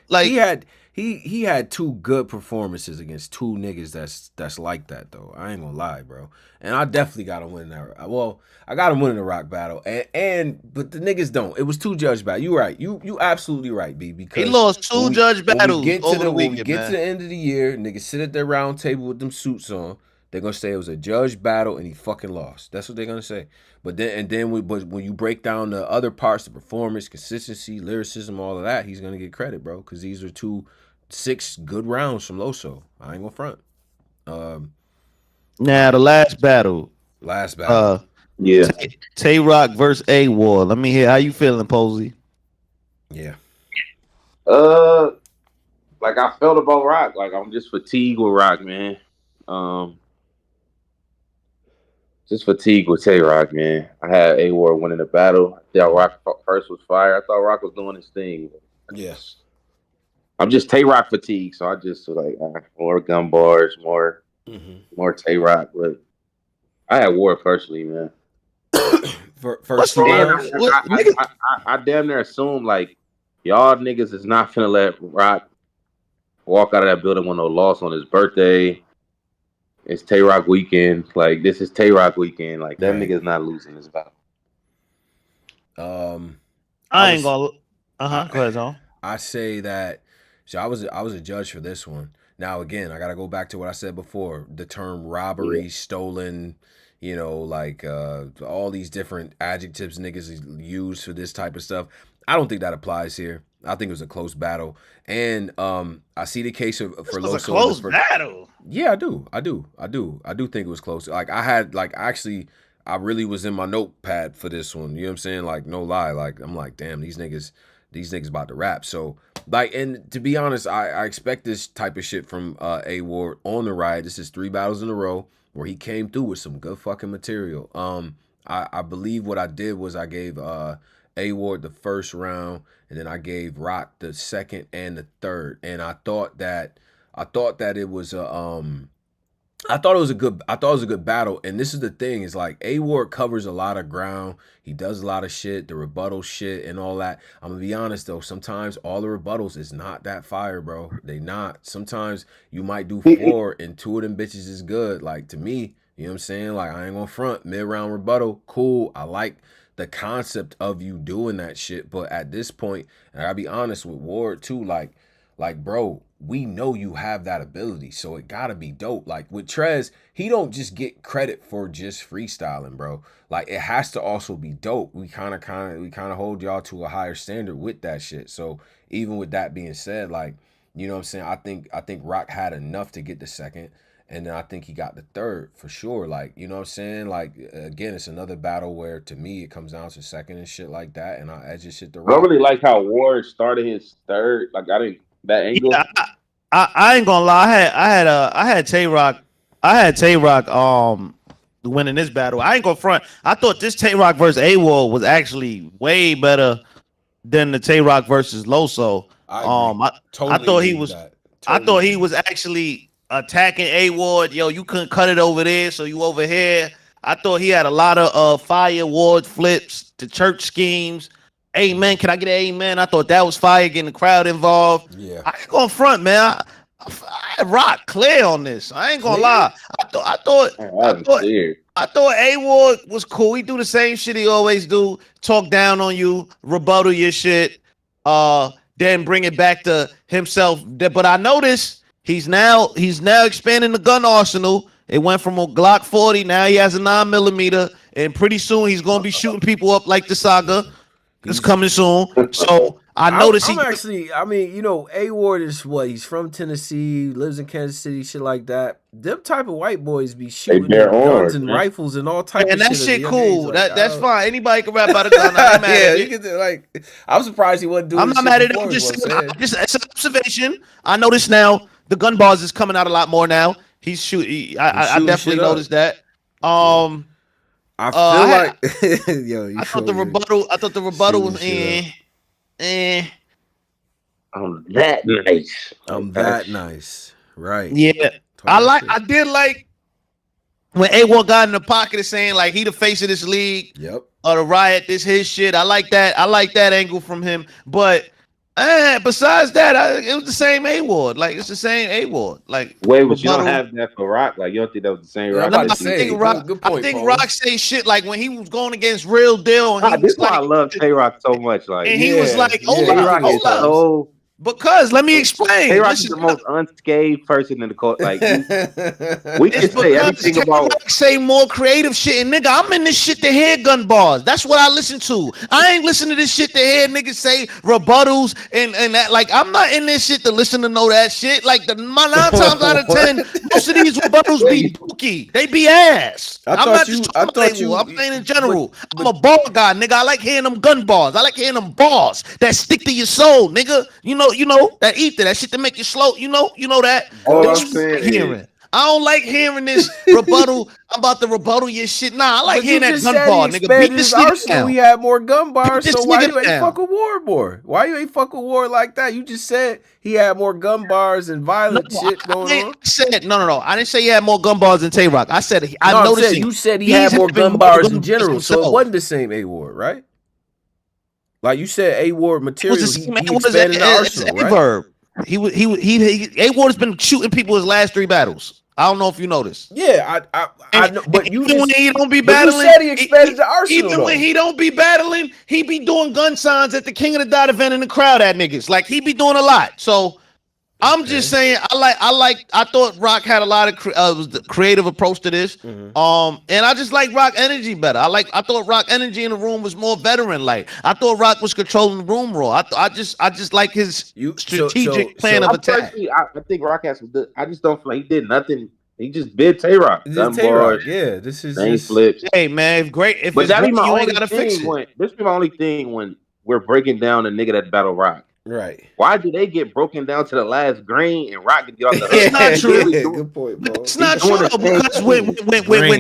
Like
he had 2 good performances against 2 niggas that's like that though. I ain't gonna lie, bro. And I definitely got him winning that. Well, I got him winning the Rock battle, but the niggas don't. It was 2 judge battles. You right. You absolutely right, B. Because
he lost 2 judge battles over the weekend.
When we get to the end of the year, niggas sit at their round table with them suits on. They're gonna say it was a judge battle and he fucking lost. That's what they're gonna say. But when you break down the other parts, the performance, consistency, lyricism, all of that, he's gonna get credit, bro. Because these are 6 good rounds from Loso. I ain't gonna front.
Now the last battle.
Yeah.
Tay Roc vs A.Ward. Let me hear how you feeling, Posey.
Yeah.
Like I felt about Rock. Like I'm just fatigued with Rock, man. Just fatigue with Tay Roc, man. I had A.Ward winning the battle. I thought Rock first was fire. I thought Rock was doing his thing.
Yeah.
I'm just Tay Roc fatigue, so I just was like more gun bars, more Tay Roc. But I had Ward personally, man.
First
I damn near assume like y'all niggas is not finna let Rock walk out of that building with no loss on his birthday. It's Tay Roc weekend. Like this is Tay Roc weekend. Like that nigga's not losing this battle.
I ain't gonna. Go ahead, Tom.
I say that. So I was a judge for this one. Now again, I gotta go back to what I said before. The term robbery, stolen, you know, like all these different adjectives niggas use for this type of stuff. I don't think that applies here. I think it was a close battle, and I see the case for Loso.
A close battle.
Yeah, I do think it was close. Like I had, like actually, I really was in my notepad for this one. You know what I'm saying? Like no lie, like I'm like, damn, these niggas about to rap. So like, and to be honest, I expect this type of shit from A.Ward on the ride. This is 3 battles in a row where he came through with some good fucking material. I believe what I did was I gave A.Ward the first round, and then I gave Roc the second and the third. And I thought that it was a good battle. And this is the thing, is like A.Ward covers a lot of ground. He does a lot of shit, the rebuttal shit and all that. I'm gonna be honest though, sometimes all the rebuttals is not that fire, bro. They not. Sometimes you might do 4 and 2 of them bitches is good. Like to me, you know what I'm saying? Like I ain't gonna front, mid-round rebuttal, cool. I like the concept of you doing that shit. But at this point, and I gotta be honest with Ward too, like bro, we know you have that ability, so it gotta be dope. Like with Trez, he don't just get credit for just freestyling, bro. Like it has to also be dope. We kind of hold y'all to a higher standard with that shit. So even with that being said, like, you know what I'm saying, I think Roc had enough to get the second, and then I think he got the third for sure. Like, you know what I'm saying? Like again, it's another battle where to me it comes down to second and shit like that, and I just hit the Roc.
I don't really like how Ward started his third. Like I didn't. That angle.
Yeah, I ain't gonna lie. I had Tay Roc winning this battle. I ain't gonna front. I thought this Tay Roc versus A.Ward was actually way better than the Tay Roc versus Loso. I thought he was actually attacking A.Ward. Yo, you couldn't cut it over there, so you over here. I thought he had a lot of fire Ward flips, the church schemes. Amen. Can I get an amen? I thought that was fire, getting the crowd involved.
Yeah.
I ain't gonna front, man. I had Roc clear on this. I ain't gonna lie. I thought A.Ward was cool. He do the same shit he always do. Talk down on you, rebuttal your shit, then bring it back to himself. But I noticed he's now expanding the gun arsenal. It went from a Glock 40, now he has a 9mm, and pretty soon he's gonna be shooting people up like the Saga. It's coming soon. So I noticed
I mean, you know, A.Ward is what? He's from Tennessee, lives in Kansas City, shit like that. Them type of white boys be shooting guns and rifles and all types of shit.
And that shit cool. Like, that's fine. Anybody can rap about a gun. I'm mad at it.
Like, I'm surprised he wasn't doing.
I'm not mad at it. I'm just it's an observation. I notice now the gun bars is coming out a lot more now. He's shooting. I definitely noticed that.
I feel like yo,
I thought the rebuttal was
I'm that nice.
I'm that nice. Right.
Yeah. I did like when A.Ward got in the pocket of saying like he the face of this league.
Yep.
Or the riot, this his shit. I like that angle from him. But besides that, it was the same A.Ward. Like it's the same A.Ward. Like
wait, but you don't have that for Roc. Like you don't think that was the same Roc?
I think
Roc say shit like when he was going against Real Deal. And
this is why I love Tay Roc so much. Like,
and he was like, hold up. Because let me explain.
Tay Roc is the most unscathed person in the court. Like we can say everything about
say more creative shit. And nigga, I'm in this shit to hear gun bars. That's what I listen to. I ain't listening to this shit to hear niggas say rebuttals and that. Like I'm not in this shit to listen to know that shit. Like my 9 times out of 10, most of these rebuttals be dookie. They be ass. I'm saying in general. I'm a bar guy, nigga. I like hearing them gun bars. I like hearing them bars that stick to your soul, nigga. You know that ether, that shit that make you slow. You know that.
All I'm saying
I don't like hearing this rebuttal. I'm about to rebuttal your shit. Nah, I like hearing that gun bar, nigga. Beat this nigga down.
He had more gun bars,
Beat this
so why
nigga
you ain't
down.
fuck with Ward more? Why you ain't fuck with Ward like that? You just said he had more gun bars and violent shit going on.
I said no. I didn't say he had more gun bars than Tay Roc. I said I noticed
you said he had more gun bars in general, so it wasn't the same A.Ward, right? Like you said, A.Ward material. He expanded the arsenal, right?
Verb. A.Ward has been shooting people his last 3 battles. I don't know if you noticed.
Yeah, I know, but you
when he don't be battling,
you said he expanded the arsenal.
Even when he don't be battling, he be doing gun signs at the King of the Dot event in the crowd at niggas. Like he be doing a lot. So I'm just saying, I thought Roc had a lot of the creative approach to this. And I just like Roc energy better. I thought Roc energy in the room was more veteran. Like I thought Roc was controlling the room raw. I just like his strategic plan of attack.
I think Roc has some good. I just don't feel like he did nothing. He just bid Tay Roc.
Tay Roc, yeah. This is just
flips.
Hey man, if it's
but that
great,
be my
you
only
ain't gotta fix it.
This be my only thing when we're breaking down a nigga that battle Roc.
Right.
Why do they get broken down to the last grain and Roc get off the hook?
It's not true.
Good point, bro.
It's not true though, because when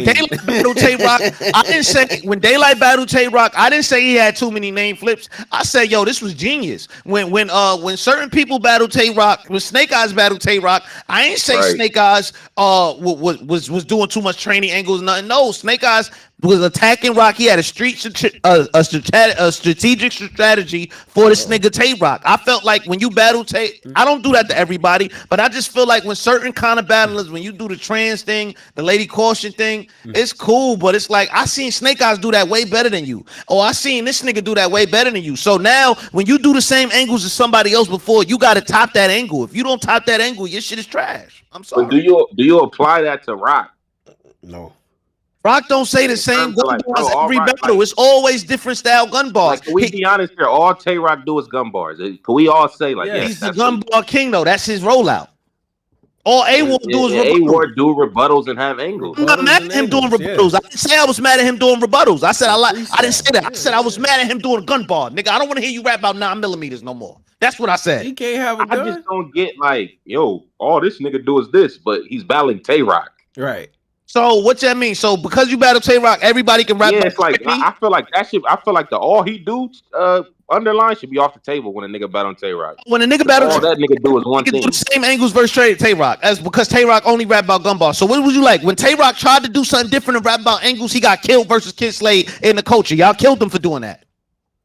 Daylight battled Tay Roc, I didn't say when Daylight battled Tay Roc, I didn't say he had too many name flips. I said, yo, this was genius. When certain people battled Tay Roc, when Snake Eyes battled Tay Roc, I ain't say Snake Eyes was doing too much training angles, nothing. No, Snake Eyes was attacking Roc. He had a strategic strategy for this nigga Tay Roc. I felt like when you battle Tay, I don't do that to everybody, but I just feel like when certain kind of battlers, when you do the trans thing, the lady caution thing, it's cool, but it's like I seen Snake Eyes do that way better than you. Or I seen this nigga do that way better than you. So now when you do the same angles as somebody else before, you got to top that angle. If you don't top that angle, your shit is trash. I'm sorry.
But do you apply that to Roc?
No.
Roc don't say the same gun bars every battle. It's always different style gun bars.
Like, can we be honest here? All Tay Roc do is gun bars. Can we all say like,
he's the gun bar king though? That's his rollout. All A.Ward do is rebuttals.
A.Ward do rebuttals and have angles.
I'm not mad at him doing rebuttals. I didn't say I was mad at him doing rebuttals. I said I didn't say that. I said I was mad at him doing a gun bar. Nigga, I don't want to hear you rap about 9mm no more. That's what I said.
He can't have a gun.
I just don't get like, yo, all this nigga do is this, but he's battling Tay Roc.
Right.
So what that mean? So because you battle Tay Roc, everybody can rap.
Yeah, it's like I feel like that shit. I feel like the all he do underline should be off the table when a nigga battle Tay Roc.
When a nigga battle,
all that nigga do is one thing.
Do the same angles versus Tay Roc, as because Tay Roc only rap about gun bars. So what would you like when Tay Roc tried to do something different and rap about angles? He got killed versus Kid Slade in the culture. Y'all killed him for doing that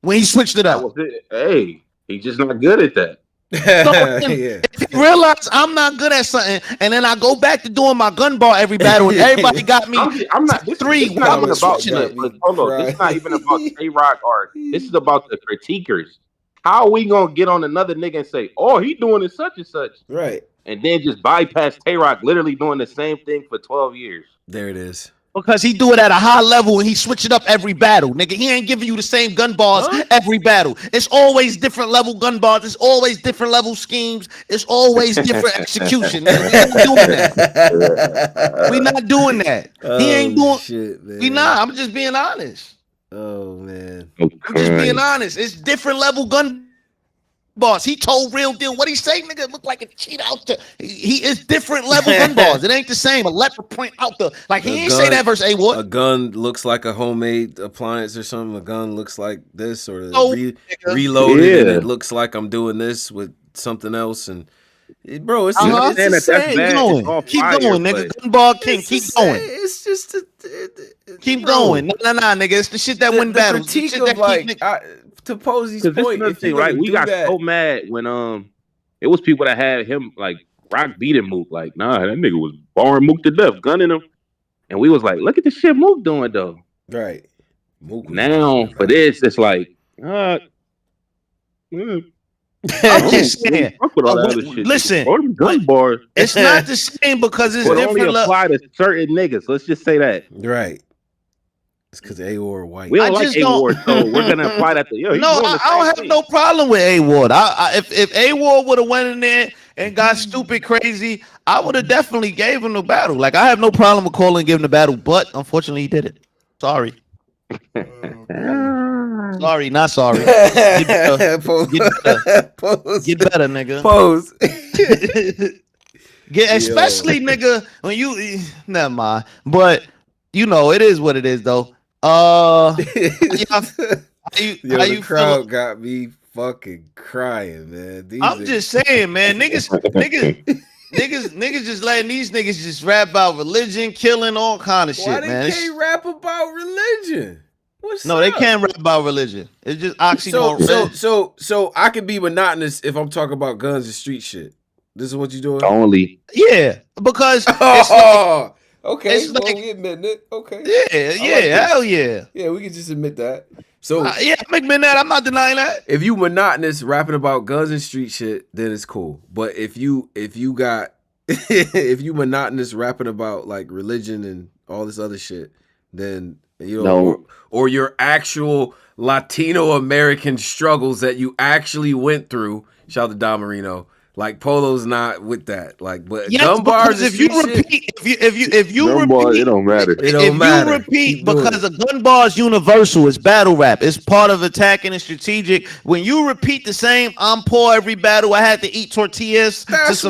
when he switched it up.
Hey, he's just not good at that.
So if you realize I'm not good at something, and then I go back to doing my gun bar every battle, and everybody got me.
I'm not. This is not even about that. But hold on, it's not even about Tay Roc or this is about the critiquers. How are we gonna get on another nigga and say, "Oh, he doing it such and such,"
right? And
then just bypass Tay Roc literally doing the same thing for 12 years.
There it is.
Because he do it at a high level and he switch it up every battle. Nigga, he ain't giving you the same gun bars every battle. It's always different level gun bars. It's always different level schemes. It's always different execution. Nigga, we ain't doing that. We not doing that. He ain't doing shit, man. We not. I'm just being honest.
Oh, man.
I'm just being honest. It's different level gun bars. He told real deal. What he say, nigga? Look like a cheat out there. He is different level gun bars. It ain't the same. A leopard print out the like. He ain't say that versus A.Ward.
A gun looks like a homemade appliance or something. A gun looks like this or reloaded, and it looks like I'm doing this with something else. And bro, it's the same.
Keep going, nigga. Gun bar king. Keep going.
It's just
keep going. Nah, nigga. It's the shit that win battles.
Critique of like. To Posey's point,
right? We got so mad when it was people that had him like Roc beating Mook. Like, nah, that nigga was barring Mook to death, gunning him, and we was like, look at the shit Mook doing though.
Right. Mook
now for this, it's like,
I'm just saying. Listen,
gun bars.
It's not the same because it's
different.
Only
apply to certain niggas. Let's just say that.
Right. It's because A.Ward white.
We don't like A.Ward, so we're gonna apply that to yo.
No, I don't have no problem with A.Ward. If A.Ward would have went in there and got stupid crazy, I would have definitely gave him the battle. Like I have no problem with calling and giving the battle, but unfortunately he did it. Sorry. Sorry, not sorry. Get better, nigga.
Pose.
especially nigga when you never mind. But you know, it is what it is though. How
the
you
crowd
feel?
got me fucking crying, man.
I'm just saying, man, niggas just letting these niggas just rap about religion, killing, all kind of
Why
shit, man.
they can't rap about religion? What's up?
They can't rap about religion. It's just oxymoron.
So I can be monotonous if I'm talking about guns and street shit. This is what you doing?
Only.
Yeah, because
okay,
it's like,
we admit it. Okay.
Yeah, hell yeah.
Yeah, we can just admit that. So
yeah, I'm admitting that. I'm not denying that.
If you monotonous rapping about guns and street shit, then it's cool. But if you got if you monotonous rapping about like religion and all this other shit, then you know, or your actual Latino American struggles that you actually went through. Shout out to Don Marino. Like Polo's not with that. Like, but gun bars.
If you repeat, if you repeat,
it don't matter.
It don't matter.
You repeat, because a gun bar is universal. It's battle rap. It's part of attacking and strategic. When you repeat the same, I'm poor every battle. I had to eat tortillas.
That's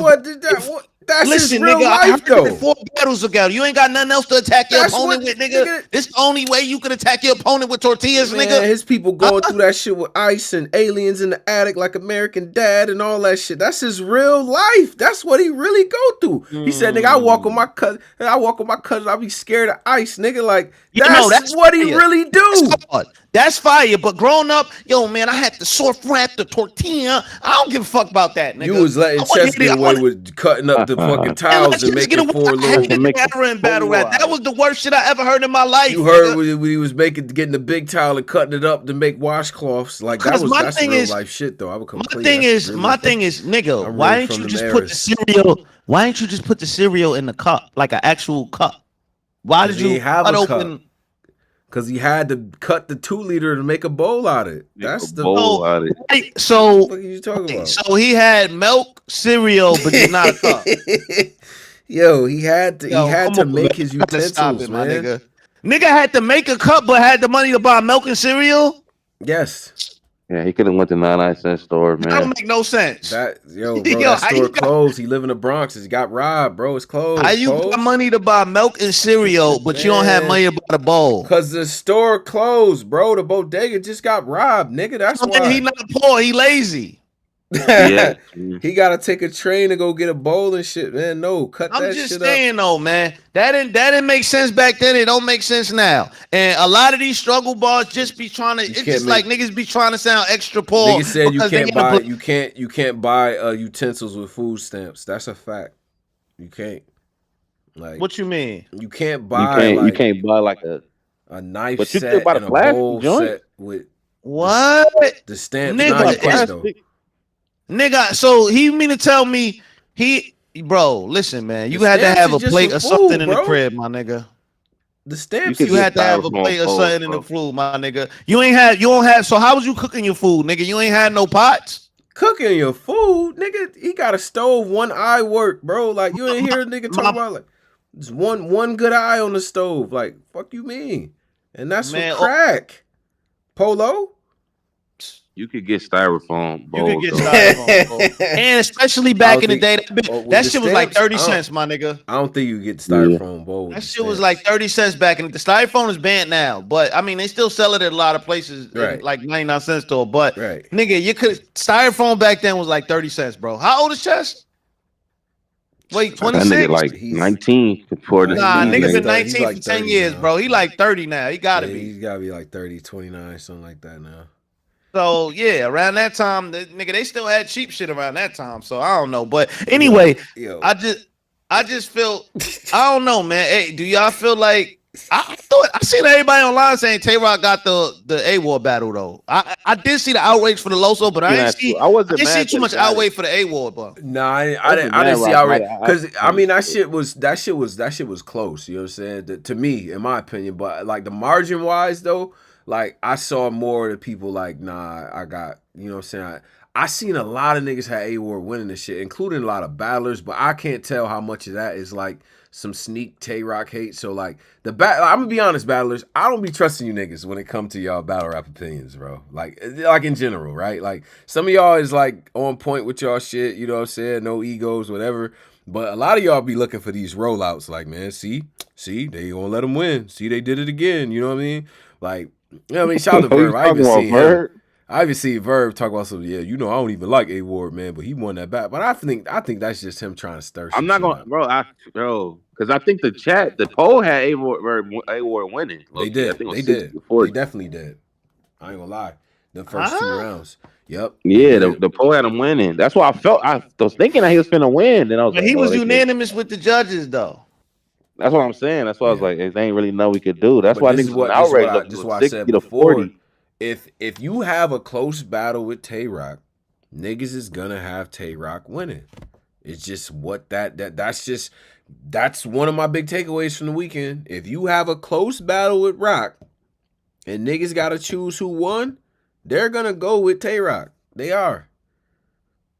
That's
listen,
real
nigga.
life,
I heard
though.
it 4 battles ago. You ain't got nothing else to attack your opponent with, nigga. It's the only way you can attack your opponent with tortillas, nigga.
His people going through that shit with ice and aliens in the attic like American Dad and all that shit. That's his real life. That's what he really go through. He said, nigga, I walk with my cousin. I be scared of ice, nigga. Like, that's what he really do.
That's fire. But growing up, yo, man, I had to soft wrap the tortilla. I don't give a fuck about that, nigga.
You was letting Chess get away with cutting up the fucking tiles and making 4 little.
Battle rap. That was the worst shit I ever heard in my life.
You heard when he was getting the big tile and cutting it up to make washcloths. Like that's real life shit, though. I would complain.
My thing is, nigga, why didn't you just put the cereal? Why didn't you just put the cereal in the cup, like an actual cup? Why did you
have a cup? Because he had to cut the 2-liter to make a bowl out of it. That's the
bowl out of it.
So what are you talking about?
So he had milk, cereal, but not a cup.
Yo, he had to make his utensils, man.
Nigga had to make a cup, but had the money to buy milk and cereal.
Yes.
Yeah, he could have went to 99-cent store, man.
That don't make no sense.
That store closed. He live in the Bronx. He got robbed, bro. It's closed.
How you got money to buy milk and cereal, but you don't have money to buy the bowl?
Because the store closed, bro. The bodega just got robbed, nigga. That's why.
He not poor. He lazy.
Yeah.
He gotta take a train to go get a bowl and shit, man. No, cut that shit up.
I'm just saying though, man. That didn't make sense back then. It don't make sense now. And a lot of these struggle bars just be trying to. It's just like niggas be trying to sound extra poor.
Niggas said you can't buy utensils with food stamps. That's a fact. You can't. Like,
what you mean?
You can't buy.
You can't buy like
a knife
but
set and a bowl set with
what
the stamp.
Nigga, nigga, so he mean to tell me bro, listen, man, you had to have a plate or something in the crib, my nigga.
The stamps
you had to have a plate or something in the food, my nigga. You don't have. So how was you cooking your food, nigga? You ain't had no pots.
Cooking your food, nigga. He got a stove, one eye work, bro. Like you ain't hear a nigga talk about like there's one good eye on the stove. Like fuck you mean? And that's what crack. Polo.
You could get styrofoam bowls.
You could get styrofoam bowls. And especially back in the day, that shit was like 30 cents, my nigga.
I don't think you get styrofoam bowls.
That shit was like 30 cents back in the styrofoam is banned now. But I mean, they still sell it at a lot of places, like 99-cent store. But nigga, you could styrofoam back then was like 30 cents, bro. How old is Chess? Wait, 26?
That nigga like 19 before the
nigga been 19 for 10 years, bro. He like 30 now. He gotta be.
He's gotta be like 30, 29, something like that now.
So yeah, around that time, nigga, they still had cheap shit around that time. So I don't know, but anyway, I just feel I don't know, man. Hey, do y'all feel like I seen everybody online saying Tay Roc got the A.Ward battle though. I did see the outrage for the Loso, but I didn't see too much outrage for the A.Ward, but
nah, I didn't see outrage because I mean that shit was close. You know what I'm saying? To me, in my opinion, but like the margin wise though. Like, I saw more of the people like, nah, I got, you know what I'm saying? I seen a lot of niggas had A.Ward winning this shit, including a lot of battlers, but I can't tell how much of that is like some sneak Tay Roc hate. So like, I'm gonna be honest, battlers, I don't be trusting you niggas when it comes to y'all battle rap opinions, bro. Like in general, right? Like, some of y'all is like on point with y'all shit, you know what I'm saying? No egos, whatever. But a lot of y'all be looking for these rollouts, like, man, see, they gonna let him win. See, they did it again. You know what I mean? Like, you know what I mean? Shout out to Verb. I even seen him. I even see Verb talk about something. Yeah, you know, I don't even like A.Ward, man, but he won that back. But I think that's just him trying to stir.
I'm not gonna, bro, because I think the poll had A.Ward winning.
They did. They definitely did. I ain't gonna lie. The first 2 rounds. Yep.
Yeah, the poll had him winning. That's why I was thinking that he was finna win. Then I was
but
like,
he was unanimous with the judges, though.
That's what I'm saying. That's why I was like, they ain't really know we could do. That's why niggas was outraged.
This is what I said before. If you have a close battle with Tay Roc, niggas is gonna have Tay Roc winning. It's just what that's one of my big takeaways from the weekend. If you have a close battle with Roc and niggas gotta choose who won, they're gonna go with Tay Roc. They are.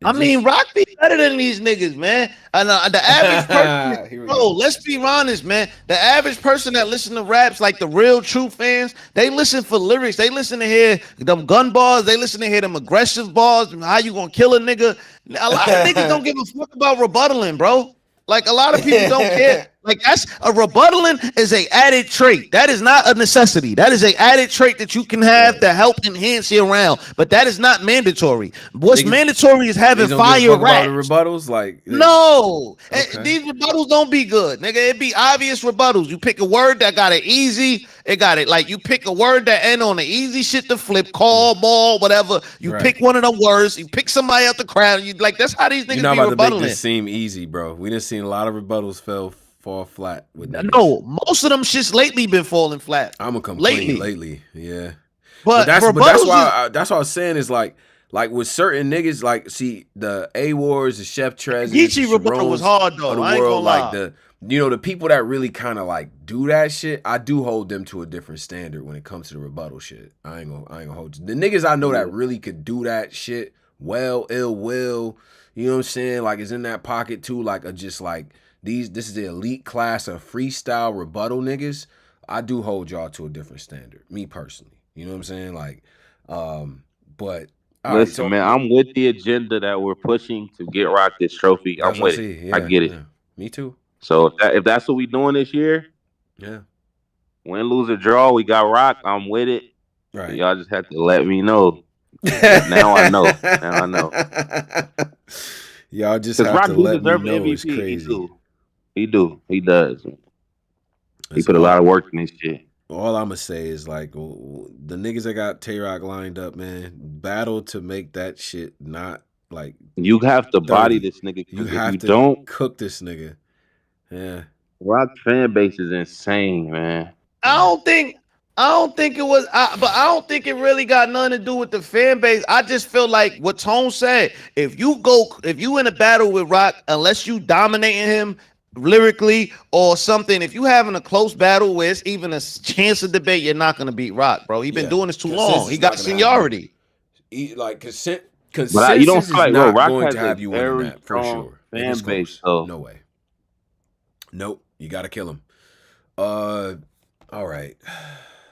I mean, Roc be better than these niggas, man. And the average person, bro, let's be honest, man. The average person that listen to raps, like the real true fans, they listen for lyrics. They listen to hear them gun bars. They listen to hear them aggressive bars. How you gonna kill a nigga? A lot of niggas don't give a fuck about rebuttaling, bro. Like, a lot of people don't care. Like, that's a rebuttaling is a added trait. That is not a necessity. That is a added trait that you can have to help enhance your round. But that is not mandatory. What's mandatory is having fire raps.
Rebuttals, like,
no, these rebuttals don't be good, nigga. It be obvious rebuttals. You pick a word that got it easy. It got it. Like, you pick a word that end on the easy shit to flip, call, ball, whatever. You pick one of the words. You pick somebody out the crowd. You like, that's how these niggas be rebuttaling.
You're not about to make this seem easy, bro. We done seen a lot of rebuttals fall flat with niggas.
No, most of them shits lately been falling flat.
I'm gonna complain lately. Yeah.
But
that's why I was saying is like with certain niggas, like, see, the A.Wards, the Chef Trez,
Geechi rebuttal was hard though. I ain't gonna lie.
Like the people that really kind of like do that shit, I do hold them to a different standard when it comes to the rebuttal shit. I ain't gonna hold you. The niggas I know that really could do that shit well, ill will, you know what I'm saying? Like, is in that pocket too, like, just like this is the elite class of freestyle rebuttal niggas. I do hold y'all to a different standard, me personally. You know what I'm saying? Like, but
listen, man, I'm with the agenda that we're pushing to get Roc this trophy. I'm with it. Yeah, I get it. Yeah.
Me too.
So if that's what we doing this year, win, lose, or draw, we got Roc. I'm with it. Right. So y'all just have to let me know. Now I know. Now I know.
Y'all just have to let me know. MVP. It's crazy.
He do. He does. He put a lot of work in this shit.
All I'm gonna say is, like, the niggas that got Tay Roc lined up, man, battle to make that shit not like.
You have to body this nigga.
You have to don't cook this nigga. Yeah.
Roc fan base is insane, man.
I don't think it was, but I don't think it really got nothing to do with the fan base. I just feel like what Tone said. If you in a battle with Roc, unless you dominating him lyrically or something, if you having a close battle where it's even a chance of debate, you're not gonna beat Roc, bro. He been doing this too long. He got seniority.
Consensus
you don't feel like,
not
Roc
going
has
to have you winning that for sure.
Fan base, so.
No way. Nope. You gotta kill him. All right.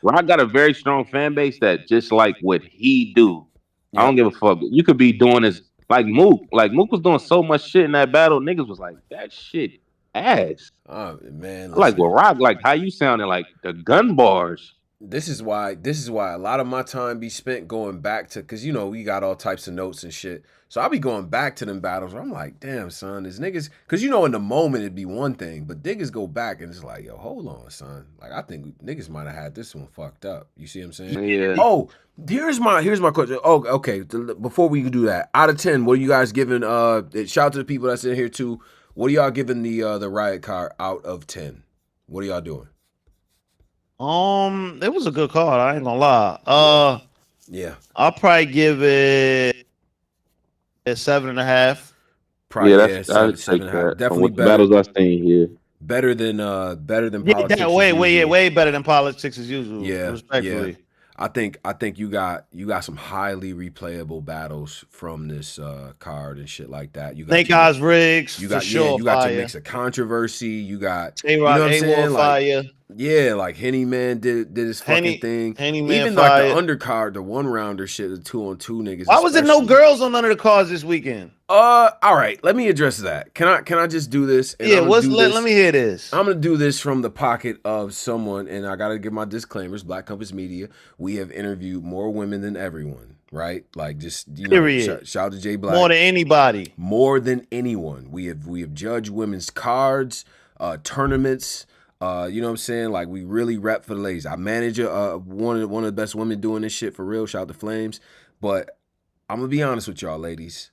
Roc got a very strong fan base that just like what he do. I don't give a fuck. You could be doing this like Mook. Like, Mook was doing so much shit in that battle. Niggas was like, that shit ass.
Oh man.
Like, with Roc, like how you sounding, like the gun bars.
This is why a lot of my time be spent going back to, because, you know, we got all types of notes and shit. So I'll be going back to them battles where I'm like, damn, son, these niggas, because, you know, in the moment it'd be one thing, but niggas go back and it's like, yo, hold on, son. Like, I think niggas might have had this one fucked up. You see what I'm saying?
Yeah.
Oh, here's my question. Oh, okay. Before we do that, out of 10, what are you guys giving? Shout out to the people that's in here too. What are y'all giving the riot car out of 10? What are y'all doing?
It was a good card. I ain't gonna lie.
Yeah.
I'll probably give it a 7.5.
Probably, yeah, I'd take that.
Definitely better.
Battles I seen here.
Better than politics.
Way better than politics as usual.
Yeah,
respectfully.
Yeah. I think you got some highly replayable battles from this card and shit like that. You got
Snake Eyes Riggs.
You got
sure,
you got your mix of controversy. You got
Tay Roc A.Ward fire.
Yeah, like Henny Man did his fucking thing.
Henny Man
Even like the
fired.
undercard, the 1-rounder shit, the 2-on-2 niggas.
Why was there no
especially.
girls on none of the cards this weekend?
All right, let me address that. Can I just do this? And
Yeah,
let
me hear this.
I'm gonna do this from the pocket of someone, and I gotta give my disclaimers. Black Compass Media, we have interviewed more women than everyone, right? Like, just shout out to Jay Black.
More than anybody.
More than anyone. We have judged women's cards, tournaments. You know what I'm saying? Like, we really rep for the ladies. I manage one of the best women doing this shit for real. Shout out to Flames. But I'm gonna be honest with y'all, ladies.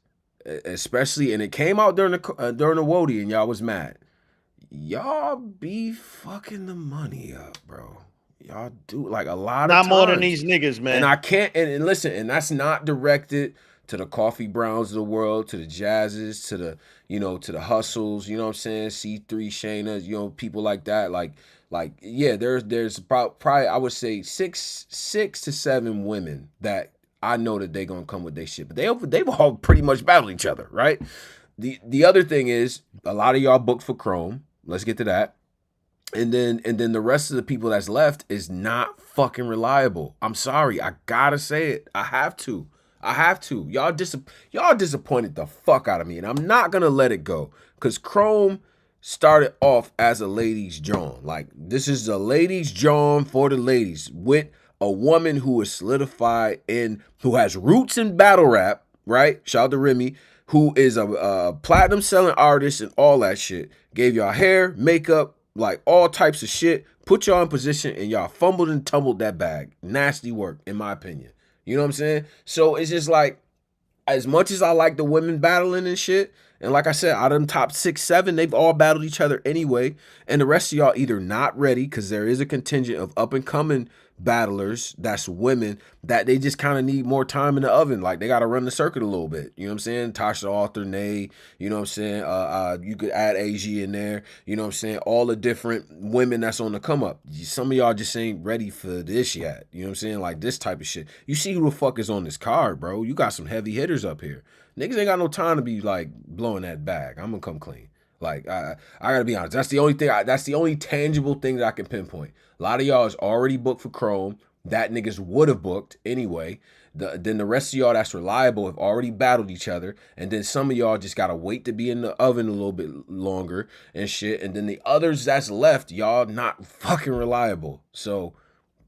Especially, and it came out during the Wody, and y'all was mad. Y'all be fucking the money up, bro. Y'all do like a lot of times.
Not more than these niggas, man.
And I can't. And listen, and that's not directed to the Coffee Browns of the world, to the Jazzes, to the to the Hustles. You know what I'm saying? C3, Shayna, people like that. Like yeah, there's probably I would say six to seven women that I know that they gonna come with their shit, but they've all pretty much battled each other, right? The other thing is a lot of y'all booked for Chrome. Let's get to that. And then the rest of the people that's left is not fucking reliable. I'm sorry, I gotta say it. I have to. Y'all disappointed the fuck out of me, and I'm not gonna let it go. Cause Chrome started off as a ladies' John. Like, this is a ladies' John for the ladies with a woman who is solidified who has roots in battle rap, right? Shout out to Remy, who is a platinum selling artist and all that shit. Gave y'all hair, makeup, like all types of shit. Put y'all in position and y'all fumbled and tumbled that bag. Nasty work, in my opinion. You know what I'm saying? So it's just like, as much as I like the women battling and shit, and like I said, out of them top 6, 7, they've all battled each other anyway. And the rest of y'all either not ready, because there is a contingent of up and coming battlers, that's women, that they just kind of need more time in the oven. Like, they got to run the circuit a little bit. You know what I'm saying? Tasha Arthur, Nay, you know what I'm saying? You could add AG in there. You know what I'm saying? All the different women that's on the come up. Some of y'all just ain't ready for this yet. You know what I'm saying? Like, this type of shit. You see who the fuck is on this card, bro. You got some heavy hitters up here. Niggas ain't got no time to be like blowing that bag. I'm gonna come clean. Like, I gotta be honest. That's the only thing. That's the only tangible thing that I can pinpoint. A lot of y'all is already booked for Chrome. That niggas would have booked anyway. Then the rest of y'all that's reliable have already battled each other. And then some of y'all just gotta wait to be in the oven a little bit longer and shit. And then the others that's left, y'all not fucking reliable. So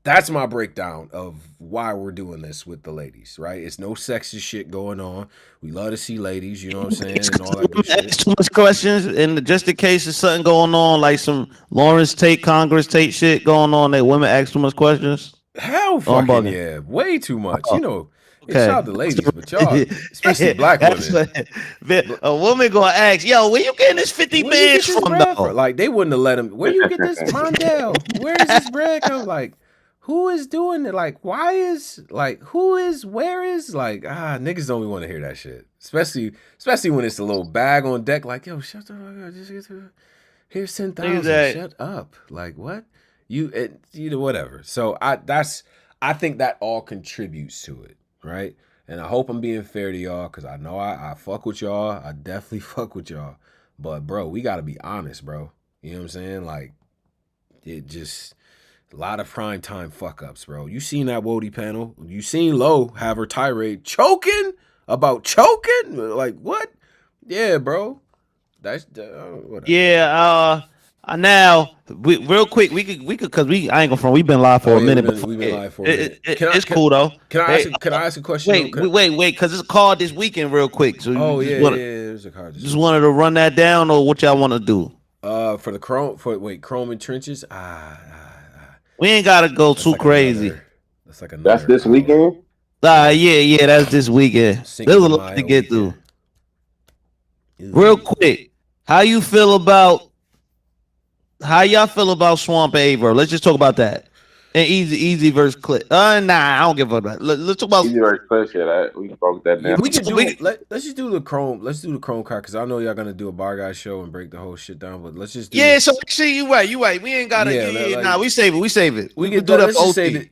that's my breakdown of why we're doing this with the ladies, right? It's no sexist shit going on. We love to see ladies, you know what I'm saying, and all that good shit.
Too much questions, and just in case there's something going on, like some Lawrence Tate, Congress Tate shit going on, that women ask too much questions.
Hell fucking yeah, way too much. You know,
okay.
Shout out to ladies, but y'all, especially black women.
A woman gonna ask, yo, where you getting this 50 bands from, though?
Like, they wouldn't have let him. Where you get this Mondale? Where is this bread come? Like, who is doing it? Like, why is, like, who is, where is, like, niggas don't even want to hear that shit. Especially when it's a little bag on deck, like, yo, shut the fuck up. Just here's 10,000. Shut up. Like, what? Whatever. So I think that all contributes to it, right? And I hope I'm being fair to y'all, because I know I fuck with y'all. I definitely fuck with y'all. But, bro, we got to be honest, bro. You know what I'm saying? Like, it just... a lot of prime time fuck ups, bro. You seen that Wody panel? You seen Lo have her tirade choking about choking? Like, what? Yeah, bro. That's whatever.
Yeah. Now, real quick, we could because I ain't gonna front. We've been live for a minute.
We've been live for a minute.
It's cool though.
Can I ask a question?
Wait, because it's a card this weekend, real quick. So
there's a card.
Just wanted to run that down, or what y'all want to do?
For the Chrome and Trenches.
We ain't gotta go too crazy.
That's this weekend?
Yeah, that's this weekend. There's a lot to get through. Real quick, how y'all feel about Swamp A.Ward? Let's just talk about that. And Easy versus Clip. Nah, I don't give a fuck. Let's talk about
Easy versus Clip. Shit, we broke that down.
Let's just do the Chrome. Let's do the Chrome card, because I know y'all gonna do a bar guy show and break the whole shit down. But let's just do
So actually, you right. We ain't gotta. We save it. We can do that.
Let's just save it.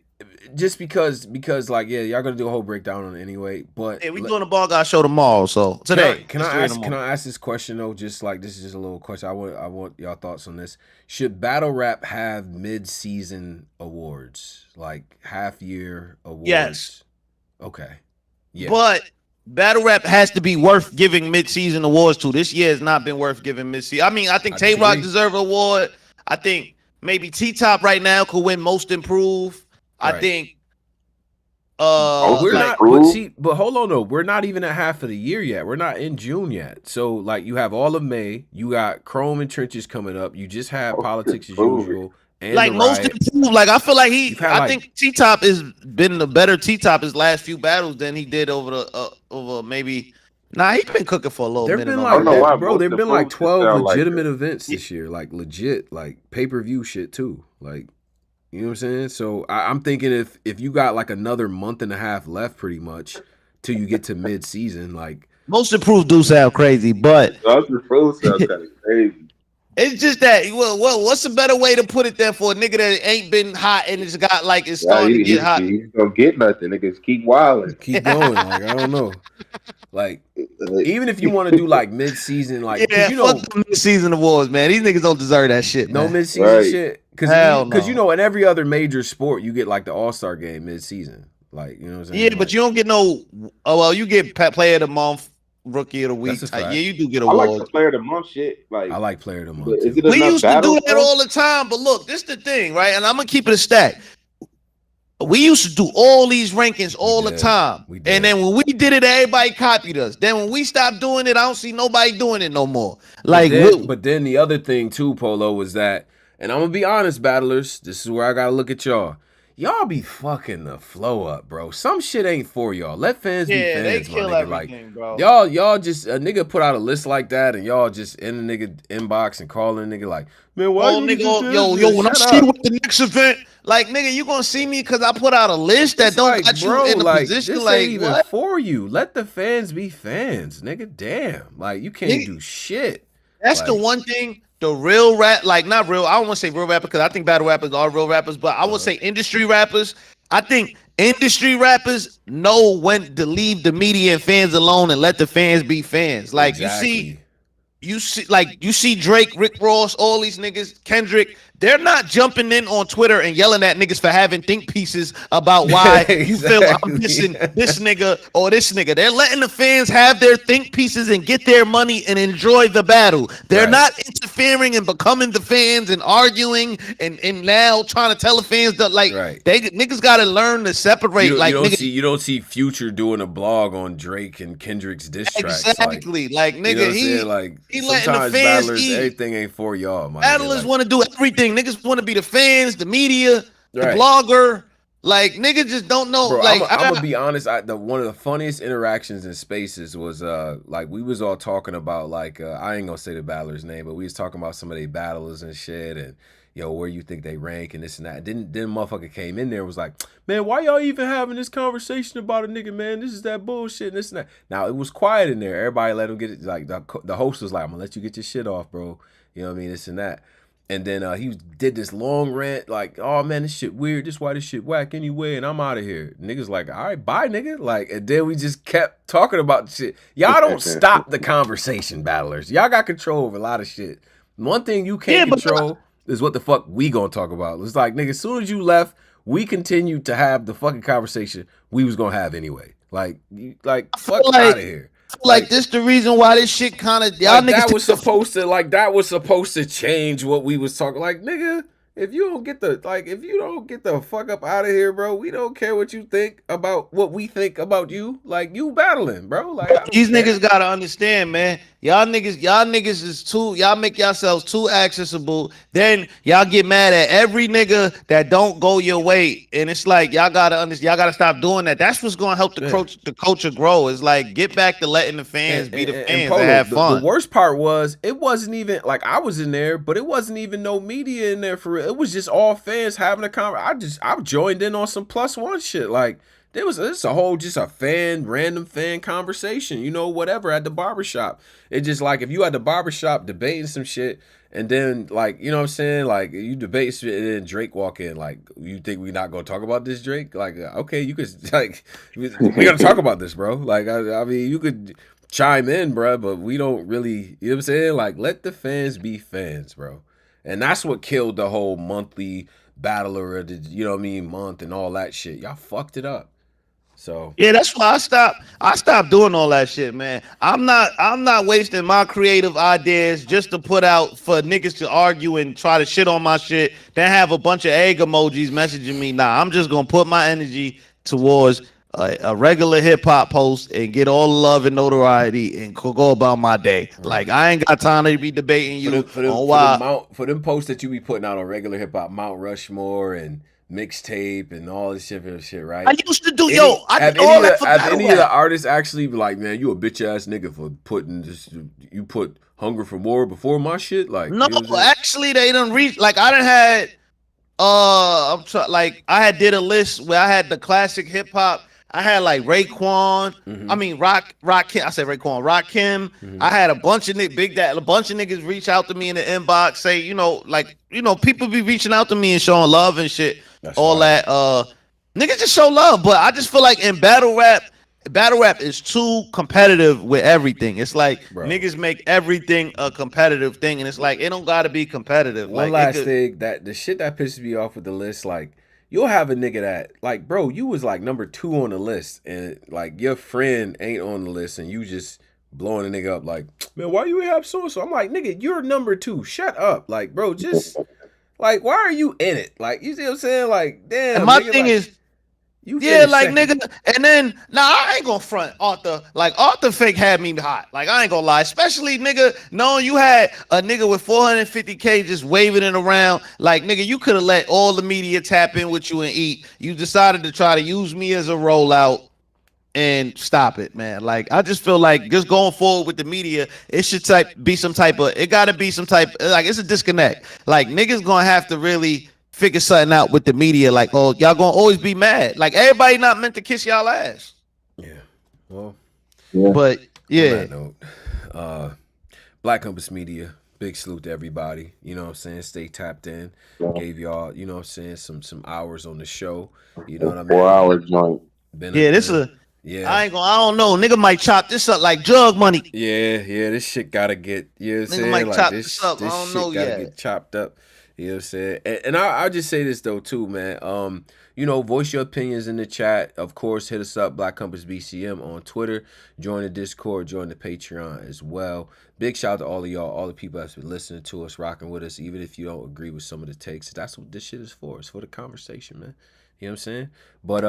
just because like y'all gonna do a whole breakdown on it anyway. But
we doing a Ball Guy show tomorrow. So today,
can I ask this question though? Just like this is just a little question. I want y'all thoughts on this. Should battle rap have mid-season awards, like half-year awards?
Yes.
Okay. Yeah.
But battle rap has to be worth giving mid-season awards to. This year has not been worth giving mid-season. I mean, I think Tay Roc deserves an award. I think maybe T-Top right now could win Most Improved.
Right.
I think
we're not but hold on though. We're not even at half of the year yet. We're not in June yet. So like you have all of May, you got Chrome and Trenches coming up. You just have Politics as Usual. And
like Most Improved, like I feel like I think T-Top has been the better T-Top his last few battles than he did over maybe. Nah, he's been cooking for a little minute.
There've been like 12 legitimate events this year, like legit, like pay-per-view shit too. Like, you know what I'm saying? So I'm thinking if you got like another month and a half left pretty much till you get to mid-season, like
Most Improved do sound crazy, but
Most Improved sounds kind of crazy.
It's just that, well, what's a better way to put it than for a nigga that ain't been hot and it's got like it's starting to get hot?
He's gonna get nothing. Niggas keep wilding.
Keep going. Like, I don't know. Like, even if you want to do like mid-season, like,
fuck the mid-season awards, man. These niggas don't deserve that shit.
No
man.
mid-season shit. Because you know, in every other major sport, you get like the All-Star game mid-season. Like, you know what I'm saying?
Yeah, but you don't get no. Oh well, you get Player of the Month. Rookie of the Week. Yeah, you do get awards.
I like the Player of the Month shit. Like,
I like Player of the Month.
We used to do that all the time, but look, this is the thing, right? And I'm gonna keep it a stack. We used to do all these rankings all the time, and then when we did it, everybody copied us. Then when we stopped doing it, I don't see nobody doing it no more. Like,
but then the other thing too, Polo, was that, and I'm gonna be honest, battlers. This is where I gotta look at y'all. Y'all be fucking the flow up, bro. Some shit ain't for y'all. Let fans be fans,
they kill
my nigga.
everything, bro.
Y'all just a nigga put out a list like that, and y'all just in the nigga inbox and calling nigga like, man, why you
nigga, yo, when I see you at the next event, like nigga, you gonna see me because I put out a list that don't got you in a position
this
like
ain't even
what?
for you. Let the fans be fans, nigga. Damn, like you can't do shit.
That's the one thing. The real rap, like not real, I don't want to say real rapper because I think battle rappers are real rappers, but I would say industry rappers. I think industry rappers know when to leave the media and fans alone and let the fans be fans. Like you see Drake, Rick Ross, all these niggas, Kendrick, they're not jumping in on Twitter and yelling at niggas for having think pieces about why you feel I'm missing this nigga or this nigga. They're letting the fans have their think pieces and get their money and enjoy the battle. They're not interfering and becoming the fans and arguing and now trying to tell the fans that they niggas gotta learn to separate.
You don't see Future doing a blog on Drake and Kendrick's diss tracks.
Exactly. Like nigga,
you know he letting the fans eat. Everything ain't for y'all.
Battlers want to do everything. Niggas want to be the fans, the media, the blogger. Like niggas just don't know.
Bro,
like
I'm gonna be honest. One of the funniest interactions in Spaces was like we was all talking about like I ain't gonna say the battler's name, but we was talking about some of their battlers and shit and where you think they rank and this and that. Then motherfucker came in there and was like, man, why y'all even having this conversation about a nigga, man? This is that bullshit and this and that. Now it was quiet in there. Everybody let him get it. Like the host was like, I'm gonna let you get your shit off, bro. You know what I mean? This and that. And then he did this long rant like, oh man, this shit weird. This why this shit whack anyway, and I'm out of here. Niggas like, all right, bye, nigga. Like, and then we just kept talking about the shit. Y'all don't stop the conversation, battlers. Y'all got control over a lot of shit. One thing you can't control is what the fuck we gonna talk about. It's like, nigga, as soon as you left, we continued to have the fucking conversation we was gonna have anyway. Like fuck out of here.
Like this the reason why this shit kind of y'all niggas
that was supposed to change what we was talking. Like, nigga, if you don't get the fuck up out of here, bro, we don't care what you think about what we think about you. Like, you battling, bro. Like,
these niggas gotta understand, man. Y'all niggas is too, y'all make yourselves too accessible. Then y'all get mad at every nigga that don't go your way. And it's like, y'all gotta stop doing that. That's what's gonna help the culture grow. It's like, get back to letting the fans be the fans and have fun.
The worst part was, it wasn't even, like, I was in there, but it wasn't even no media in there for real. It was just all fans having a conversation. I joined in on some +1 shit. Like, this a whole just a random fan conversation, whatever at the barbershop. It's just like if you at the barbershop debating some shit And then, like, you know what I'm saying? Like, you debate shit, and then Drake walk in. Like, you think we not gonna talk about this, Drake? Like, okay, you could, like, we gotta talk about this, bro. Like, I mean, you could chime in, bro, but we don't really, you know what I'm saying? Like, let the fans be fans, bro. And that's what killed the whole monthly battler, of the, you know what I mean, month and all that shit. Y'all fucked it up. So
Yeah, that's why I stopped doing all that shit, man. I'm not wasting my creative ideas just to put out for niggas to argue and try to shit on my shit, then have a bunch of egg emojis messaging me. Nah, I'm just gonna put my energy towards a regular hip hop post and get all the love and notoriety and go about my day. Like, I ain't got time to be debating you on why.
for them posts that you be putting out on regular hip hop, Mount Rushmore and mixtape and all this shit, right?
I used to do, I did
Any
all
of
that
the,
for
have
battle
any of the
rap.
artists actually be like, man, you a bitch ass nigga for putting this? You put Hunger for More before my shit, like,
No,
you know what I'm saying?
actually, they done reach. Like, I done had. Like, I had did a list where I had the classic hip hop. I had like Raekwon. I mean, Kim. I said Raekwon, Rock Kim. I had a bunch of a bunch of niggas reach out to me in the inbox, say, people be reaching out to me and showing love and shit.
That's
All
fire.
that. Niggas just show love, but I just feel like in battle rap is too competitive with everything. It's like,
Bro.
niggas make everything a competitive thing, and it's like, it don't gotta be competitive.
One
Like,
last thing, that the shit that pisses me off with the list, like, you'll have a nigga that, like, bro, you was like number 2 on the list, and like your friend ain't on the list, and you just blowing a nigga up, like, man, why you have so and so? I'm like, nigga, you're number 2. Shut up, like, bro, just like, why are you in it? Like, you see what I'm saying? Like, damn.
And my
nigga,
thing
like,
is,
you
yeah, like,
second.
nigga, and then I ain't gonna front Arthur. Like, Arthur fake had me hot. Like, I ain't gonna lie, especially, nigga, knowing you had a nigga with 450K just waving it around. Like, nigga, you could have let all the media tap in with you and eat. You decided to try to use me as a rollout and stop it, man. Like, I just feel like just going forward with the media, it should be some type of, it gotta be some type, like, it's a disconnect. Like, niggas gonna have to really figure something out with the media. Like, oh, y'all gonna always be mad. Like, everybody not meant to kiss y'all ass.
Yeah. Well,
But yeah.
on that note, Black Compass Media, big salute to everybody. You know what I'm saying? Stay tapped in. Gave y'all, you know what I'm saying, some hours on the show. You know what I mean?
4-hour joint.
Yeah.
I don't know. Nigga might chop this up like drug money.
Yeah, this shit gotta get, you know what I'm saying?
Might
like,
chop
this
up. I don't
shit
know
gotta
yet.
get chopped up. You know what I'm saying? And I'll just say this though too, man. Voice your opinions in the chat. Of course, hit us up, Black Compass BCM on Twitter. Join the Discord, join the Patreon as well. Big shout out to all of y'all, all the people that's been listening to us, rocking with us, even if you don't agree with some of the takes. That's what this shit is for. It's for the conversation, man. You know what I'm saying? But